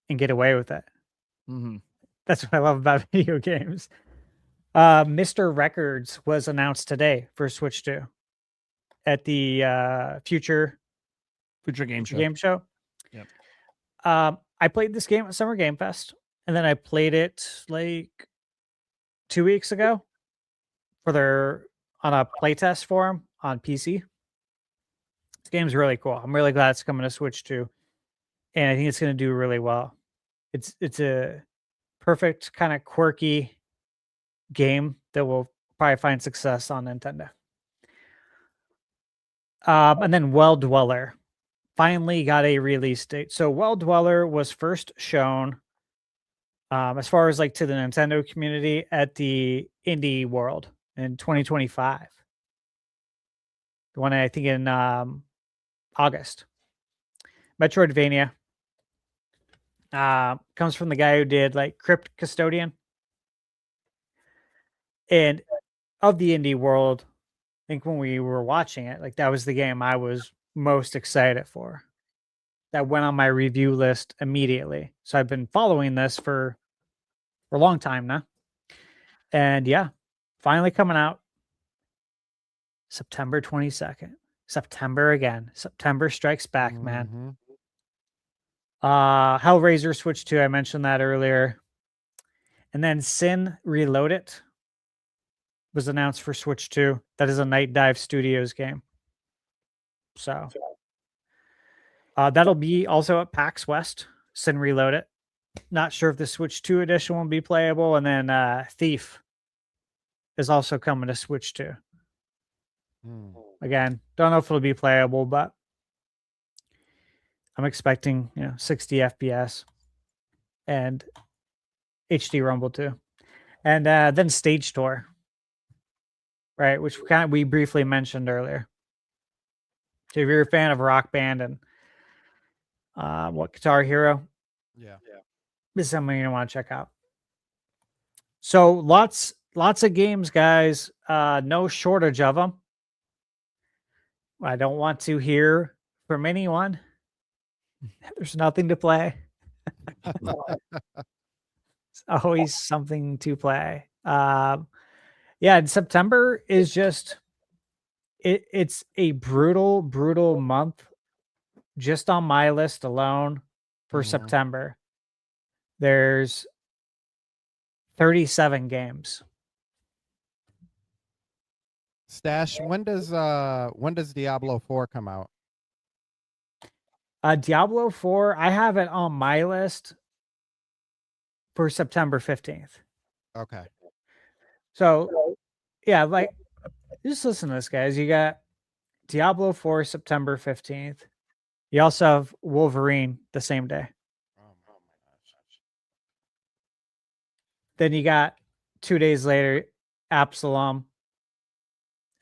and get away with it. That's what I love about video games. Mr. Records was announced today for Switch 2 at the Future Game Show. Yep. I played this game at Summer Game Fest, and then I played it 2 weeks ago on a playtest forum on PC. This game's really cool. I'm really glad it's coming to Switch 2, and I think it's going to do really well. It's a perfect kind of quirky game that will probably find success on Nintendo. And then Well Dweller finally got a release date. So Well Dweller was first shown as far as to the Nintendo community at the Indie World in 2025. The one I think in August. Metroidvania. Comes from the guy who did Crypt Custodian. And of the Indie World, I think when we were watching it, that was the game I was most excited for. That went on my review list immediately. So I've been following this for a long time now. And yeah, finally coming out September 22nd. September again. September strikes back, man. Hellraiser Switch 2, I mentioned that earlier. And then Sin Reloaded was announced for Switch 2. That is a Night Dive Studios game. So that'll be also at PAX West, Sin Reloaded. Not sure if the Switch 2 edition will be playable. And then Thief is also coming to Switch 2. Again, don't know if it'll be playable, but I'm expecting 60 FPS and HD Rumble too. And then Stage Tour, right? Which we briefly mentioned earlier. So if you're a fan of Rock Band and Guitar Hero, this is something you want to check out. So lots of games, guys. No shortage of them. I don't want to hear from anyone. There's nothing to play. It's always something to play. And September is just it's a brutal month. Just on my list alone for September, there's 37 games. Stash, when does Diablo 4 come out? Diablo 4, I have it on my list for September 15th. Okay. So, yeah, like, just listen to this, guys. You got Diablo 4, September 15th. You also have Wolverine the same day. Then you got 2 days later, Absalom.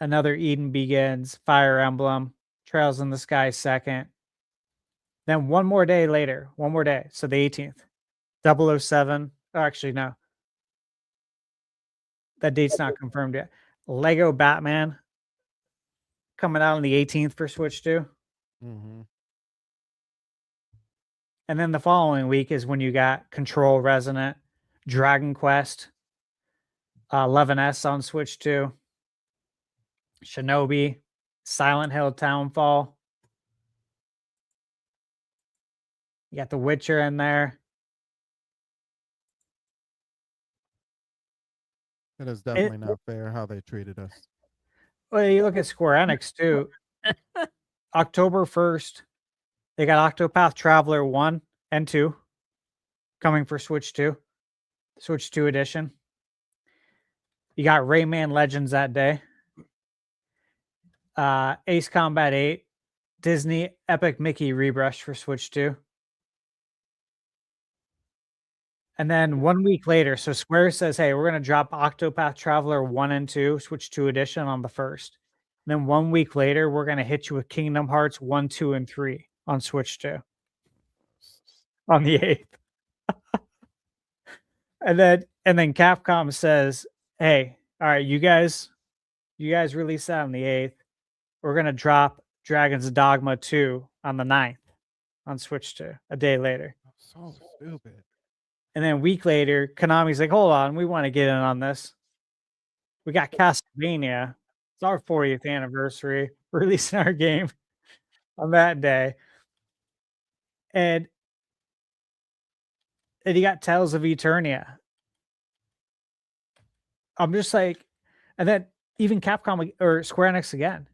Another Eden Begins, Fire Emblem, Trails in the Sky 2nd. Then one more day later, so the 18th, 007. Oh, actually, no. That date's not confirmed yet. Lego Batman coming out on the 18th for Switch 2. And then the following week is when you got Control Resonant, Dragon Quest, 11S on Switch 2. Shinobi, Silent Hill Townfall. You got The Witcher in there. It is definitely not fair how they treated us. Well, you look at Square Enix too. October 1st, they got Octopath Traveler 1 and 2 coming for Switch 2. Switch 2 edition. You got Rayman Legends that day. Ace Combat 8, Disney Epic Mickey Rebrush for Switch 2. And then 1 week later, so Square says, hey, we're going to drop Octopath Traveler 1 and 2, Switch 2 edition on the 1st. And then 1 week later, we're going to hit you with Kingdom Hearts 1, 2, and 3 on Switch 2 on the 8th. and then Capcom says, hey, all right, you guys release that on the 8th. We're going to drop Dragon's Dogma 2 on the 9th on Switch 2, a day later. So stupid. And then a week later, Konami's like, hold on, we want to get in on this. We got Castlevania. It's our 40th anniversary. We're releasing our game on that day. And you got Tales of Eternia. I'm just like, and then even Capcom or Square Enix again.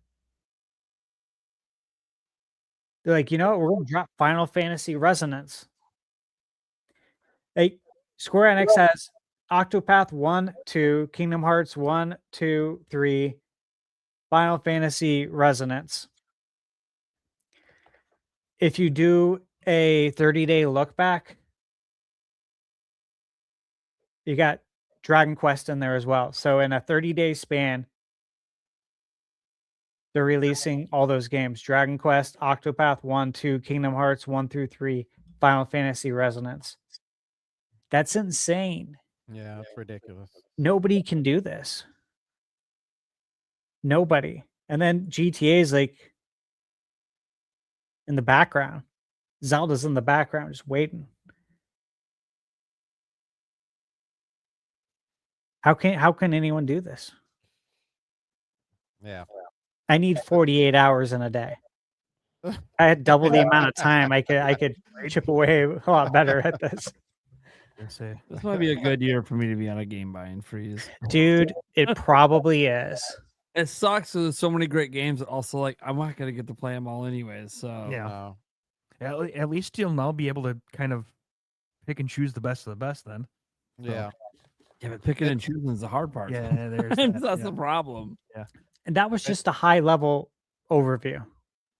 They're like, you know what? We're going to drop Final Fantasy Resonance. Hey, Square Enix has Octopath 1, 2, Kingdom Hearts 1, 2, 3, Final Fantasy Resonance. If you do a 30-day look back, you got Dragon Quest in there as well. So in a 30-day span, they're releasing all those games. Dragon Quest, Octopath 1, 2, Kingdom Hearts 1 through 3, Final Fantasy Resonance. That's insane. Yeah, it's ridiculous. Nobody can do this. Nobody. And then GTA is like in the background. Zelda's in the background just waiting. How can anyone do this? Yeah. I need 48 hours in a day. I had double the amount of time. I could chip away a lot better at this. This might be a good year for me to be on a game buying freeze. Dude, it probably is. It sucks. There's so many great games. Also, like, I'm not gonna get to play them all anyways. So Yeah. At least you'll now be able to kind of pick and choose the best of the best then. Yeah. Yeah, but picking and choosing is the hard part. Yeah, there's that, that's yeah. the problem. Yeah. And that was just a high level overview.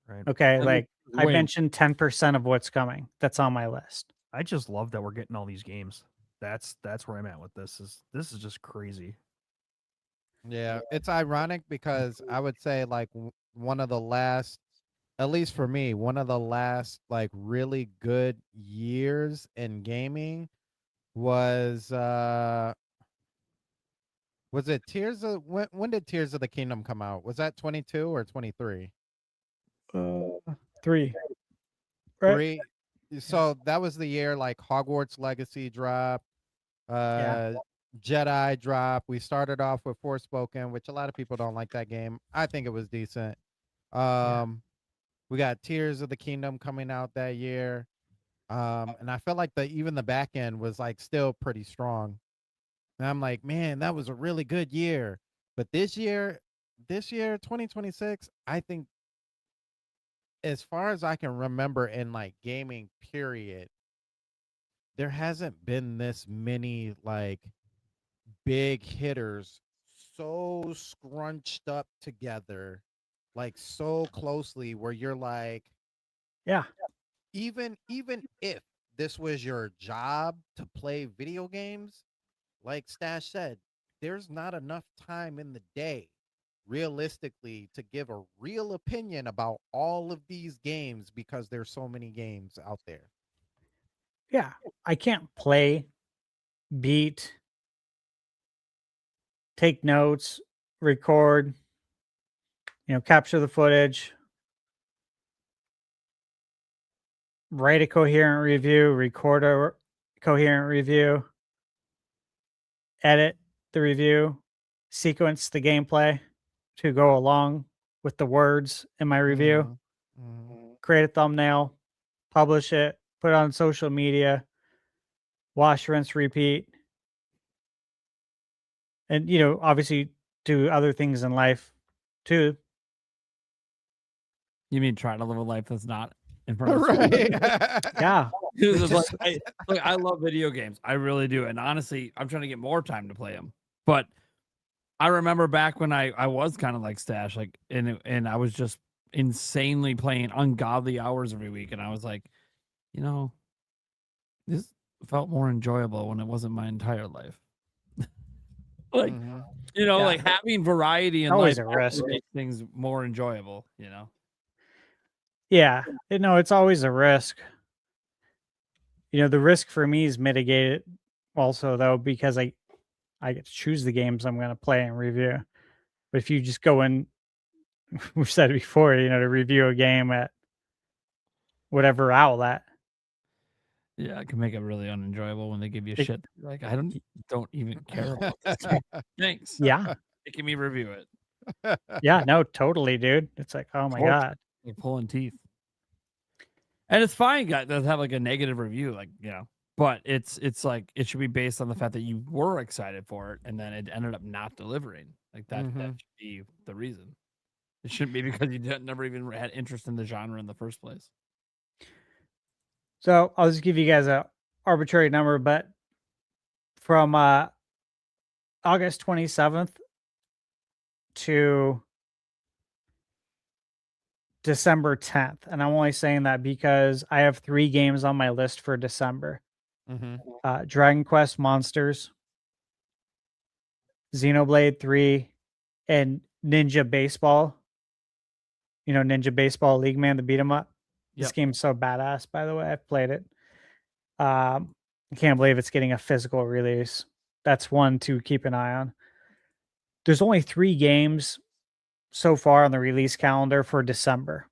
Right. Okay. And Like I wait. mentioned 10% of what's coming. That's on my list. I just love that we're getting all these games. That's where I'm at with this. This is just crazy. Yeah, it's ironic because I would say like one of the last, at least for me, one of the last like really good years in gaming was it Tears of when did Tears of the Kingdom come out? Was that 22 or 23? 3. Right? 3. So that was the year like Hogwarts Legacy dropped, Jedi drop. We started off with Forspoken, which a lot of people don't like that game. I think it was decent. We got Tears of the Kingdom coming out that year. And I felt like even the back end was like still pretty strong. And I'm like, man, that was a really good year. But this year, 2026, I think as far as I can remember in like gaming period, there hasn't been this many like big hitters so scrunched up together, like so closely where you're like, yeah, even if this was your job to play video games, like Stash said, there's not enough time in the day realistically to give a real opinion about all of these games because there's so many games out there. Yeah. I can't play, beat, take notes, record, capture the footage, write a coherent review, record a coherent review, edit the review, sequence the gameplay to go along with the words in my review, create a thumbnail, publish it, put it on social media, wash, rinse, repeat. And, obviously do other things in life too. You mean trying to live a life that's not in front of Right. Yeah. It's like, I love video games. I really do. And honestly, I'm trying to get more time to play them. But I remember back when I was kind of like Stash, like, and I was just insanely playing ungodly hours every week. And I was like, this felt more enjoyable when it wasn't my entire life. Like, like having variety in Always life a risk. makes things more enjoyable, Yeah. It's always a risk. The risk for me is mitigated also though, because I get to choose the games I'm going to play and review. But if you just go in, we've said it before, to review a game at whatever outlet. Yeah, it can make it really unenjoyable when they give you shit. Like, I don't even care about this. Thanks. Yeah. Making me review it. Yeah, no, totally, dude. It's like, oh my God. You're pulling teeth. And it's fine, guys, to have like a negative review, like, but it's like it should be based on the fact that you were excited for it and then it ended up not delivering. Like that should be the reason. It shouldn't be because you never even had interest in the genre in the first place. So I'll just give you guys a arbitrary number, but from August 27th to December 10th. And I'm only saying that because I have 3 games on my list for December. Dragon Quest Monsters, Xenoblade 3, and Ninja Baseball. Ninja Baseball League Man, the beat 'em up. This game's so badass, by the way. I've played it. I can't believe it's getting a physical release. That's one to keep an eye on. There's only 3 games so far on the release calendar for December,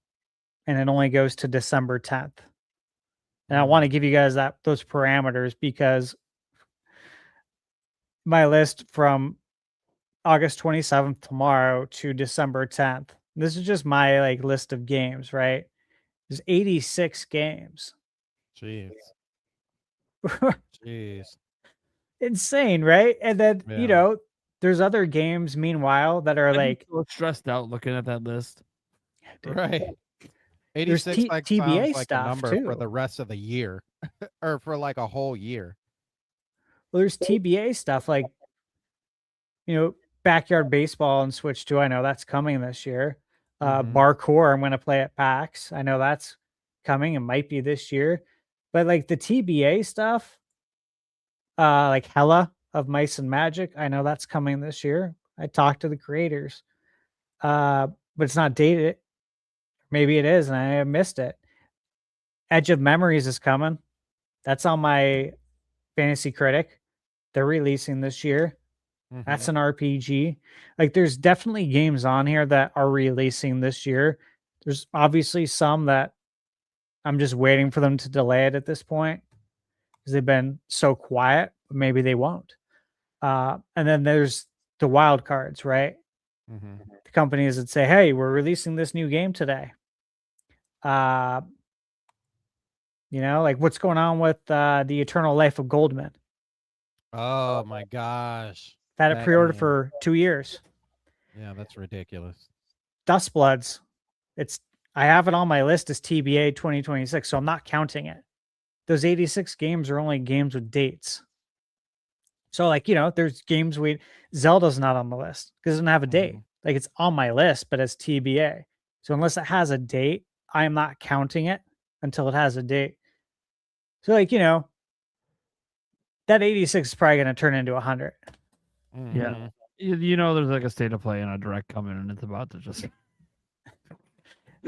and it only goes to December 10th. And I want to give you guys those parameters because my list from August 27th tomorrow to December 10th. This is just my like list of games, right? There's 86 games. Jeez. Jeez. Insane, right? And then, Yeah. you know, there's other games meanwhile that are I'd be like so stressed out looking at that list. Right. There's 86 like TBA sounds like a stuff number too. for the rest of the year or for like a whole year. Well, there's TBA stuff like, you know, Backyard Baseball and Switch 2. I know that's coming this year. Parkour, I'm going to play at PAX. I know that's coming. It might be this year. But like the TBA stuff, like Hella of Mice and Magic, I know that's coming this year. I talked to the creators, but it's not dated. Maybe it is, and I missed it. Edge of Memories is coming. That's on my Fantasy Critic. They're releasing this year. That's an RPG. Like, there's definitely games on here that are releasing this year. There's obviously some that I'm just waiting for them to delay it at this point because they've been so quiet. But maybe they won't. And then there's the wild cards, right? The companies that say, "Hey, we're releasing this new game today." You know, like what's going on with the Eternal Life of Goldman? Oh my gosh. Had it That pre-ordered game. for 2 years. Yeah, that's ridiculous. Dust Bloods. I have it on my list as TBA 2026, so I'm not counting it. Those 86 games are only games with dates. So, like, you know, there's games Zelda's not on the list because it doesn't have a date. Like, it's on my list, but it's TBA. So unless it has a date, I am not counting it until it has a date. So, like, you know, that 86 is probably going to turn into 100. Yeah. You know, there's like a state of play and a direct coming, and it's about to just.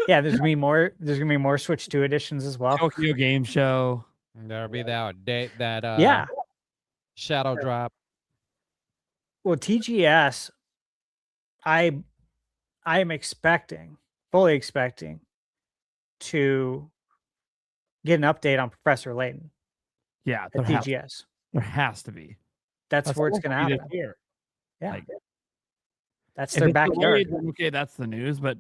Yeah, there's gonna be more. There's gonna be more Switch 2 editions as well. Tokyo Game Show. There'll be that date that Yeah. Shadow Drop. Well, TGS, I am fully expecting to get an update on Professor Layton. Yeah, at TGS. There has to be. That's where it's gonna supposed to be happen. this year. Yeah, Like, that's if their it's backyard. delayed, then okay, that's the news, but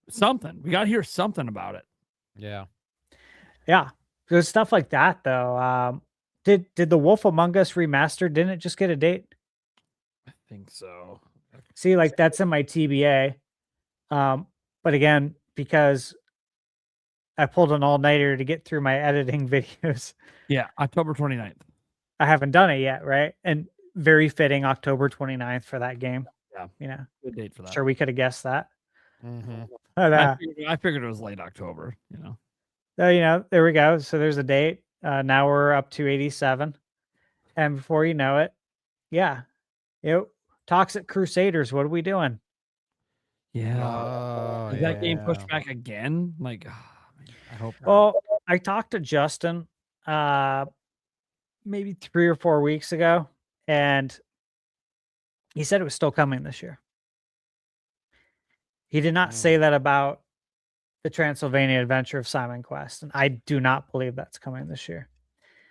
something. We got to hear something about it. Yeah. Yeah, there's stuff like that though. Did the Wolf Among Us remastered? Didn't it just get a date? I think so. See, like that's in my TBA. But again, because I pulled an all-nighter to get through my editing videos. Yeah, October 29th. I haven't done it yet, right? And very fitting October 29th for that game. Yeah. You know, good date for that. Sure, we could have guessed that. But, I figured it was late October, you know. So, you know, there we go. So there's a date. Now we're up to 87. And before you know it, yeah. You know, Toxic Crusaders, what are we doing? Yeah. Is that game pushed back again? Like, I hope not. Well, I talked to Justin maybe 3 or 4 weeks ago, and he said it was still coming this year. He did not say that about the Transylvania Adventure of Simon Quest, and I do not believe that's coming this year.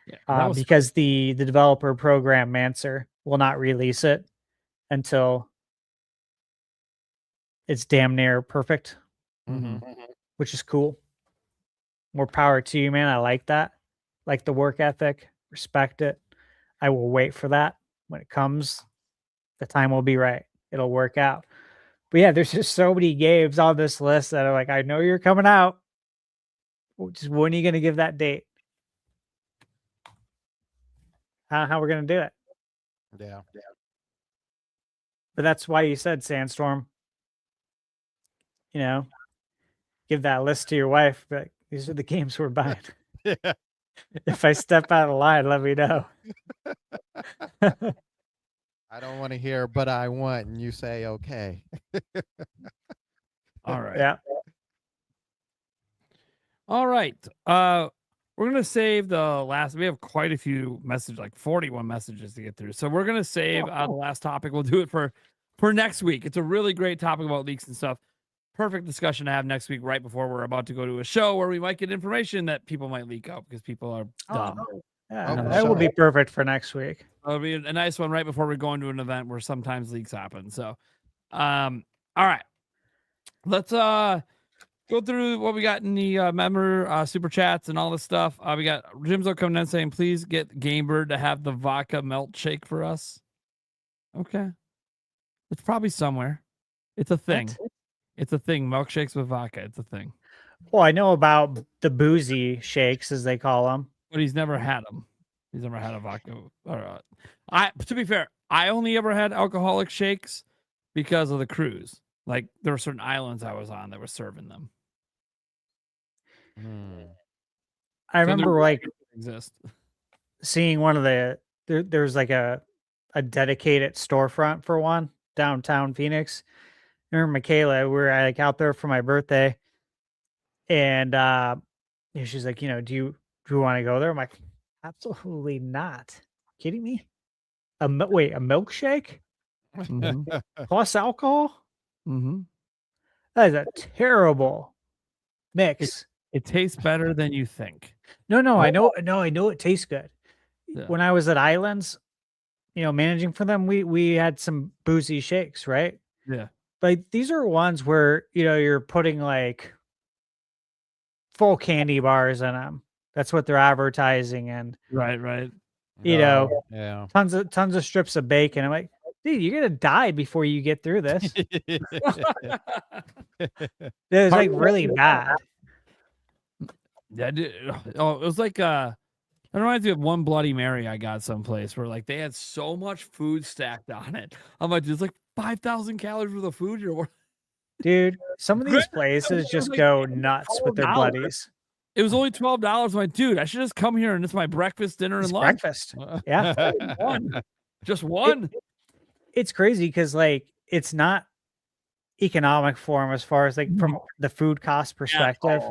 Yeah, because the developer program Mancer will not release it until it's damn near perfect, which is cool. More power to you, man. I like that. Like the work ethic, respect it. I will wait for that. When it comes, the time will be right. It'll work out. But yeah, there's just so many games on this list that are like, I know you're coming out. Just when are you going to give that date? How we're going to do it? Yeah. But that's why you said Sandstorm. You know, give that list to your wife. Be like, these are the games we're buying. Yeah. If I step out of line, let me know. I don't want to hear, but I want, and you say okay. all right. Yeah. All right. We're gonna save the last. We have quite a few messages, like 41 messages to get through. So we're gonna save the last topic. We'll do it for next week. It's a really great topic about leaks and stuff. Perfect discussion to have next week, right before we're about to go to a show where we might get information that people might leak out because people are dumb. Yeah, Oh, that will be perfect for next week. It'll be a nice one right before we go into an event where sometimes leaks happen. So, all right, let's go through what we got in the member super chats and all this stuff. We got Jimzo coming in saying, please get GameBird to have the vodka melt shake for us. Okay, it's probably somewhere. It's a thing. What? It's a thing. Milkshakes with vodka. It's a thing. Well, I know about the boozy shakes, as they call them. But he's never had them. He's never had a vodka. To be fair, I only ever had alcoholic shakes because of the cruise. Like there were certain islands I was on that were serving them. I remember like exist. seeing one of there's like a dedicated storefront for one downtown Phoenix. I remember Michaela, we were like out there for my birthday, and she's like, do you want to go there? I'm like, absolutely not. Kidding me? A milkshake plus alcohol? Mm-hmm. That is a terrible mix. It tastes better than you think. No, I know it tastes good. Yeah. When I was at Islands, managing for them, we had some boozy shakes, right? Yeah. But these are ones where, you're putting like full candy bars in them. That's what they're advertising. And right. Yeah. tons of strips of bacon. I'm like, dude, you're going to die before you get through this. It was like really bad. Yeah, dude. Oh, it was like it reminds me of one Bloody Mary I got someplace where like they had so much food stacked on it. I'm like, there's like 5,000 calories worth of food here. Dude, some of these places just go nuts with their $12. bloodies. It was only $12. I'm like, dude, I should just come here and it's my breakfast, dinner, and lunch. Breakfast. Yeah. Just one. It's crazy because like it's not economic for them as far as like from the food cost perspective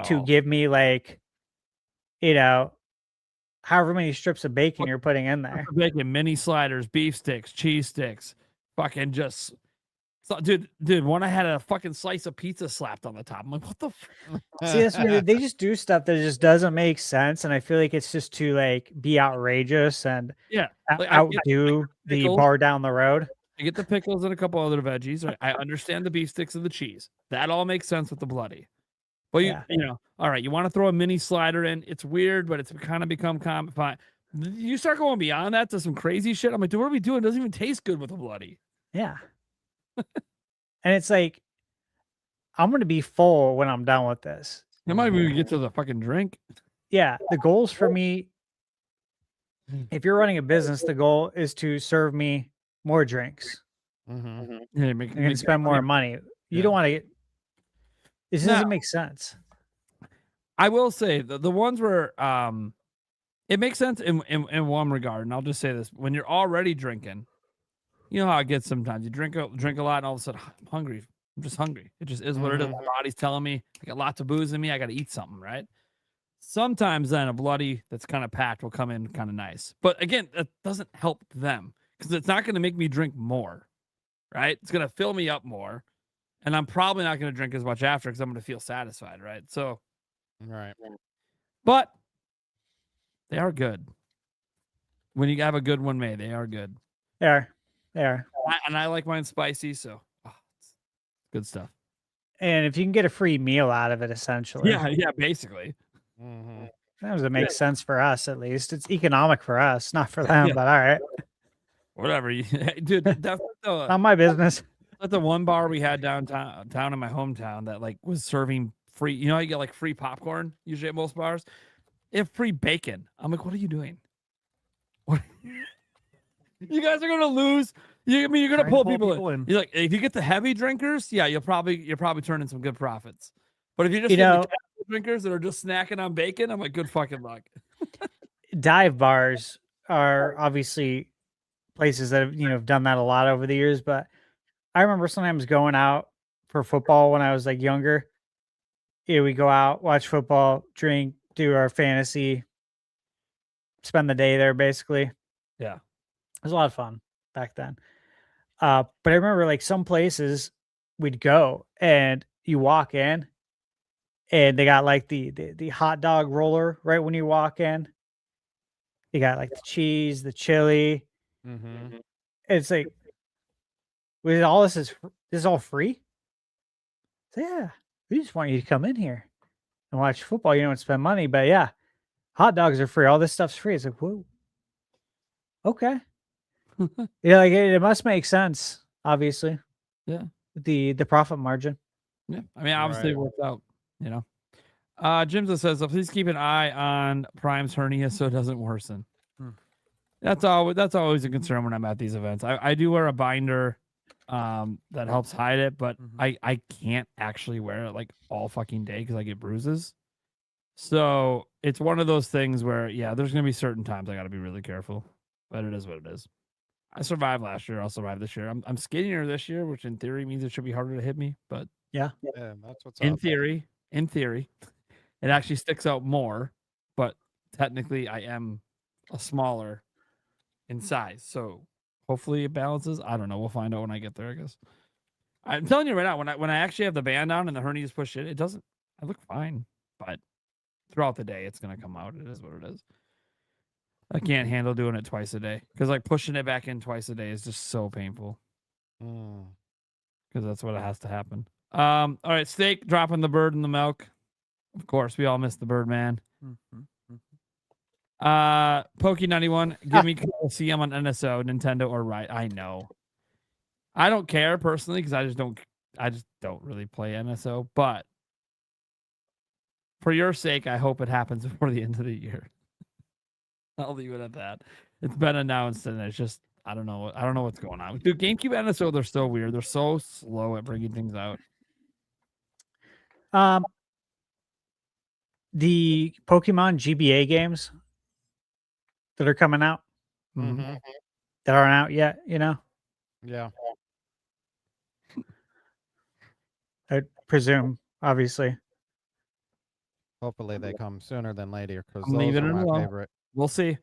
to give me like, however many strips of bacon you're putting in there. Bacon, mini sliders, beef sticks, cheese sticks, fucking just. So, dude, when I had a fucking slice of pizza slapped on the top, I'm like, what the? See, that's weird. They just do stuff that just doesn't make sense, and I feel like it's just to like be outrageous and Like, outdo the pickles. bar down the road. I get the pickles and a couple other veggies. I understand the beef sticks and the cheese. That all makes sense with the bloody. But all right, you want to throw a mini slider in? It's weird, but it's kind of become common. Fine. You start going beyond that to some crazy shit. I'm like, dude, what are we doing? It doesn't even taste good with a bloody. Yeah. And it's like, I'm going to be full when I'm done with this. It might even get to the fucking drink. Yeah. The goals for me, if you're running a business, the goal is to serve me more drinks. Yeah, You're going to spend more money. You don't want to get, this doesn't make sense. I will say the ones where it makes sense in one regard, and I'll just say this: when you're already drinking, you know how it gets sometimes. You drink a lot, and all of a sudden, I'm hungry. I'm just hungry. It just is what it is. My body's telling me I got lots of booze in me. I got to eat something, right? Sometimes then a bloody that's kind of packed will come in kind of nice, but again, that doesn't help them because it's not going to make me drink more, right? It's going to fill me up more, and I'm probably not going to drink as much after because I'm going to feel satisfied, right? So. Right. But they are good. When you have a good one made, they are good. They are. And I like mine spicy, so it's good stuff. And if you can get a free meal out of it, essentially. Yeah, basically. That doesn't make sense for us, at least. It's economic for us, not for them, but all right. Whatever. Dude, that's not my business. That's the one bar we had downtown in my hometown that like was serving free, you get like free popcorn usually at most bars. They have free bacon. I'm like, what are you doing? What? You guys are gonna lose. You're gonna pull people in. You're like, if you get the heavy drinkers, yeah, you're probably turning some good profits. But if you just get the casual drinkers that are just snacking on bacon, I'm like, good fucking luck. Dive bars are obviously places that have done that a lot over the years. But I remember sometimes going out for football when I was like younger. We go out, watch football, drink, do our fantasy, spend the day there basically. Yeah. It was a lot of fun back then. But I remember like some places we'd go and you walk in and they got like the hot dog roller right when you walk in. You got like the cheese, the chili. Mm-hmm. It's like, with all this is all free. So yeah, we just want you to come in here and watch football. You don't spend money, but yeah, hot dogs are free. All this stuff's free. It's like, whoa, okay. Yeah, like it must make sense, obviously. Yeah. The profit margin. Yeah. I mean, obviously it worked out, you know. Jimza says, so please keep an eye on Prime's hernia so it doesn't worsen. That's always a concern when I'm at these events. I do wear a binder that helps hide it, but I can't actually wear it like all fucking day because I get bruises. So it's one of those things where, yeah, there's gonna be certain times I gotta be really careful. But it is what it is. I survived last year, I'll survive this year. I'm skinnier this year, which in theory means it should be harder to hit me, but yeah, that's what's in up. theory, it actually sticks out more, but technically I am a smaller in size. So hopefully it balances. I don't know. We'll find out when I get there, I guess. I'm telling you right now, when I actually have the band on and the hernias push it doesn't, I look fine. But throughout the day, it's gonna come out. It is what it is. I can't handle doing it twice a day because like pushing it back in twice a day is just so painful. Because that's what it has to happen. All right, Steak dropping the bird in the milk. Of course, we all miss the bird man. Pokey91, give me CM on NSO, Nintendo, or right. I know. I don't care personally because I just don't really play NSO, but for your sake, I hope it happens before the end of the year. I'll leave it at that. It's been announced, and it's just I don't know what's going on. Dude, GameCube NSO, they're so weird. They're so slow at bringing things out. The Pokemon GBA games that are coming out that aren't out yet, you know? Yeah. I presume, obviously. Hopefully they come sooner than later because I'm those leaving are it my alone. favorite. We'll see.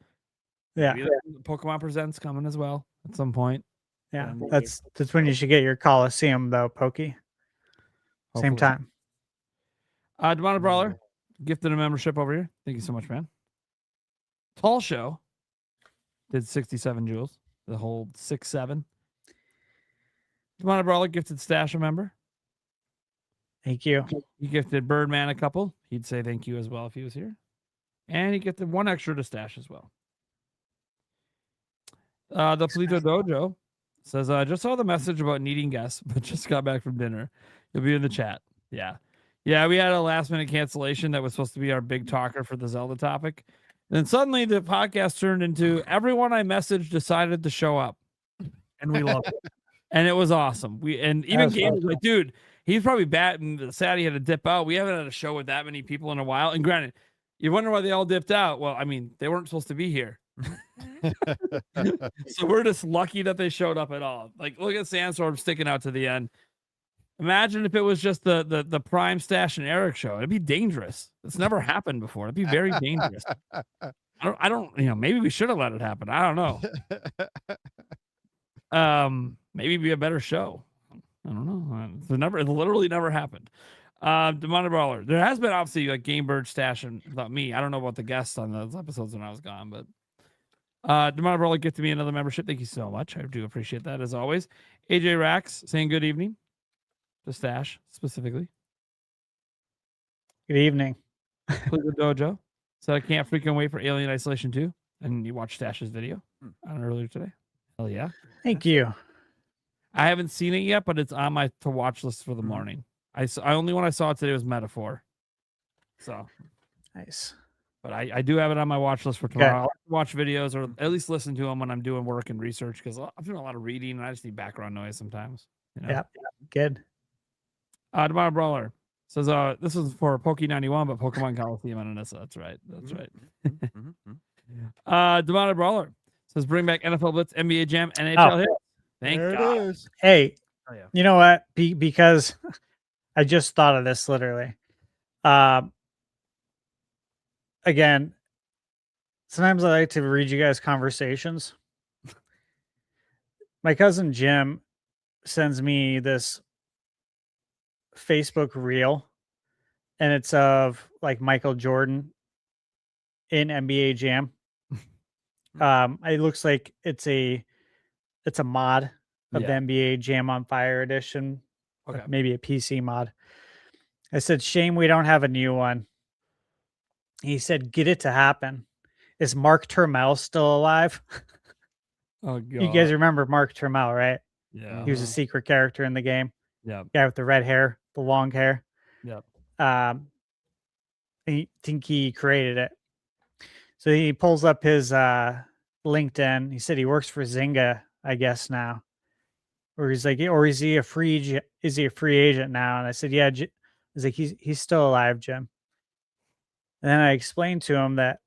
Yeah. Maybe the Pokemon Presents coming as well at some point. Yeah. That's when you should get your Coliseum, though, Pokey. Same Hopefully. time. Demonic Brawler, gifted a membership over here. Thank you so much, man. Tall Show did 67 jewels. The whole 6-7. Demonic Brawler gifted Stash a member. Thank you. He gifted Birdman a couple. He'd say thank you as well if he was here. And he gifted one extra to Stash as well. The Polito Dojo says, just saw the message about needing guests, but just got back from dinner. You'll be in the chat. Yeah. Yeah, we had a last minute cancellation that was supposed to be our big talker for the Zelda topic. Then suddenly the podcast turned into everyone I messaged decided to show up. And we love it. And it was awesome. Even Gabe was like, dude, he's probably sad he had to dip out. We haven't had a show with that many people in a while. And granted, you wonder why they all dipped out. Well, I mean, they weren't supposed to be here. So we're just lucky that they showed up at all. Like, look at Sandstorm sticking out to the end. Imagine if it was just the Prime Stash and Eric show. It'd be dangerous. It's never happened before. It'd be very dangerous. I don't, maybe we should have let it happen. I don't know. Maybe be a better show. I don't know. It literally never happened. Demonic Brawler. There has been obviously like GameBird Stash and about me. I don't know about the guests on those episodes when I was gone, but Demonic Brawler gifted me another membership. Thank you so much. I do appreciate that as always. AJ Rax saying good evening. The Stash specifically. Good evening. Cleveland Dojo said I can't freaking wait for Alien Isolation 2. And you watched Stash's video on earlier today. Hell yeah. Thank you. I haven't seen it yet, but it's on my to watch list for the morning. I only one I saw today was Metaphor. So nice. But I do have it on my watch list for tomorrow. I'll watch videos or at least listen to them when I'm doing work and research because I'm doing a lot of reading and I just need background noise sometimes. Yeah. Good. Demonic Brawler says, this is for Poke91, but Pokemon Coliseum on NSO. That's right. That's right. Demonic Brawler says, bring back NFL Blitz, NBA Jam, NHL hits. Thank God. Hey, you know what? Because I just thought of this literally. Again, sometimes I like to read you guys conversations. My cousin Jim sends me this Facebook reel, and it's of like Michael Jordan in NBA Jam. It looks like it's a mod of the Yeah. NBA Jam on Fire edition, Okay. maybe a PC mod. I said, shame we don't have a new one. He said, get it to happen. Is Mark Turmel still alive? Oh god. You guys remember Mark Turmel, right? Yeah. He was a secret character in the game. Yeah. Guy with the red hair, the long hair. Yep. I think he created it. So he pulls up his LinkedIn. He said he works for Zynga, I guess now. Or he's like, or is he a free agent now? And I said, yeah. I was like, he's still alive, Jim. And then I explained to him that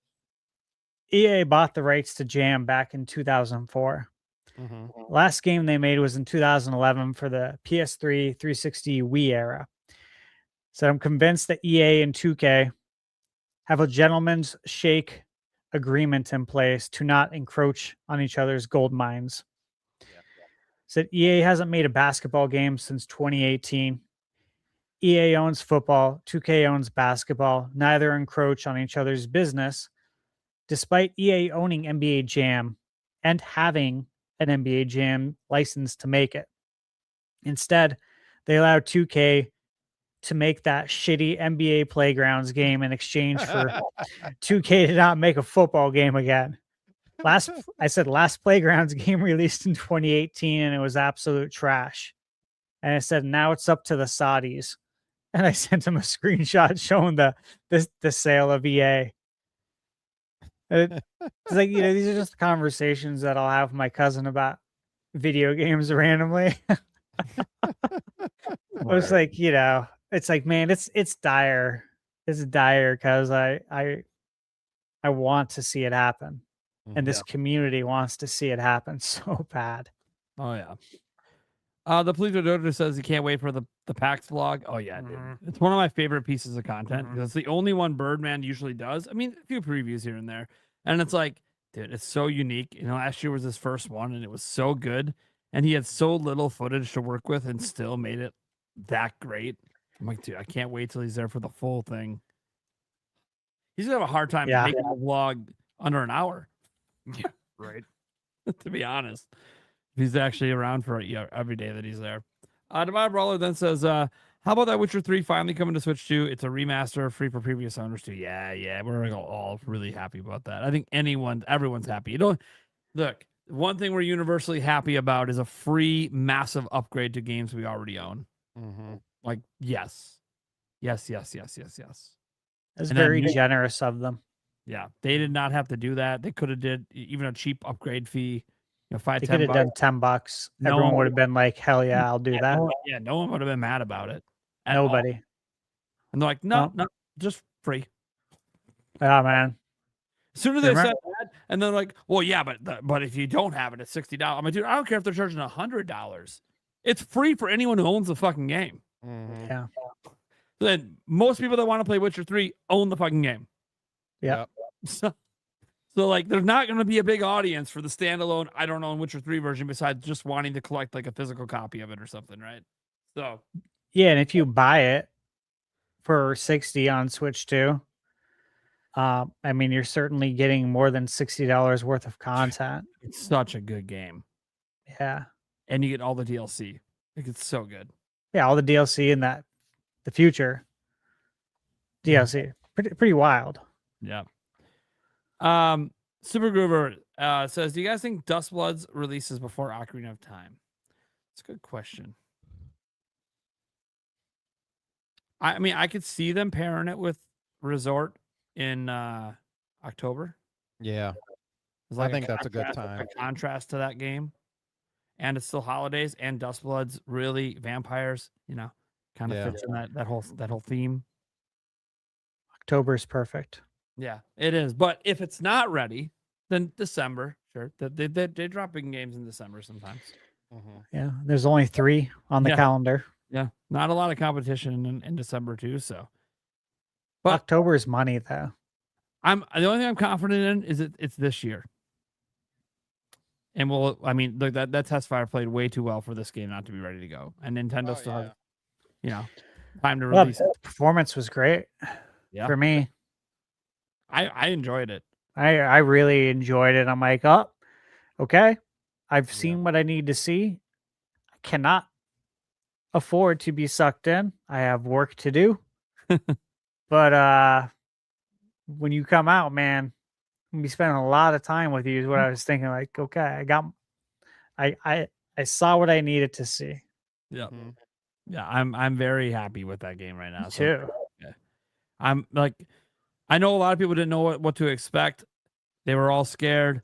EA bought the rights to Jam back in 2004. Last game they made was in 2011 for the PS3, 360, Wii era. So I'm convinced that EA and 2K have a gentleman's shake agreement in place to not encroach on each other's gold mines. Said EA hasn't made a basketball game since 2018. EA owns football, 2K owns basketball. Neither encroach on each other's business, despite EA owning NBA Jam and having an NBA Jam license to make it. Instead, they allowed 2K to make that shitty NBA Playgrounds game in exchange for 2K to not make a football game again. Last Playgrounds game released in 2018 and it was absolute trash. And I said, now it's up to the Saudis. And I sent him a screenshot showing the sale of EA. It's like, these are just conversations that I'll have with my cousin about video games randomly. It's like, it's like, man, it's dire. It's dire because I want to see it happen. And this community wants to see it happen so bad. Oh yeah. The Pleaser Dodo says he can't wait for the PAX vlog. Oh yeah, dude. It's one of my favorite pieces of content because it's the only one Birdman usually does. I mean, a few previews here and there. And it's like, dude, it's so unique. Last year was his first one and it was so good. And he had so little footage to work with and still made it that great. I'm like, dude, I can't wait till he's there for the full thing. He's gonna have a hard time making a vlog under an hour. Yeah, right. To be honest, he's actually around for every day that he's there. Divide Brawler then says, how about that Witcher 3 finally coming to Switch 2? It's a remaster, free for previous owners too. Yeah, we're all really happy about that. I think everyone's happy. Look, one thing we're universally happy about is a free massive upgrade to games we already own. Like, yes. It's very generous of them. Yeah, they did not have to do that. They could have did even a cheap upgrade fee. They could have done $10. Everyone would have been like, hell yeah, I'll do that. No one would have been mad about it. Nobody. All. And they're like, no, just free. Yeah, man. As soon as they said that, and they're like, well, yeah, but if you don't have it, it's $60. I'm like, dude, I don't care if they're charging $100. It's free for anyone who owns the fucking game. Yeah. Then most people that want to play Witcher 3 own the fucking game. Yeah. So like, there's not going to be a big audience for the standalone I don't own Witcher 3 version besides just wanting to collect like a physical copy of it or something, right? So yeah, and if you buy it for $60 on Switch 2, I mean, you're certainly getting more than $60 worth of content. It's such a good game. Yeah. And you get all the DLC. Like, it's so good. Yeah, all the DLC in the future DLC. Pretty wild. Yeah. Super Groover says, do you guys think Dust Bloods releases before Ocarina of Time? It's a good question. I mean, I could see them pairing it with Resort in October. Yeah. Like I think that's a good time. A contrast to that game. And it's still holidays, and Dust Bloods really vampires, kind of fits in that whole theme. October's perfect. Yeah, it is. But if it's not ready, then December, sure. They drop big games in December sometimes. Yeah, there's only 3 on the calendar. Yeah, not a lot of competition in December too. So, but October is money though. The only thing I'm confident in is it's this year. And look, that test fire played way too well for this game not to be ready to go. And Nintendo still has, time to release it. The performance was great for me. I enjoyed it. I really enjoyed it. I'm like, oh, okay. I've seen what I need to see. I cannot afford to be sucked in. I have work to do. But when you come out, man, I'm gonna be spending a lot of time with you is what I was thinking. Like, okay, I saw what I needed to see. Yeah. Yeah, I'm very happy with that game right now. Me too. Yeah. I'm like, I know a lot of people didn't know what to expect. They were all scared.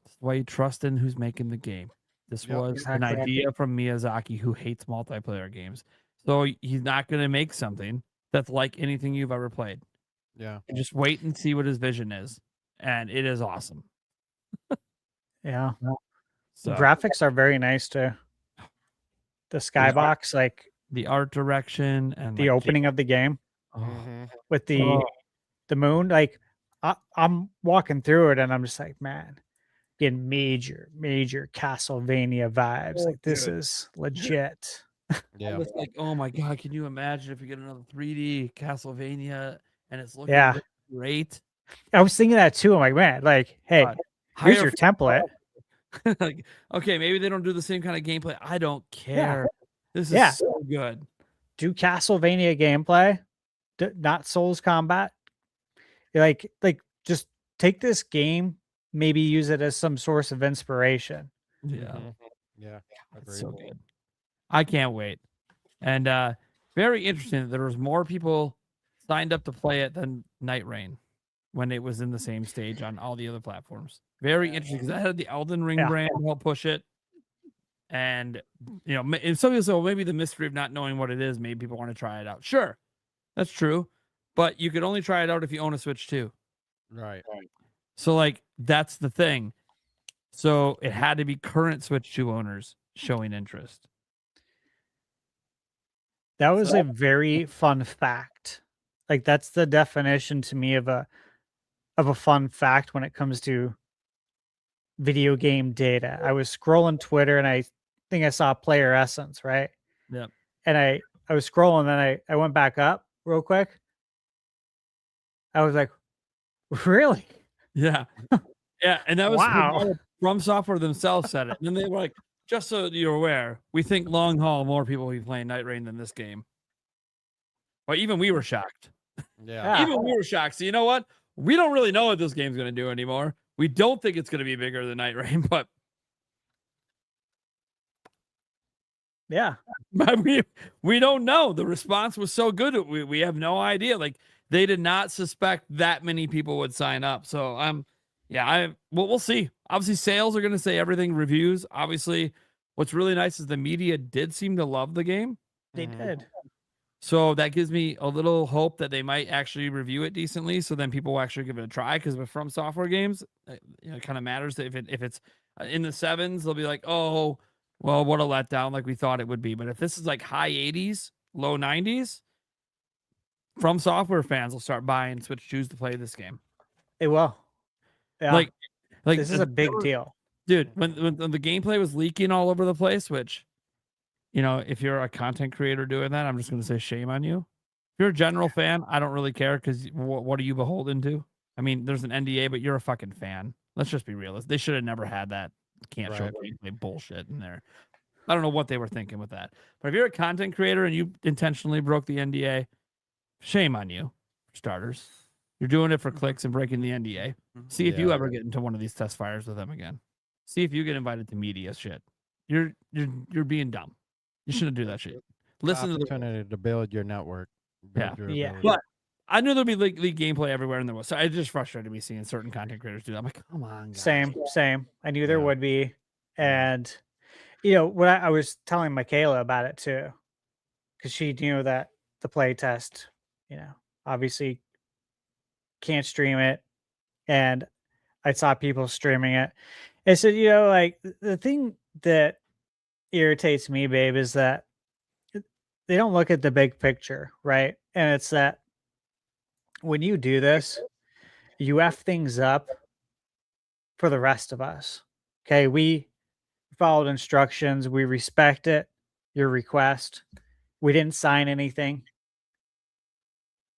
That's why you trust in who's making the game. This was an idea from Miyazaki, who hates multiplayer games. So he's not going to make something that's like anything you've ever played. Yeah. Just wait and see what his vision is. And it is awesome. Yeah. So, Graphics are very nice too. The skybox, like the art direction and the like, opening of the game with the moon. Like I'm walking through it and I'm just like, man, getting major Castlevania vibes. Like this is legit. I was like, oh my god, can you imagine if you get another 3D Castlevania and it's looking Yeah. great? I was thinking that too. I'm like, man, like, hey, here's hire your template. like, okay, maybe they don't do the same kind of gameplay. I don't care. This is Yeah. so good. Do Castlevania gameplay, not Souls combat. Like just take this game, maybe use it as some source of inspiration. Yeah. Yeah. It's so good. I can't wait. And very interesting that there was more people signed up to play it than Night Rain when it was in the same stage on all the other platforms. Very interesting because I had the Elden Ring brand help push it. And, you know, and some people say, well, maybe the mystery of not knowing what it is made people want to try it out. Sure, that's true. But you could only try it out if you own a Switch too. Right. So, like, that's the thing. So it had to be current Switch 2 owners showing interest. That was a very fun fact. Like that's the definition to me of a fun fact when it comes to video game data. I was scrolling Twitter and I think I saw Player Essence, right? Yep. And I was scrolling, then I went back up real quick. I was like, really? Yeah. Yeah. And that was Wow. From Software themselves said it. And then they were like, just so you're aware, we think long haul more people will be playing Night Rain than this game. Well, even we were shocked. Yeah. Even we were shocked. So you know what? We don't really know what this game's going to do anymore. We don't think it's going to be bigger than Night Rain, but yeah, we don't know. The response was so good. We have no idea. Like they did not suspect that many people would sign up. So we'll see. Obviously, sales are going to say everything. Reviews, obviously, what's really nice is the media did seem to love the game. They did. So that gives me a little hope that they might actually review it decently. So then people will actually give it a try. Because with From Software games, it kind of matters that if it's in the 7s, they'll be like, oh, well, what a letdown, like we thought it would be. But if this is like high 80s, low 90s, From Software fans will start buying Switch 2s to play this game. They will. Yeah. Like this is a big deal. Dude, when the gameplay was leaking all over the place, which, you know, if you're a content creator doing that, I'm just going to say shame on you. If you're a general fan, I don't really care because what are you beholden to? I mean, there's an NDA, but you're a fucking fan. Let's just be realistic. They should have never had that can't show gameplay bullshit in there. I don't know what they were thinking with that. But if you're a content creator and you intentionally broke the NDA, shame on you, for starters. You're doing it for clicks and breaking the NDA. See if you ever get into one of these test fires with them again. See if you get invited to media shit. You're being dumb. You shouldn't do that shit. Listen to the opportunity to build your network. Build your ability. But I knew there'd be league gameplay everywhere, and there was. So it just frustrated me seeing certain content creators do that. I'm like, come on, guys. Same. I knew there would be, and you know what I was telling Michaela about it too, because she knew that the play test, you know, obviously can't stream it, and I saw people streaming it. I said, you know, like the thing that irritates me, babe, is that they don't look at the big picture, right? And it's that when you do this, you F things up for the rest of us. Okay, we followed instructions, we respect it, your request. We didn't sign anything.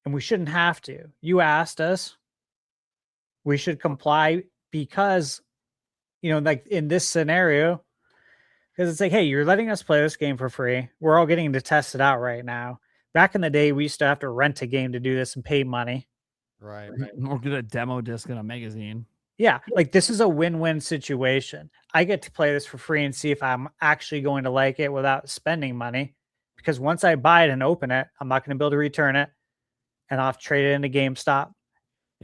And we shouldn't have to. You asked us. we should comply because, like in this scenario, because it's like, hey, you're letting us play this game for free. We're all getting to test it out right now. Back in the day, we used to have to rent a game to do this and pay money. Right. Or get a demo disc in a magazine. Yeah, like this is a win-win situation. I get to play this for free and see if I'm actually going to like it without spending money. Because once I buy it and open it, I'm not going to be able to return it, and I'll have to trade it into GameStop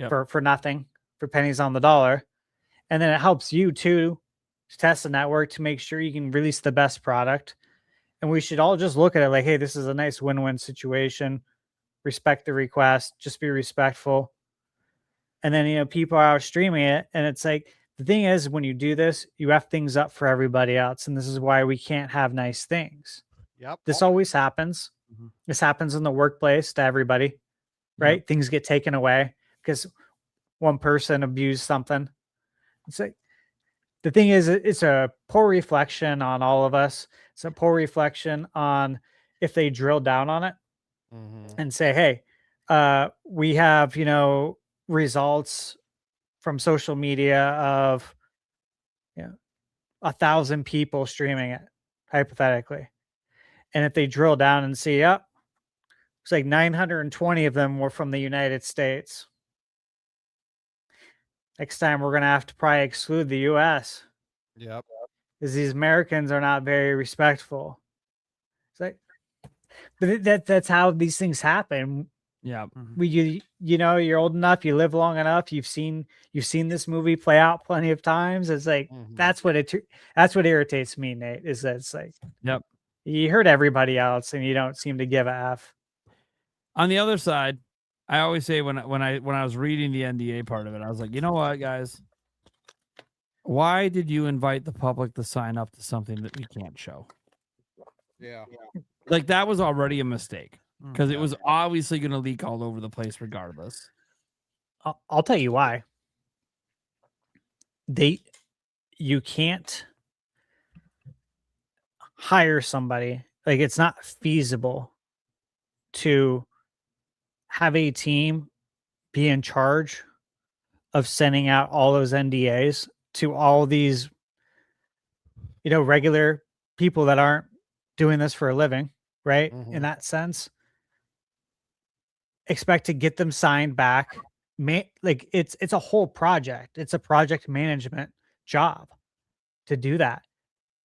for nothing, for pennies on the dollar. And then it helps you too to test the network to make sure you can release the best product. And we should all just look at it like, hey, this is a nice win-win situation. Respect the request, just be respectful. And then, people are out streaming it. And it's like, the thing is, when you do this, you F things up for everybody else. And this is why we can't have nice things. Yep. This always happens. Mm-hmm. This happens in the workplace to everybody, right? Yep. Things get taken away because one person abused something. It's like, the thing is, it's a poor reflection on all of us. It's a poor reflection on if they drill down on it and say, hey, we have, results from social media of 1,000 people streaming it, hypothetically. And if they drill down and see, it's like 920 of them were from the United States. Next time we're going to have to probably exclude the US. Yep. Because these Americans are not very respectful. It's like, but that's how these things happen. Yeah. You're old enough, you live long enough, you've seen this movie play out plenty of times. It's like, that's what irritates me, Nate, is that it's like, yep, you heard everybody else and you don't seem to give a F. On the other side, I always say when I was reading the NDA part of it, I was like, you know what, guys? Why did you invite the public to sign up to something that we can't show? Yeah. Like, that was already a mistake because it was obviously going to leak all over the place regardless. I'll tell you why. You can't hire somebody. Like, it's not feasible to have a team be in charge of sending out all those NDAs to all these, regular people that aren't doing this for a living, right? In that sense, expect to get them signed back. Like, it's a whole project. It's a project management job to do that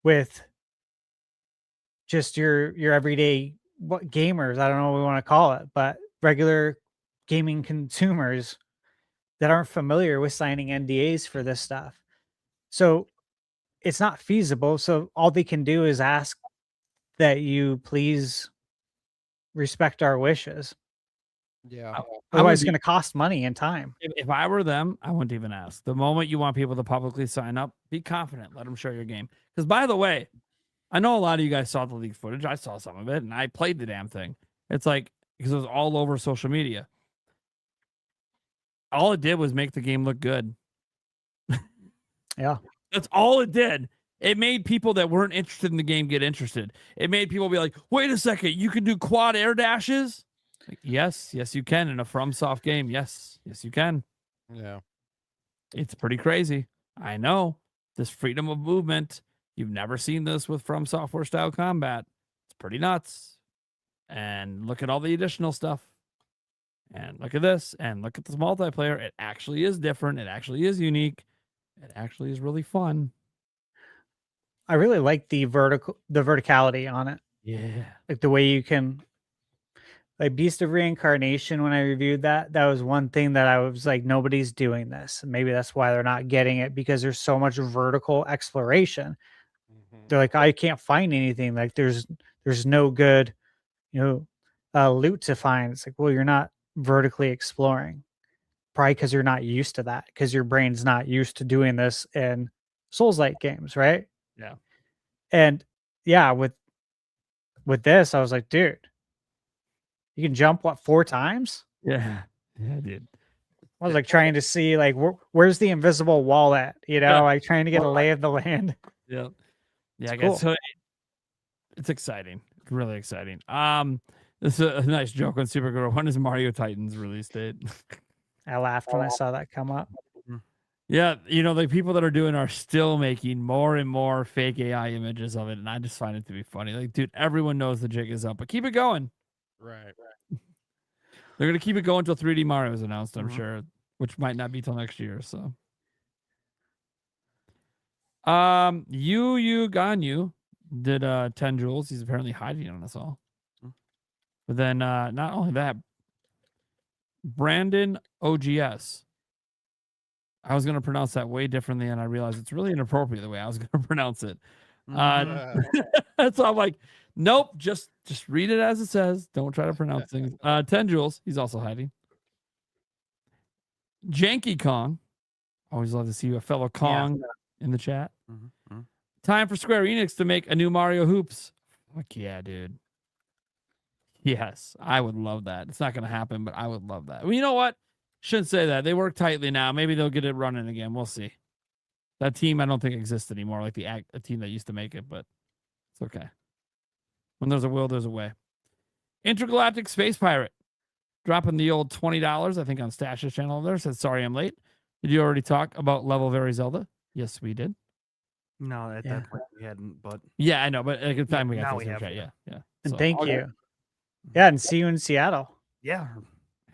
with just your everyday gamers. I don't know what we want to call it, but regular gaming consumers that aren't familiar with signing NDAs for this stuff. So it's not feasible. So all they can do is ask that you please respect our wishes. Yeah. Otherwise, it's going to cost money and time. If I were them, I wouldn't even ask. The moment you want people to publicly sign up, be confident. Let them show your game. Because, by the way, I know a lot of you guys saw the leaked footage. I saw some of it, and I played the damn thing. It's like, because it was all over social media. All it did was make the game look good. Yeah. That's all it did. It made people that weren't interested in the game get interested. It made people be like, wait a second, you can do quad air dashes? Like, yes, you can in a FromSoft game. Yes, you can. Yeah. It's pretty crazy. I know. This freedom of movement. You've never seen this with From Software style combat. It's pretty nuts. And look at all the additional stuff. And look at this. And look at this multiplayer. It actually is different. It actually is unique. It actually is really fun. I really like the verticality on it. Yeah. Like the way you can, like Beast of Reincarnation, when I reviewed that was one thing that I was like, nobody's doing this. And maybe that's why they're not getting it, because there's so much vertical exploration. They're like, I can't find anything. Like there's no good, loot to find. It's like, well, you're not vertically exploring. Probably because you're not used to that, because your brain's not used to doing this in Souls-like games, right? Yeah. And yeah, with this, I was like, dude, you can jump 4 times? Yeah, dude. I was like trying to see like where's the invisible wall at, like trying to get a lay of the land. Yeah. Yeah, I cool. guess so. It's exciting. It's really exciting. This is a nice joke on Supergirl. When is Mario Titans release date? I laughed when I saw that come up. Yeah, the people that are doing are still making more and more fake AI images of it, and I just find it to be funny. Like, dude, everyone knows the jig is up, but keep it going. Right. They're gonna keep it going until 3D Mario is announced, I'm sure, which might not be till next year. So, Yu Ganyu did 10 jewels. He's apparently hiding on us all. But then, not only that, Brandon OGS. I was gonna pronounce that way differently, and I realized it's really inappropriate the way I was gonna pronounce it. So I'm like, nope, just read it as it says. Don't try to pronounce things. 10 jewels. He's also hiding. Janky Kong. Always love to see a fellow Kong in the chat. Time for Square Enix to make a new Mario Hoops. Fuck yeah, dude. Yes, I would love that. It's not going to happen, but I would love that. Well, you know what? Shouldn't say that. They work tightly now. Maybe they'll get it running again. We'll see. That team I don't think exists anymore, like a team that used to make it, but it's okay. When there's a will, there's a way. Intergalactic Space Pirate. Dropping the old $20, I think, on Stash's channel there. Said, sorry I'm late. Did you already talk about Level Very Zelda? Yes, we did. No, at that point we hadn't, but yeah, I know, but at the time we got now this we have. chat. Yeah. And So, thank okay. you. Yeah, and see you in Seattle. Yeah.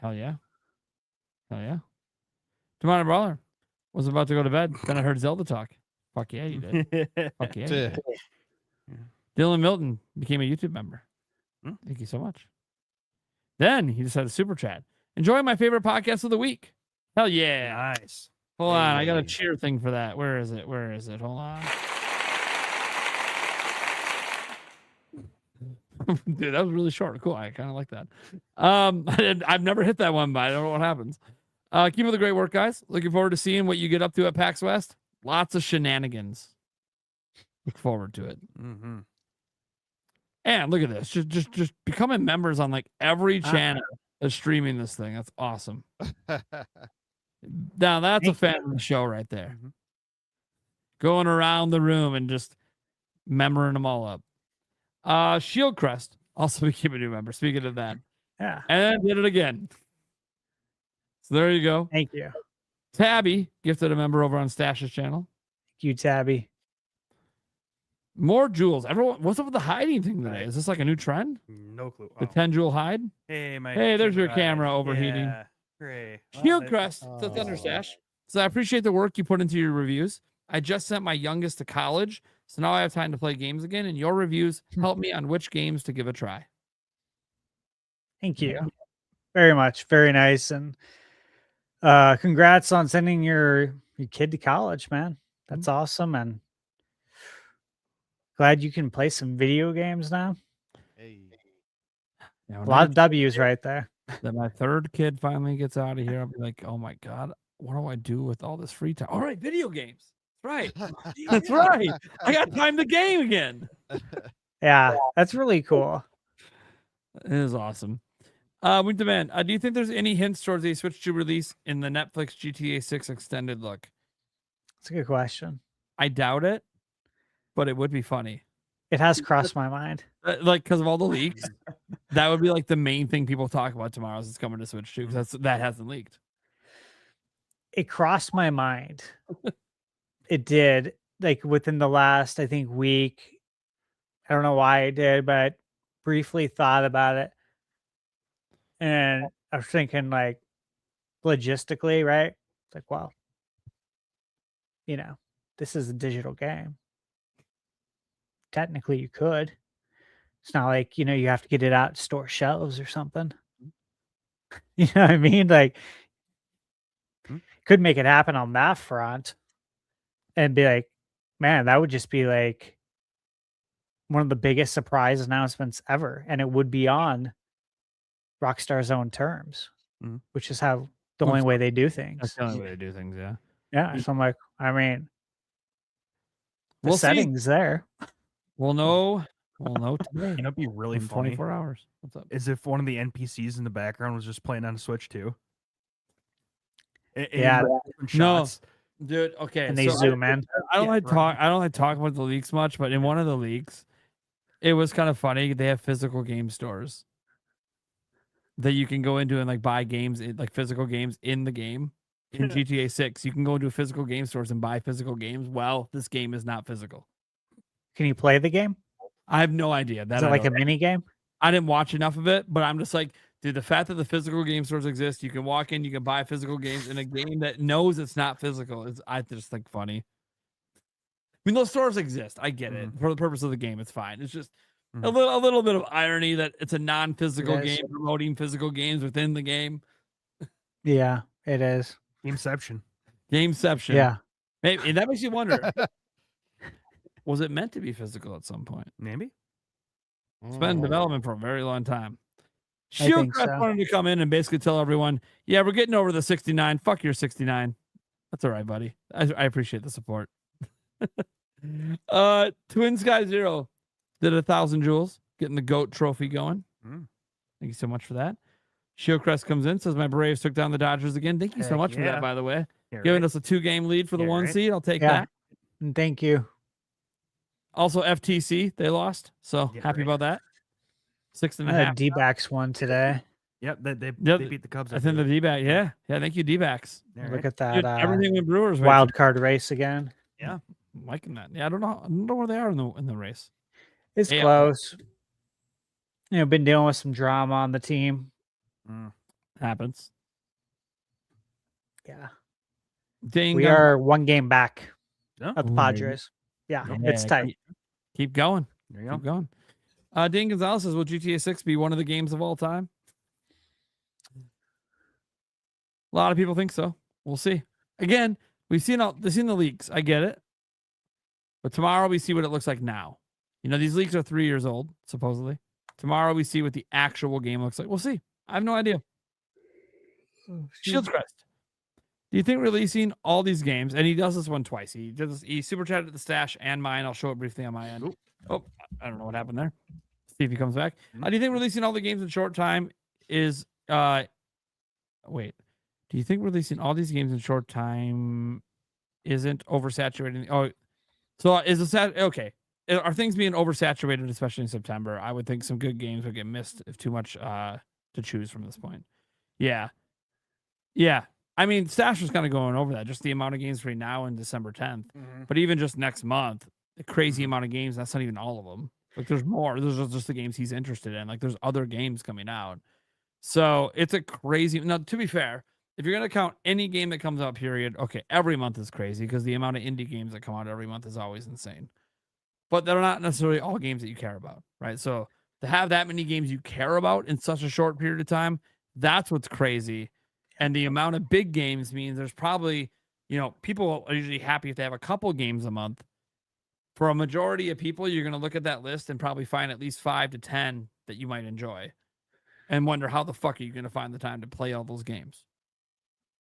Hell yeah. Tomorrow, brother. Was about to go to bed. Then I heard Zelda talk. Fuck yeah, you did. Fuck yeah. You did. Dylan Milton became a YouTube member. Thank you so much. Then he just had a super chat. Enjoy my favorite podcast of the week. Hell yeah. Nice. Hold on. I got a cheer thing for that. Where is it? Hold on. Dude, that was really short. Cool. I kind of like that. I've never hit that one, but I don't know what happens. Keep up the great work, guys. Looking forward to seeing what you get up to at PAX West. Lots of shenanigans. Look forward to it. And look at this. Just becoming members on like every channel that's streaming this thing. That's awesome. Now that's a fan of the show right there. Going around the room and just membering them all up. Shieldcrest also became a new member. Speaking of that. Yeah. And then did it again. So there you go. Thank you. Tabby gifted a member over on Stash's channel. Thank you, Tabby. More jewels. Everyone, what's up with the hiding thing today? Is this like a new trend? No clue. The 10 jewel hide? Hey, there's your camera overheating. Yeah. Great. Shieldcrest to ThunderStash. So I appreciate the work you put into your reviews. I just sent my youngest to college, so now I have time to play games again, and your reviews help me on which games to give a try. Thank you very much. Very nice. And congrats on sending your kid to college, man. That's awesome. And glad you can play some video games now. Yeah, A lot of W's right there. That my third kid finally gets out of here, I'll be like, oh my God, what do I do with all this free time? All right, video games. That's right. That's right. I got time to game again. Yeah, that's really cool. It is awesome. We demand. Do you think there's any hints towards a Switch 2 release in the Netflix GTA 6 extended look? That's a good question. I doubt it, but it would be funny. It has crossed my mind. Like, because of all the leaks, that would be like the main thing people talk about tomorrow is it's coming to Switch 2 because that hasn't leaked. It crossed my mind. It did. Like within the last, I think, week. I don't know why it did, but briefly thought about it. And I was thinking, like, logistically, right? It's like, well, this is a digital game. Technically, you could. It's not like, you have to get it out to store shelves or something. You know what I mean? Like, could make it happen on that front and be like, man, that would just be like one of the biggest surprise announcements ever. And it would be on Rockstar's own terms, which is how the only way they do things. That's the only way they do things, yeah. Yeah. So I'm like, I mean, the We'll see. setting's there. We'll know today. It'd be really in funny. 24 hours. What's up? Is if one of the NPCs in the background was just playing on a Switch too? Yeah. No, dude. Okay, And they zoom in. I don't like talking about the leaks much, but in one of the leaks, it was kind of funny. They have physical game stores that you can go into and like buy games, like physical games in the game. in GTA 6. You can go into physical game stores and buy physical games. Well, this game is not physical. Can you play the game? I have no idea. Is it like a mini game? I didn't watch enough of it, but I'm just like, dude, the fact that the physical game stores exist, you can walk in, you can buy physical games in a game that knows it's not physical. I just think funny. I mean, those stores exist. I get it. For the purpose of the game, it's fine. It's just a little bit of irony that it's a non-physical It is. game promoting physical games within the game. Yeah, it is. Gameception. Gameception. Yeah. Maybe, and that makes you wonder. Was it meant to be physical at some point? Maybe. It's been in development for a very long time. I think Shieldcrest so. wanted to come in and basically tell everyone, yeah, we're getting over the 69. Fuck your 69. That's all right, buddy. I appreciate the support. Twin Sky Zero did 1,000 jewels, getting the GOAT trophy going. Thank you so much for that. Shieldcrest comes in, says my Braves took down the Dodgers again. Thank you so Heck much for yeah. that, by the way. Yeah, Giving right. us a 2-game lead for the Yeah, 1 right. seed. I'll take Yeah. that. Thank you. Also, FTC, they lost. So Yeah, happy right. about that. 6.5. I had D-backs won today. Yep, they Yep. beat the Cubs. I think the D-back. Yeah. Thank you, D-backs. Look at that. Dude, everything with Brewers. right wild card race again. Yeah, I'm liking that. Yeah, I don't know where they are in the race. It's Yeah. close. Been dealing with some drama on the team. Happens. Yeah. Ding. We are 1 game back Oh. of the Ooh, Padres. Yeah, it's tight. Keep going. There you Keep go. going. Dean Gonzalez says, will GTA 6 be one of the games of all time? A lot of people think so. We'll see. Again, we've seen the leaks. I get it. But tomorrow we see what it looks like now. These leaks are 3 years old, supposedly. Tomorrow we see what the actual game looks like. We'll see. I have no idea. Shields Crest. Do you think releasing all these games, and he does this one twice. He super chatted the stash and mine. I'll show it briefly on my end. Oh, I don't know what happened there. See if he comes back. Do you think releasing all the games in short time is wait. Do you think releasing all these games in short time isn't oversaturating? Oh, so is it okay? Are things being oversaturated, especially in September? I would think some good games would get missed if too much to choose from this point. Yeah. I mean, Stash was kind of going over that, just the amount of games between now and December 10th. But even just next month, the crazy amount of games, that's not even all of them. Like, there's more. There's just the games he's interested in. Like, there's other games coming out. So it's a crazy. Now, to be fair, if you're going to count any game that comes out, period, okay, every month is crazy because the amount of indie games that come out every month is always insane. But they're not necessarily all games that you care about, right? So to have that many games you care about in such a short period of time, that's what's crazy. And the amount of big games means there's probably, people are usually happy if they have a couple games a month. For a majority of people, you're going to look at that list and probably find at least 5 to 10 that you might enjoy and wonder how the fuck are you going to find the time to play all those games.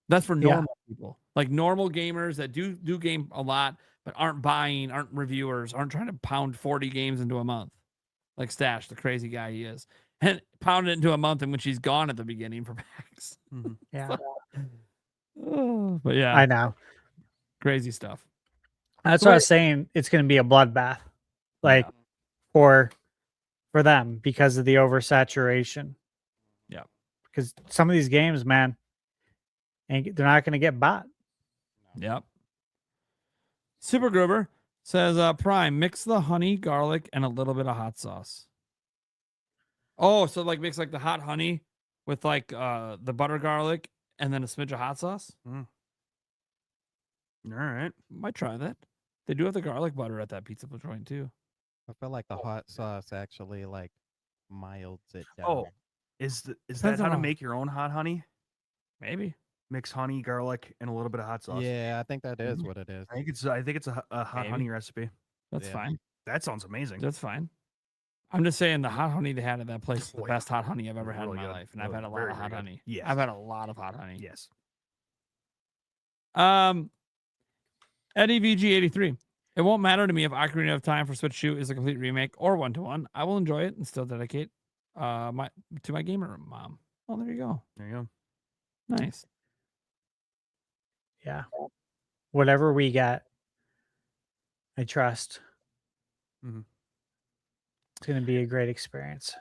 That's for normal people, like normal gamers that do game a lot, but aren't buying, aren't reviewers, aren't trying to pound 40 games into a month. Like Stash, the crazy guy he is. And pound it into a month in which he's gone at the beginning for PAX. Yeah. But yeah. I know. Crazy stuff. That's So what I was saying. It's going to be a bloodbath, like for them because of the oversaturation. Yeah. Because some of these games, man, they're not going to get bought. Yep. Super Gruber says, Prime, mix the honey, garlic, and a little bit of hot sauce. Oh, so like mix like the hot honey with like the butter garlic and then a smidge of hot sauce? All right. Might try that. They do have the garlic butter at that pizza joint too. I feel like the hot sauce actually like milds it down. Oh, is that Depends how on to how- make your own hot honey? Maybe. Mix honey, garlic, and a little bit of hot sauce. Yeah, I think that is what it is. I think it's a hot Maybe. honey recipe. That's Yeah. fine. That sounds amazing. That's fine. I'm just saying the hot honey they had at that place is the Oh, yeah. best hot honey I've ever had Really in my good. life. And I've Really- had a lot very, of hot very good. honey. Yes. I've had a lot of hot honey. Yes. Eddie VG83. It won't matter to me if Ocarina of Time for Switch 2 is a complete remake or one-to-one. I will enjoy it and still dedicate to my gamer mom. Oh, there you go. There you go. Nice. Yeah. Whatever we get, I trust. Mhm. It's going to be a great experience.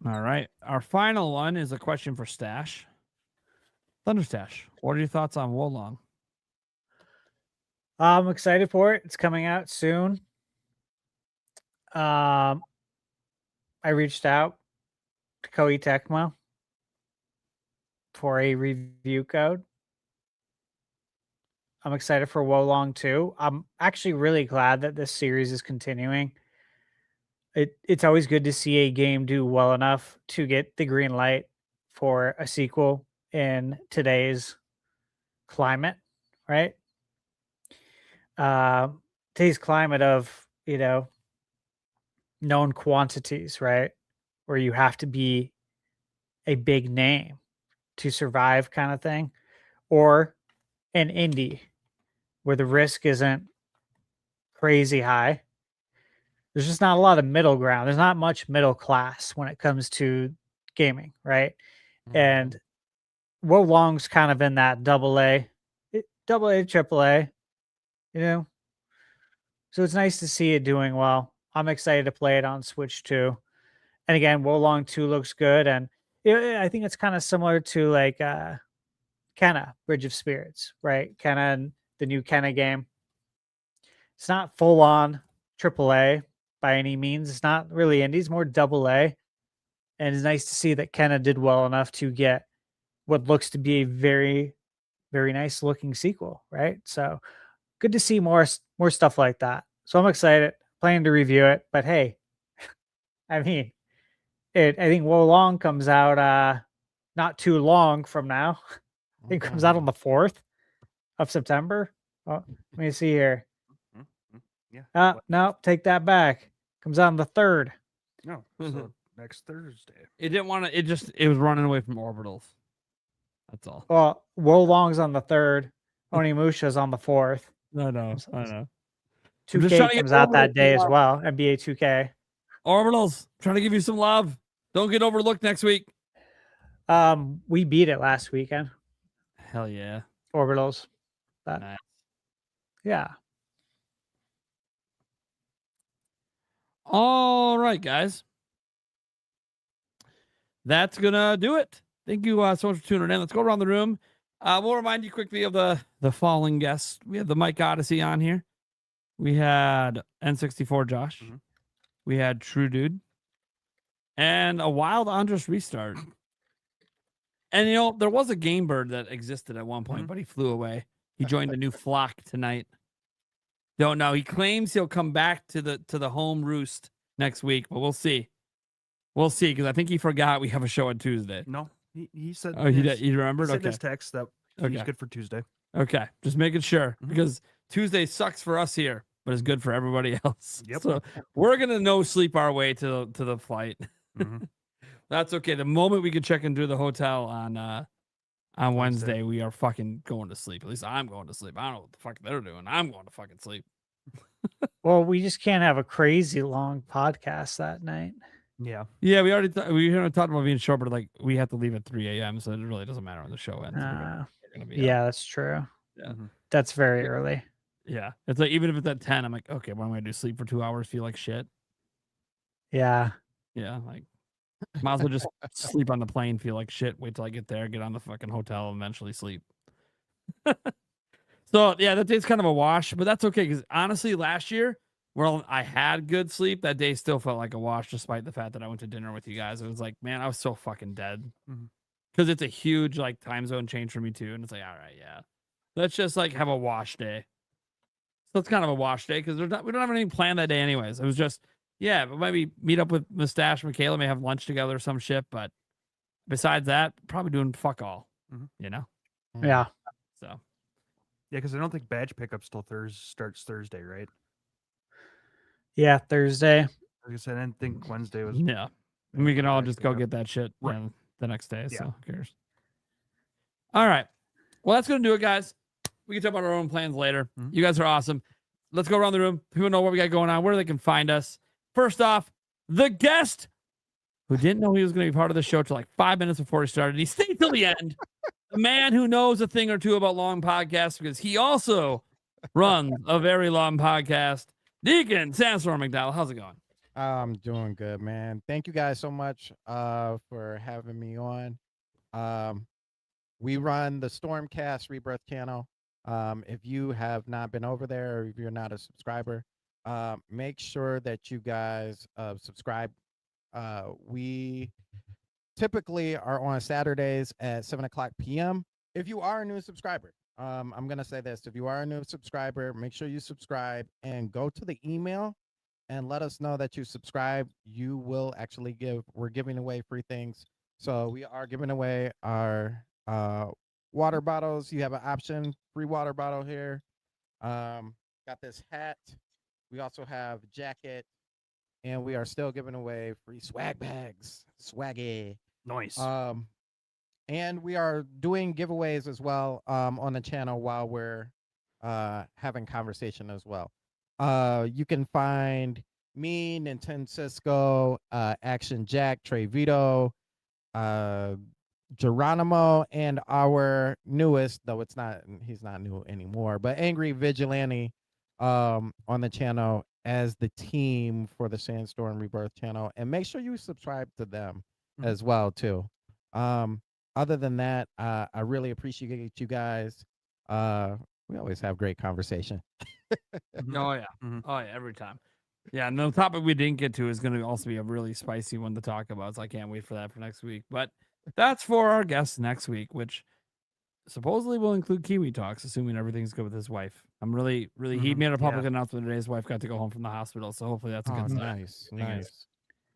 All right. Our final one is a question for Stash. ThunderStash, what are your thoughts on Wolong? I'm excited for it. It's coming out soon. I reached out to Koei Tecmo for a review code. I'm excited for Wolong too. I'm actually really glad that this series is continuing. It's always good to see a game do well enough to get the green light for a sequel in today's climate, right? Today's climate of, known quantities, right? Where you have to be a big name to survive kind of thing, or an indie where the risk isn't crazy high. There's just not a lot of middle ground. There's not much middle class when it comes to gaming, right? And Wolong's kind of in that double A, triple A, So it's nice to see it doing well. I'm excited to play it on Switch too. And again, Wolong 2 looks good. And I think it's kind of similar to like Kenna, Bridge of Spirits, right? Kenna, the new Kenna game. It's not full on AAA by any means. It's not really indie. It's more double A. And it's nice to see that Kenna did well enough to get what looks to be a very, very nice looking sequel, right? So good to see more stuff like that. So I'm excited, planning to review it. But hey, I mean, I think Wolong comes out not too long from now. I think it comes out on the 4th of September. Oh, let me see here. Yeah. No, take that back. Comes out on the 3rd. No. So next Thursday. It didn't want to. It was running away from orbitals. That's all. Well, Wolong's on the 3rd. Onimusha's on the 4th. I know. 2K comes out that day as well. NBA 2K. Orbitals, trying to give you some love. Don't get overlooked next week. We beat it last weekend. Hell yeah. Orbitals. Nice. Yeah. All right, guys. That's gonna do it. Thank you so much for tuning in. Let's go around the room. We'll remind you quickly of the following guests. We have the Mike Odyssey on here. We had N64 Josh. We had True Dude. And a Wild Andres Restart. And there was a GameBird that existed at one point, but he flew away. He joined a new flock tonight. Don't know. He claims he'll come back to the home roost next week, but we'll see. We'll see, because I think he forgot we have a show on Tuesday. No, he said. Oh, he remembered? He said Okay. his text that Okay. he's good for Tuesday. Okay, just making sure, because Tuesday sucks for us here, but it's good for everybody else. Yep. So we're gonna no sleep our way to the flight. That's okay. The moment we can check into the hotel on Wednesday, we are fucking going to sleep. At least I'm going to sleep. I don't know what the fuck they're doing. I'm going to fucking sleep. Well, we just can't have a crazy long podcast that night. Yeah. Yeah, we already talked about being short, but like we have to leave at 3 a.m., so it really doesn't matter when the show ends. We're gonna be Yeah, that's true. Yeah. That's very early. Yeah, it's like even if it's at 10, I'm like, okay, what am I gonna do? Sleep for 2 hours? Feel like shit? Yeah. Yeah, like might as well just sleep on the plane. Feel like shit. Wait till I get there, get on the fucking hotel, and eventually sleep. So yeah, that day's kind of a wash, but that's okay because honestly, last year, well, I had good sleep. That day still felt like a wash, despite the fact that I went to dinner with you guys. It was like, man, I was so fucking dead because it's a huge like time zone change for me too. And it's like, all right, yeah, let's just like have a wash day. So it's kind of a wash day because we don't have anything planned that day, anyways. It was just, yeah, but maybe meet up with Mustache, Michaela, may have lunch together or some shit. But besides that, probably doing fuck all, you know? Yeah. So. Yeah, because I don't think badge pickups till starts Thursday, right? Yeah, Thursday. Like I said, I didn't think Wednesday was. Yeah. And we can all just go get that shit Right. the next day. Yeah. So who cares? All right. Well, that's going to do it, guys. We can talk about our own plans later. You guys are awesome. Let's go around the room. People know what we got going on, where they can find us. First off, the guest who didn't know he was going to be part of the show till like 5 minutes before he started. He stayed till the end. The man who knows a thing or two about long podcasts because he also runs a very long podcast. Deacon Sandstorm McDowell, how's it going? I'm doing good, man. Thank you guys so much for having me on. We run the Stormcast Rebirth channel. If you have not been over there, or if you're not a subscriber, make sure that you guys subscribe. We typically are on Saturdays at 7:00 p.m. If you are a new subscriber, I'm gonna say this: if you are a new subscriber, make sure you subscribe and go to the email and let us know that you subscribe. You will actually we're giving away free things. So we are giving away our water bottles. You have an option, free water bottle here. Got this hat. We also have jacket, and we are still giving away free swag bags. Swaggy. Nice. And we are doing giveaways as well on the channel while we're having conversation as well. You can find me, Nintendo Cisco, Action Jack, Trey Vito, Geronimo, and our newest, though he's not new anymore, but Angry Vigilante on the channel as the team for the Sandstorm Rebirth channel. And make sure you subscribe to them as well too. Other than that, I really appreciate you guys. We always have great conversation. Oh yeah. Oh yeah, every time. Yeah, and the topic we didn't get to is going to also be a really spicy one to talk about, so I can't wait for that for next week. But that's for our guests next week, which supposedly will include Kiwi Talks, assuming everything's good with his wife. I'm really, he made a public announcement today. His wife got to go home from the hospital, so hopefully that's a good sign. Nice.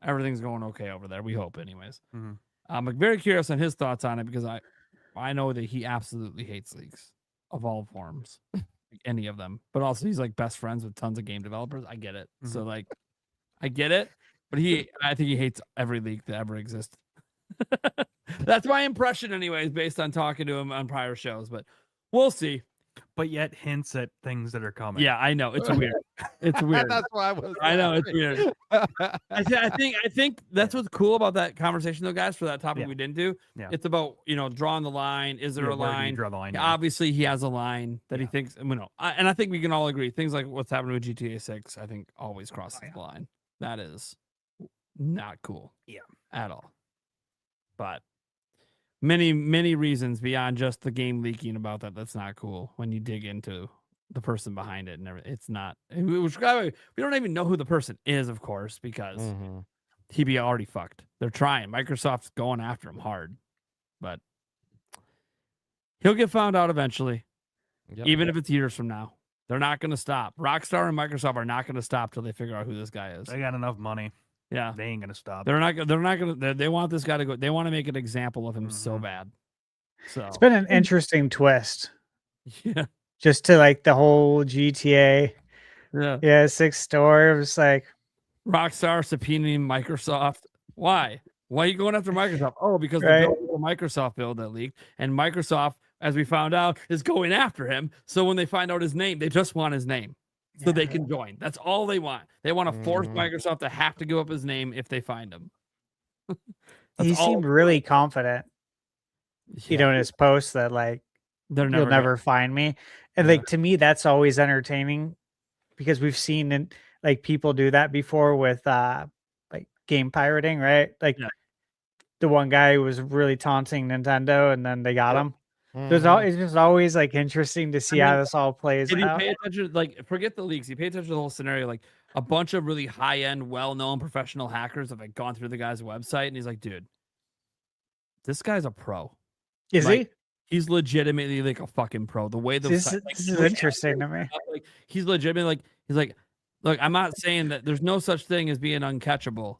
Everything's going okay over there. We hope, anyways. I'm very curious on his thoughts on it because I know that he absolutely hates leaks of all forms, like any of them. But also, he's like best friends with tons of game developers. I get it. So like, I get it. But I think he hates every leak that ever exists. That's my impression, anyways, based on talking to him on prior shows. But we'll see. But yet hints at things that are coming. Yeah, I know. It's weird. It's weird. That's why I know it's weird. I think that's what's cool about that conversation, though, guys. For that topic we didn't do, it's about drawing the line. Is there a where do you line? draw the line? Obviously, he has a line that he thinks. And I think we can all agree things like what's happening with GTA 6. I think always crosses the line. That is not cool. Yeah, at all. But many reasons beyond just the game leaking about that. That's not cool when you dig into the person behind it and everything. It's not. We don't even know who the person is, of course, because he'd be already fucked. They're trying. Microsoft's going after him hard, but he'll get found out eventually. Even if it's years from now, they're not going to stop. Rockstar and Microsoft are not going to stop till they figure out who this guy is. They got enough money. Yeah, they ain't gonna stop. They're not gonna. They want this guy to go. They want to make an example of him so bad. So it's been an interesting twist. Yeah, just to like the whole GTA. Yeah, 6 story. It was like Rockstar subpoenaing Microsoft. Why? Why are you going after Microsoft? Oh, because the Microsoft build that leaked, and Microsoft, as we found out, is going after him. So when they find out his name, they just want his name. So they can join. That's all they want. They want to force Microsoft to have to give up his name if they find him. He seemed really confident, in his post that like you'll never find me. And like to me, that's always entertaining because we've seen like people do that before with like game pirating, right? Like the one guy who was really taunting Nintendo, and then they got him. It's just always like interesting to see how this all plays out. You pay attention, like forget the leaks. You pay attention to the whole scenario. Like a bunch of really high-end, well-known professional hackers have like gone through the guy's website, and he's like, "Dude, this guy's a pro. Is he? He's legitimately like a fucking pro. The way this is interesting to me. Like he's legitimately like he's like, look, I'm not saying that there's no such thing as being uncatchable,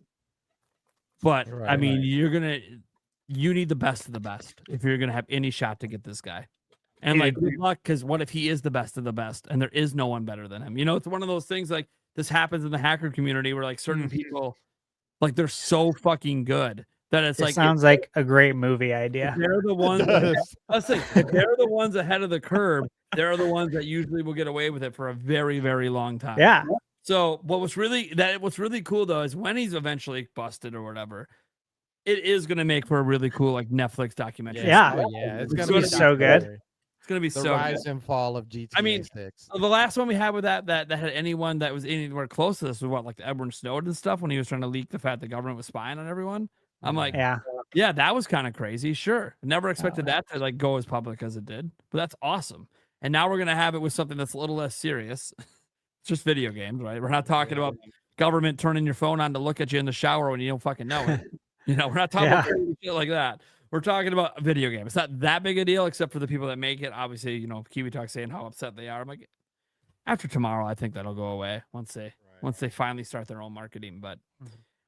but I mean, you need the best of the best if you're gonna have any shot to get this guy. And like good luck, because what if he is the best of the best and there is no one better than him? It's one of those things like this happens in the hacker community where like certain people like they're so fucking good that it sounds like a great movie idea. They're the ones they're the ones ahead of the curve. They're the ones that usually will get away with it for a very, very long time. Yeah. So what's really cool though is when he's eventually busted or whatever, it is going to make for a really cool like Netflix documentary. Yeah, it's going to be so good. It's going to be the so rise good. and fall of GTA. I mean, 6. the last one we had with that had anyone that was anywhere close to this was what, like the Edward Snowden stuff when he was trying to leak the fact the government was spying on everyone. I'm like, Yeah, that was kind of crazy. Sure. Never expected that to like go as public as it did, but that's awesome. And now we're going to have it with something that's a little less serious. It's just video games, right? We're not talking about government turning your phone on to look at you in the shower when you don't fucking know it. We're not talking about shit like that. We're talking about a video game. It's not that big a deal, except for the people that make it. Obviously, Kiwi Talk saying how upset they are. I'm like, after tomorrow, I think that'll go away once they finally start their own marketing. But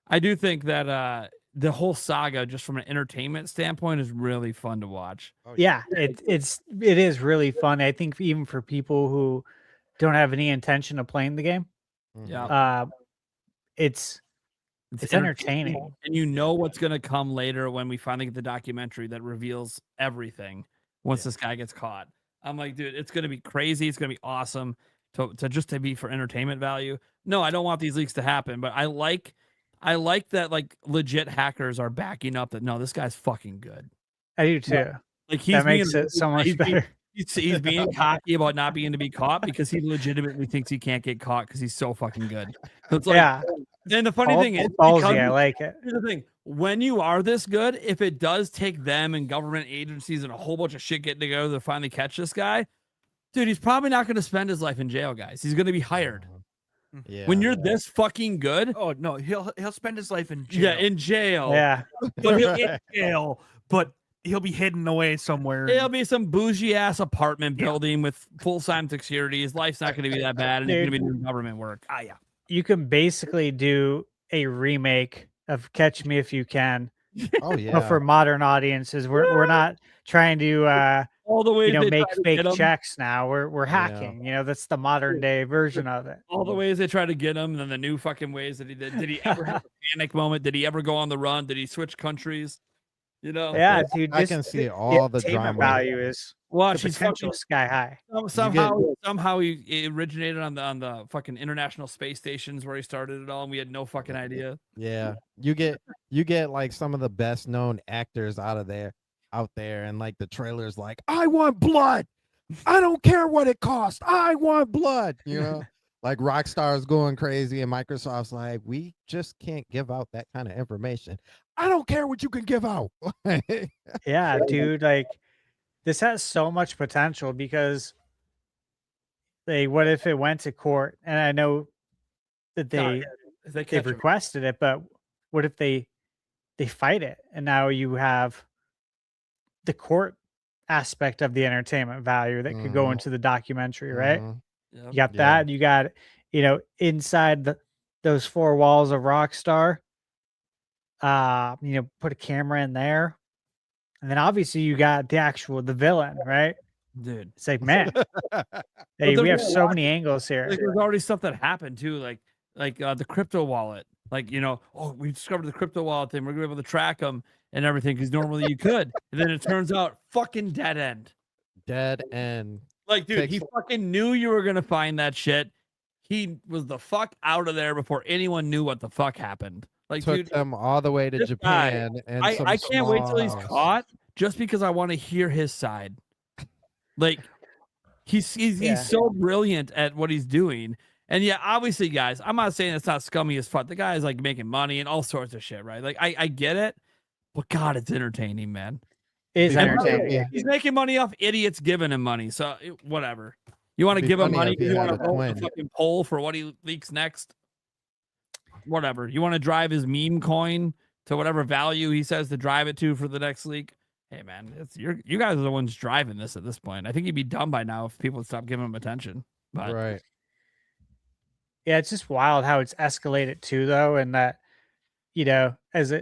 I do think that the whole saga, just from an entertainment standpoint, is really fun to watch. Yeah, it is really fun. I think even for people who don't have any intention of playing the game, it's entertaining. And you know what's going to come later when we finally get the documentary that reveals everything once this guy gets caught. I'm like, dude, it's going to be crazy. It's going to be awesome to be for entertainment value. No, I don't want these leaks to happen, but I like that like legit hackers are backing up that no, this guy's fucking good. I do too. Like that makes it so much better. He's being cocky about not being to be caught because he legitimately thinks he can't get caught because he's so fucking good. So it's like, and the funny thing is, ballsy, I like it. Here's the thing: when you are this good, if it does take them and government agencies and a whole bunch of shit getting together to finally catch this guy, dude, he's probably not going to spend his life in jail, guys. He's going to be hired. Yeah. When you're this fucking good, oh no, he'll spend his life in jail. Yeah, in jail. Yeah, but he'll in jail, but he'll be hidden away somewhere. It'll be some bougie ass apartment building with full-time security. His life's not going to be that bad, and he's going to be doing government work. Yeah. You can basically do a remake of Catch Me If You Can. Oh yeah. But for modern audiences, we're not trying to all the ways make fake checks now. We're hacking. That's the modern day version of it. All the ways they try to get him, and then the new fucking ways that he did. Did he ever have a panic moment? Did he ever go on the run? Did he switch countries? Yeah, dude. I can see all the drama. Value is she's fucking sky high. Somehow he originated on the fucking international space stations where he started it all, and we had no fucking idea. Yeah, you get like some of the best known actors out there, and like the trailers, like I want blood. I don't care what it costs. I want blood. Like Rockstar's going crazy, and Microsoft's like, we just can't give out that kind of information. I don't care what you can give out. Yeah, dude. Like, this has so much potential because what if it went to court? And I know that they've requested it, but what if they fight it? And now you have the court aspect of the entertainment value that could go into the documentary, right? Yep. You got that. You got, inside those four walls of Rockstar. Put a camera in there, and then obviously you got the villain, right? Dude, it's like, man, hey, we have so many angles here. Like, there's already stuff that happened too, like the crypto wallet. Like, we discovered the crypto wallet thing. We're gonna be able to track them and everything because normally you could, and then it turns out fucking dead end. Like, dude, he fucking knew you were gonna find that shit. He was the fuck out of there before anyone knew what the fuck happened. Like, took dude, them all the way to Japan. And I can't wait till he's caught just because I want to hear his side. Like, he's so brilliant at what he's doing. And yeah, obviously, guys, I'm not saying it's not scummy as fuck. The guy is like making money and all sorts of shit, right? Like, I get it, but God, it's entertaining, man. It is entertaining. He's making money off idiots giving him money. So whatever. You want to give him money? You want to vote the fucking poll for what he leaks next? Whatever. You want to drive his meme coin to whatever value he says to drive it to for the next leak? Hey man, you guys are the ones driving this at this point. I think he'd be done by now if people would stop giving him attention. But right. Yeah, it's just wild how it's escalated too, though, and that as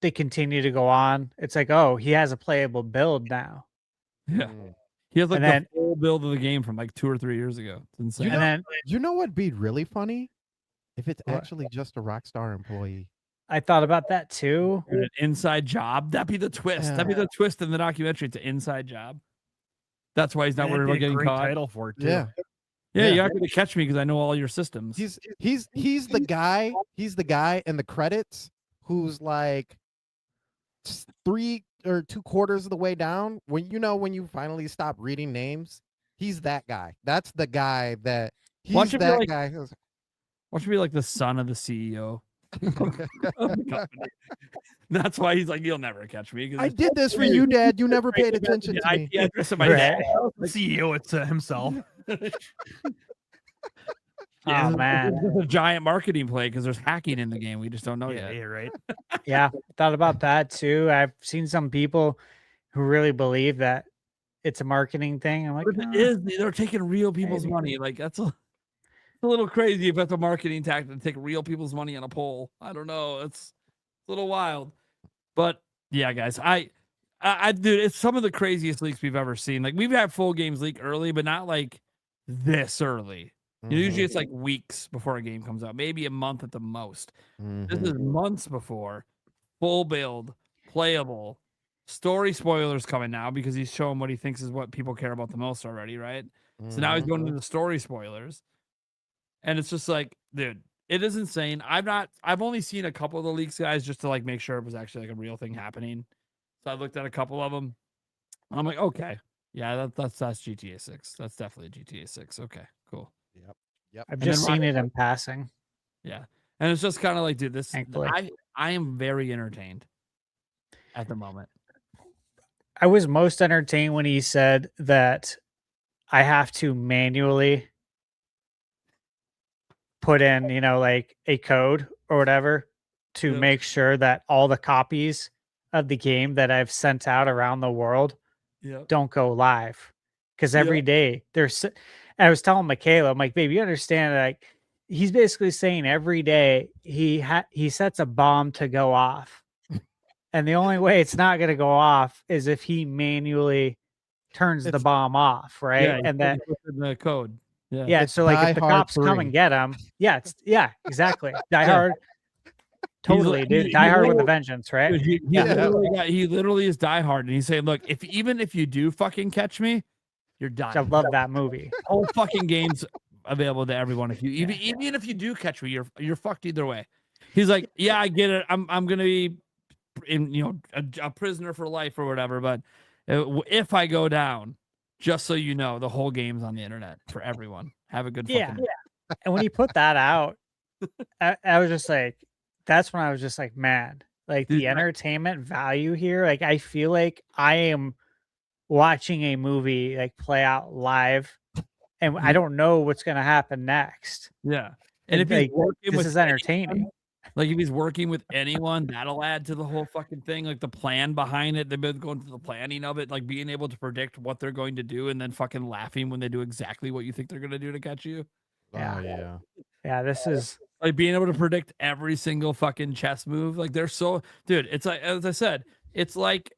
they continue to go on, it's like, oh, he has a playable build now. Yeah, he has like the full build of the game from like 2 or 3 years ago. It's insane. You know what'd be really funny? If it's actually just a Rockstar employee. I thought about that too. An inside job. That'd be the twist. Yeah. That'd be the twist in the documentary. It's an inside job. That's why he's not worried about getting caught. Title for it too. Yeah. Yeah, you're not going to catch me because I know all your systems. He's the guy. He's the guy in the credits who's like 3 or 2/4 of the way down. When you finally stop reading names, he's that guy. That's the guy that. He's that guy. Watch him be like the son of the CEO. of the company. That's why he's like, you'll never catch me. I did this for you, Dad. You never paid attention to me. IP address of my Right. dad. CEO, it's himself. Yeah, Oh man. This is a giant marketing play because there's hacking in the game. We just don't know yet. Yeah, right. Yeah, thought about that too. I've seen some people who really believe that it's a marketing thing. I'm like, But it is. They're taking real people's money. Like that's a little crazy if that's a marketing tactic to take real people's money on a poll. I don't know. It's a little wild. But yeah, guys, I dude, it's some of the craziest leaks we've ever seen. Like we've had full games leak early, but not like this early. Usually it's like weeks before a game comes out, maybe a month at the most. This is months before, full build, playable, story spoilers coming now because he's showing what he thinks is what people care about the most already, right? So now he's going into the story spoilers. And it's just like, dude, it is insane. I've only seen a couple of the leaks, guys, just to like make sure it was actually like a real thing happening. So I looked at a couple of them. I'm like, okay, yeah, that's GTA 6. That's definitely GTA 6. Okay, cool. Yep. I've just seen it in passing. Yeah. And it's just kind of like, dude, this Thankfully. I am very entertained at the moment. I was most entertained when he said that I have to manually put in, like a code or whatever to Yep. make sure that all the copies of the game that I've sent out around the world don't go live. Because every day there's, I was telling Michaela, I'm like, babe, you understand, like, he's basically saying every day he sets a bomb to go off. And the only way it's not going to go off is if he manually turns the bomb off, right? Yeah, And that the code. Yeah. yeah, It's so like Die if the Hard cops come 3. and get him, exactly. Die Yeah. Hard. Totally, like- dude. he- Die he Hard with a literally- vengeance, right? Dude, he literally is Die Hard, and he's saying, "Look, even if you do fucking catch me, you're I dying." love that movie. Whole fucking game's available to everyone. If you even if you do catch me, you're fucked either way. He's like, "Yeah, I get it. I'm gonna be in a prisoner for life or whatever, but if I go down, just so you know, the whole game's on the internet for everyone. Have a good Yeah. fucking day." And when he put that out, I was just like, that's when I was just like, man, like Dude, the entertainment value here. Like I feel like I am watching a movie like play out live, and I don't know what's gonna happen next. Yeah. And if like, he's working this with is entertaining. like if he's working with anyone, that'll add to the whole fucking thing. Like the plan behind it, they've been going through the planning of it, like being able to predict what they're going to do and then fucking laughing when they do exactly what you think they're gonna do to catch you. Yeah. Oh yeah. Yeah, this is Like being able to predict every single fucking chess move. Like they're so dude, it's like as I said, it's like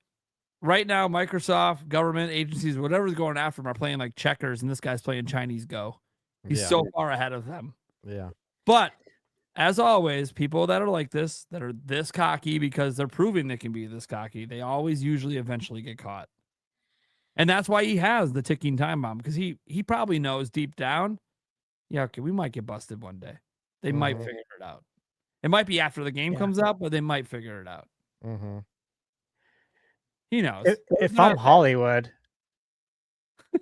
right now, Microsoft, government agencies, whatever's going after them are playing like checkers, and this guy's playing Chinese Go. He's Yeah. so far ahead of them. Yeah. But as always, people that are like this, that are this cocky because they're proving they can be this cocky, they always usually eventually get caught. And that's why he has the ticking time bomb, because he probably knows deep down, yeah, okay, we might get busted one day. They might figure it out. It might be after the game comes out, but they might figure it out. Mm-hmm. He knows. if I'm Hollywood,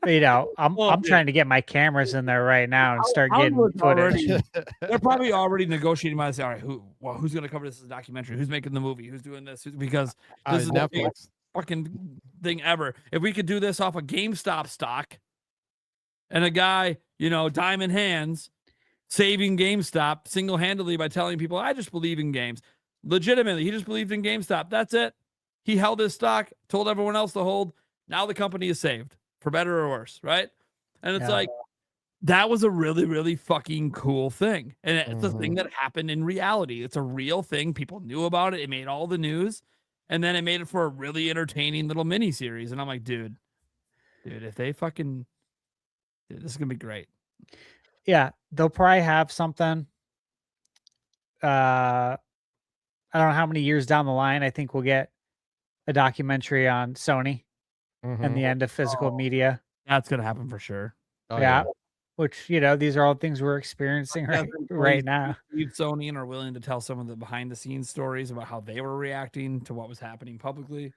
I'm Well, trying to get my cameras in there right now and start getting Hollywood's footage. They're probably already negotiating by this. All right, who's going to cover this as a documentary? Who's making the movie? Who's doing this? Because this is the Netflix. biggest fucking thing ever. If we could do this off a GameStop stock, and a guy, diamond hands, saving GameStop single-handedly by telling people, "I just believe in games." Legitimately, he just believed in GameStop. That's it. He held his stock, told everyone else to hold. Now the company is saved, for better or worse, right? And it's like, that was a really, really fucking cool thing. And it's a thing that happened in reality. It's a real thing. People knew about it. It made all the news. And then it made it for a really entertaining little mini series. And I'm like, dude, if they fucking, this is going to be great. Yeah, they'll probably have something. I don't know how many years down the line. I think we'll get a documentary on Sony and the end of physical media. That's going to happen for sure. Oh, yeah. Which, these are all things we're experiencing right now. Leave Sony and are willing to tell some of the behind the scenes stories about how they were reacting to what was happening publicly.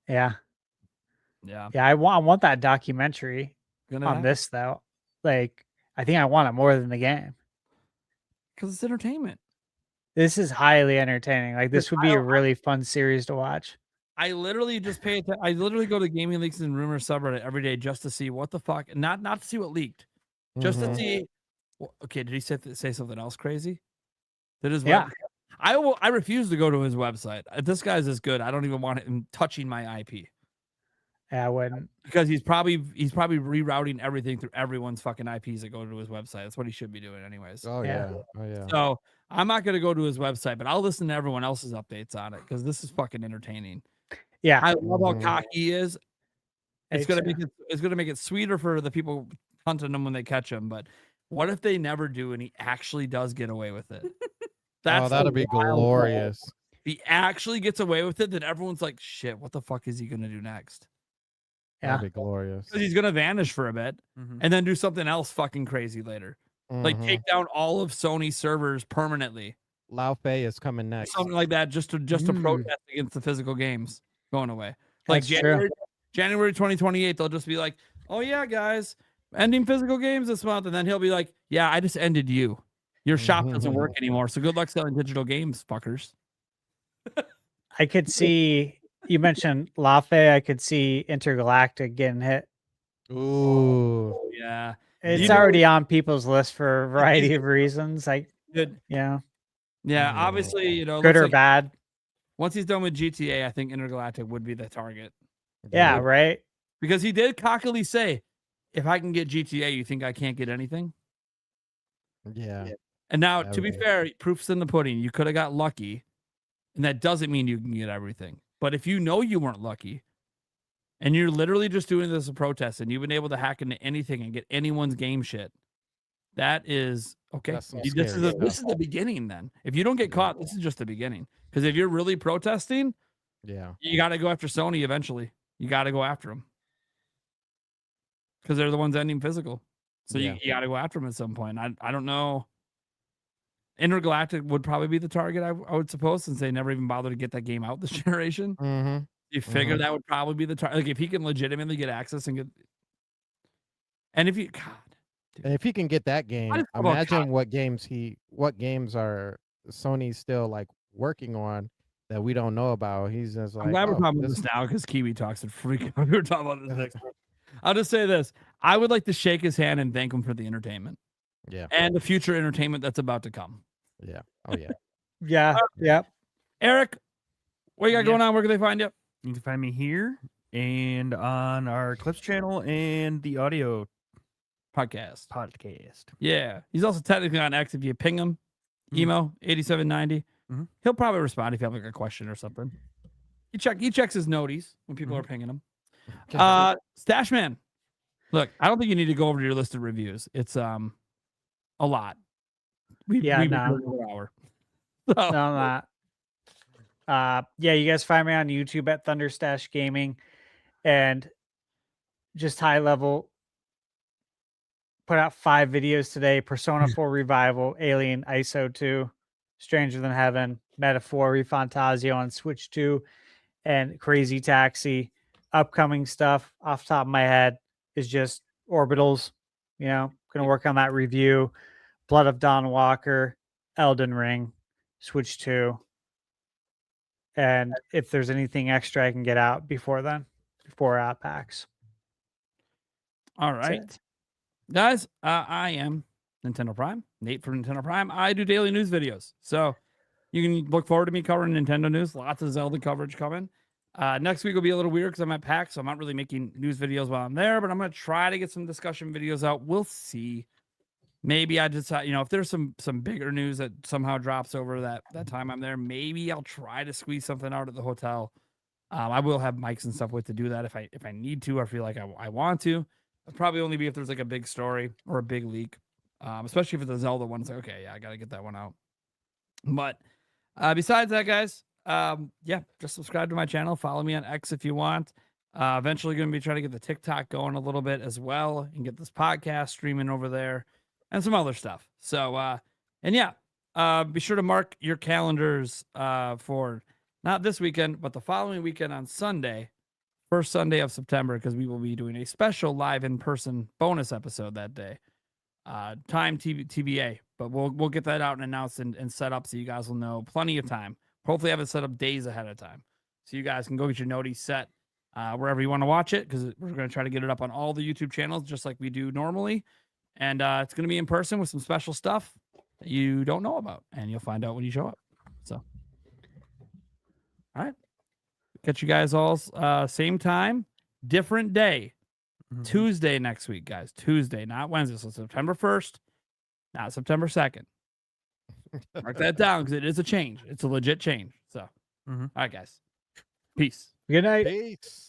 Yeah. Yeah. Yeah. I want that documentary Gonna on happen. this though. Like, I think I want it more than the game. Because it's entertainment. This is highly entertaining. Like this would be a really fun series to watch. I literally just pay attention. I literally go to Gaming Leaks and Rumors subreddit every day just to see what the fuck, not to see what leaked, just to see. Okay, did he say something else crazy? That is I refuse to go to his website. If this guy's as good, I don't even want him touching my IP. Yeah, I wouldn't, because he's probably rerouting everything through everyone's fucking IPs that go to his website. That's what he should be doing, anyways. Oh yeah. Oh yeah. So I'm not gonna go to his website, but I'll listen to everyone else's updates on it because this is fucking entertaining. Yeah, I love how cocky he is. It's It's, gonna make it sweeter for the people hunting him when they catch him. But what if they never do and he actually does get away with it? Oh, that'd be glorious. If he actually gets away with it, then everyone's like, "Shit, what the fuck is he gonna do next?" That'd be glorious. Because he's gonna vanish for a bit and then do something else fucking crazy later, like take down all of Sony's servers permanently. Lao Fei is coming next. Something like that, just to protest against the physical games going away. Like That's true. January 2028, they'll just be like, "Oh yeah, guys, ending physical games this month," and then he'll be like, "Yeah, I just ended you. Your shop doesn't work anymore. So good luck selling digital games, fuckers." I could see you mentioned Lafe. I could see Intergalactic getting hit. Ooh. Yeah. It's already on people's list for a variety of reasons. Like, good. Yeah. Yeah. Obviously, you know, Good looks or like bad. once he's done with GTA, I think Intergalactic would be the target. Yeah. Right. Because he did cockily say, "If I can get GTA, you think I can't get anything?" Yeah. And now, Yeah, to be right. fair, proof's in the pudding. You could have got lucky, and that doesn't mean you can get everything. But if you know you weren't lucky, and you're literally just doing this as a protest, and you've been able to hack into anything and get anyone's game shit, that is okay. That's some This scary is the beginning. Then, if you don't get caught, this is just the beginning. Because if you're really protesting, Yeah. you got to go after Sony eventually. You got to go after them because they're the ones ending physical. So Yeah. you got to go after them at some point. I don't know. Intergalactic would probably be the target, I would suppose, since they never even bothered to get that game out this generation. Mm-hmm. You figure that would probably be the target. Like if he can legitimately get access and get, and if you, God, And if he can get that game, just about imagine what games are Sony still like working on that we don't know about. He's just like, I'm glad we're "Oh, talking about this- this now because Kiwi talks and freak out. We were talking about this next one. I'll just say this: I would like to shake his hand and thank him for the entertainment, Yeah. and the future entertainment that's about to come. Yeah. Oh yeah. Yeah. Yeah. Eric, what you got going on? Where can they find you? You can find me here and on our Clips channel and the audio Podcast. Yeah. He's also technically on X. If you ping him, emo 8790, he'll probably respond if you have like a question or something. He checks his noties when people are pinging him. Stash Man, look, I don't think you need to go over to your list of reviews. It's a lot. We've been doing an hour. So. No, I'm not. Yeah, you guys find me on YouTube at ThunderStash Gaming, and just high level. Put out 5 videos today: Persona 4 Revival, Alien, ISO 2, Stranger Than Heaven, Metaphor, Refantasio on Switch 2, and Crazy Taxi. Upcoming stuff off the top of my head is just Orbitals. You know, gonna work on that review. Blood of Dawn Walker, Elden Ring, Switch 2. And if there's anything extra I can get out before then, before PAX. All right. Guys, I am Nintendo Prime, Nate from Nintendo Prime. I do daily news videos. So you can look forward to me covering Nintendo news. Lots of Zelda coverage coming. Next week will be a little weird because I'm at PAX, so I'm not really making news videos while I'm there, but I'm going to try to get some discussion videos out. We'll see. Maybe I just, if there's some bigger news that somehow drops over that time I'm there, maybe I'll try to squeeze something out at the hotel. I will have mics and stuff with to do that if I need to or feel like I want to. It'll probably only be if there's like a big story or a big leak, especially for the Zelda one. It's like, okay, yeah, I got to get that one out. But besides that, guys, just subscribe to my channel. Follow me on X if you want. Eventually going to be trying to get the TikTok going a little bit as well and get this podcast streaming over there and some other stuff. So, be sure to mark your calendars for not this weekend, but the following weekend on Sunday, first Sunday of September, because we will be doing a special live in-person bonus episode that day. time TBA, but we'll get that out and announced and set up so you guys will know plenty of time. Hopefully have it set up days ahead of time so you guys can go get your noties set wherever you want to watch it, because we're going to try to get it up on all the YouTube channels just like we do normally. And it's going to be in person with some special stuff that you don't know about, and you'll find out when you show up. So, all right. Catch you guys all same time, different day. Tuesday next week, guys. Tuesday, not Wednesday. So September 1st, not September 2nd. Mark that down because it is a change. It's a legit change. So, all right, guys. Peace. Good night. Peace.